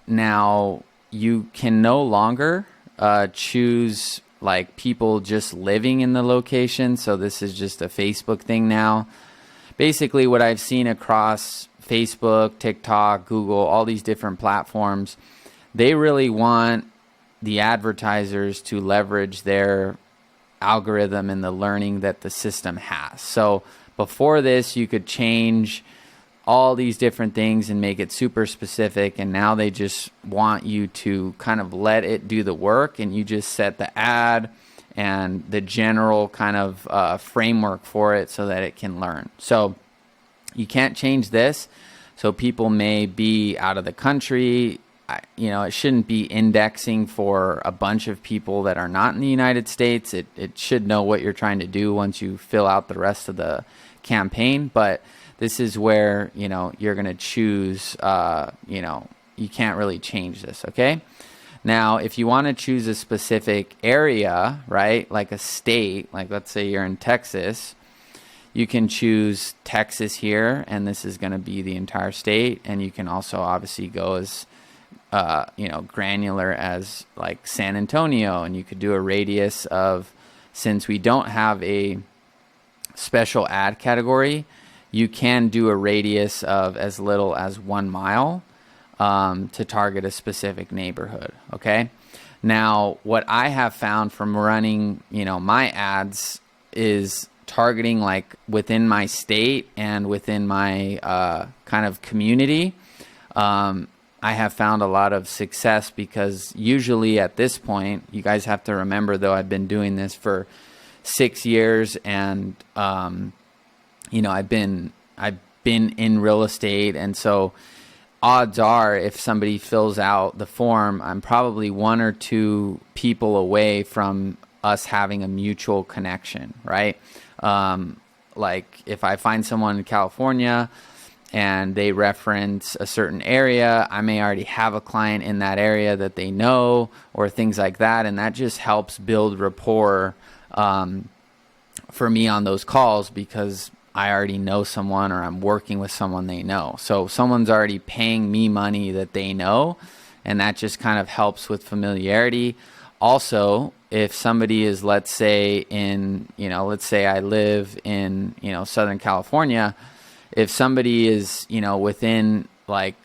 Speaker 1: Now, you can no longer choose like people just living in the location. So this is just a Facebook thing now. Basically, what I've seen across Facebook, TikTok, Google, all these different platforms, they really want the advertisers to leverage their algorithm and the learning that the system has. So before this, you could change all these different things and make it super specific, and now they just want you to kind of let it do the work, and you just set the ad and the general kind of framework for it so that it can learn. So you can't change this. So people may be out of the country. It shouldn't be indexing for a bunch of people that are not in the United States. It should know what you're trying to do once you fill out the rest of the campaign. But this is where, you're going to choose, you can't really change this, okay? Now, if you want to choose a specific area, right, like a state, like let's say you're in Texas, you can choose Texas here, and this is going to be the entire state. And you can also obviously go as, granular as like San Antonio, and you could do a radius of, since we don't have a special ad category, you can do a radius of as little as 1 mile to target a specific neighborhood, okay? Now, what I have found from running, my ads is targeting like within my state and within my kind of community. I have found a lot of success because usually at this point, you guys have to remember, though, I've been doing this for 6 years, and I've been in real estate, and so odds are if somebody fills out the form, I'm probably 1 or 2 people away from us having a mutual connection, right? Like if I find someone in California and they reference a certain area, I may already have a client in that area that they know, or things like that, and that just helps build rapport for me on those calls, because I already know someone, or I'm working with someone they know. So someone's already paying me money that they know, and that just kind of helps with familiarity. Also, if somebody is, let's say I live in, Southern California, if somebody is, within like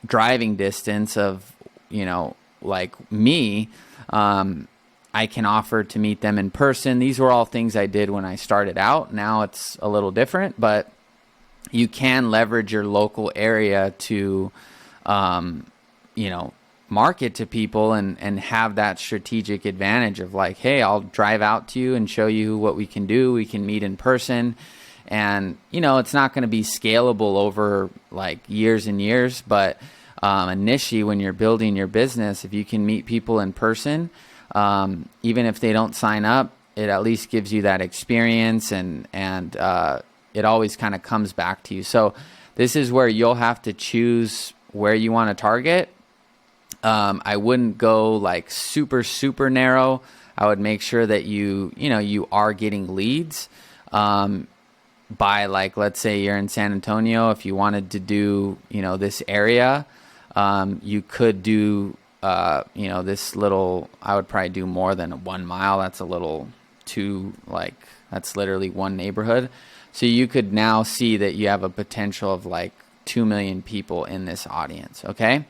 Speaker 1: driving distance of, like me, I can offer to meet them in person. These were all things I did when I started out. Now it's a little different, but you can leverage your local area to, market to people and have that strategic advantage of like, hey, I'll drive out to you and show you what we can do. We can meet in person. And, it's not going to be scalable over like years and years, but initially when you're building your business, if you can meet people in person, even if they don't sign up, it at least gives you that experience, and it always kind of comes back to you. So this is where you'll have to choose where you want to target. I wouldn't go like super, super narrow. I would make sure that you are getting leads. By like, let's say you're in San Antonio, if you wanted to do, this area, you could do, this little, I would probably do more than 1 mile. That's a little too, that's literally one neighborhood. So you could now see that you have a potential of like 2 million people in this audience. Okay.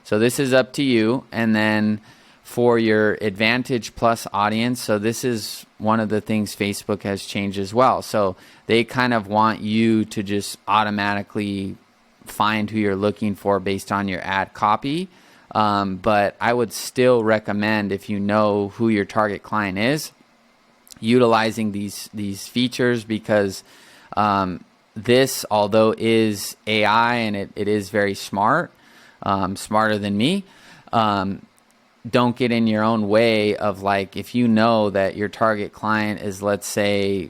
Speaker 1: So this is up to you. And then for your Advantage Plus audience, so this is one of the things Facebook has changed as well. So they kind of want you to just automatically find who you're looking for based on your ad copy. But I would still recommend, if you know who your target client is, utilizing these features, because this, although is AI and it is very smart, smarter than me, don't get in your own way of like, if you know that your target client is, let's say,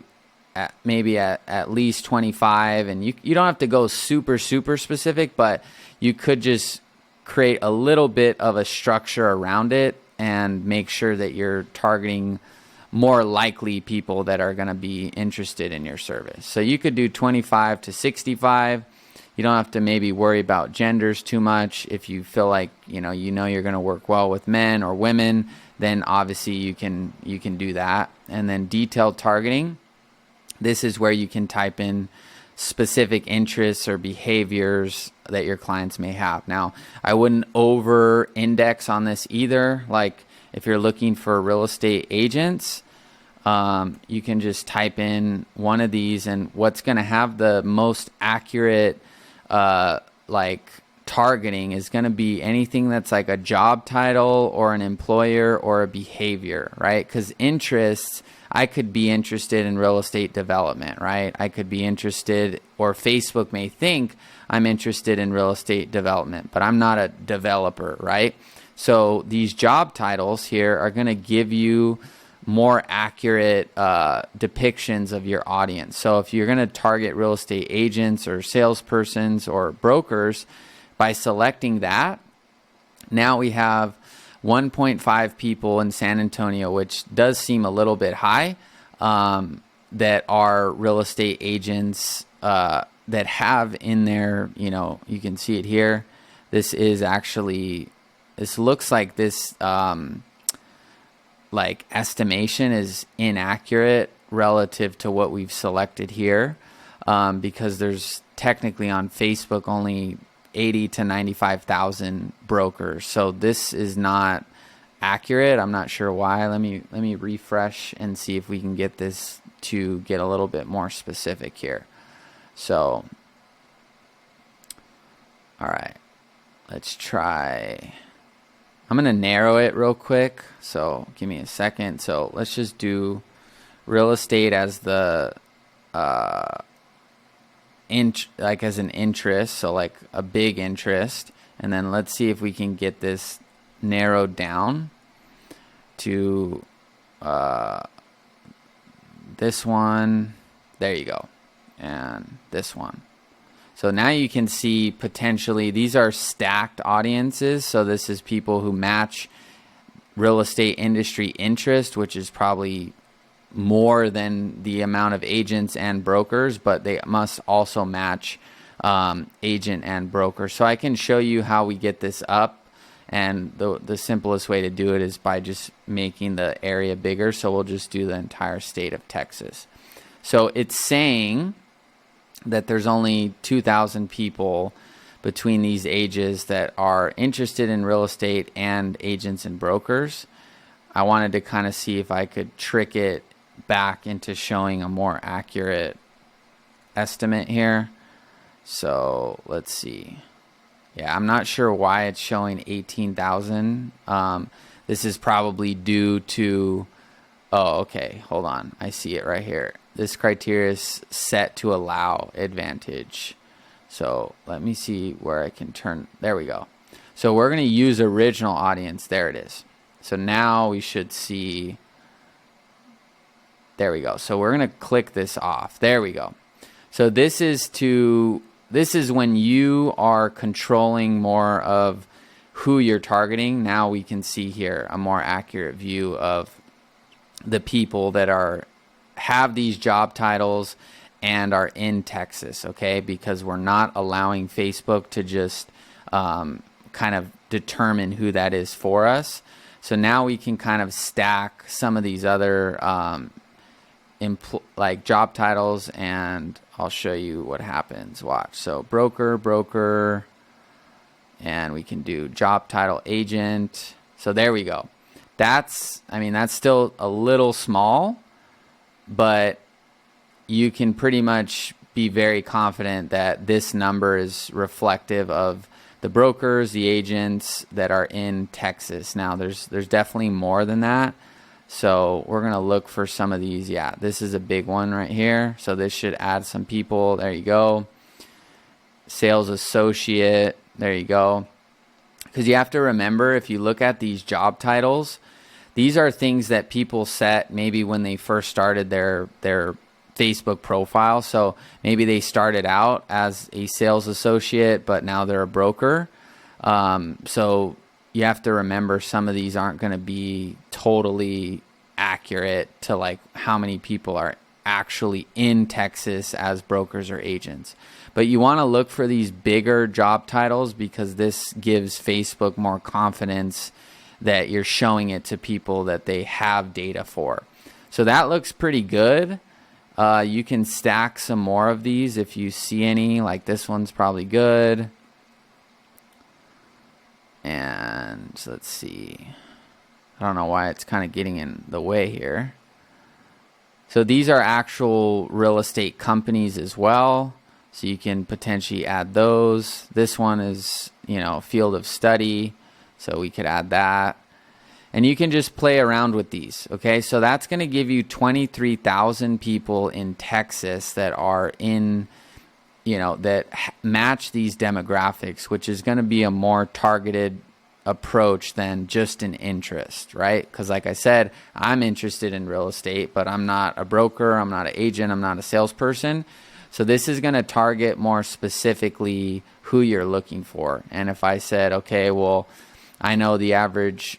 Speaker 1: maybe at least 25, and you don't have to go super, super specific, but you could just create a little bit of a structure around it and make sure that you're targeting more likely people that are going to be interested in your service. So you could do 25 to 65. You don't have to maybe worry about genders too much. If you feel like, you know you're going to work well with men or women, then obviously you can do that. And then detailed targeting. This is where you can type in specific interests or behaviors that your clients may have. Now, I wouldn't over index on this either. Like if you're looking for real estate agents, you can just type in one of these, and what's going to have the most accurate like targeting is going to be anything that's like a job title or an employer or a behavior, right? Because interests, I could be interested in real estate development, right? I could be interested, or Facebook may think I'm interested in real estate development, but I'm not a developer, right? So these job titles here are going to give you more accurate depictions of your audience. So if you're going to target real estate agents or salespersons or brokers, by selecting that, now we have 1.5 people in San Antonio, which does seem a little bit high, that are real estate agents that have in there, you can see it here. This looks like this like estimation is inaccurate relative to what we've selected here, because there's technically on Facebook only 80 to 95,000 brokers. So this is not accurate. I'm not sure why. Let me refresh and see if we can get this to get a little bit more specific here. So, all right, let's try. I'm going to narrow it real quick. So give me a second. So let's just do real estate as the, like as an interest, so like a big interest, and then let's see if we can get this narrowed down to this one. There you go, and this one. So now you can see potentially these are stacked audiences. So this is people who match real estate industry interest, which is probably more than the amount of agents and brokers, but they must also match agent and broker. So I can show you how we get this up, and the simplest way to do it is by just making the area bigger. So we'll just do the entire state of Texas. So it's saying that there's only 2,000 people between these ages that are interested in real estate and agents and brokers. I wanted to kind of see if I could trick it back into showing a more accurate estimate here. So let's see. Yeah, I'm not sure why it's showing 18,000. This is probably due to, oh, okay, hold on. I see it right here. This criteria is set to allow advantage. So let me see where I can turn. There we go. So we're going to use original audience. There it is. So now we should see. There we go. So we're going to click this off. There we go. So this is when you are controlling more of who you're targeting. Now we can see here a more accurate view of the people that have these job titles and are in Texas, okay? Because we're not allowing Facebook to just kind of determine who that is for us. So now we can kind of stack some of these other like job titles, and I'll show you what happens. Watch. So broker, and we can do job title agent. So there we go. That's still a little small, but you can pretty much be very confident that this number is reflective of the brokers, the agents that are in Texas. Now, there's definitely more than that. So we're going to look for some of these. Yeah, this is a big one right here. So this should add some people. There you go. Sales associate. There you go. Because you have to remember, if you look at these job titles, these are things that people set maybe when they first started their Facebook profile. So maybe they started out as a sales associate, but now they're a broker. So you have to remember some of these aren't going to be totally accurate to like how many people are actually in Texas as brokers or agents. But you want to look for these bigger job titles because this gives Facebook more confidence that you're showing it to people that they have data for. So that looks pretty good. You can stack some more of these if you see any, like this one's probably good. And let's see. I don't know why it's kind of getting in the way here. So these are actual real estate companies as well. So you can potentially add those. This one is, field of study. So we could add that. And you can just play around with these. Okay, so that's going to give you 23,000 people in Texas that are in, that match these demographics, which is going to be a more targeted approach than just an interest, right? Because like I said, I'm interested in real estate, but I'm not a broker, I'm not an agent, I'm not a salesperson. So this is going to target more specifically who you're looking for. And if I said, okay, well, I know the average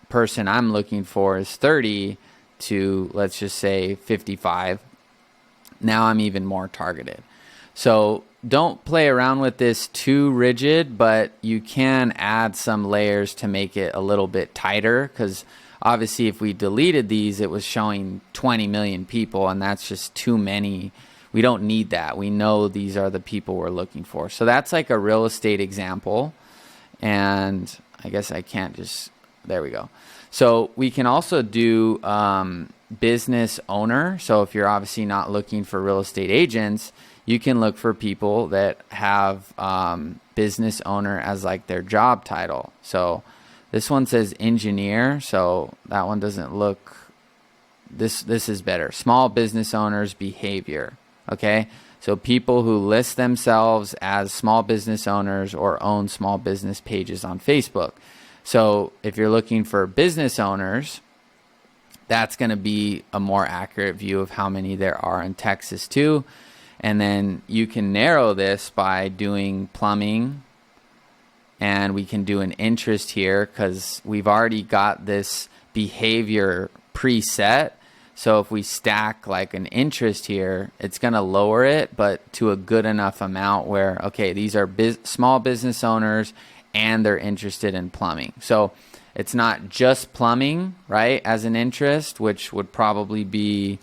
Speaker 1: person I'm looking for is 30 to, let's just say, 55, now I'm even more targeted. So don't play around with this too rigid, but you can add some layers to make it a little bit tighter, because obviously if we deleted these, it was showing 20 million people, and that's just too many. We don't need that. We know these are the people we're looking for. So that's like a real estate example. And I guess I can't just, there we go. So we can also do business owner. So if you're obviously not looking for real estate agents, you can look for people that have business owner as like their job title. So this one says engineer. So that one doesn't look, this is better. Small business owners behavior. Okay. So people who list themselves as small business owners or own small business pages on Facebook. So if you're looking for business owners, that's going to be a more accurate view of how many there are in Texas too. And then you can narrow this by doing plumbing, and we can do an interest here because we've already got this behavior preset. So if we stack like an interest here, it's going to lower it, but to a good enough amount where, okay, these are small business owners and they're interested in plumbing. So it's not just plumbing, right, as an interest, which would probably be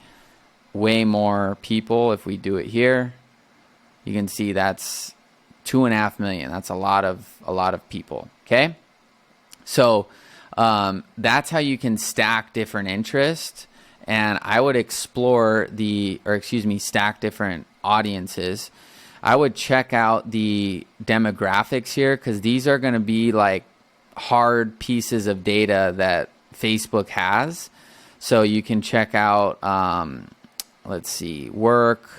Speaker 1: way more people if we do it here. You can see that's 2.5 million. That's a lot of people. Okay. So that's how you can stack different interests. And I would explore stack different audiences. I would check out the demographics here, because these are going to be like hard pieces of data that Facebook has. So you can check out, let's see, work,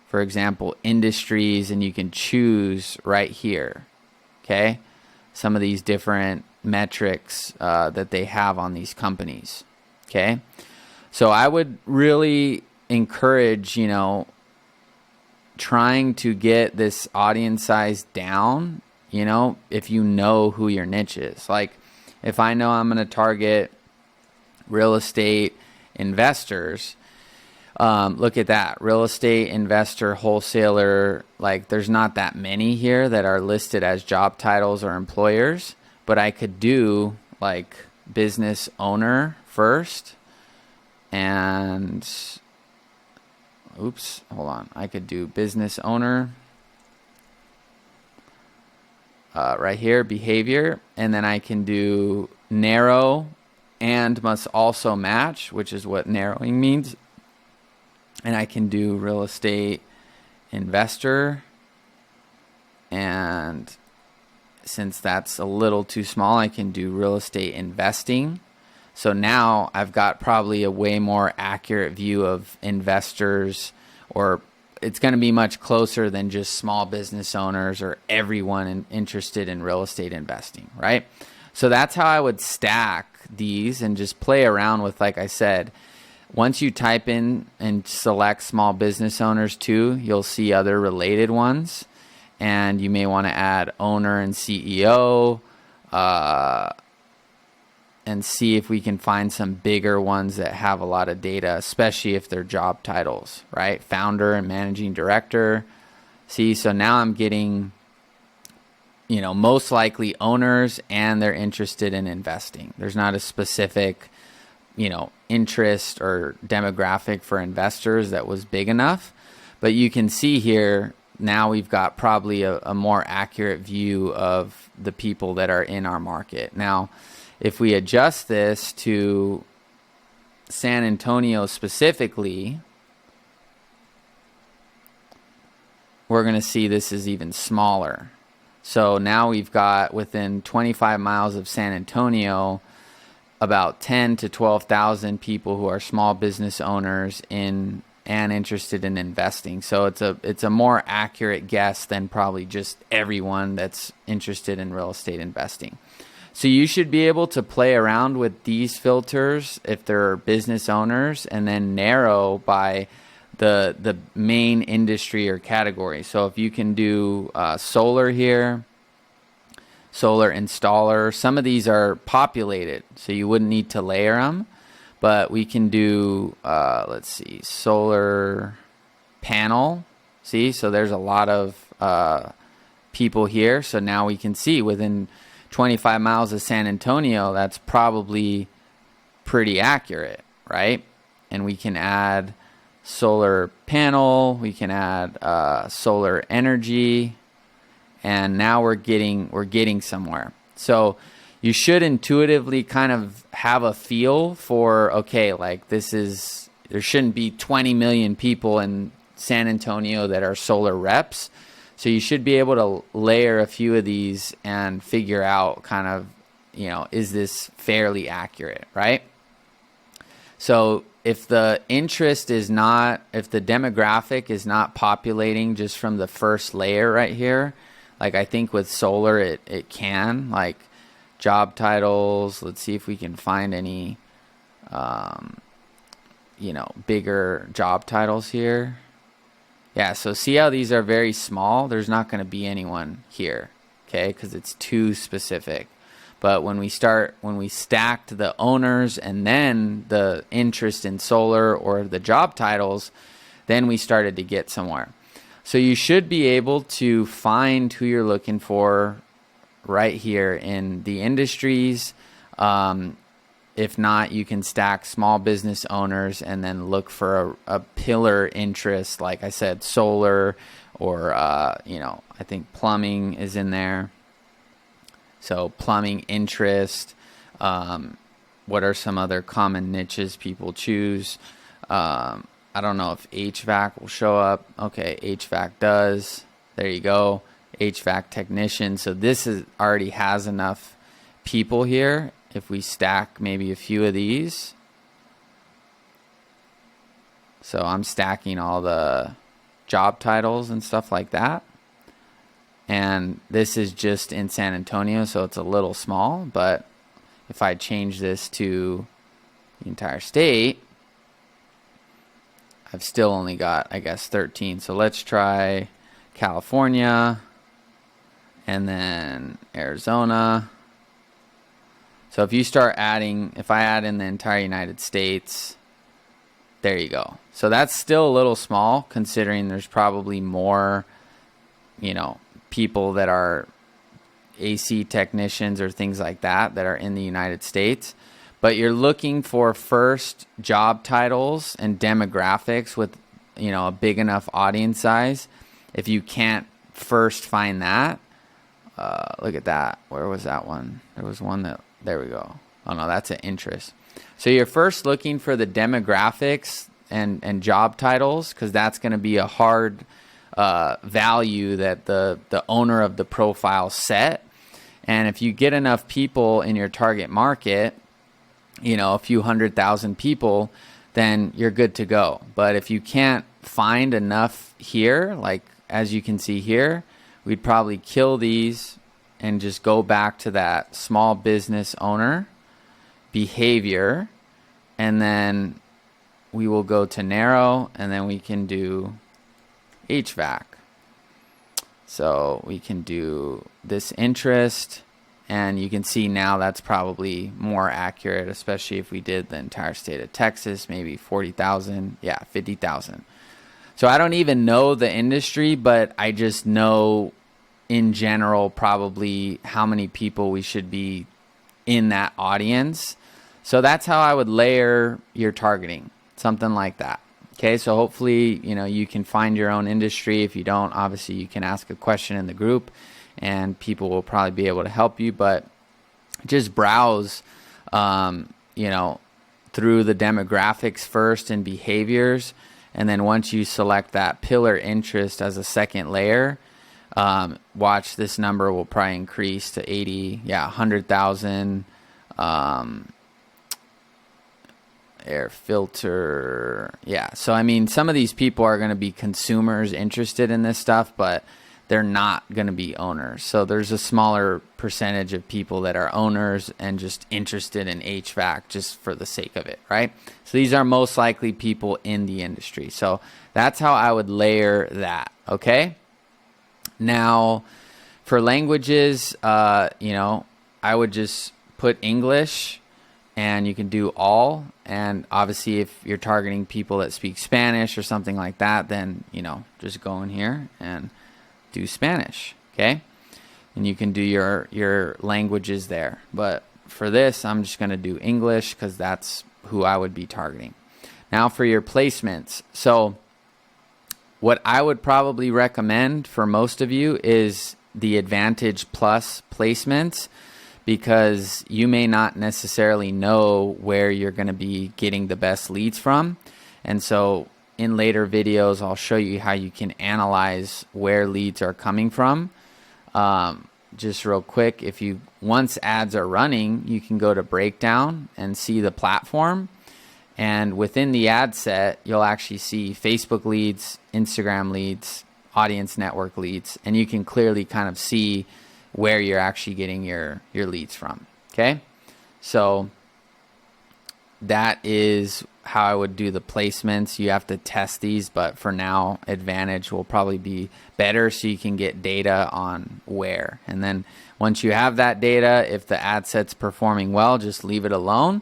Speaker 1: for example, industries, and you can choose right here. Okay. Some of these different metrics that they have on these companies. Okay. So I would really encourage, trying to get this audience size down, if you know who your niche is. Like if I know I'm going to target real estate investors, look at that. Real estate investor, wholesaler, like there's not that many here that are listed as job titles or employers, but I could do like business owner first. And I could do business owner right here, behavior, and then I can do narrow and must also match, which is what narrowing means. And I can do real estate investor, and since that's a little too small, I can do real estate investing. So now I've got probably a way more accurate view of investors, or it's going to be much closer than just small business owners or everyone interested in real estate investing, right? So that's how I would stack these and just play around with, like I said, once you type in and select small business owners too, you'll see other related ones, and you may want to add owner and CEO, and see if we can find some bigger ones that have a lot of data, especially if they're job titles, right? Founder and managing director. See, so now I'm getting, you know, most likely owners, and they're interested in investing. There's not a specific, you know, interest or demographic for investors that was big enough. But you can see here, now we've got probably a more accurate view of the people that are in our market. Now, if we adjust this to San Antonio specifically, we're going to see this is even smaller. So now we've got within 25 miles of San Antonio, about 10 to 12,000 people who are small business owners and interested in investing. So it's a more accurate guess than probably just everyone that's interested in real estate investing. So you should be able to play around with these filters if they're business owners, and then narrow by the main industry or category. So if you can do solar here, solar installer, some of these are populated, so you wouldn't need to layer them. But we can do, let's see, solar panel. See, so there's a lot of people here. So now we can see within 25 miles of San Antonio, that's probably pretty accurate, right? And we can add solar panel, we can add solar energy, and now we're getting somewhere. So you should intuitively kind of have a feel for, okay, like there shouldn't be 20 million people in San Antonio that are solar reps. So you should be able to layer a few of these and figure out kind of, you know, is this fairly accurate, right? So if the interest is not, if the demographic is not populating just from the first layer right here, like I think with solar it can, like job titles, let's see if we can find any, you know, bigger job titles here. Yeah, so see how these are very small? There's not going to be anyone here, okay, because it's too specific. But when we stacked the owners and then the interest in solar or the job titles, then we started to get somewhere. So you should be able to find who you're looking for right here in the industries. If not, you can stack small business owners and then look for a pillar interest, like I said, solar, or, you know, I think plumbing is in there. So plumbing interest. What are some other common niches people choose? I don't know if HVAC will show up. Okay, HVAC does. There you go. HVAC technician. So this already has enough people here. If we stack maybe a few of these. So I'm stacking all the job titles and stuff like that. And this is just in San Antonio, so it's a little small. But if I change this to the entire state, I've still only got, I guess, 13. So let's try California and then Arizona. So if you start adding, if I add in the entire United States, there you go. So that's still a little small, considering there's probably more, you know, people that are AC technicians or things like that are in the United States. But you're looking for first job titles and demographics with, you know, a big enough audience size. If you can't first find that, look at that. Where was that one? There was one that, there we go. Oh no, that's an interest. So you're first looking for the demographics and job titles, because that's going to be a hard value that the owner of the profile set. And if you get enough people in your target market, you know, a few 100,000 people, then you're good to go. But if you can't find enough here, like as you can see here, we'd probably kill these and just go back to that small business owner behavior, and then we will go to narrow, and then we can do HVAC. So we can do this interest, And you can see now that's probably more accurate, especially if we did the entire state of Texas, maybe 40,000. Yeah, 50,000. So I don't even know the industry, but I just know in general probably how many people we should be in that audience. So that's how I would layer your targeting, something like that. Okay, so hopefully, you can find your own industry. If you don't, obviously you can ask a question in the group and people will probably be able to help you, but just browse, through the demographics first and behaviors. And then once you select that pillar interest as a second layer, watch, this number will probably increase to 80, 100,000, air filter. Yeah. So, I mean, some of these people are going to be consumers interested in this stuff, but they're not going to be owners. So there's a smaller percentage of people that are owners and just interested in HVAC just for the sake of it, right? So these are most likely people in the industry. So that's how I would layer that, okay? Now, for languages, I would just put English, and you can do all. And obviously, if you're targeting people that speak Spanish or something like that, then, just go in here and do Spanish, okay? And you can do your languages there. But for this, I'm just going to do English because that's who I would be targeting. Now for your placements. So what I would probably recommend for most of you is the Advantage Plus placements, because you may not necessarily know where you're going to be getting the best leads from. And so in later videos, I'll show you how you can analyze where leads are coming from. Just real quick, once ads are running, you can go to breakdown and see the platform. And within the ad set, you'll actually see Facebook leads, Instagram leads, audience network leads, and you can clearly kind of see where you're actually getting your leads from. Okay, so that is how I would do the placements. You have to test these, but for now, Advantage will probably be better so you can get data on where. And then once you have that data, if the ad set's performing well, just leave it alone.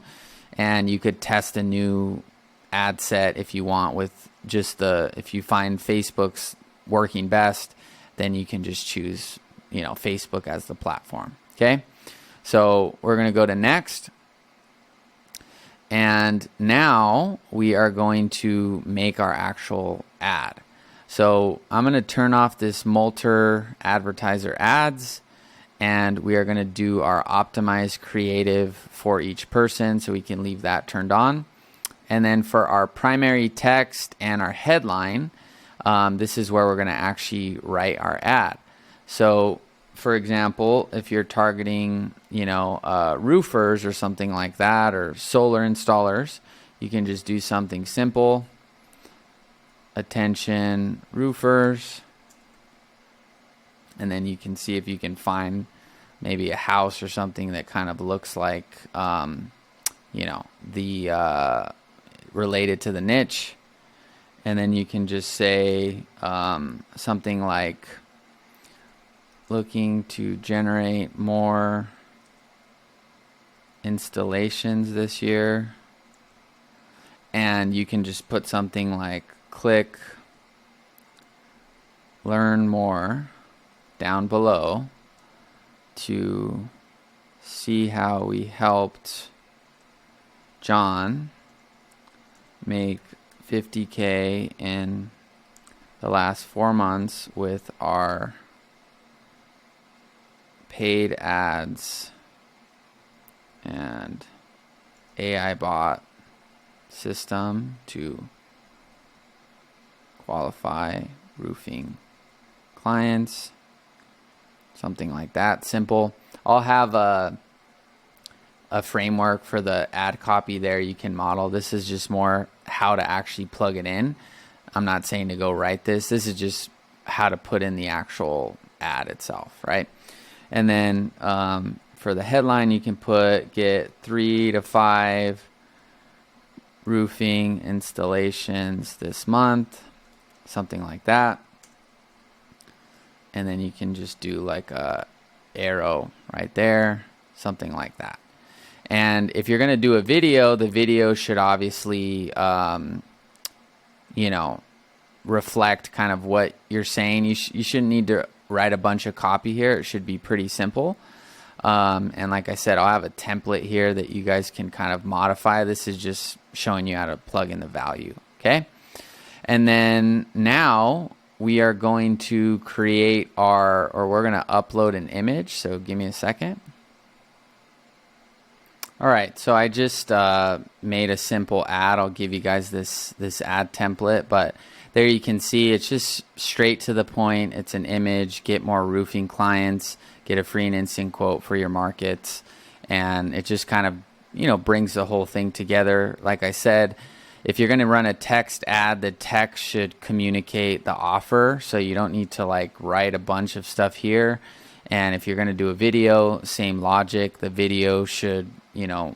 Speaker 1: And you could test a new ad set if you want with just if you find Facebook's working best, then you can just choose, Facebook as the platform. Okay. So we're going to go to next. And now we are going to make our actual ad. So I'm going to turn off this Multer advertiser ads, and we are going to do our optimized creative for each person, so we can leave that turned on. And then for our primary text and our headline, this is where we're going to actually write our ad. So for example, if you're targeting, roofers or something like that, or solar installers, you can just do something simple. Attention roofers. And then you can see if you can find maybe a house or something that kind of looks like, related to the niche. And then you can just say something like, looking to generate more installations this year. And you can just put something like, click learn more down below to see how we helped John make $50K in the last 4 months with our paid ads and AI bot system to qualify roofing clients, something like that. Simple. I'll have a framework for the ad copy there you can model. This is just more how to actually plug it in. I'm not saying to go write this. This is just how to put in the actual ad itself, right? And then for the headline, you can get 3 to 5 roofing installations this month, something like that. And then you can just do like a arrow right there, something like that. And if you're going to do a video, the video should obviously, you know, reflect kind of what you're saying. You shouldn't need to write a bunch of copy here. It should be pretty simple. And like I said, I'll have a template here that you guys can kind of modify. This is just showing you how to plug in the value. Okay. And then now we are going to create we're going to upload an image. So give me a second. All right, so I just made a simple ad. I'll give you guys this ad template, but there you can see it's just straight to the point. It's an image, get more roofing clients, get a free and instant quote for your markets, and it just kind of, you know, brings the whole thing together. Like I said, if you're going to run a text ad, the text should communicate the offer, so you don't need to like write a bunch of stuff here. And if you're going to do a video, same logic. The video should, you know,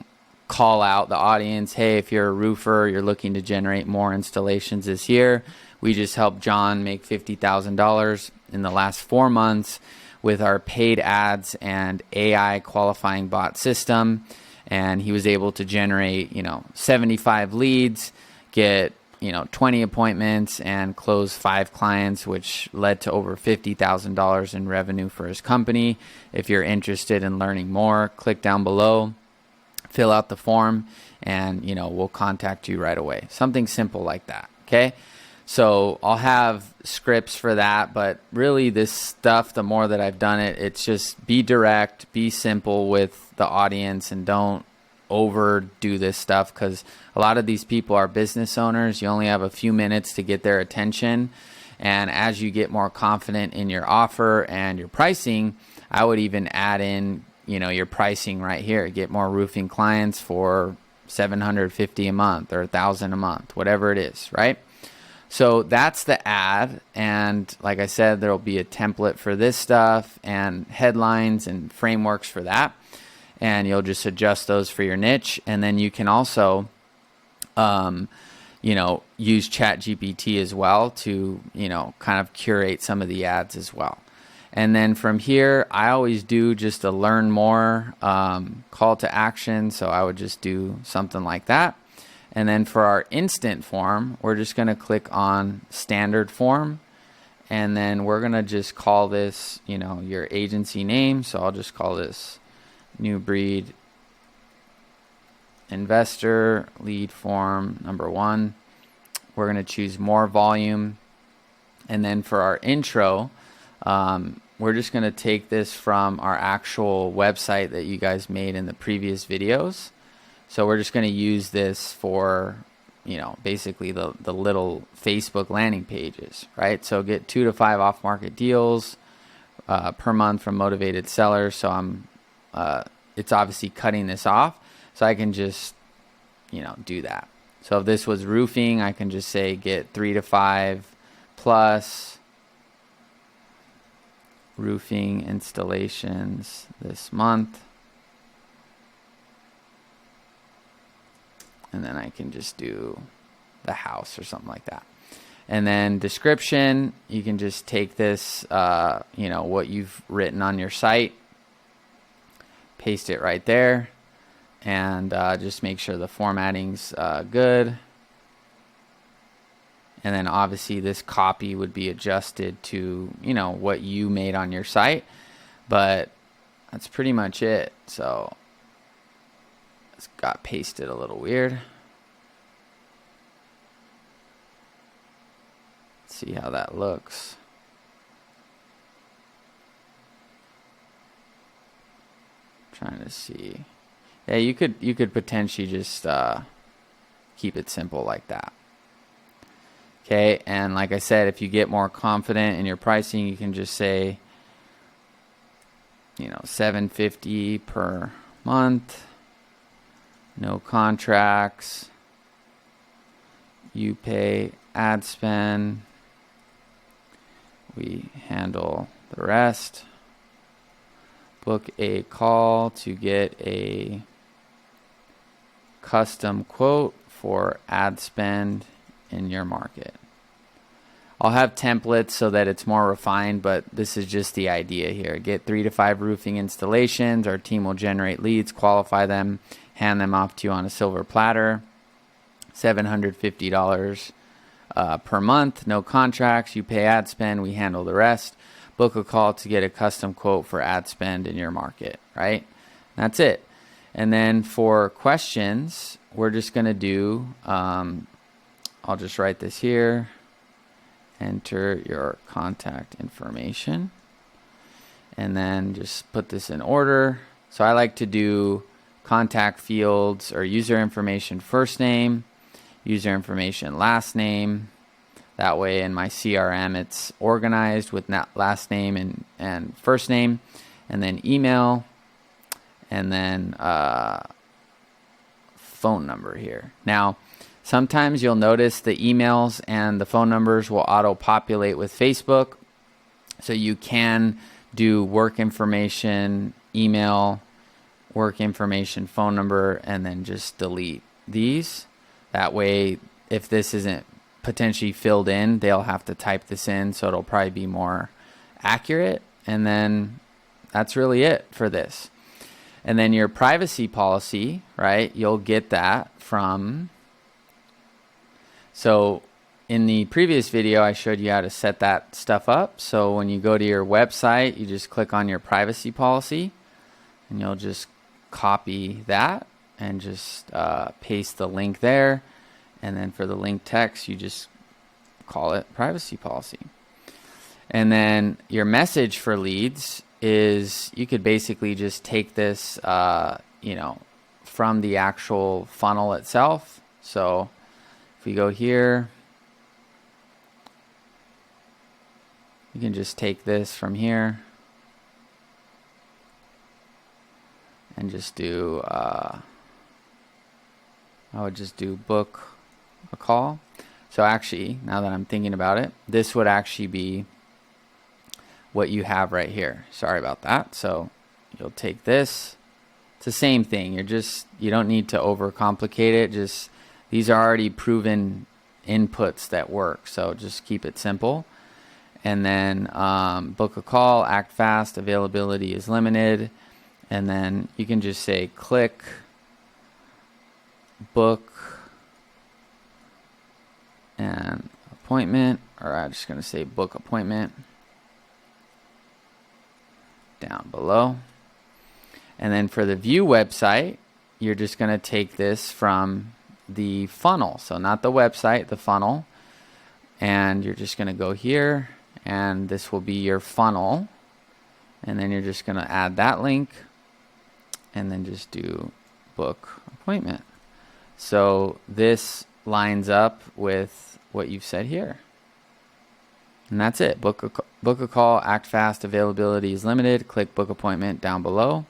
Speaker 1: call out the audience. Hey, if you're a roofer, you're looking to generate more installations this year. We just helped John make $50,000 in the last 4 months with our paid ads and AI qualifying bot system. And he was able to generate, you know, 75 leads, get, you know, 20 appointments and close 5 clients, which led to over $50,000 in revenue for his company. If you're interested in learning more, click down below, fill out the form, and, you know, we'll contact you right away. Something simple like that. Okay. So I'll have scripts for that, but really this stuff, the more that I've done it, it's just be direct, be simple with the audience, and don't overdo this stuff, because a lot of these people are business owners. You only have a few minutes to get their attention, and as you get more confident in your offer and your pricing, I would even add in, you know, your pricing right here. Get more roofing clients for $750 a month or $1,000 a month, whatever it is, right? So that's the ad, and like I said, there'll be a template for this stuff and headlines and frameworks for that. And you'll just adjust those for your niche. And then you can also, you know, use ChatGPT as well to, you know, kind of curate some of the ads as well. And then from here, I always do just a learn more call to action. So I would just do something like that. And then for our instant form, we're just going to click on standard form. And then we're going to just call this, you know, your agency name. So I'll just call this New Breed Investor Lead Form number 1. We're going to choose more volume. And then for our intro, we're just going to take this from our actual website that you guys made in the previous videos. So we're just going to use this for, you know, basically the little Facebook landing pages, right? So get 2 to 5 off-market deals per month from motivated sellers. So I'm it's obviously cutting this off, so I can just, you know, do that. So if this was roofing, I can just say get 3 to 5 plus roofing installations this month, and then I can just do the house or something like that. And then description, you can just take this, you know, what you've written on your site, paste it right there, and just make sure the formatting's good. And then obviously this copy would be adjusted to, you know, what you made on your site, but that's pretty much it. So it's got pasted a little weird. Let's see how that looks. Trying to see. Yeah, you could potentially just keep it simple like that. Okay, and like I said, if you get more confident in your pricing, you can just say, you know, $750 per month, no contracts, you pay ad spend, we handle the rest. Book a call to get a custom quote for ad spend in your market. I'll have templates so that it's more refined, but this is just the idea here. Get 3 to 5 roofing installations. Our team will generate leads, qualify them, hand them off to you on a silver platter. $750 per month, no contracts. You pay ad spend, we handle the rest. Book a call to get a custom quote for ad spend in your market, right? That's it. And then for questions, we're just going to do, I'll just write this here. Enter your contact information. And then just put this in order. So I like to do contact fields or user information first name, user information last name. That way in my CRM it's organized with last name and first name, and then email, and then phone number here. Now, sometimes you'll notice the emails and the phone numbers will auto-populate with Facebook. So you can do work information, email, work information, phone number, and then just delete these. That way, if this isn't potentially filled in, they'll have to type this in, so it'll probably be more accurate. And then that's really it for this. And then your privacy policy, right? You'll get that from... So in the previous video, I showed you how to set that stuff up. So when you go to your website, you just click on your privacy policy, and you'll just copy that and just paste the link there. And then for the link text, you just call it privacy policy. And then your message for leads is you could basically just take this, from the actual funnel itself. So if we go here, you can just take this from here and just do, I would just do book a call. So actually, now that I'm thinking about it, this would actually be what you have right here. Sorry about that. So you'll take this. It's the same thing. You don't need to overcomplicate it. Just these are already proven inputs that work. So just keep it simple. And then book a call, act fast, availability is limited. And then you can just say click book and appointment, or I'm just going to say book appointment down below. And then for the view website, you're just going to take this from the funnel. So not the website, the funnel. And you're just going to go here, and this will be your funnel. And then you're just going to add that link and then just do book appointment. So this lines up with what you've said here. And that's it. Book a call, act fast, availability is limited. Click book appointment down below.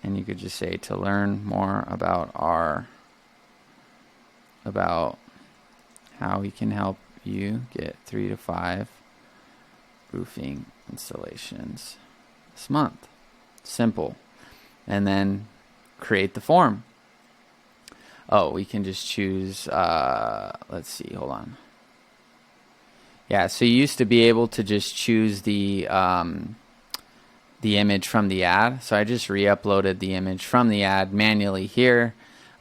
Speaker 1: And you could just say to learn more about how we can help you get 3 to 5 roofing installations this month. Simple. And then create the form. Oh, we can just choose, let's see, hold on. Yeah, so you used to be able to just choose the image from the ad. So I just re-uploaded the image from the ad manually here.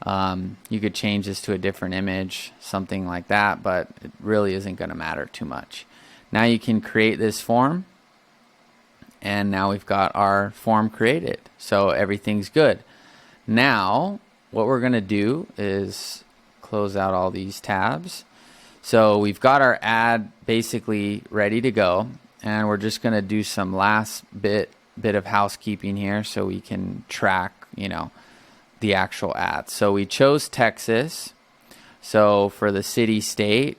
Speaker 1: You could change this to a different image, something like that, but it really isn't going to matter too much. Now you can create this form, and now we've got our form created. So everything's good. Now, what we're going to do is close out all these tabs. So we've got our ad basically ready to go, and we're just going to do some last bit of housekeeping here so we can track, the actual ad. So we chose Texas. So for the city state,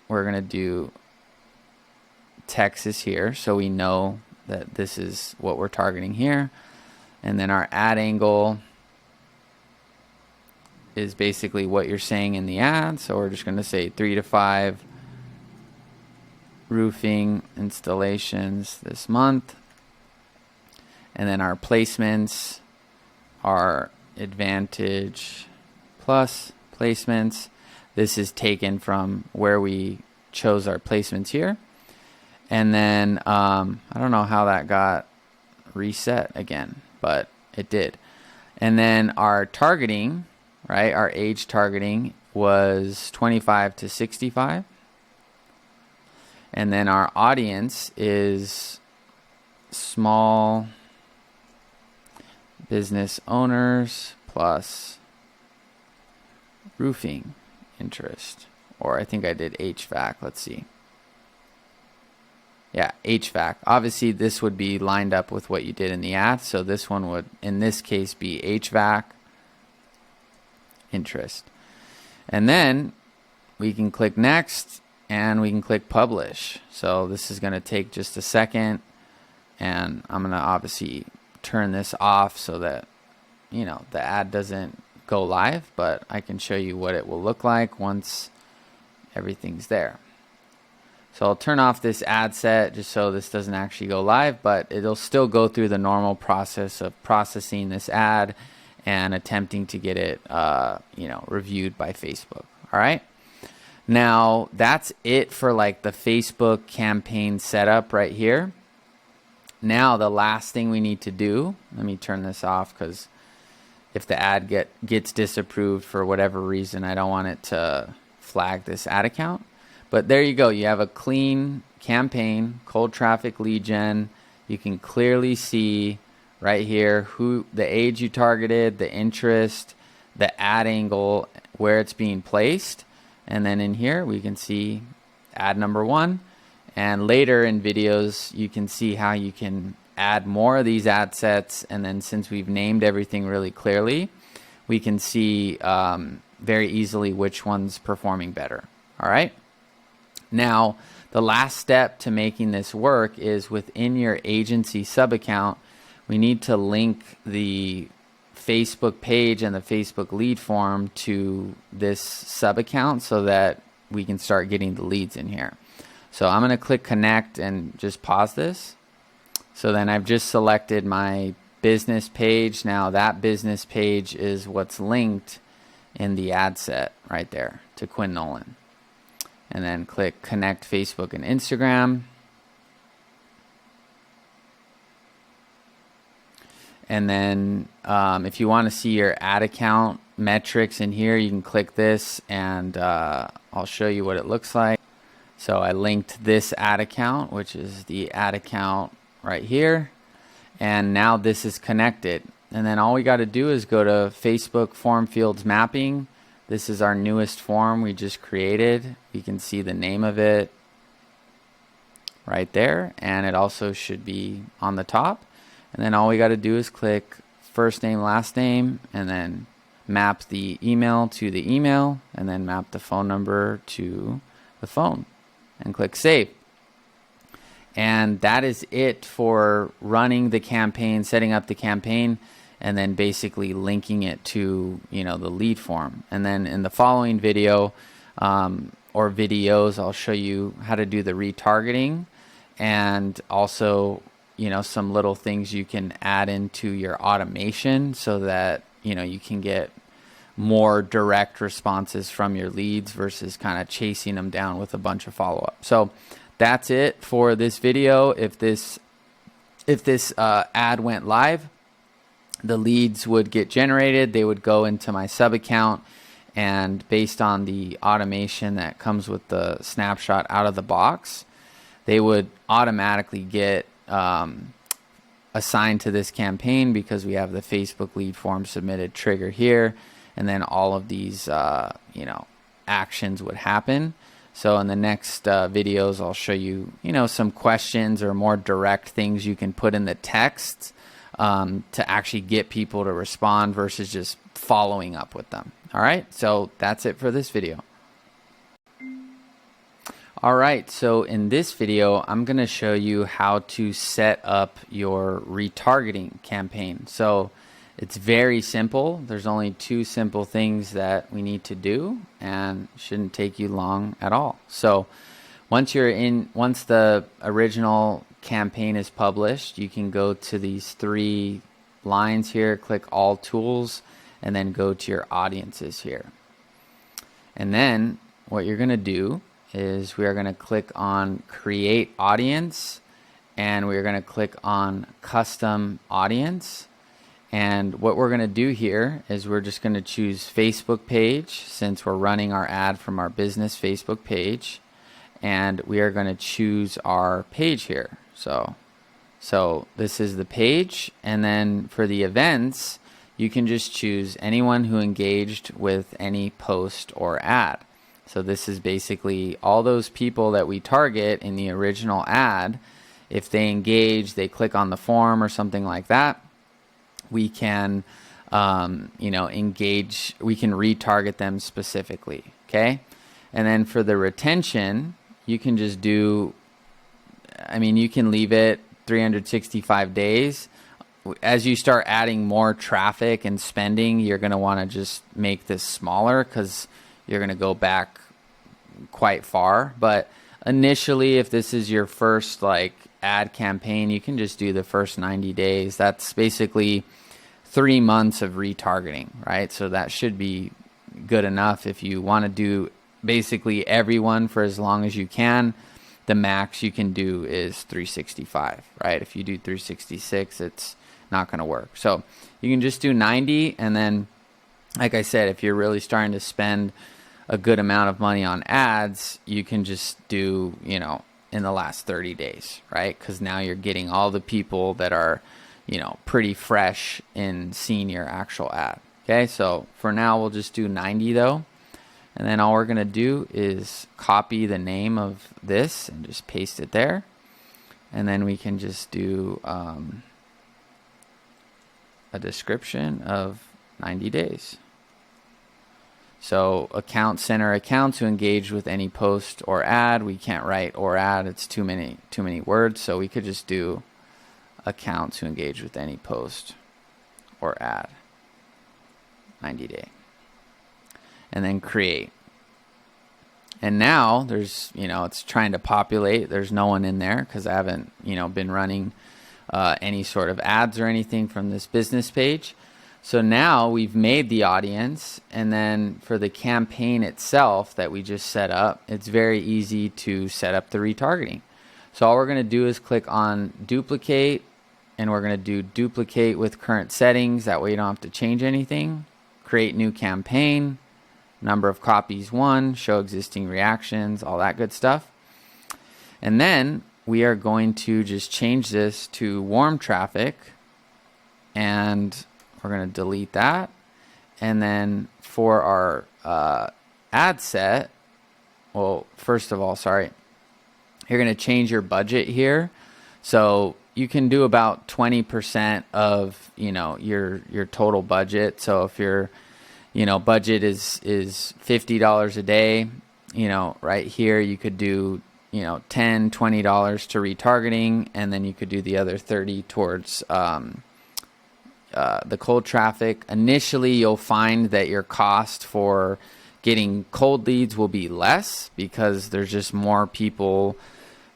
Speaker 1: we're going to do Texas here, so we know that this is what we're targeting here. And then our ad angle is basically what you're saying in the ad. So we're just going to say 3 to 5 roofing installations this month. And then our placements are Advantage Plus placements. This is taken from where we chose our placements here. And then I don't know how that got reset again, but it did. And then our targeting, right, our age targeting was 25 to 65. And then our audience is small business owners plus roofing interest. Or I think I did HVAC. Let's see. Yeah, HVAC. Obviously, this would be lined up with what you did in the ad. So this one would, in this case, be HVAC interest. And then we can click next and we can click publish. So this is going to take just a second. And I'm going to obviously turn this off so that, you know, the ad doesn't go live. But I can show you what it will look like once everything's there. So I'll turn off this ad set just so this doesn't actually go live, but it'll still go through the normal process of processing this ad and attempting to get it, you know, reviewed by Facebook. All right. Now that's it for like the Facebook campaign setup right here. Now the last thing we need to do, let me turn this off because if the ad gets disapproved for whatever reason, I don't want it to flag this ad account. But there you go. You have a clean campaign, cold traffic lead gen. You can clearly see right here who the age you targeted, the interest, the ad angle, where it's being placed. And then in here, we can see ad number 1. And later in videos, you can see how you can add more of these ad sets. And then since we've named everything really clearly, we can see very easily which one's performing better. All right. Now, the last step to making this work is within your agency sub account, we need to link the Facebook page and the Facebook lead form to this sub account so that we can start getting the leads in here. So I'm going to click connect and just pause this. So then I've just selected my business page. Now that business page is what's linked in the ad set right there to Quinn Nolan. And then click connect Facebook and Instagram. And then if you want to see your ad account metrics in here, you can click this and I'll show you what it looks like. So I linked this ad account, which is the ad account right here. And now this is connected. And then all we got to do is go to Facebook form fields mapping. This is our newest form we just created. You can see the name of it right there. And it also should be on the top. And then all we got to do is click first name, last name, and then map the email to the email, and then map the phone number to the phone, and click save. And that is it for running the campaign, setting up the campaign, and then basically linking it to, you know, the lead form. And then in the following video or videos, I'll show you how to do the retargeting and also, you know, some little things you can add into your automation so that, you know, you can get more direct responses from your leads versus kind of chasing them down with a bunch of follow-up. So that's it for this video. If this ad went live, the leads would get generated. They would go into my sub account, and based on the automation that comes with the snapshot out of the box, they would automatically get assigned to this campaign because we have the Facebook lead form submitted trigger here, and then all of these you know, actions would happen. So in the next videos, I'll show you, you know, some questions or more direct things you can put in the text to actually get people to respond versus just following up with them. All right, so that's it for this video. All right, so in this video, I'm going to show you how to set up your retargeting campaign. So it's very simple. There's only 2 simple things that we need to do, and it shouldn't take you long at all. So once the original campaign is published, you can go to these 3 lines here, click all tools, and then go to your audiences here. And then what you're going to do is we are going to click on create audience, and we're going to click on custom audience. And what we're going to do here is we're just going to choose Facebook page, since we're running our ad from our business Facebook page, and we are going to choose our page here. So this is the page, and then for the events, you can just choose anyone who engaged with any post or ad. So this is basically all those people that we target in the original ad. If they engage, they click on the form or something like that, we can, engage, we can retarget them specifically, okay? And then for the retention, you can just do, you can leave it 365 days. As you start adding more traffic and spending, you're going to want to just make this smaller because you're going to go back quite far. But initially, if this is your first ad campaign, you can just do the first 90 days. That's basically 3 months of retargeting, right? So that should be good enough. If you want to do basically everyone for as long as you can, the max you can do is 365, right? If you do 366, it's not going to work. So you can just do 90, and then, like I said, if you're really starting to spend a good amount of money on ads, you can just do, in the last 30 days, right? Because now you're getting all the people that are, pretty fresh in seeing your actual ad. Okay, so for now, we'll just do 90 though. And then all we're going to do is copy the name of this and just paste it there. And then we can just do a description of 90 days. So account center accounts who engage with any post or ad. We can't write or ad. It's too many words. So we could just do accounts who engage with any post or ad. 90 day. And then create. And now there's, it's trying to populate. There's no one in there because I haven't, been running any sort of ads or anything from this business page. So now we've made the audience, and then for the campaign itself that we just set up, it's very easy to set up the retargeting. So all we're going to do is click on duplicate, and we're going to do duplicate with current settings. That way you don't have to change anything. Create new campaign, number of copies 1, show existing reactions, all that good stuff. And then we are going to just change this to warm traffic, and we're going to delete that. And then for our ad set, well, first of all, you're going to change your budget here. So you can do about 20% of, your total budget. So if your, budget is $50 a day, right here, you could do, $10, $20 to retargeting, and then you could do the other 30 towards the cold traffic. Initially, you'll find that your cost for getting cold leads will be less because there's just more people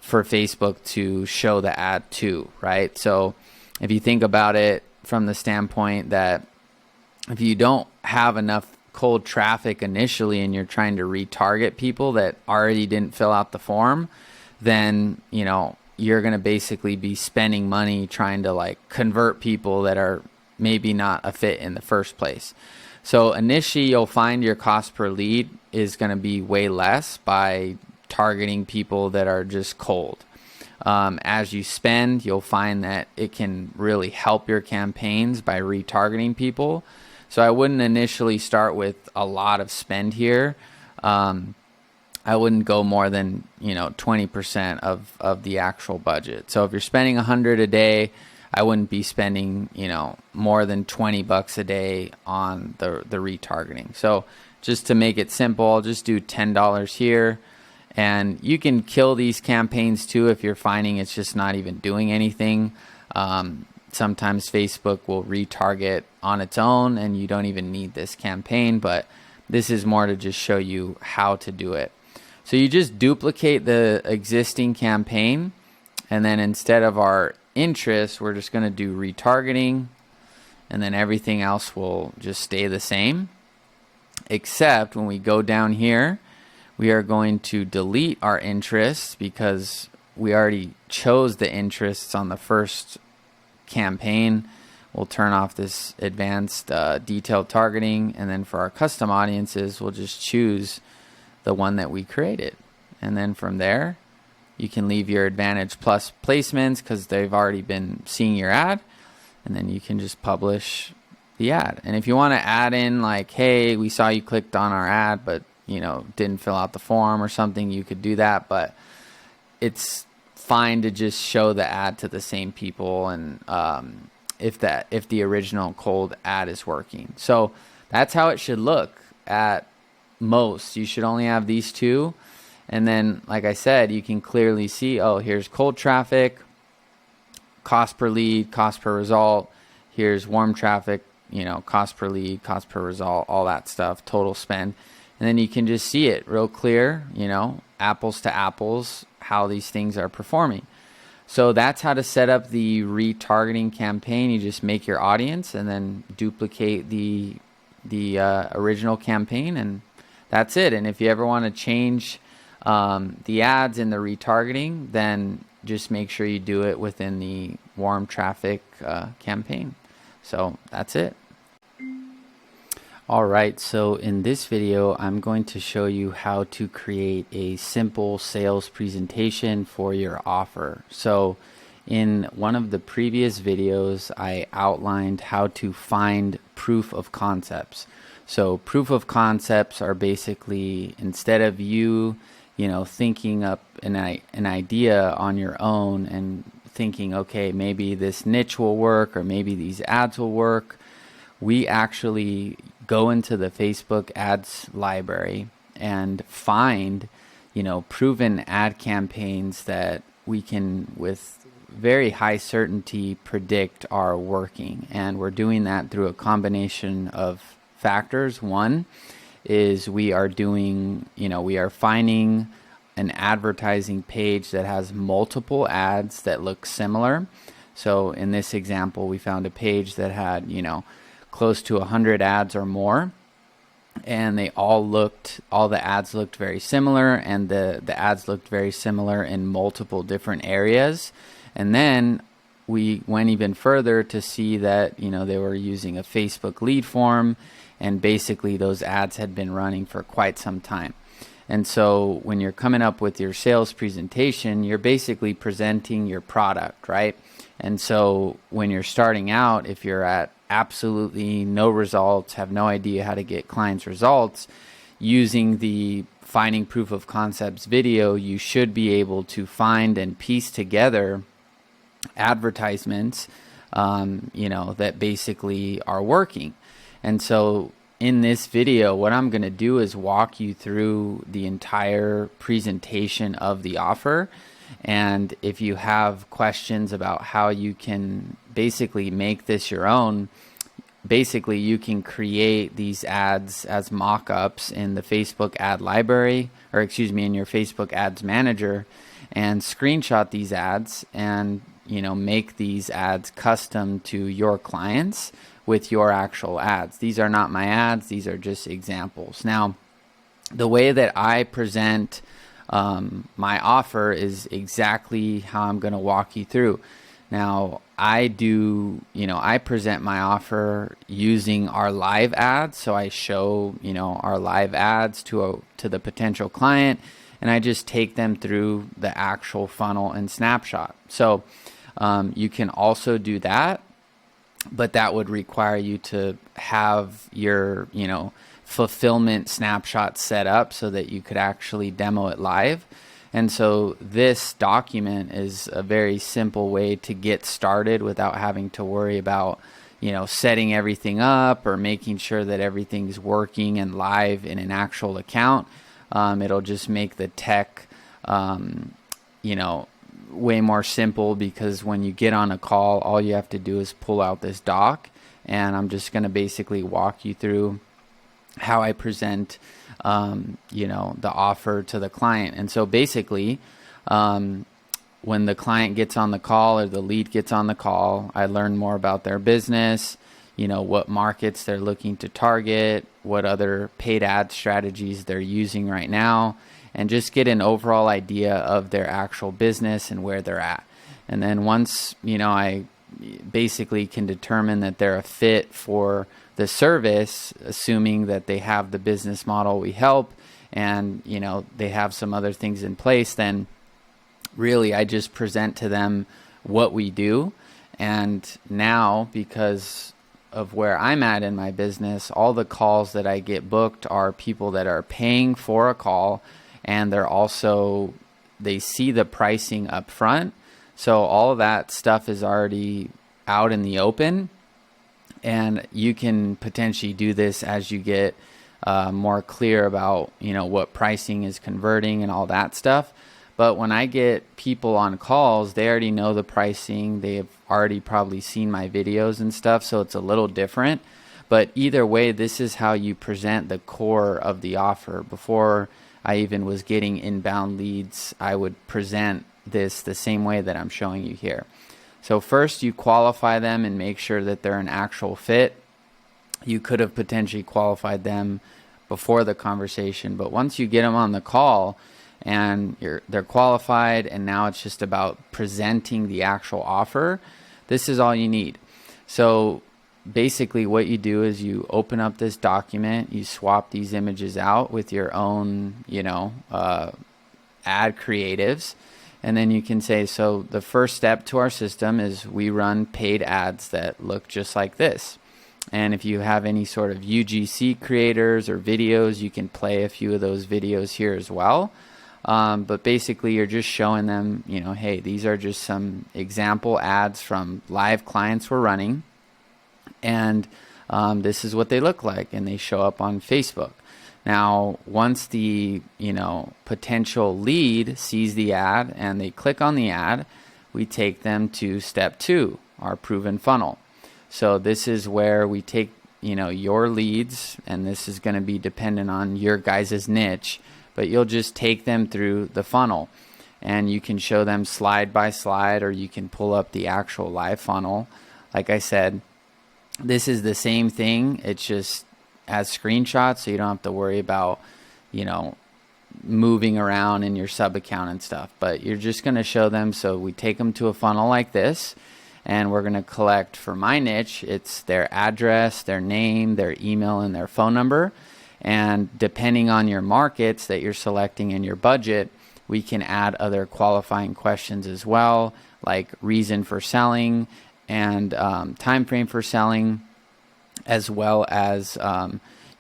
Speaker 1: for Facebook to show the ad to, right? So if you think about it from the standpoint that if you don't have enough cold traffic initially and you're trying to retarget people that already didn't fill out the form, then, you're going to basically be spending money trying to convert people that are maybe not a fit in the first place. So initially, you'll find your cost per lead is going to be way less by targeting people that are just cold. As you spend, you'll find that it can really help your campaigns by retargeting people. So I wouldn't initially start with a lot of spend here. I wouldn't go more than 20% of the actual budget. So if you're spending $100 a day, I wouldn't be spending more than $20 a day on the retargeting. So just to make it simple, I'll just do $10 here. And you can kill these campaigns too if you're finding it's just not even doing anything. Sometimes Facebook will retarget on its own and you don't even need this campaign, but this is more to just show you how to do it. So you just duplicate the existing campaign, and then instead of our interest, we're just going to do retargeting, and then everything else will just stay the same, except when we go down here, We are going to delete our interests because we already chose the interests on the first campaign. We'll turn off this advanced detailed targeting, and then for our custom audiences, we'll just choose the one that we created. And then from there, you can leave your Advantage Plus placements because they've already been seeing your ad, and then you can just publish the ad. And if you want to add in like, hey, we saw you clicked on our ad, but didn't fill out the form or something, you could do that. But it's fine to just show the ad to the same people, and if the original cold ad is working. So that's how it should look at most. You should only have these two. And then, like I said, you can clearly see, oh, here's cold traffic, cost per lead, cost per result. Here's warm traffic, cost per lead, cost per result, all that stuff, total spend. And then you can just see it real clear, apples to apples, how these things are performing. So that's how to set up the retargeting campaign. You just make your audience and then duplicate the original campaign, and that's it. And if you ever want to change the ads in the retargeting, then just make sure you do it within the warm traffic campaign. So that's it. All right, so in this video, I'm going to show you how to create a simple sales presentation for your offer. So in one of the previous videos, I outlined how to find proof of concepts. So proof of concepts are basically, instead of you, thinking up an idea on your own and thinking, okay, maybe this niche will work or maybe these ads will work, we actually go into the Facebook ads library and find, proven ad campaigns that we can, with very high certainty, predict are working. And we're doing that through a combination of factors. One is we are finding an advertising page that has multiple ads that look similar. So in this example, we found a page that had, close to 100 ads or more, and all the ads looked very similar, and the ads looked very similar in multiple different areas. And then we went even further to see that they were using a Facebook lead form, and basically those ads had been running for quite some time. And so when you're coming up with your sales presentation, you're basically presenting your product, right? And so when you're starting out, if you're at absolutely no results, have no idea how to get clients results, using the finding proof of concepts video, you should be able to find and piece together advertisements, that basically are working. And so in this video, what I'm going to do is walk you through the entire presentation of the offer. And if you have questions about how you can basically make this your own, basically you can create these ads as mock-ups in the Facebook ad library, or in your Facebook ads manager, and screenshot these ads and make these ads custom to your clients with your actual ads. These are not my ads, these are just examples. Now, the way that I present my offer is exactly how I'm going to walk you through. Now, I present my offer using our live ads. So I show, our live ads to the potential client, and I just take them through the actual funnel and snapshot. So you can also do that, but that would require you to have your, fulfillment snapshot set up so that you could actually demo it live. And so this document is a very simple way to get started without having to worry about, setting everything up or making sure that everything's working and live in an actual account. It'll just make the tech, way more simple, because when you get on a call, all you have to do is pull out this doc, and I'm just going to basically walk you through how I present, the offer to the client. And so basically, when the client gets on the call or the lead gets on the call, I learn more about their business. what markets they're looking to target, what other paid ad strategies they're using right now, and just get an overall idea of their actual business and where they're at. And then once, I basically can determine that they're a fit for the service, assuming that they have the business model we help and, they have some other things in place, then really I just present to them what we do. And now, because of where I'm at in my business, all the calls that I get booked are people that are paying for a call, and they see the pricing up front. So all of that stuff is already out in the open, and you can potentially do this as you get more clear about, what pricing is converting and all that stuff. But when I get people on calls, they already know the pricing. They've already probably seen my videos and stuff, so it's a little different. But either way, this is how you present the core of the offer. Before I even was getting inbound leads, I would present this the same way that I'm showing you here. So first, you qualify them and make sure that they're an actual fit. You could have potentially qualified them before the conversation, but once you get them on the call, and they're qualified, and now it's just about presenting the actual offer, this is all you need. So basically what you do is you open up this document, you swap these images out with your own, ad creatives, and then you can say, so the first step to our system is we run paid ads that look just like this. And if you have any sort of UGC creators or videos, you can play a few of those videos here as well. But basically you're just showing them, hey, these are just some example ads from live clients we're running, and this is what they look like, and they show up on Facebook. Now, once the, potential lead sees the ad and they click on the ad, we take them to step 2, our proven funnel. So this is where we take, your leads, and this is going to be dependent on your guys' niche, but you'll just take them through the funnel, and you can show them slide by slide, or you can pull up the actual live funnel. Like I said, this is the same thing. It's just as screenshots, so you don't have to worry about, moving around in your sub account and stuff, but you're just going to show them. So we take them to a funnel like this, and we're going to collect, for my niche, it's their address, their name, their email, and their phone number. And depending on your markets that you're selecting and your budget, we can add other qualifying questions as well, like reason for selling and time frame for selling, as well as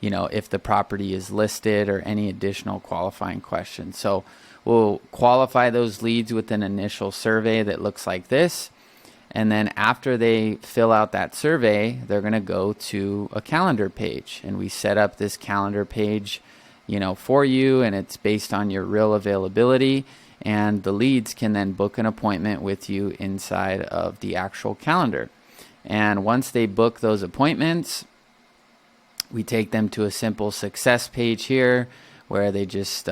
Speaker 1: if the property is listed, or any additional qualifying questions. So we'll qualify those leads with an initial survey that looks like this. And then after they fill out that survey, they're going to go to a calendar page, and we set up this calendar page, for you, and it's based on your real availability, and the leads can then book an appointment with you inside of the actual calendar. And once they book those appointments, we take them to a simple success page here, where they just,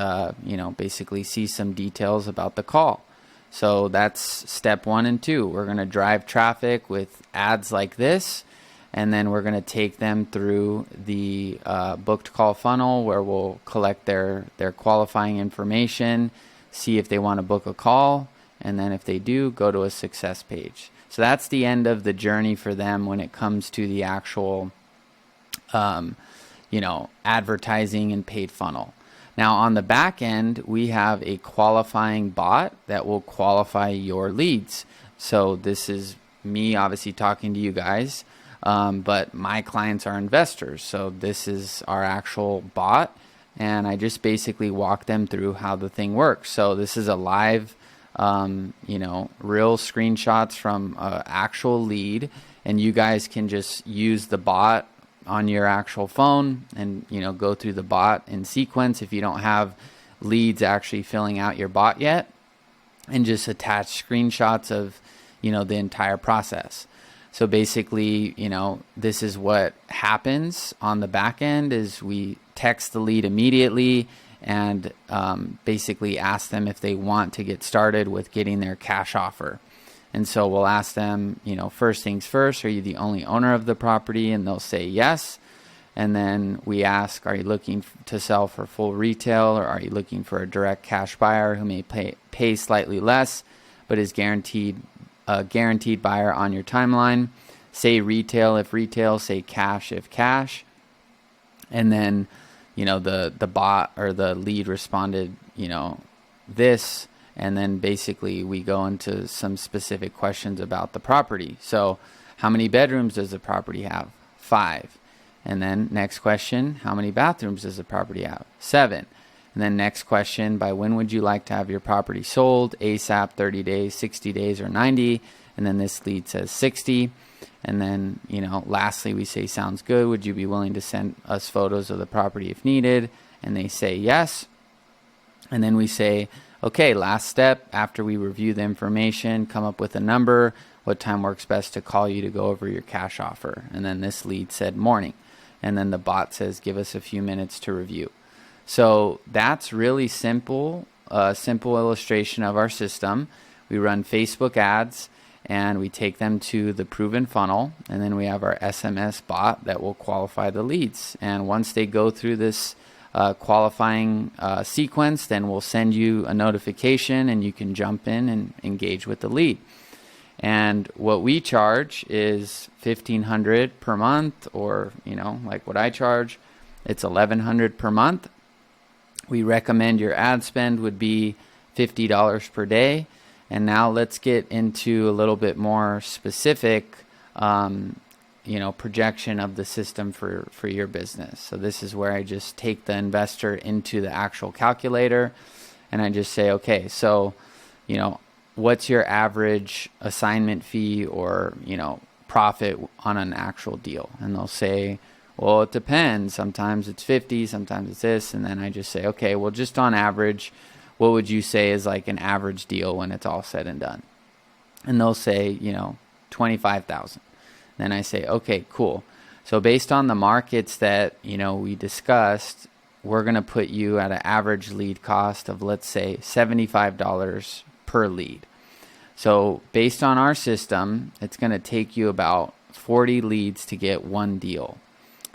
Speaker 1: basically see some details about the call. So that's step 1 and 2. We're going to drive traffic with ads like this, and then we're going to take them through the booked call funnel, where we'll collect their qualifying information, see if they want to book a call, and then if they do, go to a success page. So that's the end of the journey for them when it comes to the actual, advertising and paid funnel. Now, on the back end, we have a qualifying bot that will qualify your leads. So this is me obviously talking to you guys, but my clients are investors. So this is our actual bot, and I just basically walk them through how the thing works. So this is a live, real screenshots from an actual lead, and you guys can just use the bot on your actual phone and go through the bot in sequence if you don't have leads actually filling out your bot yet, and just attach screenshots of the entire process. So basically, this is what happens on the back end is we text the lead immediately and basically ask them if they want to get started with getting their cash offer. And so we'll ask them, first things first, are you the only owner of the property? And they'll say yes. And then we ask, are you looking to sell for full retail, or are you looking for a direct cash buyer who may pay slightly less but is a guaranteed buyer on your timeline? Say retail if retail, say cash if cash. And then, the bot or the lead responded, this. And then basically we go into some specific questions about the property. So how many bedrooms does the property have? 5. And then next question, how many bathrooms does the property have? 7. And then next question, by when would you like to have your property sold? ASAP, 30 days, 60 days, or 90. And then this lead says 60. And then, lastly, we say, sounds good. Would you be willing to send us photos of the property if needed? And they say yes. And then we say, okay, last step, after we review the information, come up with a number. What time works best to call you to go over your cash offer? And then this lead said morning. And then the bot says, give us a few minutes to review. So that's really simple, a simple illustration of our system. We run Facebook ads and we take them to the proven funnel. And then we have our SMS bot that will qualify the leads. And once they go through this qualifying sequence, then we'll send you a notification and you can jump in and engage with the lead. And what we charge is $1,500 per month, or, like what I charge, it's $1,100 per month. We recommend your ad spend would be $50 per day. And now let's get into a little bit more specific, projection of the system for your business. So this is where I just take the investor into the actual calculator and I just say, okay, so, what's your average assignment fee or, profit on an actual deal? And they'll say, well, it depends. Sometimes it's 50, sometimes it's this. And then I just say, okay, well, just on average, what would you say is like an average deal when it's all said and done? And they'll say, 25,000. Then I say, okay, cool. So based on the markets that, we discussed, we're going to put you at an average lead cost of, let's say, $75 per lead. So based on our system, it's going to take you about 40 leads to get one deal.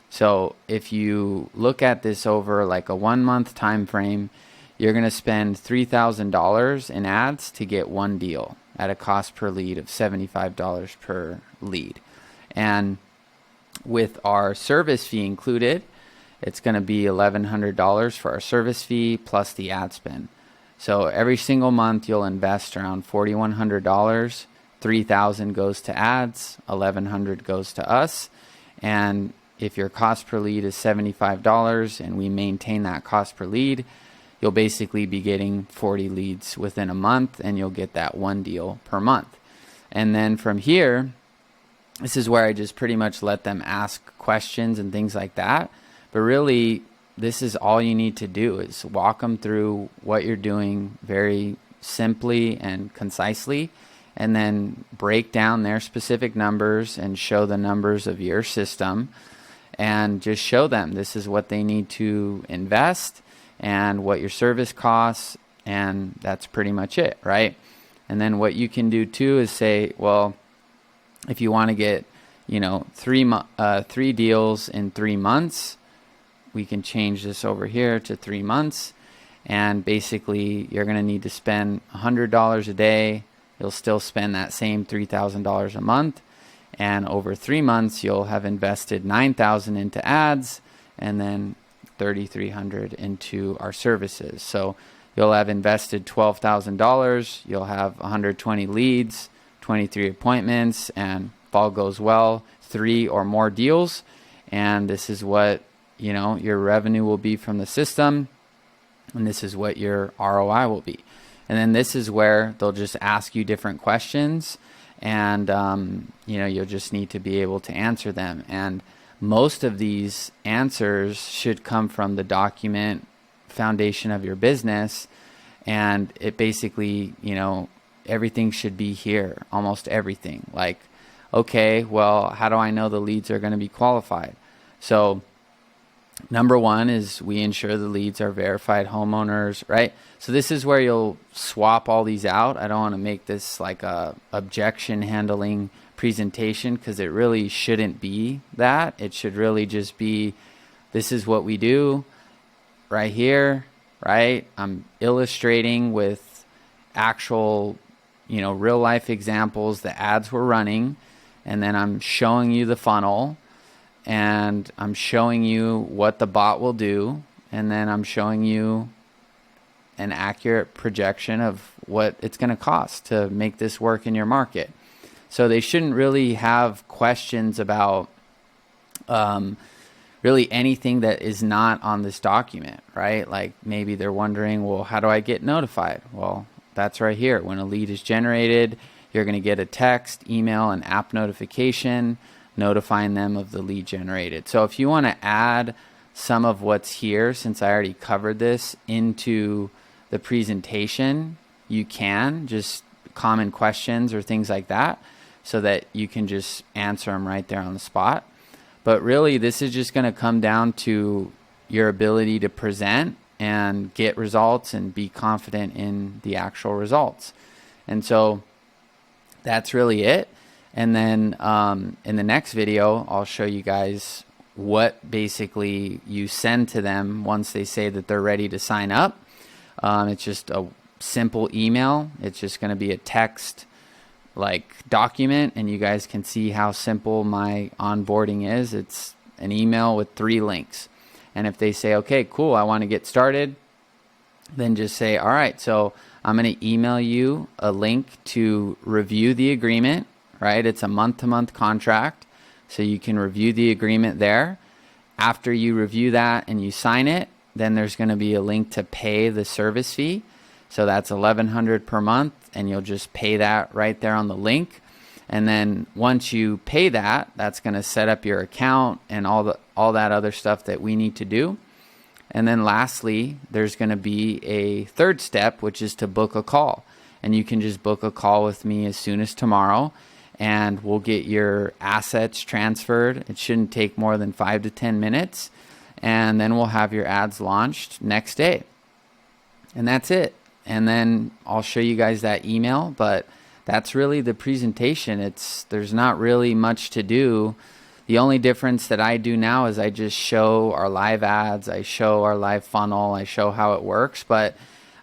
Speaker 1: So if you look at this over like a 1 month time frame, you're going to spend $3,000 in ads to get one deal at a cost per lead of $75 per lead. And with our service fee included, it's going to be $1,100 for our service fee plus the ad spend. So every single month you'll invest around $4,100. $3,000 goes to ads, $1,100 goes to us. And if your cost per lead is $75 and we maintain that cost per lead, you'll basically be getting 40 leads within a month and you'll get that one deal per month. And then from here, this is where I just pretty much let them ask questions and things like that. But really, this is all you need to do is walk them through what you're doing very simply and concisely, and then break down their specific numbers and show the numbers of your system and just show them this is what they need to invest and what your service costs, and that's pretty much it, right? And then what you can do too is say, well, if you want to get, 3 deals in 3 months, we can change this over here to 3 months. And basically, you're going to need to spend $100 a day. You'll still spend that same $3,000 a month. And over 3 months, you'll have invested $9,000 into ads and then $3,300 into our services. So you'll have invested $12,000. You'll have 120 leads, 23 appointments, and if all goes well, 3 or more deals. And this is what your revenue will be from the system, and this is what your ROI will be. And then this is where they'll just ask you different questions, and you'll just need to be able to answer them. And most of these answers should come from the document foundation of your business, and it basically, everything should be here, almost everything. Like, okay, well, how do I know the leads are going to be qualified? So Number one is we ensure the leads are verified homeowners, right? So this is where you'll swap all these out. I don't want to make this like a objection handling presentation, because it really shouldn't be that. It should really just be, this is what we do right here, right? I'm illustrating with actual, real life examples, the ads we're running, and then I'm showing you the funnel, and I'm showing you what the bot will do, and then I'm showing you an accurate projection of what it's going to cost to make this work in your market. So they shouldn't really have questions about really anything that is not on this document, right? Like maybe they're wondering, well, how do I get notified? Well, that's right here. When a lead is generated, you're going to get a text, email, and app notification notifying them of the lead generated. So if you want to add some of what's here, since I already covered this, into the presentation, you can just common questions or things like that, so that you can just answer them right there on the spot. But really, this is just going to come down to your ability to present and get results and be confident in the actual results. And so that's really it. And then in the next video, I'll show you guys what basically you send to them once they say that they're ready to sign up. It's just a simple email. It's just going to be a text like document, and you guys can see how simple my onboarding is. It's an email with 3 links. And if they say, okay, cool, I want to get started, then just say, all right, so I'm going to email you a link to review the agreement, right? It's a month-to-month contract, so you can review the agreement there. After you review that and you sign it, then there's going to be a link to pay the service fee. So that's $1,100 per month, and you'll just pay that right there on the link. And then once you pay that, that's going to set up your account and all that other stuff that we need to do. And then lastly, there's going to be a third step, which is to book a call. And you can just book a call with me as soon as tomorrow, and we'll get your assets transferred. It shouldn't take more than 5 to 10 minutes. And then we'll have your ads launched next day. And that's it. And then I'll show you guys that email, but that's really the presentation. There's not really much to do. The only difference that I do now is I just show our live ads, I show our live funnel, I show how it works, but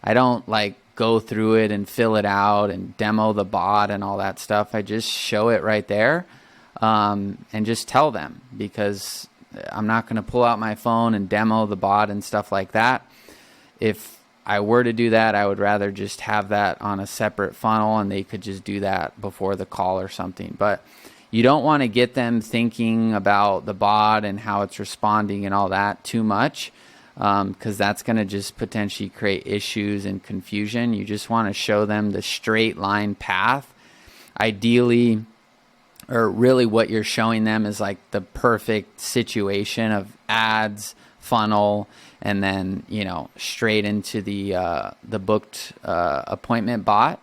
Speaker 1: I don't like go through it and fill it out and demo the bot and all that stuff. I just show it right there and just tell them, because I'm not going to pull out my phone and demo the bot and stuff like that. If I were to do that, I would rather just have that on a separate funnel, and they could just do that before the call or something. But you don't want to get them thinking about the bot and how it's responding and all that too much, because that's going to just potentially create issues and confusion. You just want to show them the straight line path. Ideally, or really what you're showing them is like the perfect situation of ads, funnel, and then straight into the booked appointment bot.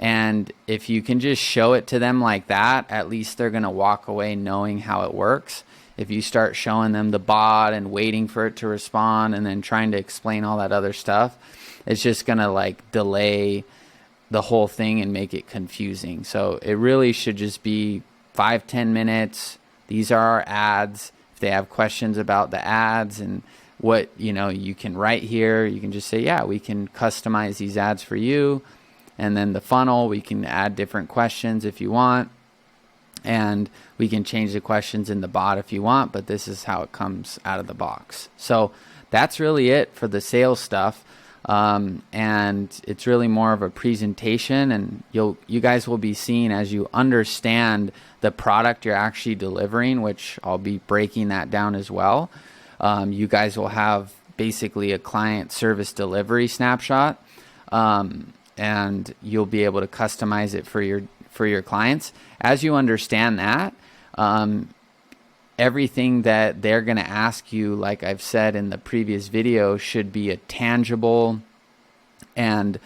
Speaker 1: And if you can just show it to them like that, at least they're going to walk away knowing how it works. If you start showing them the bot and waiting for it to respond and then trying to explain all that other stuff, it's just going to like delay the whole thing and make it confusing. So it really should just be 5-10 minutes. These are our ads. If they have questions about the ads and what you can write here, you can just say, yeah, we can customize these ads for you. And then the funnel, we can add different questions if you want, and we can change the questions in the bot if you want, but this is how it comes out of the box. So that's really it for the sales stuff. And it's really more of a presentation, and you guys will be seeing, as you understand the product you're actually delivering, which I'll be breaking that down as well. You guys will have basically a client service delivery snapshot, and you'll be able to customize it for your clients. As you understand that, everything that they're going to ask you, like I've said in the previous video, should be a tangible and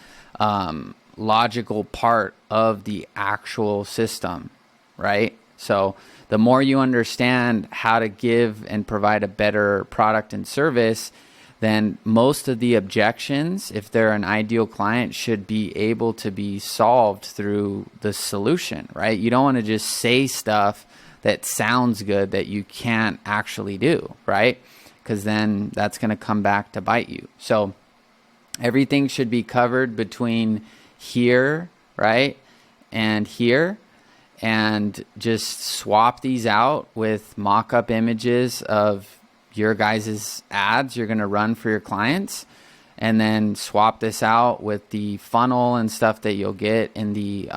Speaker 1: logical part of the actual system, right? So the more you understand how to give and provide a better product and service, then most of the objections, if they're an ideal client, should be able to be solved through the solution, right? You don't want to just say stuff that sounds good that you can't actually do, right? Because then that's going to come back to bite you. So everything should be covered between here, right, and here, and just swap these out with mock-up images of your guys' ads you're going to run for your clients, and then swap this out with the funnel and stuff that you'll get in the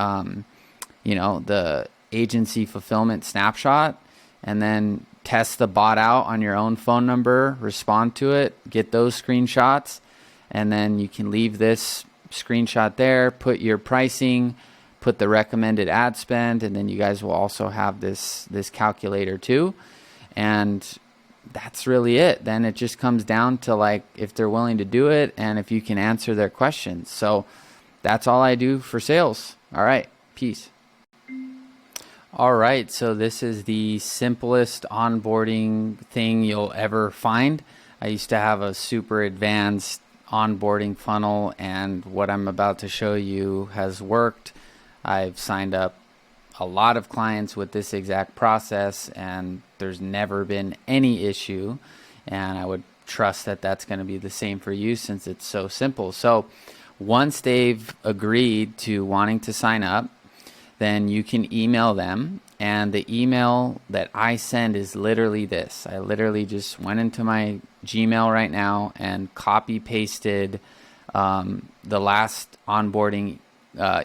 Speaker 1: the agency fulfillment snapshot, and then test the bot out on your own phone number, respond to it, get those screenshots, and then you can leave this screenshot there, put your pricing, put the recommended ad spend, and then you guys will also have this calculator too. And that's really it. Then it just comes down to like if they're willing to do it and if you can answer their questions. So that's all I do for sales. All right, peace. All right, so this is the simplest onboarding thing you'll ever find. I used to have a super advanced onboarding funnel, and what I'm about to show you has worked. I've signed up a lot of clients with this exact process, and there's never been any issue, and I would trust that that's going to be the same for you since it's so simple. So once they've agreed to wanting to sign up, then you can email them, and the email that I send is literally this. I literally just went into my Gmail right now and copy pasted the last onboarding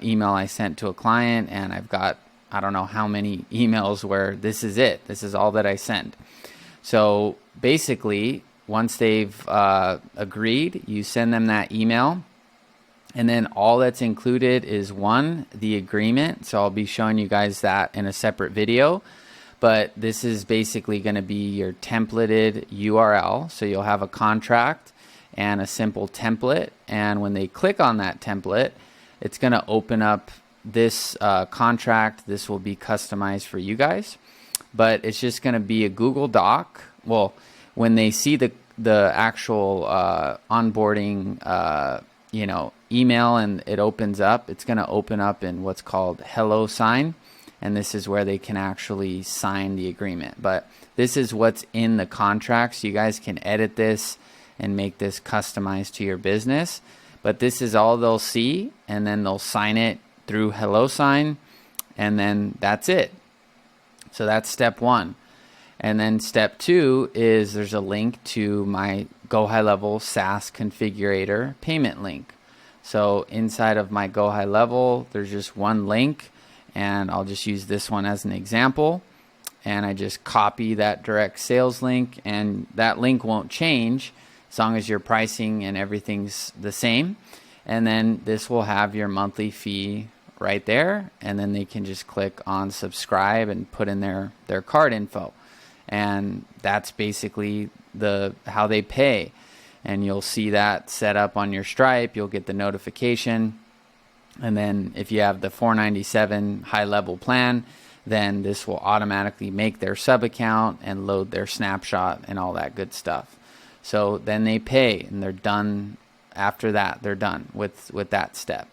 Speaker 1: email I sent to a client, and I've got I don't know how many emails where this is it. This is all that I send. So basically, once they've agreed, you send them that email, and then all that's included is one, the agreement. So I'll be showing you guys that in a separate video, but this is basically going to be your templated URL. So you'll have a contract and a simple template, and when they click on that template, it's going to open up this contract. This will be customized for you guys, but it's just going to be a Google Doc. Well, when they see the actual onboarding email and it opens up, it's going to open up in what's called Hello Sign, and this is where they can actually sign the agreement. But this is what's in the contract, so you guys can edit this and make this customized to your business. But this is all they'll see, and then they'll sign it through HelloSign, and then that's it. So that's step one. And then step two is there's a link to my GoHighLevel SaaS configurator payment link. So inside of my GoHighLevel, there's just one link, and I'll just use this one as an example. And I just copy that direct sales link, and that link won't change as long as your pricing and everything's the same. And then this will have your monthly fee right there, and then they can just click on subscribe and put in their card info, and that's basically how they pay. And you'll see that set up on your Stripe. You'll get the notification, and then if you have the $497 high level plan, then this will automatically make their sub account and load their snapshot and all that good stuff. So then they pay, and they're done. After that, they're done with that step.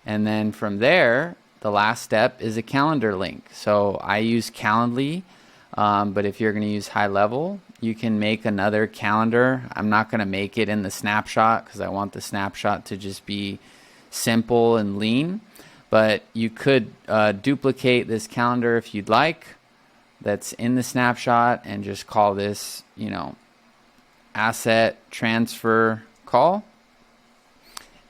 Speaker 1: And then from there, the last step is a calendar link. So I use Calendly, but if you're going to use High Level, you can make another calendar. I'm not going to make it in the snapshot because I want the snapshot to just be simple and lean. But you could duplicate this calendar if you'd like that's in the snapshot and just call this, asset transfer call.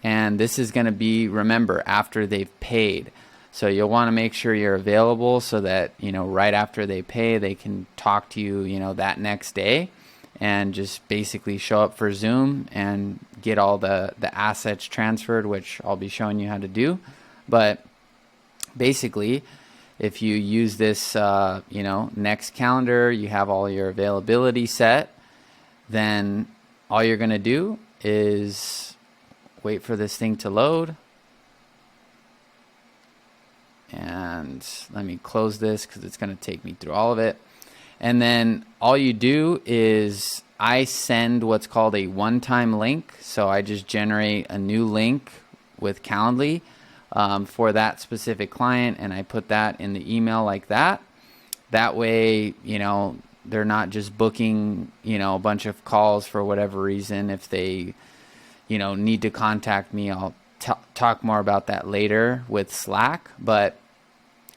Speaker 1: And this is going to be, remember, after they've paid. So you'll want to make sure you're available so that, right after they pay, they can talk to you, that next day, and just basically show up for Zoom and get all the assets transferred, which I'll be showing you how to do. But basically, if you use this, next calendar, you have all your availability set, then all you're going to do is wait for this thing to load. And let me close this because it's going to take me through all of it. And then all you do is I send what's called a one-time link. So I just generate a new link with Calendly for that specific client, and I put that in the email like that. That way, they're not just booking, a bunch of calls for whatever reason. If they, need to contact me, I'll talk more about that later with Slack. But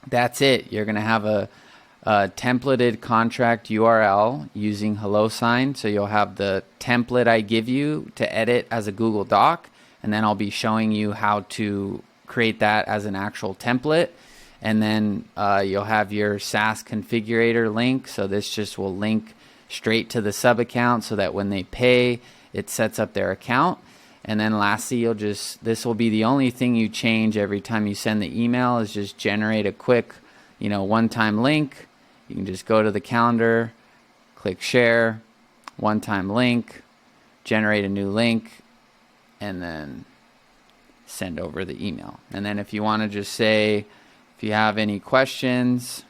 Speaker 1: that's it. You're going to have a templated contract URL using HelloSign. So you'll have the template I give you to edit as a Google Doc, and then I'll be showing you how to create that as an actual template. And then you'll have your SaaS configurator link. So this just will link straight to the sub account so that when they pay, it sets up their account. And then lastly, this will be the only thing you change every time you send the email, is just generate a quick, one-time link. You can just go to the calendar, click share, one-time link, generate a new link, and then send over the email. And then if you want to just say, if you have any questions,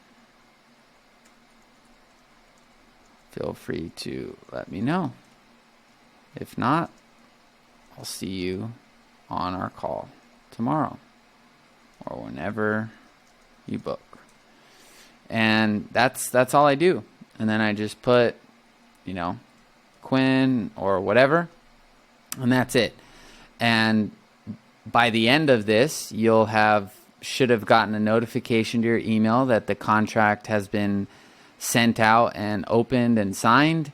Speaker 1: feel free to let me know. If not, I'll see you on our call tomorrow or whenever you book. And that's all I do. And then I just put, Quinn or whatever, and that's it. And by the end of this, should have gotten a notification to your email that the contract has been sent out and opened and signed,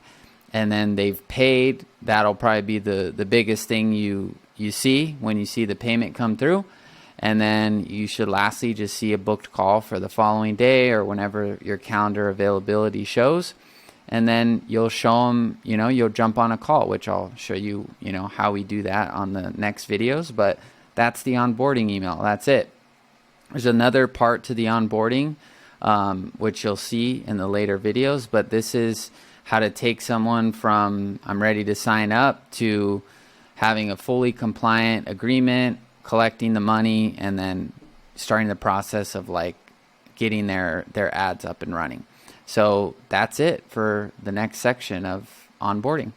Speaker 1: and then they've paid. That'll probably be the biggest thing you see when you see the payment come through. And then you should lastly just see a booked call for the following day or whenever your calendar availability shows. And then you'll show them, you'll jump on a call, which I'll show you, how we do that on the next videos. But that's the onboarding email. That's it. There's another part to the onboarding, which you'll see in the later videos. But this is how to take someone from I'm ready to sign up to having a fully compliant agreement, collecting the money, and then starting the process of getting their ads up and running. So that's it for the next section of onboarding.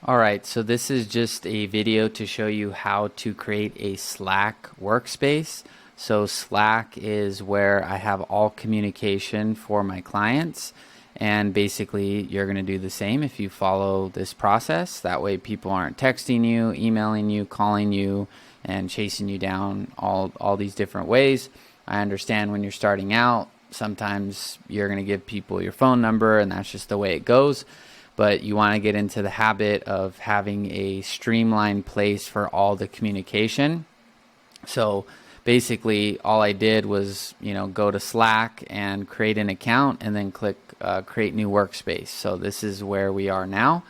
Speaker 1: All right, so this is just a video to show you how to create a Slack workspace. So Slack is where I have all communication for my clients. And basically, you're going to do the same if you follow this process. That way people aren't texting you, emailing you, calling you, and chasing you down all these different ways. I understand when you're starting out, sometimes you're going to give people your phone number, and that's just the way it goes. But you want to get into the habit of having a streamlined place for all the communication. So basically, all I did was, go to Slack and create an account, and then click create new workspace. So this is where we are now.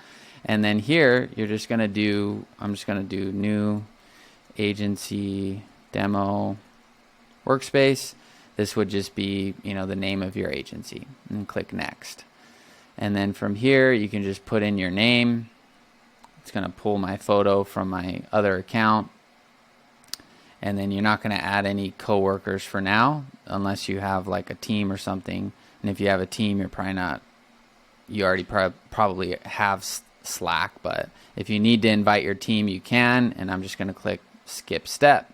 Speaker 1: And then here, I'm just going to do new agency demo workspace. This would just be, the name of your agency, and click next. And then from here, you can just put in your name. It's going to pull my photo from my other account. And then you're not going to add any coworkers for now, unless you have a team or something. And if you have a team, you already probably have Slack. But if you need to invite your team, you can. And I'm just going to click skip step.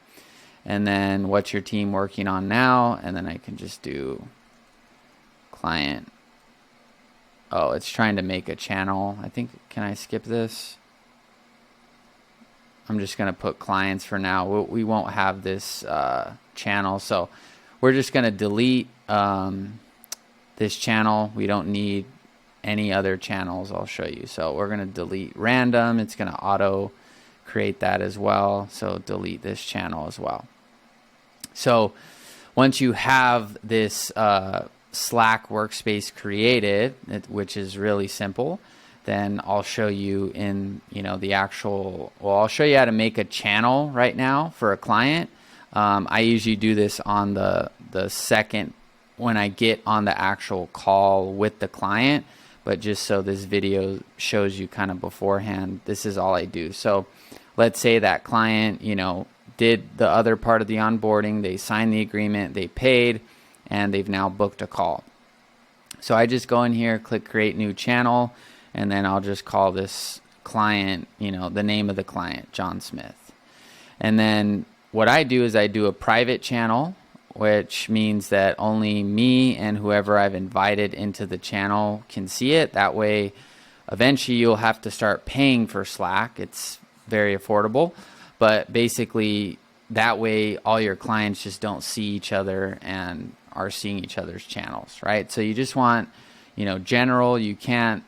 Speaker 1: And then what's your team working on now? And then I can just do client. Oh, it's trying to make a channel. I think, can I skip this? I'm just going to put clients for now. We won't have this channel. So we're just going to delete this channel. We don't need any other channels. I'll show you. So we're going to delete random. It's going to auto create that as well. So delete this channel as well. So once you have this Slack workspace created, which is really simple, then I'll show you in, the actual, I'll show you how to make a channel right now for a client. I usually do this on the second, when I get on the actual call with the client, but just so this video shows you kind of beforehand, this is all I do. So let's say that client, did the other part of the onboarding, they signed the agreement, they paid, and they've now booked a call. So I just go in here, click create new channel, and then I'll just call this client, the name of the client, John Smith. And then what I do is I do a private channel, which means that only me and whoever I've invited into the channel can see it. That way, eventually you'll have to start paying for Slack. It's very affordable, but basically that way all your clients just don't see each other and are seeing each other's channels, right? So you just want, general. You can't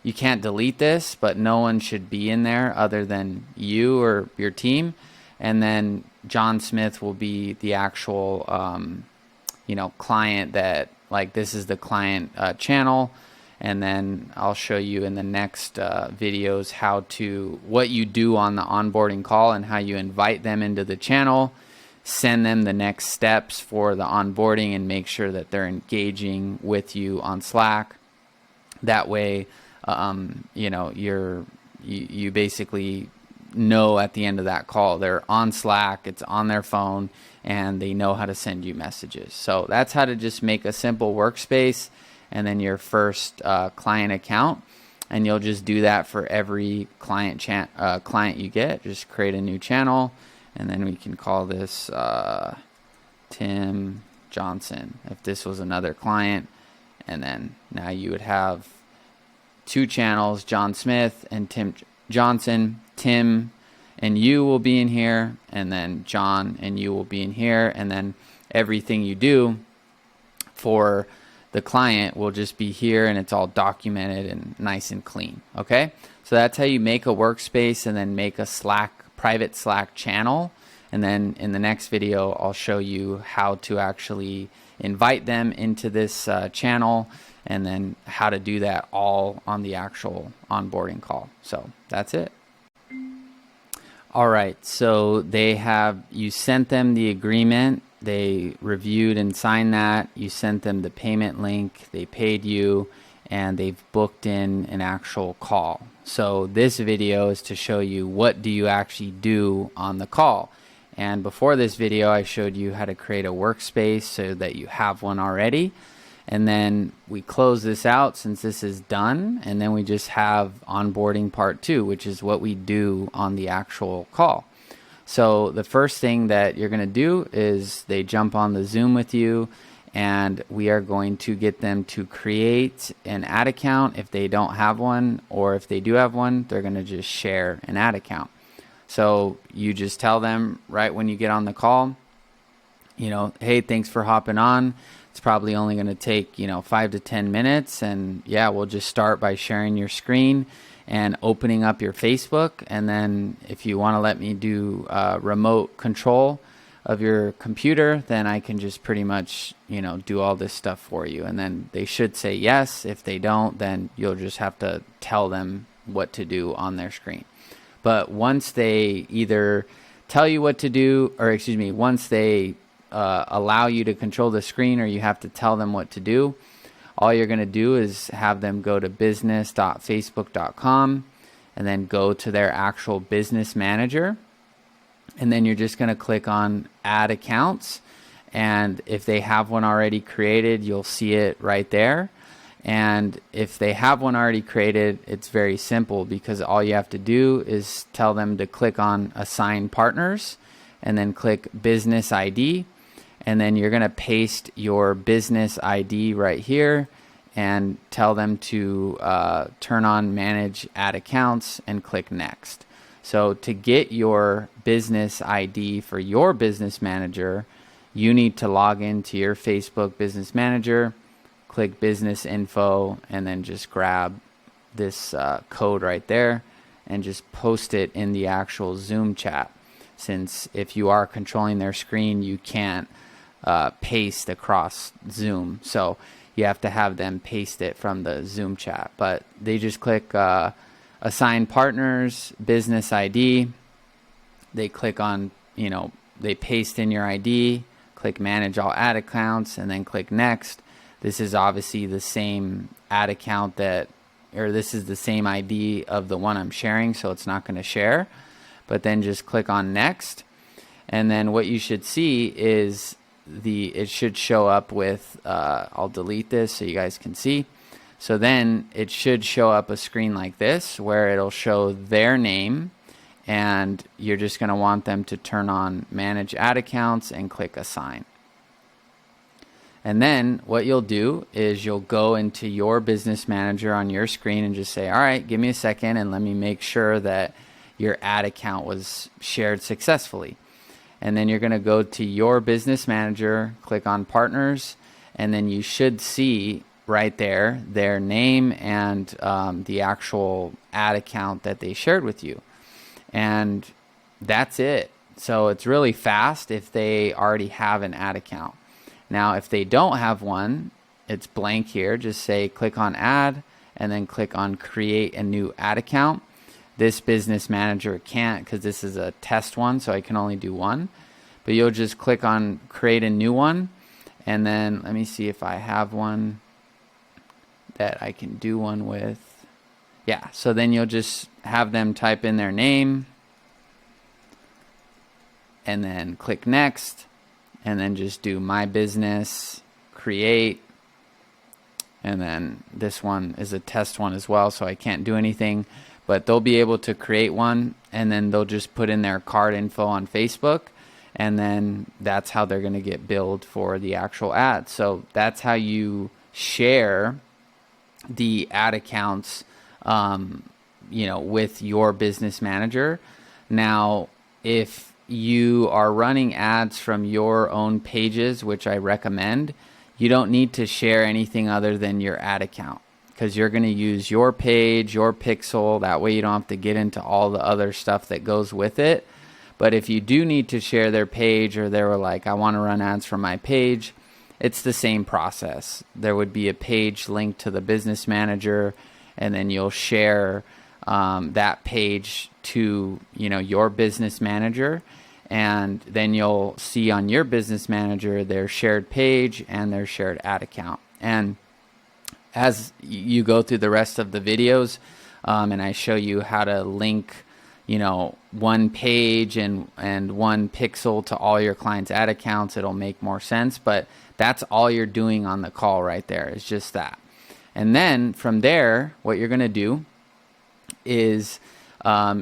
Speaker 1: delete this, but no one should be in there other than you or your team. And then John Smith will be the actual, client that, like, this is the client channel. And then I'll show you in the next videos what you do on the onboarding call and how you invite them into the channel, send them the next steps for the onboarding, and make sure that they're engaging with you on Slack. That way, you basically know at the end of that call they're on Slack, it's on their phone, and they know how to send you messages. So that's how to just make a simple workspace and then your first client account. And you'll just do that for every client you get. Just create a new channel, and then we can call this Tim Johnson if this was another client. And then now you would have two channels, John Smith and Tim Johnson. Tim and you will be in here, and then John and you will be in here, and then everything you do for the client will just be here, and it's all documented and nice and clean. Okay, so that's how you make a workspace and then make a private Slack channel. And then in the next video I'll show you how to actually invite them into this channel, and then how to do that all on the actual onboarding call. So that's it. All right, so you sent them the agreement, they reviewed and signed that, you sent them the payment link, they paid you, and they've booked in an actual call. So this video is to show you what do you actually do on the call. And before this video, I showed you how to create a workspace so that you have one already. And then we close this out since this is done, and then we just have onboarding part 2, which is what we do on the actual call. So the first thing that you're going to do is they jump on the Zoom with you, and we are going to get them to create an ad account if they don't have one, or if they do have one, they're going to just share an ad account. So you just tell them right when you get on the call, hey, thanks for hopping on. It's probably only going to take, 5 to 10 minutes. And yeah, we'll just start by sharing your screen and opening up your Facebook. And then if you want to let me do remote control of your computer, then I can just pretty much, do all this stuff for you. And then they should say yes. If they don't, then you'll just have to tell them what to do on their screen. But once they either tell you what to do, or once they allow you to control the screen, or you have to tell them what to do, all you're going to do is have them go to business.facebook.com and then go to their actual business manager. And then you're just going to click on add accounts. And if they have one already created, you'll see it right there. And if they have one already created, it's very simple, because all you have to do is tell them to click on assign partners and then click business ID. And then you're going to paste your business ID right here and tell them to turn on manage ad accounts and click next. So to get your business ID for your business manager, you need to log into your Facebook business manager, click business info, and then just grab this code right there and just post it in the actual Zoom chat. Since if you are controlling their screen, you can't paste across Zoom. So you have to have them paste it from the Zoom chat. But they just click assign partners, business ID. They click on, they paste in your ID, click manage all ad accounts, and then click next. This is obviously the same ad account this is the same ID of the one I'm sharing, so it's not going to share. but then just click on next. And then what you should see is it should show up with, I'll delete this so you guys can see. So then it should show up a screen like this where it'll show their name, and you're just going to want them to turn on manage ad accounts and click assign. And then what you'll do is you'll go into your business manager on your screen and just say, all right, give me a second and let me make sure that your ad account was shared successfully. And then you're going to go to your business manager, click on partners, and then you should see right there their name and the actual ad account that they shared with you. And that's it. So it's really fast if they already have an ad account. Now, if they don't have one, it's blank here. Just say click on add and then click on create a new ad account. This business manager can't because this is a test one, so I can only do one. But you'll just click on create a new one, and then let me see if I have one that I can do one with. Yeah, so then you'll just have them type in their name and then click next, and then just do my business, create, and then this one is a test one as well, so I can't do anything, but they'll be able to create one, and then they'll just put in their card info on Facebook, and then that's how they're going to get billed for the actual ad. So that's how you share the ad accounts, with your business manager. Now, if you are running ads from your own pages, which I recommend, you don't need to share anything other than your ad account, because you're going to use your page, your pixel. That way you don't have to get into all the other stuff that goes with it. But if you do need to share their page, or they were like, I want to run ads from my page, it's the same process. There would be a page linked to the business manager, and then you'll share that page to your business manager, and then you'll see on your business manager their shared page and their shared ad account. And as you go through the rest of the videos, and I show you how to link one page and one pixel to all your clients' ad accounts, it'll make more sense. But that's all you're doing on the call right there, is just that. And then from there, what you're going to do is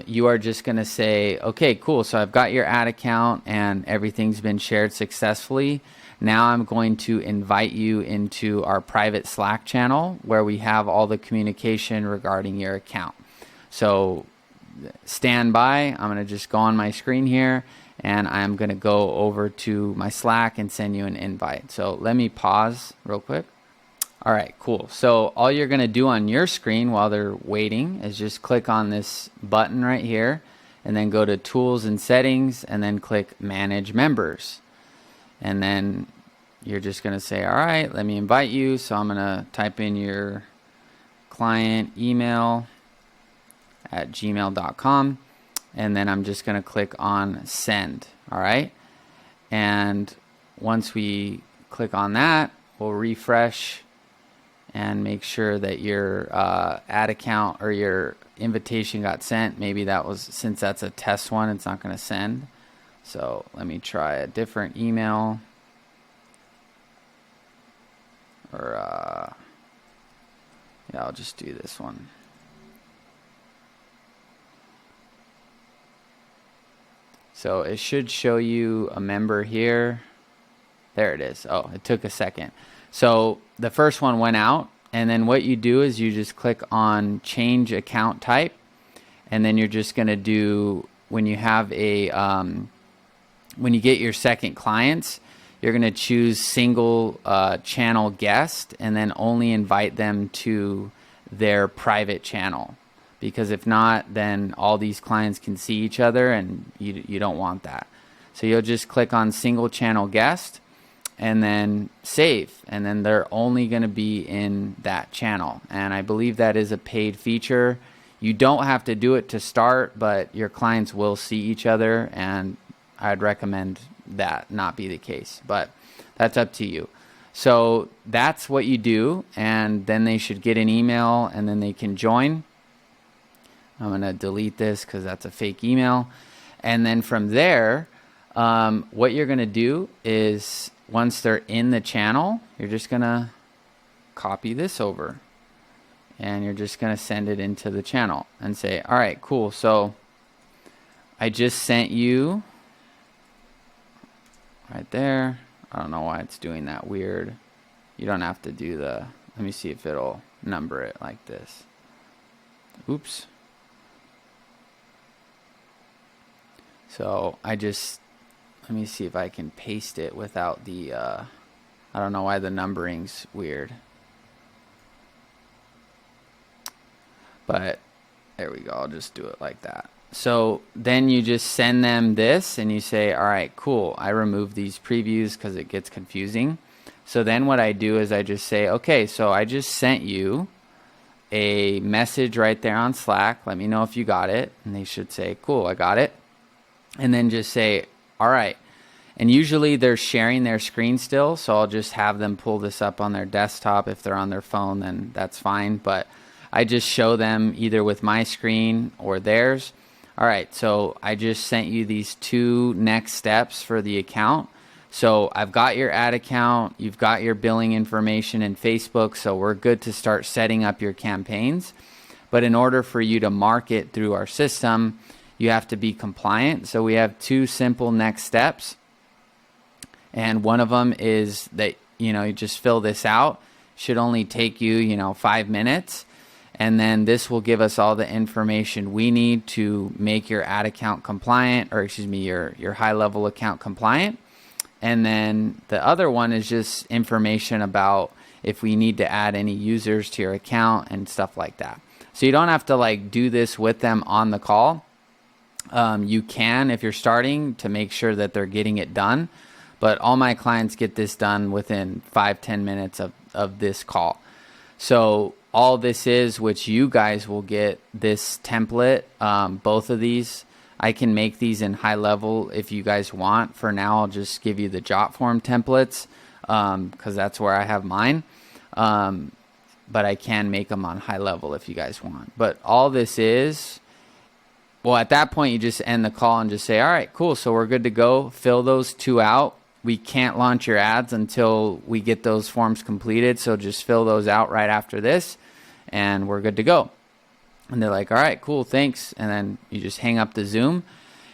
Speaker 1: you are just going to say, okay, cool. So I've got your ad account and everything's been shared successfully. Now I'm going to invite you into our private Slack channel where we have all the communication regarding your account. So stand by. I'm going to just go on my screen here, and I'm going to go over to my Slack and send you an invite. So let me pause real quick. All right, cool. So all you're going to do on your screen while they're waiting is just click on this button right here, and then go to Tools and Settings, and then click Manage Members. And then you're just going to say, all right, let me invite you. So I'm going to type in your client email at gmail.com, and then I'm just going to click on Send. All right. And once we click on that, we'll refresh and make sure that your ad account or your invitation got sent. Maybe that was, since that's a test one, it's not going to send. So let me try a different email. Or yeah, I'll just do this one. So it should show you a member here. There it is. Oh, it took a second. So the first one went out, and then what you do is you just click on change account type, and then you're just going to do, when you have a when you get your second clients, you're going to choose single channel guest, and then only invite them to their private channel, because if not, then all these clients can see each other, and you don't want that. So you'll just click on single channel guest and then save, and then they're only going to be in that channel. And I believe that is a paid feature. You don't have to do it to start, but your clients will see each other, and I'd recommend that not be the case, but that's up to you. So that's what you do, and then they should get an email, and then they can join. I'm going to delete this because that's a fake email. And then from there, what you're going to do is once they're in the channel, you're just going to copy this over and you're just going to send it into the channel and say, all right, cool. So I just sent you right there. I don't know why it's doing that weird. You don't have to do the, let me see if it'll number it like this. Oops. So I just, let me see if I can paste it without the, I don't know why the numbering's weird. But there we go, I'll just do it like that. So then you just send them this and you say, all right, cool. I remove these previews because it gets confusing. So then what I do is I just say, okay, so I just sent you a message right there on Slack. Let me know if you got it. And they should say, cool, I got it. And then just say, all right. And usually they're sharing their screen still. So I'll just have them pull this up on their desktop. If they're on their phone, then that's fine. But I just show them either with my screen or theirs. All right, so I just sent you these 2 next steps for the account. So I've got your ad account, you've got your billing information in Facebook, so we're good to start setting up your campaigns. But in order for you to market through our system, you have to be compliant. So we have 2 simple next steps. And one of them is that, you just fill this out. Should only take you, 5 minutes. And then this will give us all the information we need to make your ad account compliant, or excuse me, your high level account compliant. And then the other one is just information about if we need to add any users to your account and stuff like that. So you don't have to do this with them on the call. You can, if you're starting, to make sure that they're getting it done. But all my clients get this done within 5-10 minutes of this call. So all this is, which you guys will get this template, both of these. I can make these in high level if you guys want. For now, I'll just give you the jot form templates because that's where I have mine. But I can make them on high level if you guys want. But all this is, well, at that point, you just end the call and just say, all right, cool. So we're good to go. Fill those 2 out. We can't launch your ads until we get those forms completed. So just fill those out right after this and we're good to go. And they're like, all right, cool, thanks. And then you just hang up the Zoom.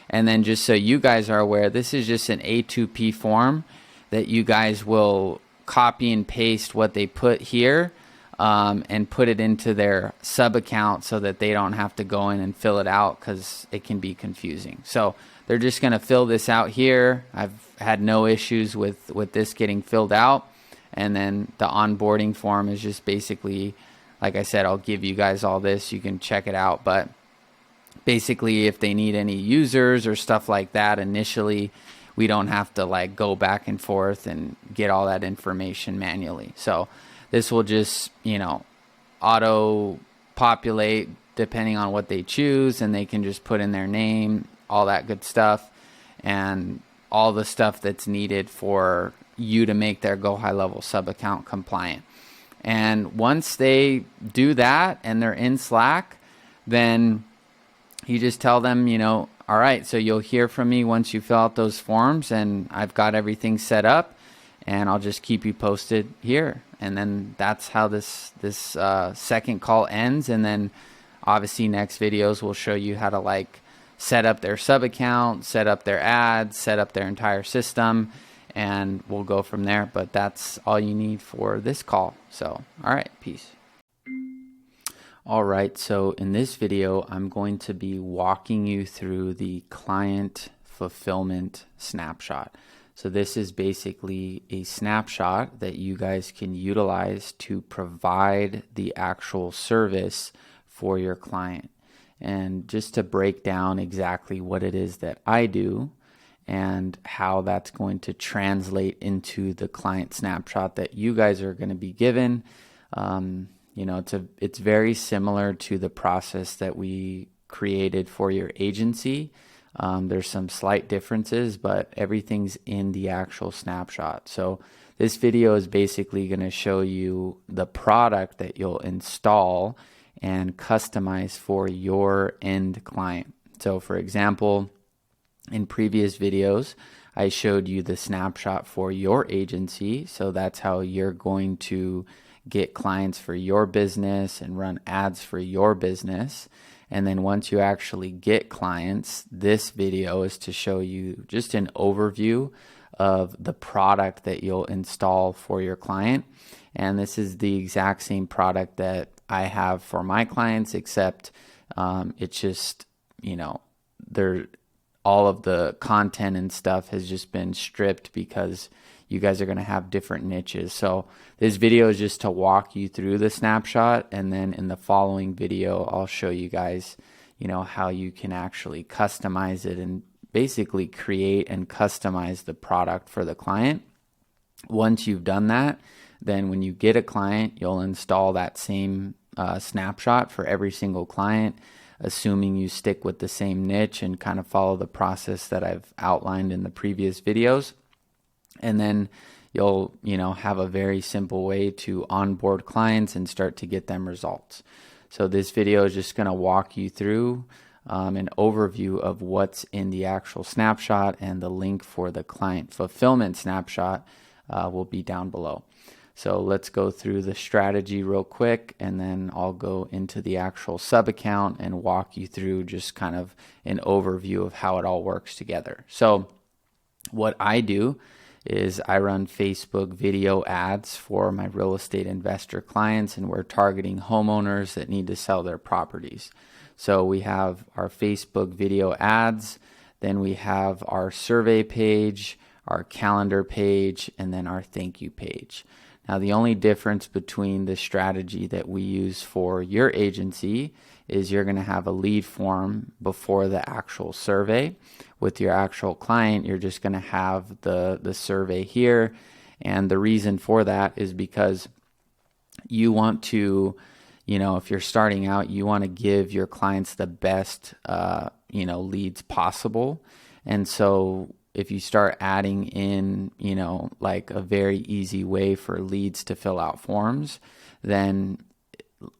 Speaker 1: And then just so you guys are aware, this is just an A2P form that you guys will copy and paste what they put here and put it into their sub account so that they don't have to go in and fill it out because it can be confusing. So they're just going to fill this out here. I've had no issues with this getting filled out. And then the onboarding form is just basically, like I said, I'll give you guys all this. You can check it out. But basically, if they need any users or stuff like that, initially, we don't have to go back and forth and get all that information manually. So this will just, auto populate depending on what they choose, and they can just put in their name, all that good stuff, and all the stuff that's needed for you to make their GoHighLevel sub account compliant. And once they do that and they're in Slack, then you just tell them, all right, so you'll hear from me once you fill out those forms and I've got everything set up and I'll just keep you posted here. And then that's how this second call ends. And then obviously next videos will show you how to set up their sub account, set up their ads, set up their entire system, and we'll go from there. But that's all you need for this call. So, all right, peace. All right, so in this video, I'm going to be walking you through the client fulfillment snapshot. So this is basically a snapshot that you guys can utilize to provide the actual service for your client. And just to break down exactly what it is that I do and how that's going to translate into the client snapshot that you guys are going to be given. It's very similar to the process that we created for your agency. There's some slight differences, but everything's in the actual snapshot. So this video is basically going to show you the product that you'll install and customize for your end client. So for example, In previous videos, I showed you the snapshot for your agency. So that's how you're going to get clients for your business and run ads for your business. And then once you actually get clients, this video is to show you just an overview of the product that you'll install for your client. And this is the exact same product that I have for my clients, except it's just, all of the content and stuff has just been stripped because you guys are going to have different niches. So this video is just to walk you through the snapshot, and then in the following video I'll show you guys how you can actually customize it and basically create and customize the product for the client. Once you've done that, then when you get a client, you'll install that same snapshot for every single client, assuming you stick with the same niche and kind of follow the process that I've outlined in the previous videos. And then you'll, have a very simple way to onboard clients and start to get them results. So this video is just going to walk you through an overview of what's in the actual snapshot, and the link for the client fulfillment snapshot will be down below. So let's go through the strategy real quick, and then I'll go into the actual sub account and walk you through just kind of an overview of how it all works together. So what I do is I run Facebook video ads for my real estate investor clients, and we're targeting homeowners that need to sell their properties. So we have our Facebook video ads, then we have our survey page, our calendar page, and then our thank you page. Now, the only difference between the strategy that we use for your agency is you're going to have a lead form before the actual survey. With your actual client, you're just going to have the survey here. And the reason for that is because you want to, if you're starting out, you want to give your clients the best, leads possible. And so if you start adding in, like a very easy way for leads to fill out forms, then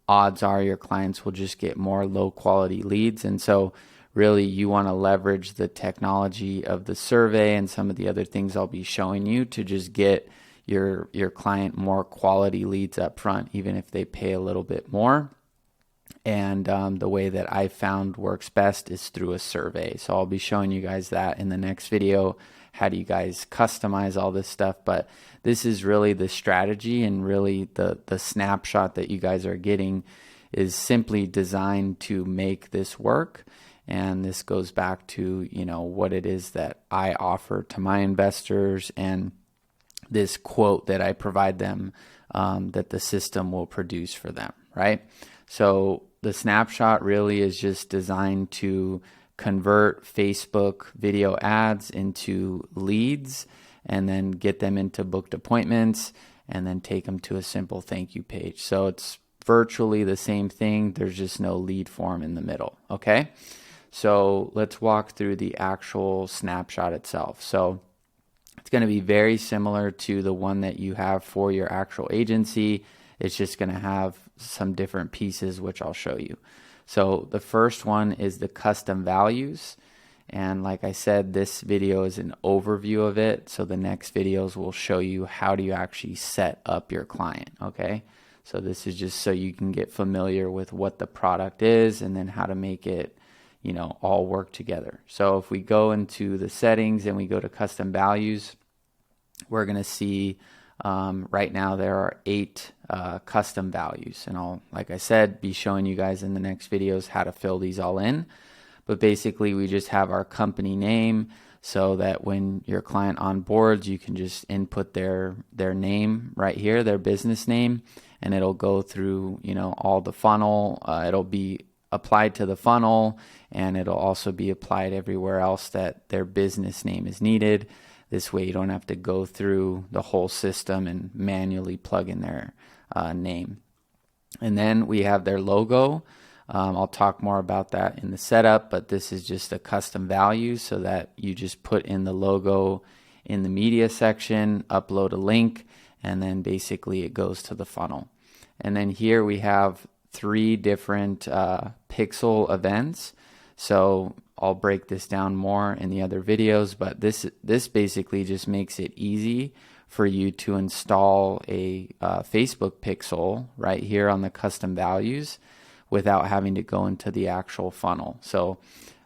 Speaker 1: odds are your clients will just get more low quality leads. And so really you want to leverage the technology of the survey and some of the other things I'll be showing you to just get your client more quality leads up front, even if they pay a little bit more. And the way that I found works best is through a survey. So I'll be showing you guys that in the next video. How do you guys customize all this stuff? But this is really the strategy, and really the snapshot that you guys are getting is simply designed to make this work. And this goes back to, what it is that I offer to my investors, and this quote that I provide them that the system will produce for them, right? So the snapshot really is just designed to convert Facebook video ads into leads, and then get them into booked appointments, and then take them to a simple thank you page. So it's virtually the same thing. There's just no lead form in the middle. Okay. So let's walk through the actual snapshot itself. So it's going to be very similar to the one that you have for your actual agency. It's just going to have some different pieces, which I'll show you. So the first one is the custom values. And like I said, this video is an overview of it. So the next videos will show you how do you actually set up your client. Okay. So this is just so you can get familiar with what the product is, and then how to make it, all work together. So if we go into the settings and we go to custom values, we're going to see right now there are 8 custom values, and I'll, like I said, be showing you guys in the next videos how to fill these all in. But basically we just have our company name, so that when your client onboards, you can just input their name right here, their business name, and it'll go through, all the funnel. It'll be applied to the funnel, and it'll also be applied everywhere else that their business name is needed. This way you don't have to go through the whole system and manually plug in their name. And then we have their logo. I'll talk more about that in the setup, but this is just a custom value, so that you just put in the logo in the media section, upload a link, and then basically it goes to the funnel. And then here we have 3 different pixel events. So I'll break this down more in the other videos, but this basically just makes it easy for you to install a Facebook pixel right here on the custom values without having to go into the actual funnel. So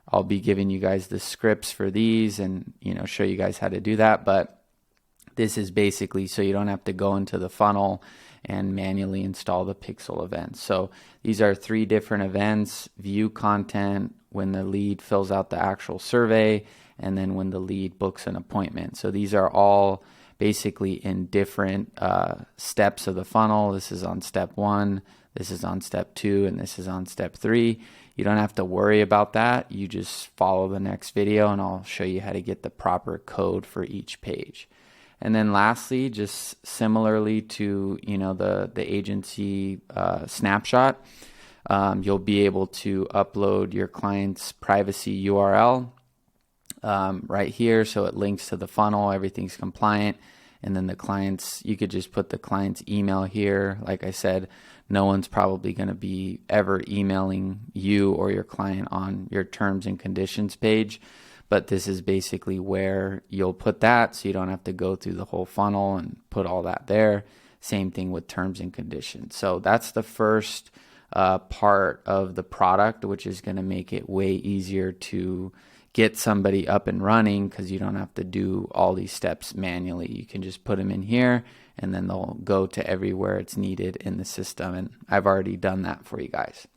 Speaker 1: I'll be giving you guys the scripts for these and show you guys how to do that, but this is basically so you don't have to go into the funnel and manually install the pixel events. So these are 3 different events: view content, when the lead fills out the actual survey, and then when the lead books an appointment. So these are all basically in different steps of the funnel. This is on step 1, this is on step 2, and this is on step 3. You don't have to worry about that. You just follow the next video and I'll show you how to get the proper code for each page. And then lastly, just similarly to the agency snapshot, you'll be able to upload your client's privacy URL right here, so it links to the funnel, everything's compliant. And then the clients, you could just put the client's email here. Like I said, no one's probably going to be ever emailing you or your client on your terms and conditions page, but this is basically where you'll put that, so you don't have to go through the whole funnel and put all that there. Same thing with terms and conditions. So that's the first part of the product, which is going to make it way easier to get somebody up and running, because you don't have to do all these steps manually. You can just put them in here and then they'll go to everywhere it's needed in the system. And I've already done that for you guys.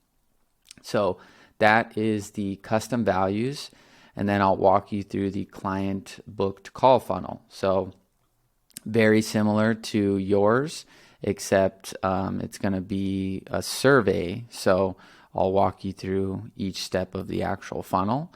Speaker 1: So that is the custom values. And then I'll walk you through the client booked call funnel. So very similar to yours, except it's going to be a survey. So I'll walk you through each step of the actual funnel.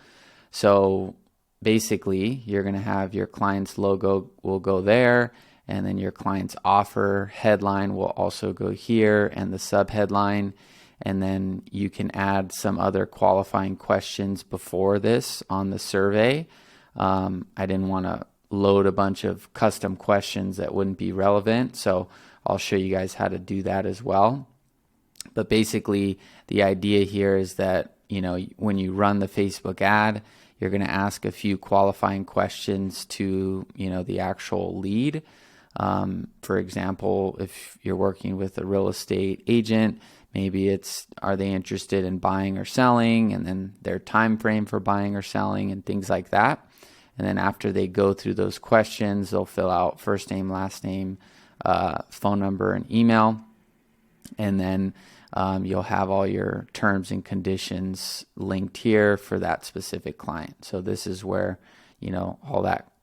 Speaker 1: So basically, you're going to have your client's logo will go there, and then your client's offer headline will also go here, and the subheadline. And then you can add some other qualifying questions before this on the survey. I didn't want to load a bunch of custom questions that wouldn't be relevant, so I'll show you guys how to do that as well. But basically, the idea here is that when you run the Facebook ad, you're going to ask a few qualifying questions to the actual lead. For example, if you're working with a real estate agent, maybe it's, are they interested in buying or selling, and then their time frame for buying or selling and things like that. And then after they go through those questions, they'll fill out first name, last name, phone number, and email. And then you'll have all your terms and conditions linked here for that specific client. So this is where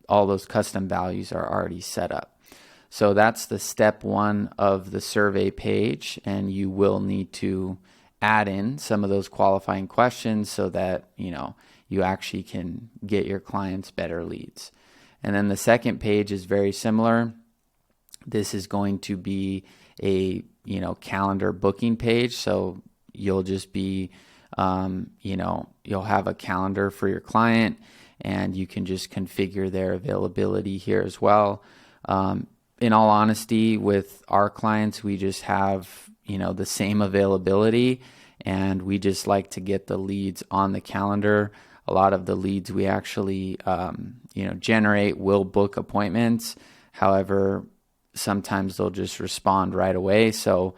Speaker 1: all those custom values are already set up. So that's the step 1 of the survey page, and you will need to add in some of those qualifying questions so that you actually can get your clients better leads. And then the second page is very similar. This is going to be a calendar booking page. So you'll just be you'll have a calendar for your client, and you can just configure their availability here as well. In all honesty, with our clients, we just have the same availability, and we just like to get the leads on the calendar. A lot of the leads we actually generate will book appointments. However, sometimes they'll just respond right away. So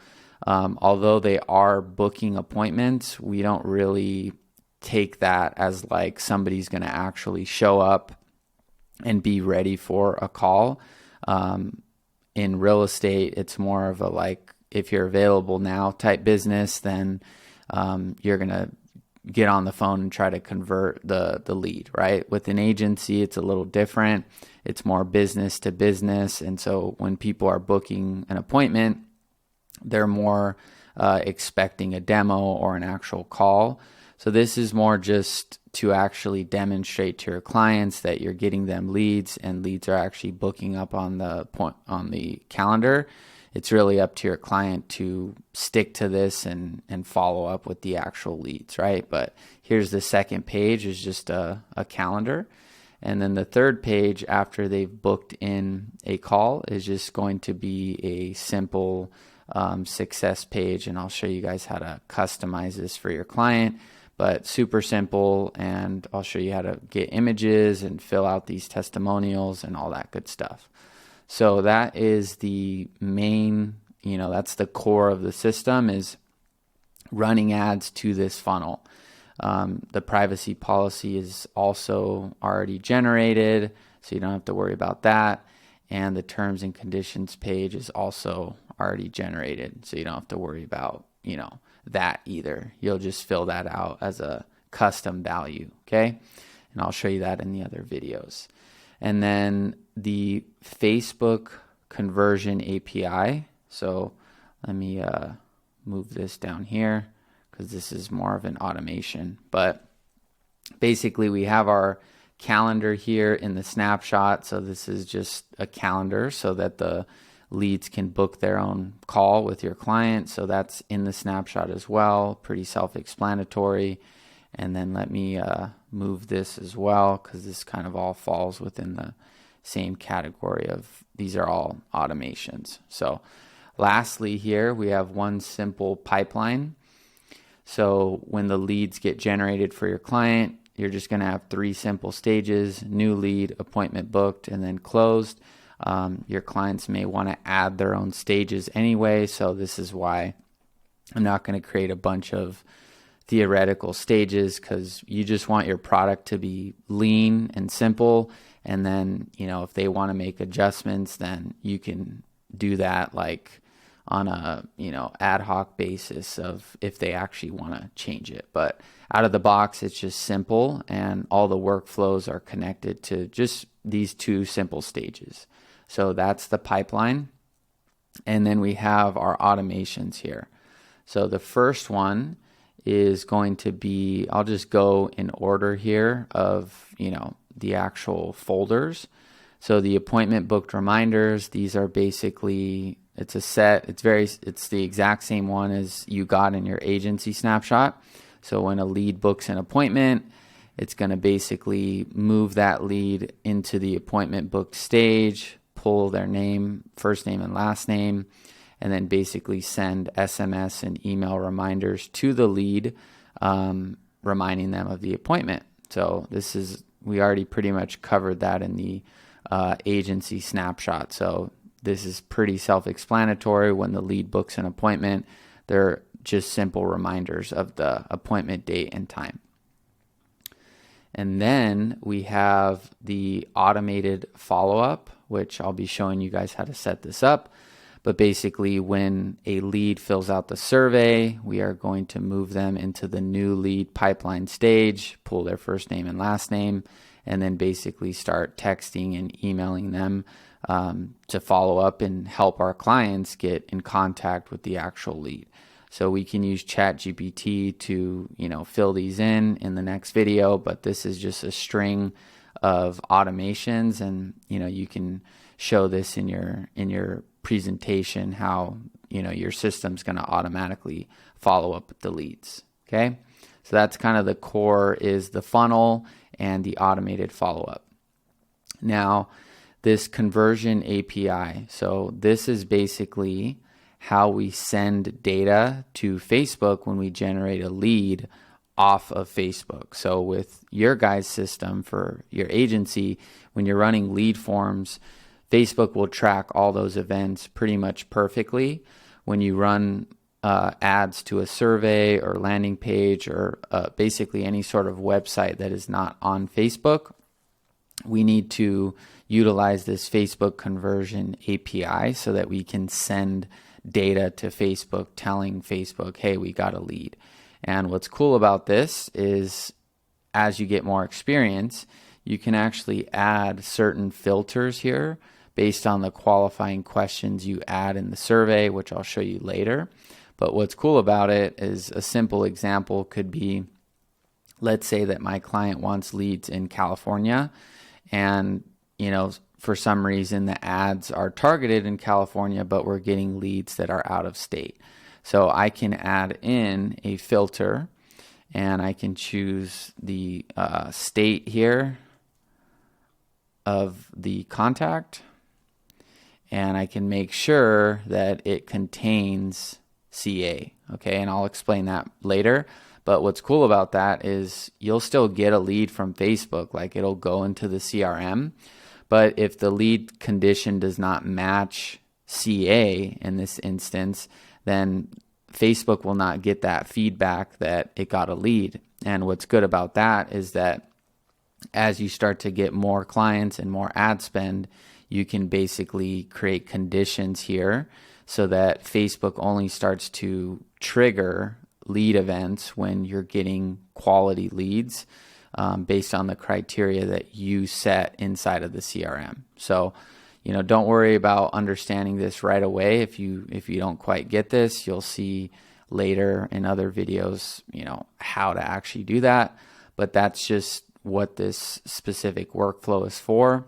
Speaker 1: although they are booking appointments, we don't really take that as like somebody's going to actually show up and be ready for a call. In real estate, it's more of a like, if you're available now type business, then you're going to get on the phone and try to convert the lead, right? With an agency, it's a little different. It's more business to business. And so when people are booking an appointment, they're more expecting a demo or an actual call. So this is more just to actually demonstrate to your clients that you're getting them leads, and leads are actually booking up on the calendar. It's really up to your client to stick to this and follow up with the actual leads, right? But here's the second page, is just a calendar. And then the third page, after they've booked in a call, is just going to be a simple success page. And I'll show you guys how to customize this for your client. but super simple, and I'll show you how to get images and fill out these testimonials and all that good stuff. So that is the main, that's the core of the system, is running ads to this funnel. The privacy policy is also already generated, so you don't have to worry about that. And the terms and conditions page is also already generated, so you don't have to worry about, that either. You'll just fill that out as a custom value, okay? And I'll show you that in the other videos. And then the Facebook conversion API. So let me move this down here, because this is more of an automation. But basically we have our calendar here in the snapshot. So this is just a calendar so that the leads can book their own call with your client. So that's in the snapshot as well, pretty self-explanatory. And then let me move this as well, because this kind of all falls within the same category of, these are all automations. So lastly here, we have one simple pipeline. So when the leads get generated for your client, you're just going to have 3 simple stages: new lead, appointment booked, and then closed. Your clients may want to add their own stages anyway, so this is why I'm not going to create a bunch of theoretical stages, because you just want your product to be lean and simple. And then, if they want to make adjustments, then you can do that like on a, ad hoc basis of if they actually want to change it. But out of the box, it's just simple, and all the workflows are connected to just these 2 simple stages. So that's the pipeline. And then we have our automations here. So the first one is going to be, I'll just go in order here of, the actual folders. So the appointment booked reminders, these are basically, it's a set, it's the exact same one as you got in your agency snapshot. So when a lead books an appointment, it's going to basically move that lead into the appointment booked stage, pull their name, first name and last name, and then basically send SMS and email reminders to the lead, reminding them of the appointment. So we already pretty much covered that in the agency snapshot. So this is pretty self-explanatory. When the lead books an appointment, they're just simple reminders of the appointment date and time. And then we have the automated follow-up, which I'll be showing you guys how to set this up. But basically, when a lead fills out the survey, we are going to move them into the new lead pipeline stage, pull their first name and last name, and then basically start texting and emailing them to follow up and help our clients get in contact with the actual lead. So we can use ChatGPT to, fill these in the next video, but this is just a string of automations, and you can show this in your presentation how your system's going to automatically follow up with the leads. Okay, so that's kind of the core, is the funnel and the automated follow-up. Now this conversion API, so this is basically how we send data to Facebook when we generate a lead off of Facebook. So with your guys' system for your agency, when you're running lead forms, Facebook will track all those events pretty much perfectly. When you run ads to a survey or landing page or basically any sort of website that is not on Facebook, we need to utilize this Facebook conversion API so that we can send data to Facebook telling Facebook, hey, we got a lead. And what's cool about this is as you get more experience, you can actually add certain filters here based on the qualifying questions you add in the survey, which I'll show you later. But what's cool about it is a simple example could be, let's say that my client wants leads in California, and for some reason the ads are targeted in California, but we're getting leads that are out of state. So I can add in a filter, and I can choose the state here of the contact, and I can make sure that it contains CA. Okay, and I'll explain that later. But what's cool about that is you'll still get a lead from Facebook, like it'll go into the CRM. But if the lead condition does not match CA in this instance, then Facebook will not get that feedback that it got a lead. And what's good about that is that as you start to get more clients and more ad spend, you can basically create conditions here so that Facebook only starts to trigger lead events when you're getting quality leads based on the criteria that you set inside of the CRM. So, don't worry about understanding this right away. If you don't quite get this, you'll see later in other videos, how to actually do that. But that's just what this specific workflow is for.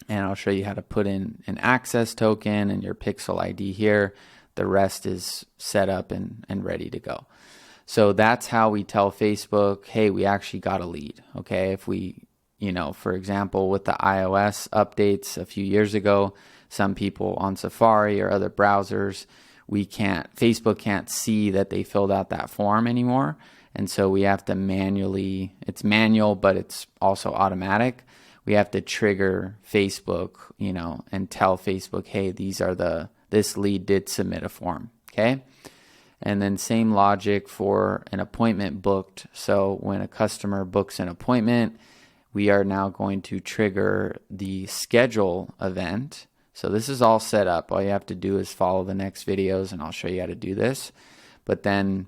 Speaker 1: And I'll show you how to put in an access token and your pixel ID here. The rest is set up and ready to go. So that's how we tell Facebook, hey, we actually got a lead. Okay, if we, for example, with the iOS updates a few years ago, some people on Safari or other browsers, Facebook can't see that they filled out that form anymore. And so we have to it's manual, but it's also automatic. We have to trigger Facebook, and tell Facebook, hey, this lead did submit a form. Okay. And then same logic for an appointment booked. So when a customer books an appointment, we are now going to trigger the schedule event. So this is all set up. All you have to do is follow the next videos and I'll show you how to do this. But then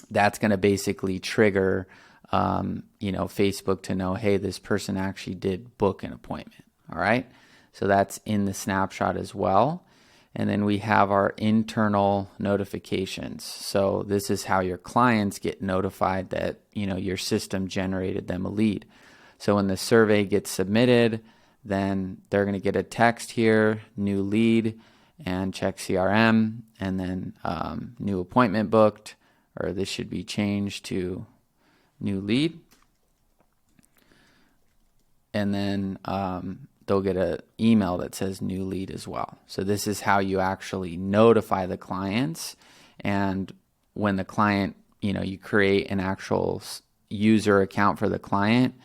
Speaker 1: that's going to basically trigger, Facebook to know, hey, this person actually did book an appointment. All right. So that's in the snapshot as well. And then we have our internal notifications. So this is how your clients get notified that, your system generated them a lead. So when the survey gets submitted, then they're going to get a text here, new lead, and check CRM, and then new appointment booked, or this should be changed to new lead. And then they'll get an email that says new lead as well. So this is how you actually notify the clients. And when the client, you create an actual user account for the client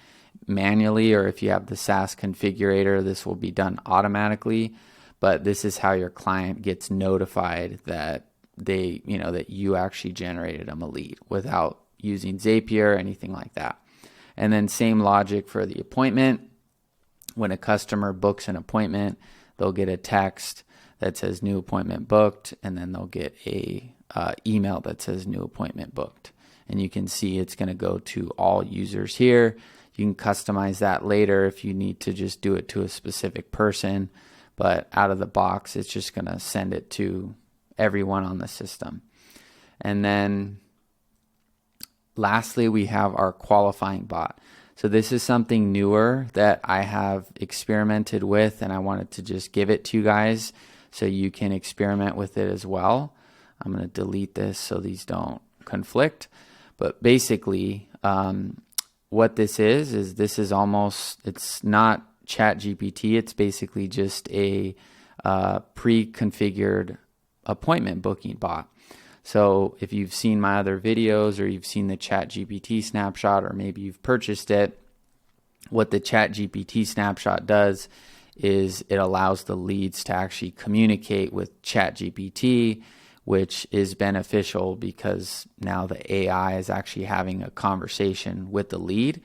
Speaker 1: manually, or if you have the SaaS configurator, this will be done automatically. But this is how your client gets notified that that you actually generated them a lead without using Zapier or anything like that. And then same logic for the appointment. When a customer books an appointment, they'll get a text that says new appointment booked, and then they'll get a email that says new appointment booked. And you can see it's going to go to all users here. You can customize that later if you need to just do it to a specific person, but out of the box, it's just going to send it to everyone on the system. And then lastly, we have our qualifying bot. So this is something newer that I have experimented with, and I wanted to just give it to you guys so you can experiment with it as well. I'm going to delete this so these don't conflict. But basically, what this is it's not ChatGPT. It's basically just a pre-configured appointment booking bot. So if you've seen my other videos or you've seen the ChatGPT snapshot, or maybe you've purchased it, what the ChatGPT snapshot does is it allows the leads to actually communicate with ChatGPT, which is beneficial because now the AI is actually having a conversation with the lead.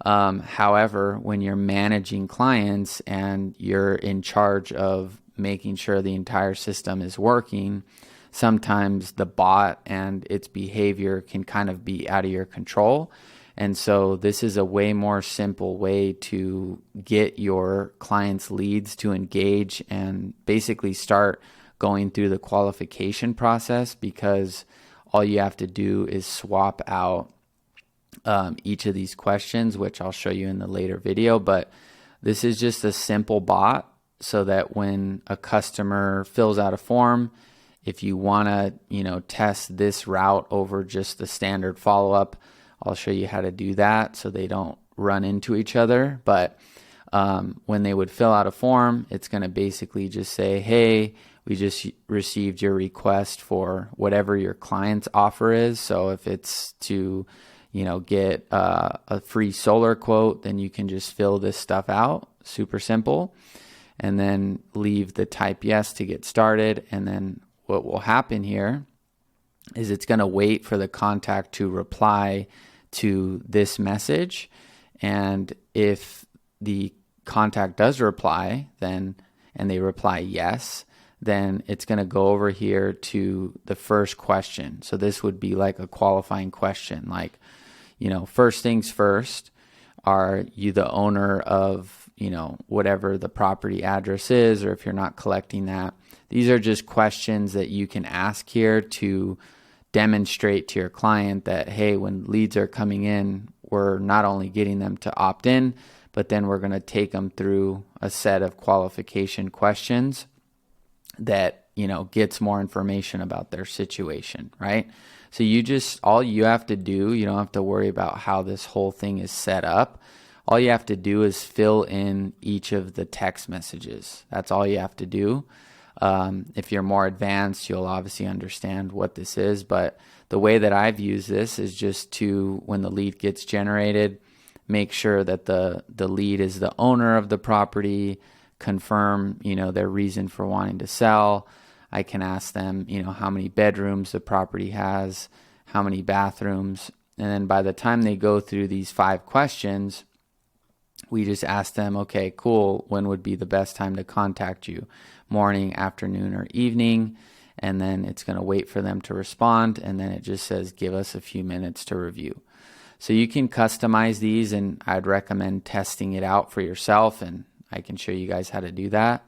Speaker 1: However, when you're managing clients and you're in charge of making sure the entire system is working, sometimes the bot and its behavior can kind of be out of your control. And so this is a way more simple way to get your clients' leads to engage and basically start going through the qualification process, because all you have to do is swap out each of these questions, which I'll show you in the later video. But this is just a simple bot so that when a customer fills out a form, if you want to, test this route over just the standard follow-up, I'll show you how to do that so they don't run into each other. But when they would fill out a form, it's going to basically just say, hey, we just received your request for whatever your client's offer is. So if it's to, get a free solar quote, then you can just fill this stuff out. Super simple. And then leave the type yes to get started. And then what will happen here is it's going to wait for the contact to reply to this message. And if the contact does reply, and they reply yes, then it's going to go over here to the first question. So this would be like a qualifying question, like, first things first, are you the owner of, whatever the property address is, or if you're not collecting that. These are just questions that you can ask here to demonstrate to your client that, hey, when leads are coming in, we're not only getting them to opt in, but then we're going to take them through a set of qualification questions that, gets more information about their situation, right? So all you have to do, you don't have to worry about how this whole thing is set up. All you have to do is fill in each of the text messages. That's all you have to do. If you're more advanced, you'll obviously understand what this is. But the way that I've used this is just to, when the lead gets generated, make sure that the lead is the owner of the property, confirm, their reason for wanting to sell. I can ask them, how many bedrooms the property has, how many bathrooms. And then by the time they go through these 5 questions, we just ask them, okay, cool, when would be the best time to contact you? Morning, afternoon, or evening? And then it's going to wait for them to respond. And then it just says, give us a few minutes to review. So you can customize these, and I'd recommend testing it out for yourself. And I can show you guys how to do that.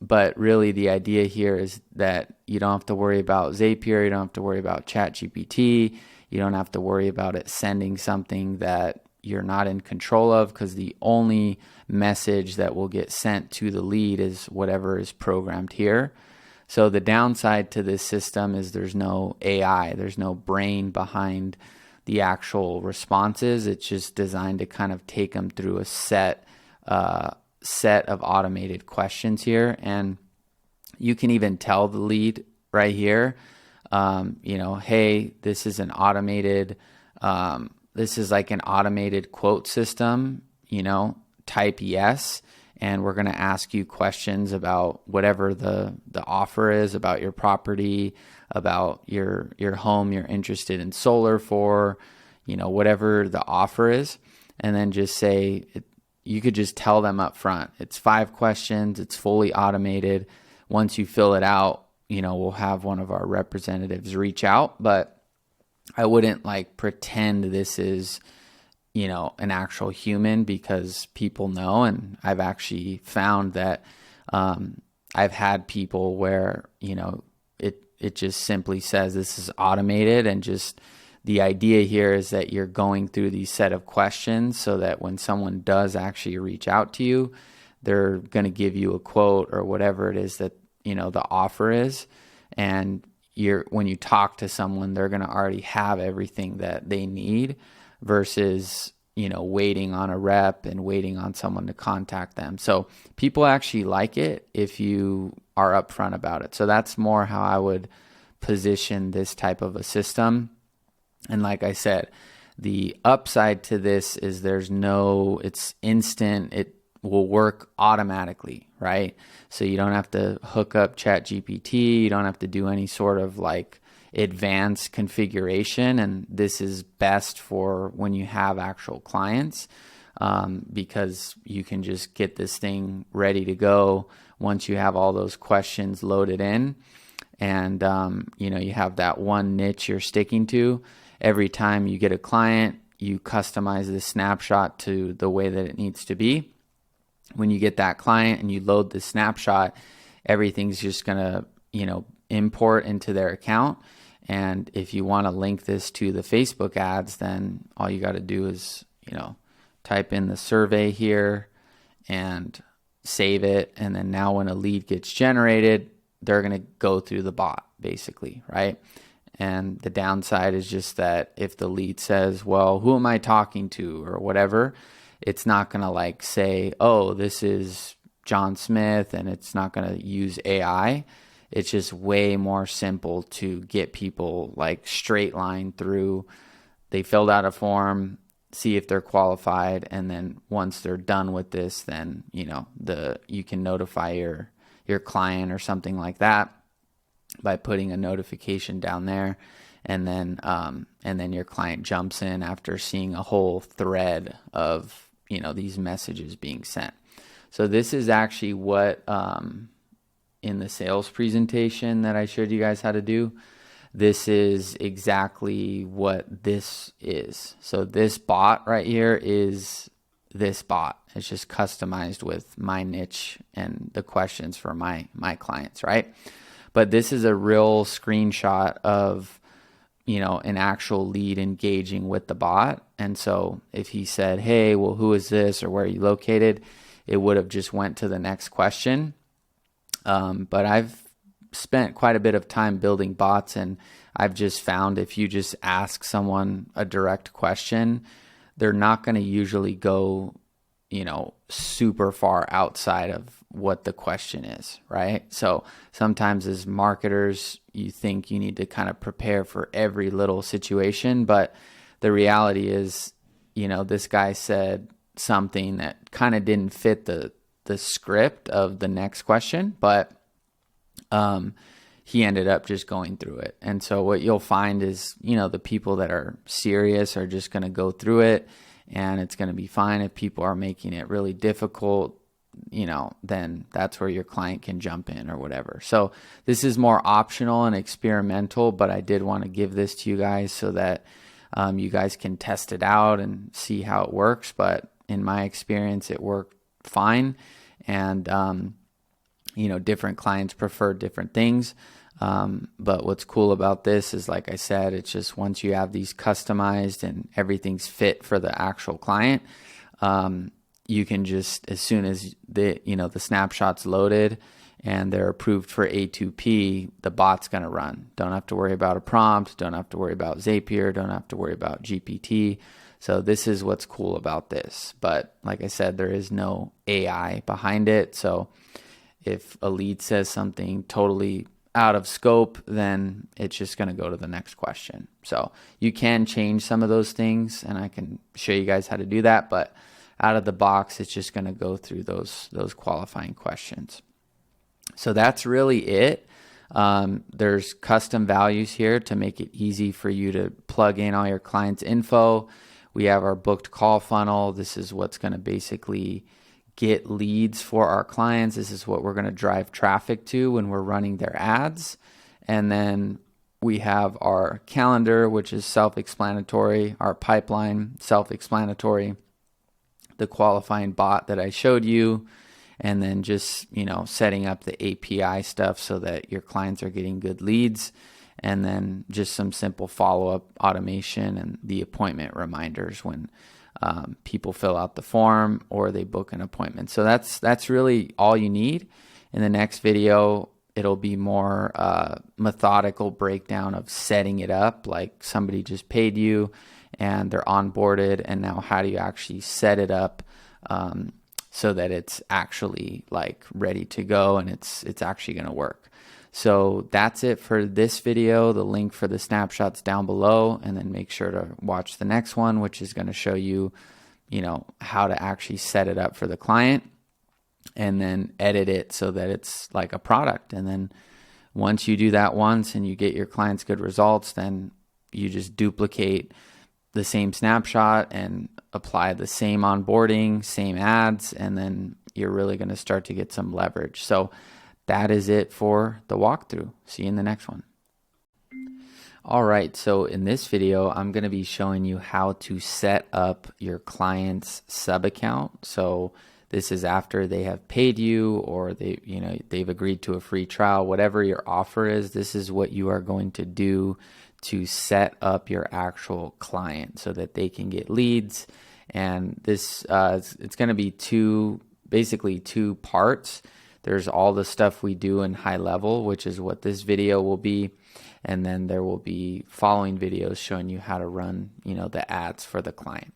Speaker 1: But really the idea here is that you don't have to worry about Zapier. You don't have to worry about ChatGPT. You don't have to worry about it sending something that you're not in control of, because the only message that will get sent to the lead is whatever is programmed here. So the downside to this system is there's no AI. There's no brain behind the actual responses. It's just designed to kind of take them through a set of automated questions here. And you can even tell the lead right here, hey, this is an automated, this is like an automated quote system, type yes. And we're going to ask you questions about whatever the offer is, about your property, about your home you're interested in solar for, whatever the offer is. And then just say, you could just tell them up front. It's 5 questions. It's fully automated. Once you fill it out, we'll have one of our representatives reach out. But I wouldn't pretend this is, an actual human, because people know. And I've actually found that I've had people where, it just simply says this is automated, and just the idea here is that you're going through these set of questions so that when someone does actually reach out to you, they're going to give you a quote or whatever it is that, the offer is. And when you talk to someone, they're going to already have everything that they need, versus, waiting on a rep and waiting on someone to contact them. So people actually like it if you are upfront about it. So that's more how I would position this type of a system. And like I said, the upside to this is it's instant. It will work automatically, right? So you don't have to hook up ChatGPT. You don't have to do any sort of advanced configuration. And this is best for when you have actual clients, because you can just get this thing ready to go once you have all those questions loaded in. And, you have that one niche you're sticking to. Every time you get a client, you customize the snapshot to the way that it needs to be. When you get that client and you load the snapshot, everything's just going to, import into their account. And if you want to link this to the Facebook ads, then all you got to do is, type in the survey here and save it. And then now when a lead gets generated, they're going to go through the bot basically, right? And the downside is just that if the lead says, well, who am I talking to or whatever, it's not going to like say, oh, this is John Smith, and it's not going to use AI. It's just way more simple to get people like straight line through. They filled out a form, see if they're qualified, and then once they're done with this, then you can notify your client or something like that by putting a notification down there, and then your client jumps in after seeing a whole thread of these messages being sent. So this is actually what in the sales presentation that I showed you guys how to do, this is exactly what this is. So this bot right here is this bot. It's just customized with my niche and the questions for my clients, right? But this is a real screenshot of an actual lead engaging with the bot. And so if he said, hey, well, who is this, or where are you located, it would have just went to the next question. But I've spent quite a bit of time building bots, and I've just found if you just ask someone a direct question, they're not going to usually go, super far outside of what the question is, right? So sometimes as marketers, you think you need to kind of prepare for every little situation, but the reality is, this guy said something that kind of didn't fit the script of the next question, but he ended up just going through it. And so what you'll find is, the people that are serious are just going to go through it, and it's going to be fine. If people are making it really difficult, then that's where your client can jump in or whatever. So this is more optional and experimental, but I did want to give this to you guys so that you guys can test it out and see how it works. But in my experience, it worked fine. And, different clients prefer different things. But what's cool about this is, like I said, it's just once you have these customized and everything's fit for the actual client, you can just, as soon as the snapshot's loaded and they're approved for A2P, the bot's going to run. Don't have to worry about a prompt. Don't have to worry about Zapier. Don't have to worry about GPT. So this is what's cool about this. But like I said, there is no AI behind it. So if a lead says something totally out of scope, then it's just going to go to the next question. So you can change some of those things, and I can show you guys how to do that. But out of the box, it's just going to go through those qualifying questions. So that's really it. There's custom values here to make it easy for you to plug in all your clients' info. We have our booked call funnel. This is what's going to basically get leads for our clients. This is what we're going to drive traffic to when we're running their ads. And then we have our calendar, which is self-explanatory, our pipeline, self-explanatory, the qualifying bot that I showed you, and then just, setting up the API stuff so that your clients are getting good leads, and then just some simple follow-up automation and the appointment reminders when people fill out the form or they book an appointment. So that's really all you need. In the next video, it'll be more methodical breakdown of setting it up, like somebody just paid you and they're onboarded, and now how do you actually set it up so that it's actually like ready to go and it's actually going to work. So that's it for this video. The link for the snapshot's down below, and then make sure to watch the next one, which is going to show you, how to actually set it up for the client and then edit it so that it's like a product. And then once you do that once and you get your clients good results, then you just duplicate the same snapshot and apply the same onboarding, same ads, and then you're really going to start to get some leverage. So that is it for the walkthrough. See you in the next one. All right, so in this video, I'm going to be showing you how to set up your client's sub account. So this is after they have paid you, or they've agreed to a free trial, whatever your offer is. This is what you are going to do to set up your actual client so that they can get leads. And this it's going to be basically two parts. There's all the stuff we do in high level, which is what this video will be. And then there will be following videos showing you how to run, the ads for the client.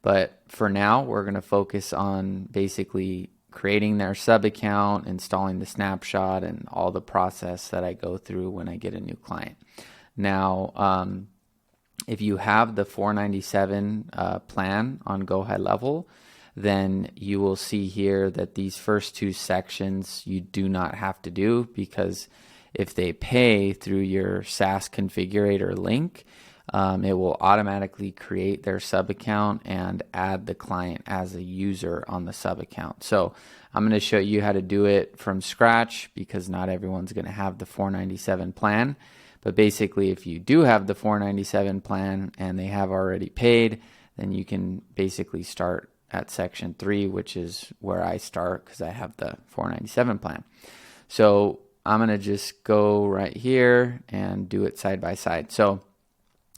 Speaker 1: But for now, we're going to focus on basically creating their sub account, installing the snapshot, and all the process that I go through when I get a new client. Now, if you have the $497 plan on GoHighLevel, then you will see here that these first two sections you do not have to do, because if they pay through your SaaS configurator link, it will automatically create their sub account and add the client as a user on the sub account. So I'm going to show you how to do it from scratch, because not everyone's going to have the $497 plan. But basically, if you do have the $497 plan and they have already paid, then you can basically start at section 3, which is where I start because I have the $497 plan. So I'm going to just go right here and do it side by side. So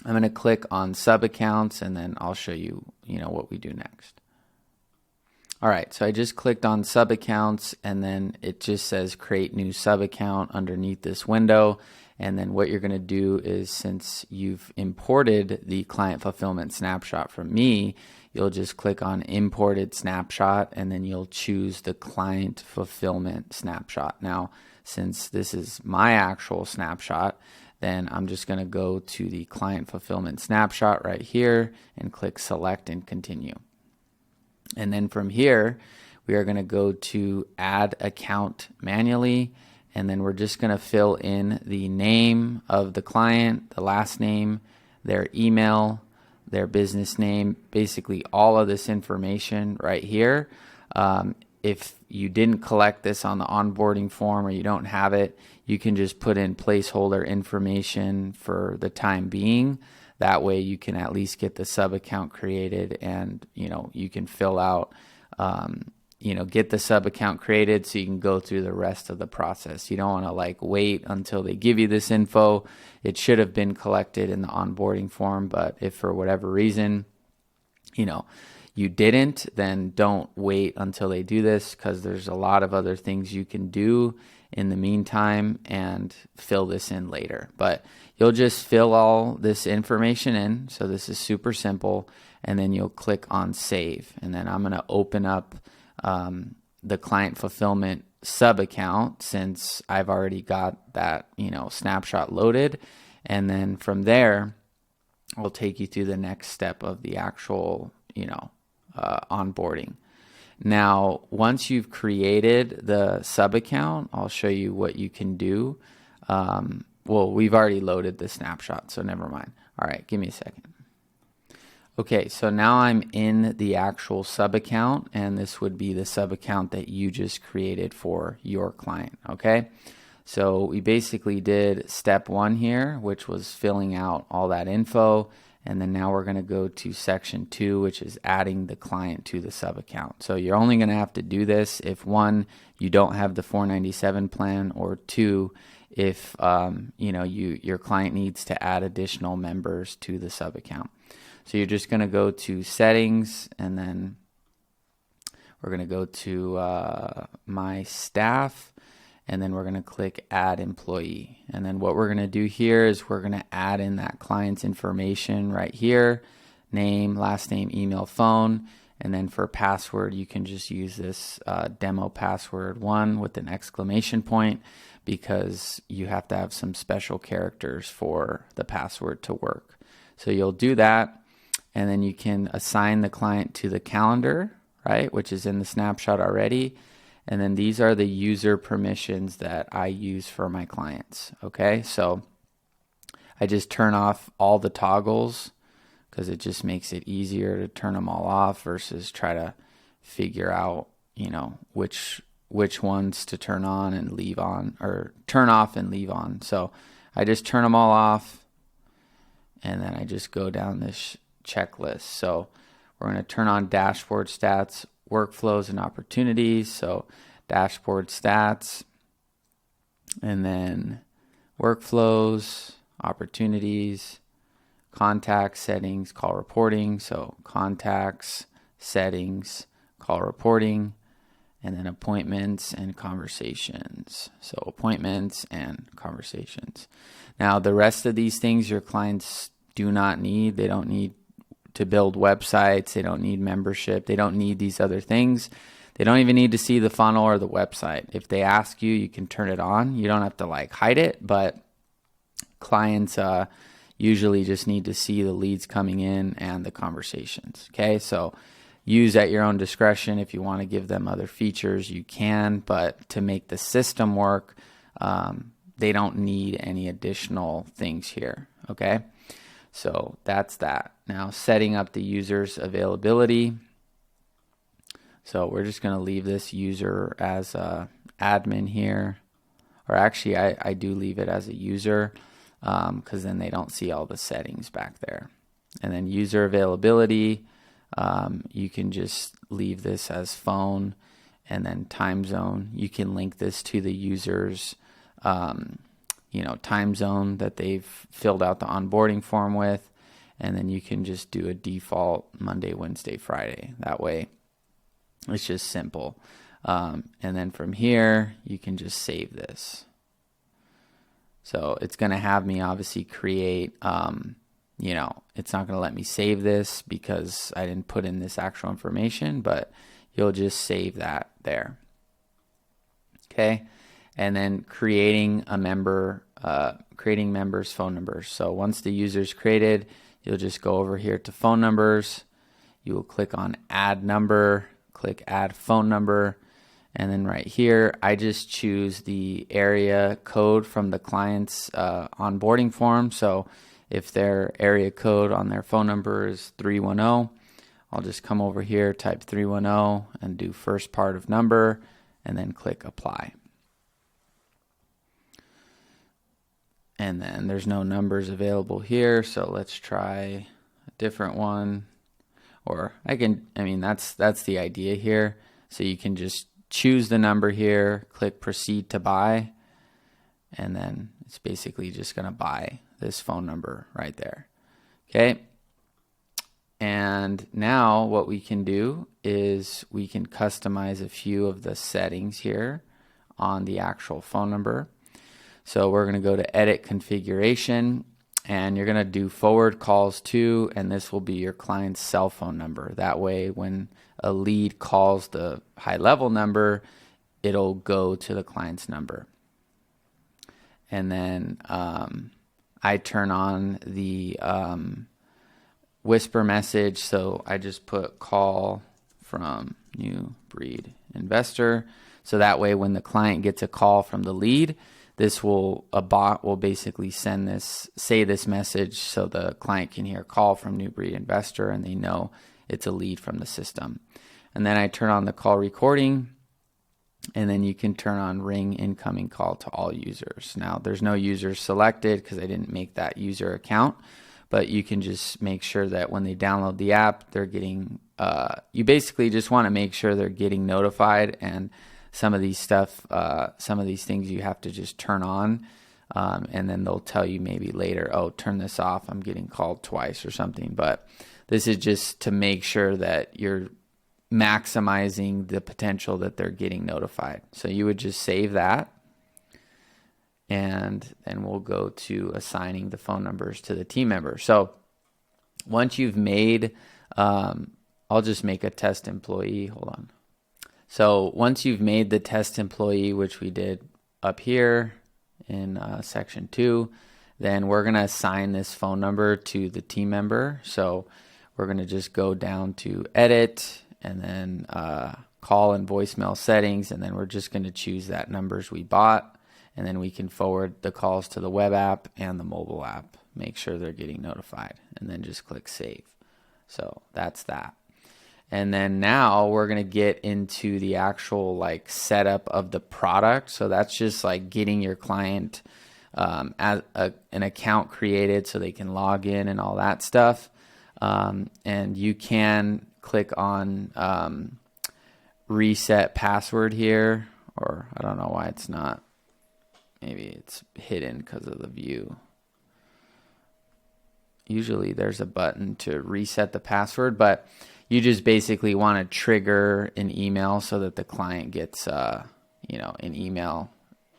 Speaker 1: I'm going to click on sub accounts, and then I'll show you, what we do next. All right, so I just clicked on sub accounts, and then it just says create new sub account underneath this window. And then what you're going to do is, since you've imported the client fulfillment snapshot from me, you'll just click on imported snapshot, and then you'll choose the client fulfillment snapshot. Now, since this is my actual snapshot, then I'm just going to go to the client fulfillment snapshot right here and click select and continue. And then from here, we are going to go to add account manually. And then we're just going to fill in the name of the client, the last name, their email, their business name, basically all of this information right here. If you didn't collect this on the onboarding form or you don't have it, you can just put in placeholder information for the time being. That way you can at least get the sub account created, and you can fill out get the sub account created so you can go through the rest of the process. You don't want to wait until they give you this info. It should have been collected in the onboarding form, but if for whatever reason, you didn't, then don't wait until they do this, because there's a lot of other things you can do in the meantime and fill this in later. But you'll just fill all this information in. So this is super simple. And then you'll click on save. And then I'm going to open up the client fulfillment sub account, since I've already got that snapshot loaded. And then from there, I'll take you through the next step of the actual onboarding. Now, once you've created the sub account, I'll show you what you can do. Well, we've already loaded the snapshot, so never mind. All right, give me a second. Okay, so now I'm in the actual sub account, and this would be the sub account that you just created for your client, okay? So we basically did step 1 here, which was filling out all that info, and then now we're going to go to section 2, which is adding the client to the sub account. So you're only going to have to do this if 1, you don't have the $497 plan, or 2, if your client needs to add additional members to the sub account. So you're just going to go to settings, and then we're going to go to my staff, and then we're going to click add employee. And then what we're going to do here is we're going to add in that client's information right here: name, last name, email, phone. And then for password, you can just use this demo password 1 with an exclamation point, because you have to have some special characters for the password to work. So you'll do that. And then you can assign the client to the calendar, right, which is in the snapshot already. And then these are the user permissions that I use for my clients, okay? So I just turn off all the toggles, because it just makes it easier to turn them all off versus try to figure out, which ones to turn on and leave on, or turn off and leave on. So I just turn them all off, and then I just go down this checklist. So we're going to turn on dashboard stats, workflows, and opportunities. So dashboard stats, and then workflows, opportunities, contacts, settings, call reporting. So contacts, settings, call reporting, and then appointments and conversations. So appointments and conversations. Now the rest of these things your clients do not need. They don't need to build websites. They don't need membership. They don't need these other things. They don't even need to see the funnel or the website. If they ask you, you can turn it on. You don't have to like hide it, but clients usually just need to see the leads coming in and the conversations. Okay, so use at your own discretion. If you want to give them other features, you can, but to make the system work, they don't need any additional things here. Okay, so that's that. Now setting up the user's availability. So we're just going to leave this user as a admin here, or actually I do leave it as a user because then they don't see all the settings back there. And then user availability, you can just leave this as phone, and then time zone. You can link this to the user's time zone that they've filled out the onboarding form with, and then you can just do a default Monday, Wednesday, Friday. That way it's just simple. And then from here, you can just save this. So it's going to have me obviously create, it's not going to let me save this because I didn't put in this actual information, but you'll just save that there. Okay. And then creating a member, creating members' phone numbers. So once the user's created, you'll just go over here to phone numbers. You will click on add number, click add phone number, and then right here I just choose the area code from the client's onboarding form. So if their area code on their phone number is 310, I'll just come over here, type 310 and do first part of number, and then click apply. And then there's no numbers available here, so let's try a different one. Or that's the idea here. So you can just choose the number here, click proceed to buy, and then it's basically just going to buy this phone number right there. Okay. And now what we can do is we can customize a few of the settings here on the actual phone number. So we're going to go to edit configuration, and you're going to do forward calls to, and this will be your client's cell phone number. That way when a lead calls the high level number, it'll go to the client's number. And then I turn on the whisper message. So I just put call from new breed investor. So that way when the client gets a call from the lead, a bot will basically say this message so the client can hear call from new breed investor and they know it's a lead from the system. And then I turn on the call recording, and then you can turn on ring incoming call to all users. Now there's no users selected because I didn't make that user account, but you can just make sure that when they download the app, they're getting, you basically just want to make sure they're getting notified, and some of these things you have to just turn on, and then they'll tell you maybe later, oh, turn this off, I'm getting called twice or something. But this is just to make sure that you're maximizing the potential that they're getting notified. So you would just save that, and then we'll go to assigning the phone numbers to the team member. So once you've made, I'll just make a test employee, hold on. So once you've made the test employee, which we did up here in section 2, then we're going to assign this phone number to the team member. So we're going to just go down to edit, and then call and voicemail settings, and then we're just going to choose that numbers we bought, and then we can forward the calls to the web app and the mobile app, make sure they're getting notified, and then just click save. So that's that. And then now we're going to get into the actual like setup of the product. So that's just like getting your client an account created so they can log in and all that stuff. And you can click on reset password here, or I don't know why it's not. Maybe it's hidden because of the view. Usually there's a button to reset the password, but you just basically want to trigger an email so that the client gets, an email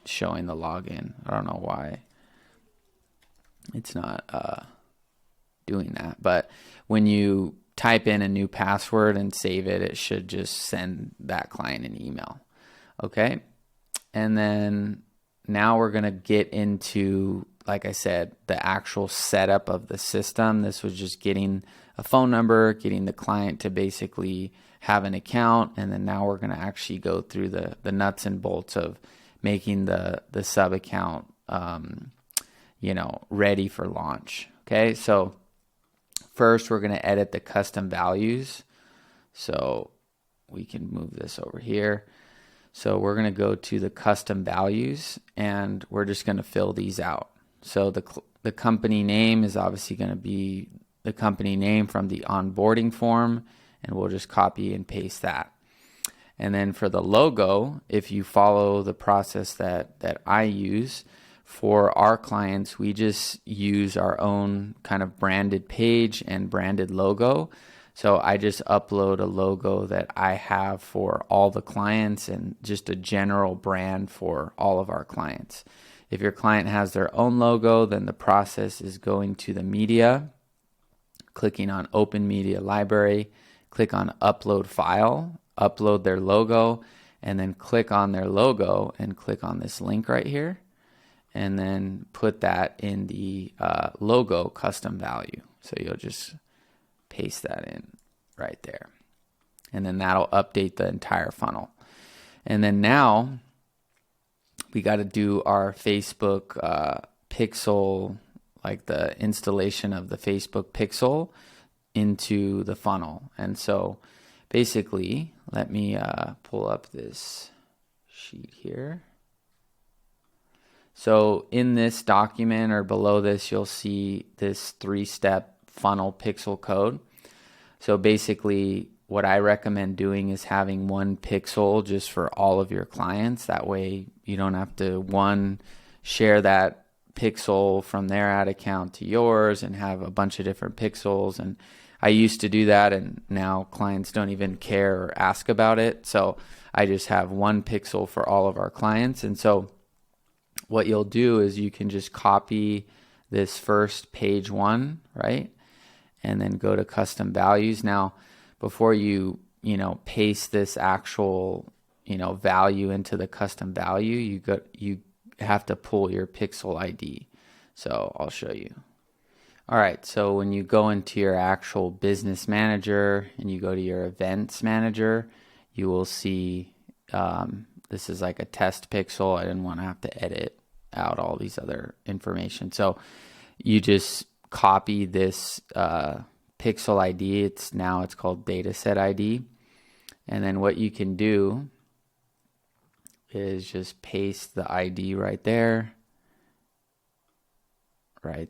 Speaker 1: showing the login. I don't know why it's not doing that. But when you type in a new password and save it, it should just send that client an email. Okay. And then now we're going to get into, like I said, the actual setup of the system. This was just getting a phone number, getting the client to basically have an account. And then now we're going to actually go through the nuts and bolts of making the sub account, ready for launch. Okay. So first we're going to edit the custom values. So we can move this over here. So we're going to go to the custom values and we're just going to fill these out. So the company name is obviously going to be the company name from the onboarding form, and we'll just copy and paste that. And then for the logo, if you follow the process that I use for our clients, we just use our own kind of branded page and branded logo. So I just upload a logo that I have for all the clients and just a general brand for all of our clients. If your client has their own logo, then the process is going to the media, clicking on Open Media Library, click on Upload File, upload their logo, and then click on their logo and click on this link right here, and then put that in the logo custom value. So you'll just paste that in right there. And then that'll update the entire funnel. And then now we got to do our Facebook pixel, like the installation of the Facebook pixel into the funnel. And so basically, let me pull up this sheet here. So in this document or below this, you'll see this 3-step funnel pixel code. So basically what I recommend doing is having one pixel just for all of your clients. That way you don't have to share that pixel from their ad account to yours and have a bunch of different pixels. And I used to do that, and now clients don't even care or ask about it. So I just have one pixel for all of our clients. And so what you'll do is you can just copy this first page 1, right? And then go to custom values. Now, before you paste this actual value into the custom value, you have to pull your pixel ID. So I'll show you. All right, so when you go into your actual business manager and you go to your events manager, you will see this is like a test pixel. I didn't want to have to edit out all these other information. So you just copy this pixel ID. It's called dataset ID. And then what you can do is just paste the ID right there, and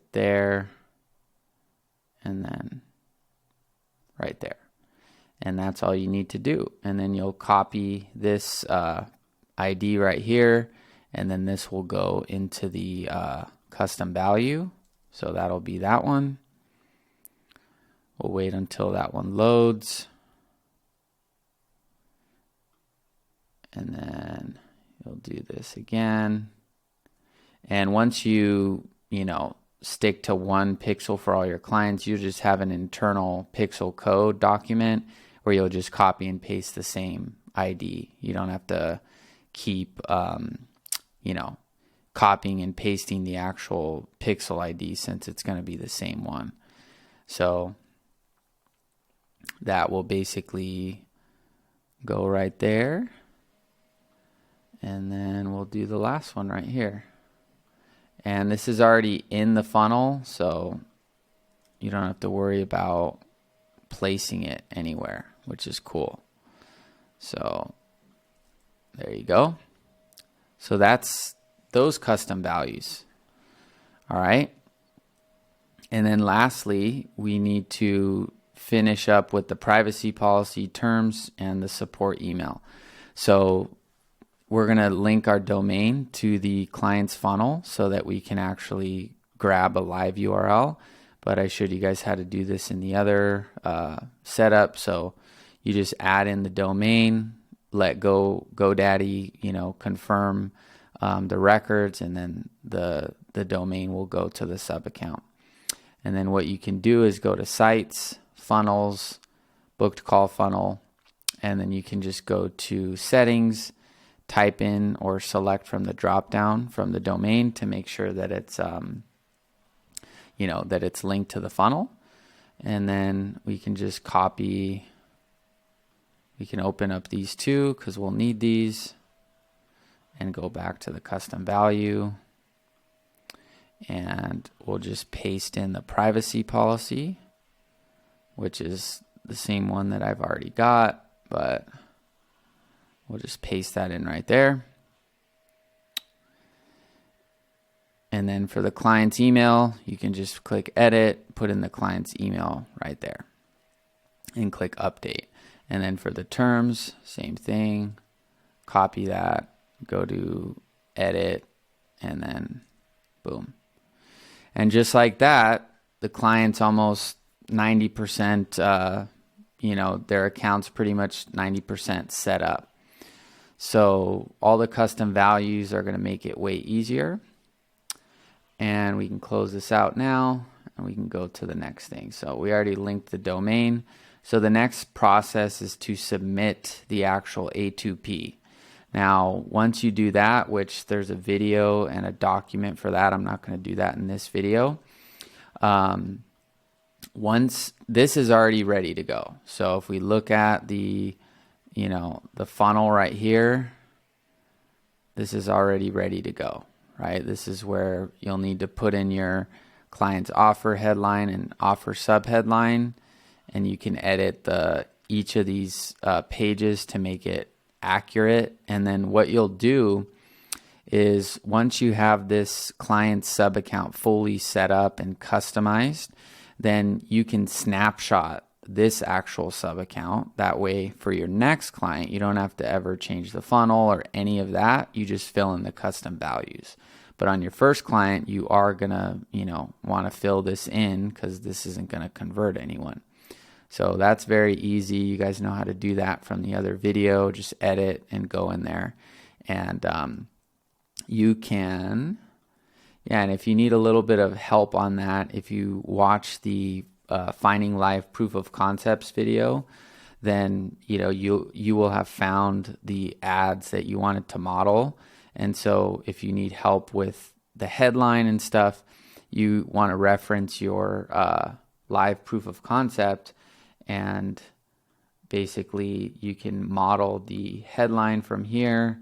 Speaker 1: then right there. And that's all you need to do. And then you'll copy this ID right here, and then this will go into the custom value. So that'll be that one. We'll wait until that one loads. And then you'll do this again. And once you stick to one pixel for all your clients, you just have an internal pixel code document where you'll just copy and paste the same ID. You don't have to keep, copying and pasting the actual pixel ID since it's going to be the same one. So that will basically go right there. And then we'll do the last one right here. And this is already in the funnel, so you don't have to worry about placing it anywhere, which is cool. So there you go. So that's those custom values. All right. And then lastly, we need to finish up with the privacy policy terms and the support email. So we're going to link our domain to the client's funnel so that we can actually grab a live URL. But I showed you guys how to do this in the other setup. So you just add in the domain, let GoDaddy, confirm the records, and then the domain will go to the sub account. And then what you can do is go to sites, funnels, booked call funnel, and then you can just go to settings, type in or select from the drop down from the domain to make sure that it's that it's linked to the funnel. And then we can just copy, we can open up these two because we'll need these, and go back to the custom value, and we'll just paste in the privacy policy, which is the same one that I've already got, but we'll just paste that in right there. And then for the client's email, you can just click edit, put in the client's email right there, and click update. And then for the terms, same thing, copy that, go to edit, and then boom. And just like that, the client's almost 90%, their account's pretty much 90% set up. So all the custom values are going to make it way easier. And we can close this out now, and we can go to the next thing. So we already linked the domain. So the next process is to submit the actual A2P. Now, once you do that, which there's a video and a document for that, I'm not going to do that in this video. Once this is already ready to go. So if we look at the funnel right here, this is already ready to go, right? This is where you'll need to put in your client's offer headline and offer subheadline, and you can edit each of these pages to make it accurate. And then what you'll do is once you have this client sub account fully set up and customized, then you can snapshot this actual sub account. That way for your next client, you don't have to ever change the funnel or any of that. You just fill in the custom values. But on your first client, you are gonna, want to fill this in because this isn't gonna convert anyone. So that's very easy. You guys know how to do that from the other video. Just edit and go in there. And you can, and if you need a little bit of help on that, if you watch the Finding Live Proof of Concepts video, then you will have found the ads that you wanted to model. And so if you need help with the headline and stuff, you want to reference your live proof of concept, and basically you can model the headline from here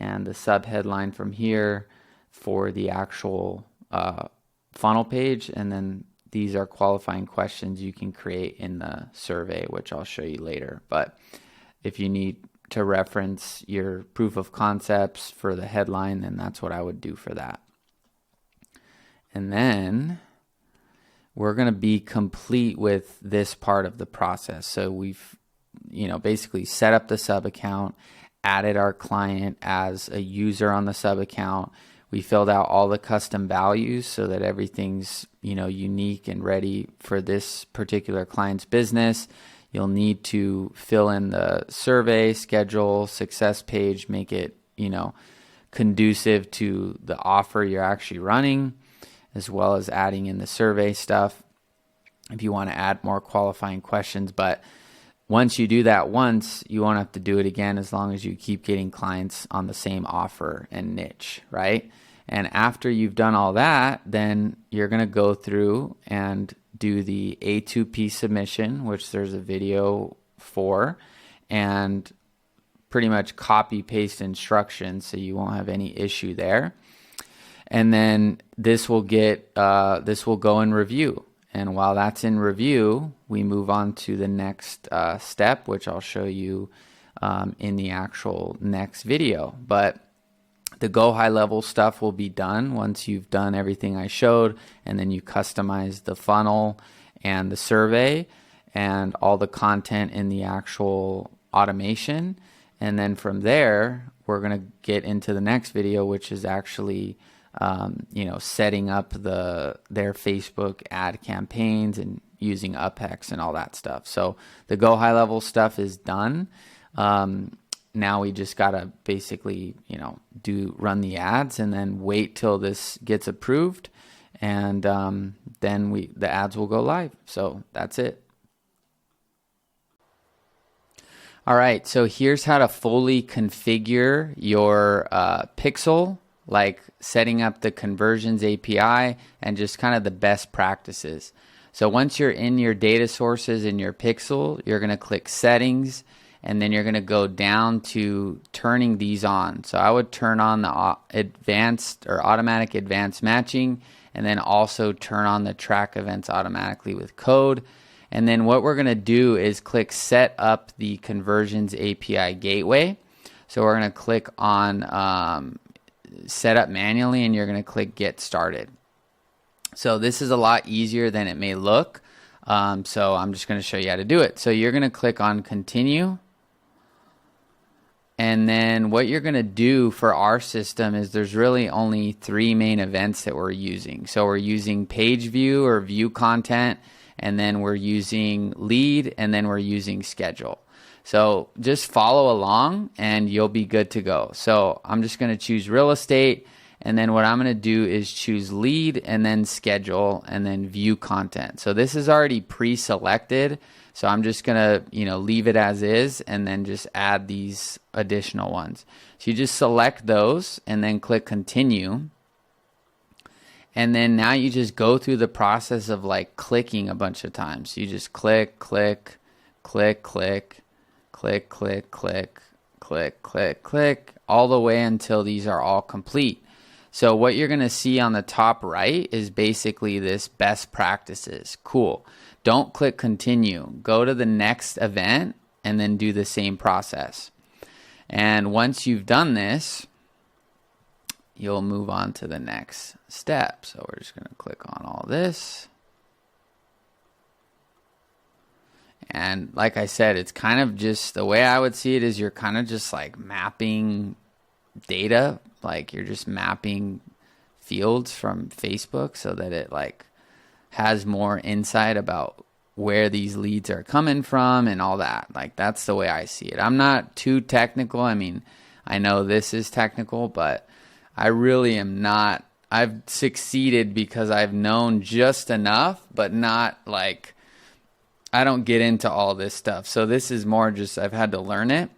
Speaker 1: and the subheadline from here for the actual funnel page. And then these are qualifying questions you can create in the survey, which I'll show you later. But if you need to reference your proof of concepts for the headline, then that's what I would do for that. And then we're going to be complete with this part of the process. So we've, basically set up the sub account, added our client as a user on the sub account. We filled out all the custom values so that everything's, unique and ready for this particular client's business. You'll need to fill in the survey, schedule, success page, make it, conducive to the offer you're actually running, as well as adding in the survey stuff if you want to add more qualifying questions. But once you do that once, you won't have to do it again as long as you keep getting clients on the same offer and niche, right? And after you've done all that, then you're going to go through and do the A2P submission, which there's a video for, and pretty much copy paste instructions so you won't have any issue there. And then this will go in review. And while that's in review, we move on to the next step, which I'll show you in the actual next video. But the GoHighLevel stuff will be done once you've done everything I showed, and then you customize the funnel and the survey and all the content in the actual automation. And then from there, we're going to get into the next video, which is actually setting up their Facebook ad campaigns and using UpHex and all that stuff. So the GoHighLevel stuff is done. Now we just gotta basically, run the ads and then wait till this gets approved. and then the ads will go live. So that's it. All right, so here's how to fully configure your pixel, like setting up the conversions API and just kind of the best practices. So once you're in your data sources in your pixel, you're going to click settings, and then you're going to go down to turning these on. So I would turn on the advanced or automatic advanced matching, and then also turn on the track events automatically with code. And then what we're going to do is click set up the conversions API gateway. So we're going to click on set up manually, and you're going to click get started. So this is a lot easier than it may look. So I'm just going to show you how to do it. So you're going to click on continue. And then what you're going to do for our system is there's really only 3 main events that we're using. So we're using page view or view content, and then we're using lead, and then we're using schedule. So just follow along and you'll be good to go. So I'm just going to choose real estate, and then what I'm going to do is choose lead and then schedule and then view content. So this is already pre-selected. So I'm just going to, leave it as is and then just add these additional ones. So you just select those and then click continue. And then now you just go through the process of like clicking a bunch of times. You just click, click, click, click, click, click, click, click, click, click, all the way until these are all complete. So what you're going to see on the top right is basically this best practices. Cool. Don't click continue. Go to the next event and then do the same process. And once you've done this, you'll move on to the next step. So we're just going to click on all this. And like I said, it's kind of just the way I would see it is you're kind of just like mapping data, like you're just mapping fields from Facebook so that it like has more insight about where these leads are coming from and all that. Like that's the way I see it. I'm not too technical. I mean, I know this is technical, but I really am not. I've succeeded because I've known just enough, but not like, I don't get into all this stuff. So this is more just, I've had to learn it.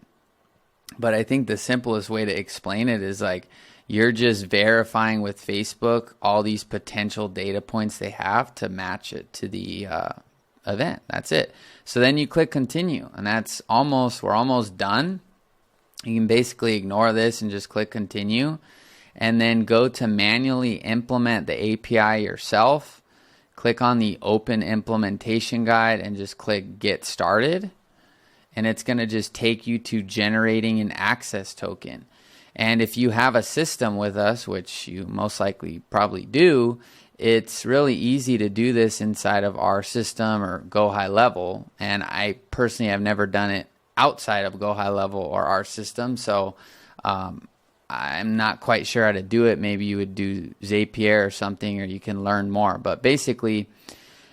Speaker 1: But I think the simplest way to explain it is like, you're just verifying with Facebook all these potential data points they have to match it to the event. That's it. So then you click continue, and we're almost done. You can basically ignore this and just click continue, and then go to manually implement the API yourself. Click on the open implementation guide and just click get started. And it's going to just take you to generating an access token. And if you have a system with us, which you most likely probably do, it's really easy to do this inside of our system or GoHighLevel. And I personally have never done it outside of GoHighLevel or our system. So I'm not quite sure how to do it. Maybe you would do Zapier or something, or you can learn more. But basically,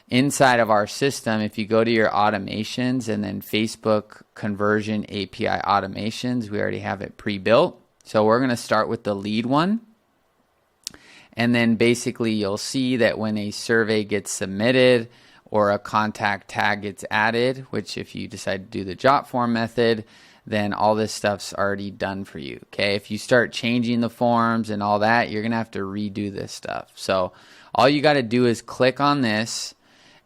Speaker 1: inside of our system, if you go to your automations and then Facebook conversion API automations, we already have it pre-built. So we're going to start with the lead one. And then basically you'll see that when a survey gets submitted or a contact tag gets added, which if you decide to do the jot form method, then all this stuff's already done for you. Okay, if you start changing the forms and all that, you're going to have to redo this stuff. So all you got to do is click on this,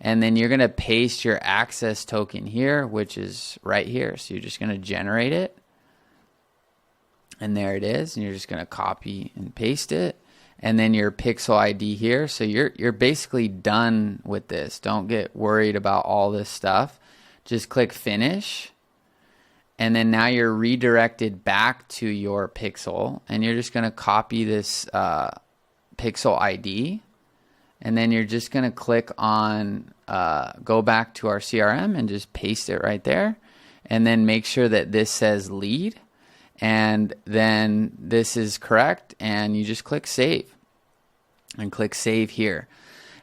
Speaker 1: and then you're going to paste your access token here, which is right here. So you're just going to generate it. And there it is. And you're just going to copy and paste it. And then your pixel ID here. So you're basically done with this. Don't get worried about all this stuff. Just click finish. And then now you're redirected back to your pixel. And you're just going to copy this pixel ID. And then you're just going to click on go back to our CRM and just paste it right there. And then make sure that this says lead. And then this is correct, and you just click save and click save here.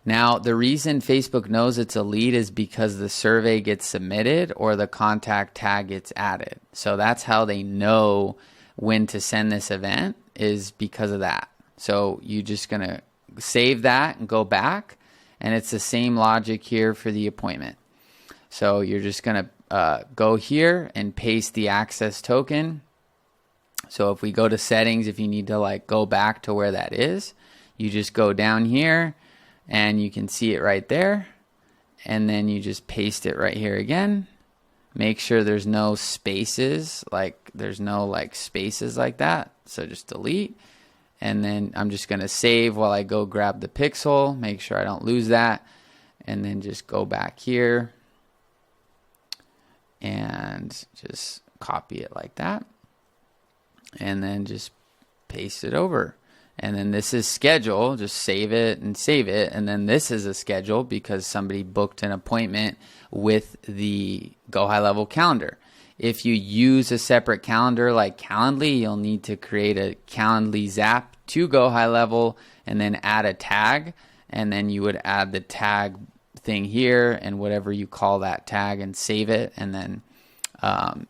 Speaker 1: Now, the reason Facebook knows it's a lead is because the survey gets submitted or the contact tag gets added. So that's how they know when to send this event, is because of that. So you're just going to save that and go back. And it's the same logic here for the appointment. So you're just going to go here and paste the access token. So if we go to settings, if you need to like go back to where that is, you just go down here and you can see it right there. And then you just paste it right here again. Make sure there's no spaces, like there's no like spaces like that. So just delete. And then I'm just going to save while I go grab the pixel, make sure I don't lose that. And then just go back here and just copy it like that. And then just paste it over. And then this is schedule, just save it and save it. And then this is a schedule because somebody booked an appointment with the GoHighLevel calendar. If you use a separate calendar like Calendly, you'll need to create a Calendly Zap to GoHighLevel and then add a tag. And then you would add the tag thing here and whatever you call that tag and save it. And then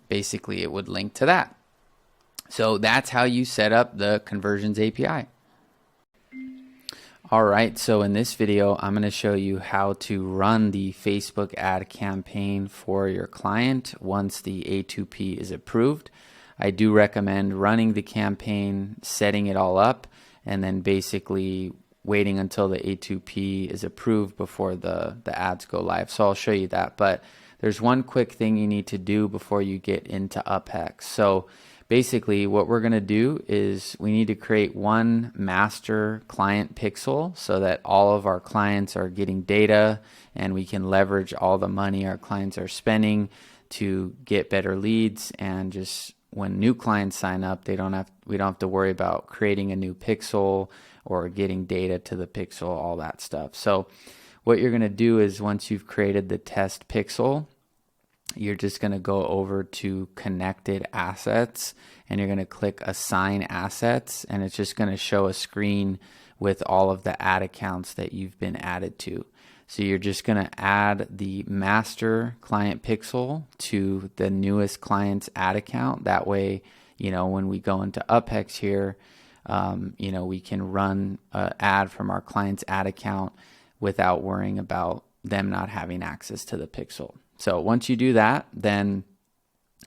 Speaker 1: basically it would link to that. So that's how you set up the Conversions API. All right, so in this video, I'm going to show you how to run the Facebook ad campaign for your client once the A2P is approved. I do recommend running the campaign, setting it all up, and then basically waiting until the A2P is approved before the ads go live. So I'll show you that. But there's one quick thing you need to do before you get into UpHex. So basically what we're going to do is we need to create one master client pixel so that all of our clients are getting data and we can leverage all the money our clients are spending to get better leads. And just when new clients sign up, we don't have to worry about creating a new pixel or getting data to the pixel, all that stuff. So what you're going to do is once you've created the test pixel, you're just going to go over to connected assets and you're going to click assign assets, and it's just going to show a screen with all of the ad accounts that you've been added to. So you're just going to add the master client pixel to the newest client's ad account. That way, when we go into UpHex here, we can run an ad from our client's ad account without worrying about them not having access to the pixel. So once you do that, then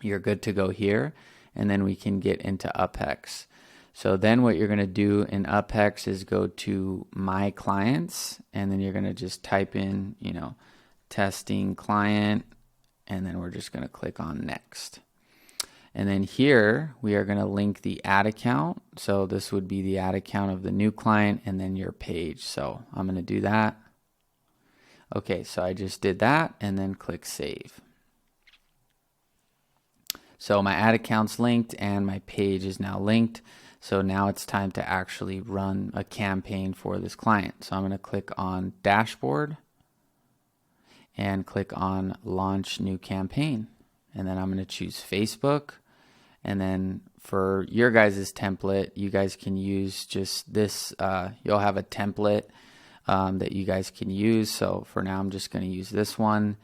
Speaker 1: you're good to go here, and then we can get into UpHex. So then what you're going to do in UpHex is go to My Clients, and then you're going to just type in, testing client, and then we're just going to click on Next. And then here we are going to link the ad account. So this would be the ad account of the new client and then your page. So I'm going to do that. Okay, so I just did that and then click Save. So my ad account's linked and my page is now linked. So now it's time to actually run a campaign for this client. So I'm going to click on Dashboard and click on Launch New Campaign. And then I'm going to choose Facebook. And then for your guys' template, you guys can use just this. You'll have a template that you guys can use. So for now, I'm just going to use this one.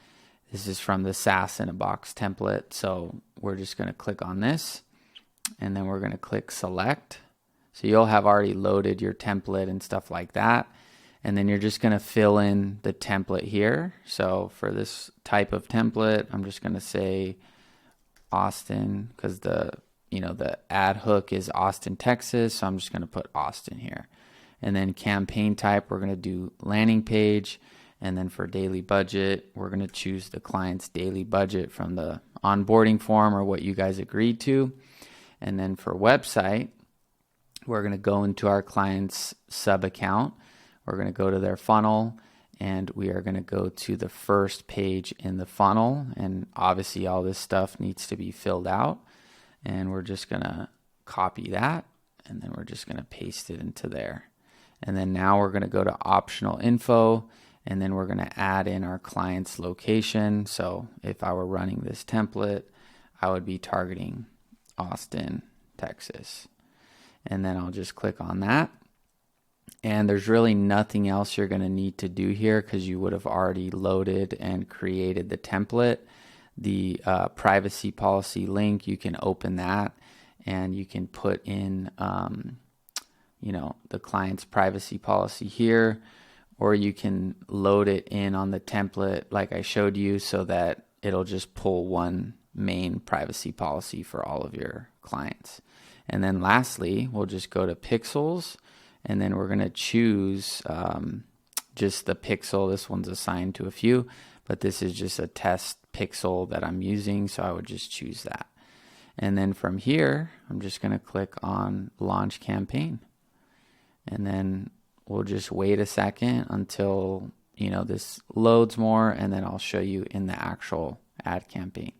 Speaker 1: This is from the SaaS in a Box template. So we're just going to click on this, and then we're going to click Select. So you'll have already loaded your template and stuff like that. And then you're just going to fill in the template here. So for this type of template, I'm just going to say Austin, because the ad hook is Austin, Texas. So I'm just going to put Austin here. And then campaign type, we're going to do landing page. And then for daily budget, we're going to choose the client's daily budget from the onboarding form or what you guys agreed to. And then for website, we're going to go into our client's sub account. We're going to go to their funnel, and we are going to go to the first page in the funnel. And obviously all this stuff needs to be filled out. And we're just going to copy that, and then we're just going to paste it into there. And then now we're going to go to optional info, and then we're going to add in our client's location. So if I were running this template, I would be targeting Austin, Texas. And then I'll just click on that. And there's really nothing else you're going to need to do here because you would have already loaded and created the template. The privacy policy link, you can open that and you can put in the client's privacy policy here, or you can load it in on the template like I showed you so that it'll just pull one main privacy policy for all of your clients. And then lastly, we'll just go to pixels, and then we're going to choose just the pixel. This one's assigned to a few, but this is just a test pixel that I'm using, so I would just choose that. And then from here, I'm just going to click on launch campaign. And then we'll just wait a second until this loads more, and then I'll show you in the actual ad campaign.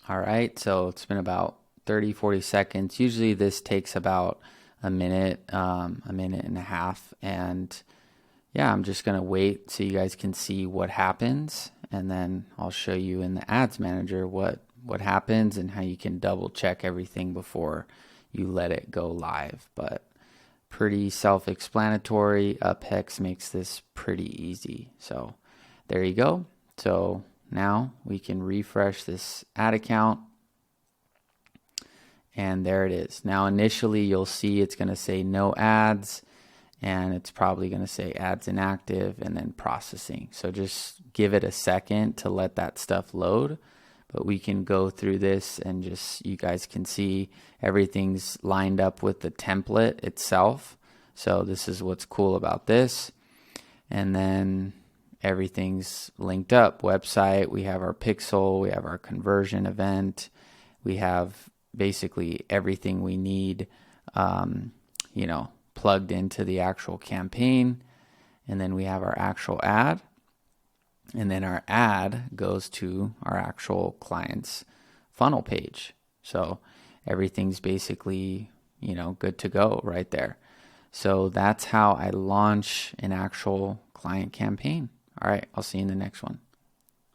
Speaker 1: All right, so it's been about 30-40 seconds. Usually this takes about a minute and a half, and yeah, I'm just gonna wait so you guys can see what happens, and then I'll show you in the ads manager what happens and how you can double check everything before you let it go live. But pretty self-explanatory. UpHex makes this pretty easy. So there you go. So now we can refresh this ad account, and there it is. Now initially you'll see it's going to say no ads, and it's probably going to say ads inactive and then processing. So just give it a second to let that stuff load. But we can go through this and just, you guys can see everything's lined up with the template itself. So this is what's cool about this. And then everything's linked up. Website, we have our pixel, we have our conversion event, we have basically everything we need, plugged into the actual campaign. And then we have our actual ad. And then our ad goes to our actual client's funnel page. So everything's basically, good to go right there. So that's how I launch an actual client campaign. All right, I'll see you in the next one.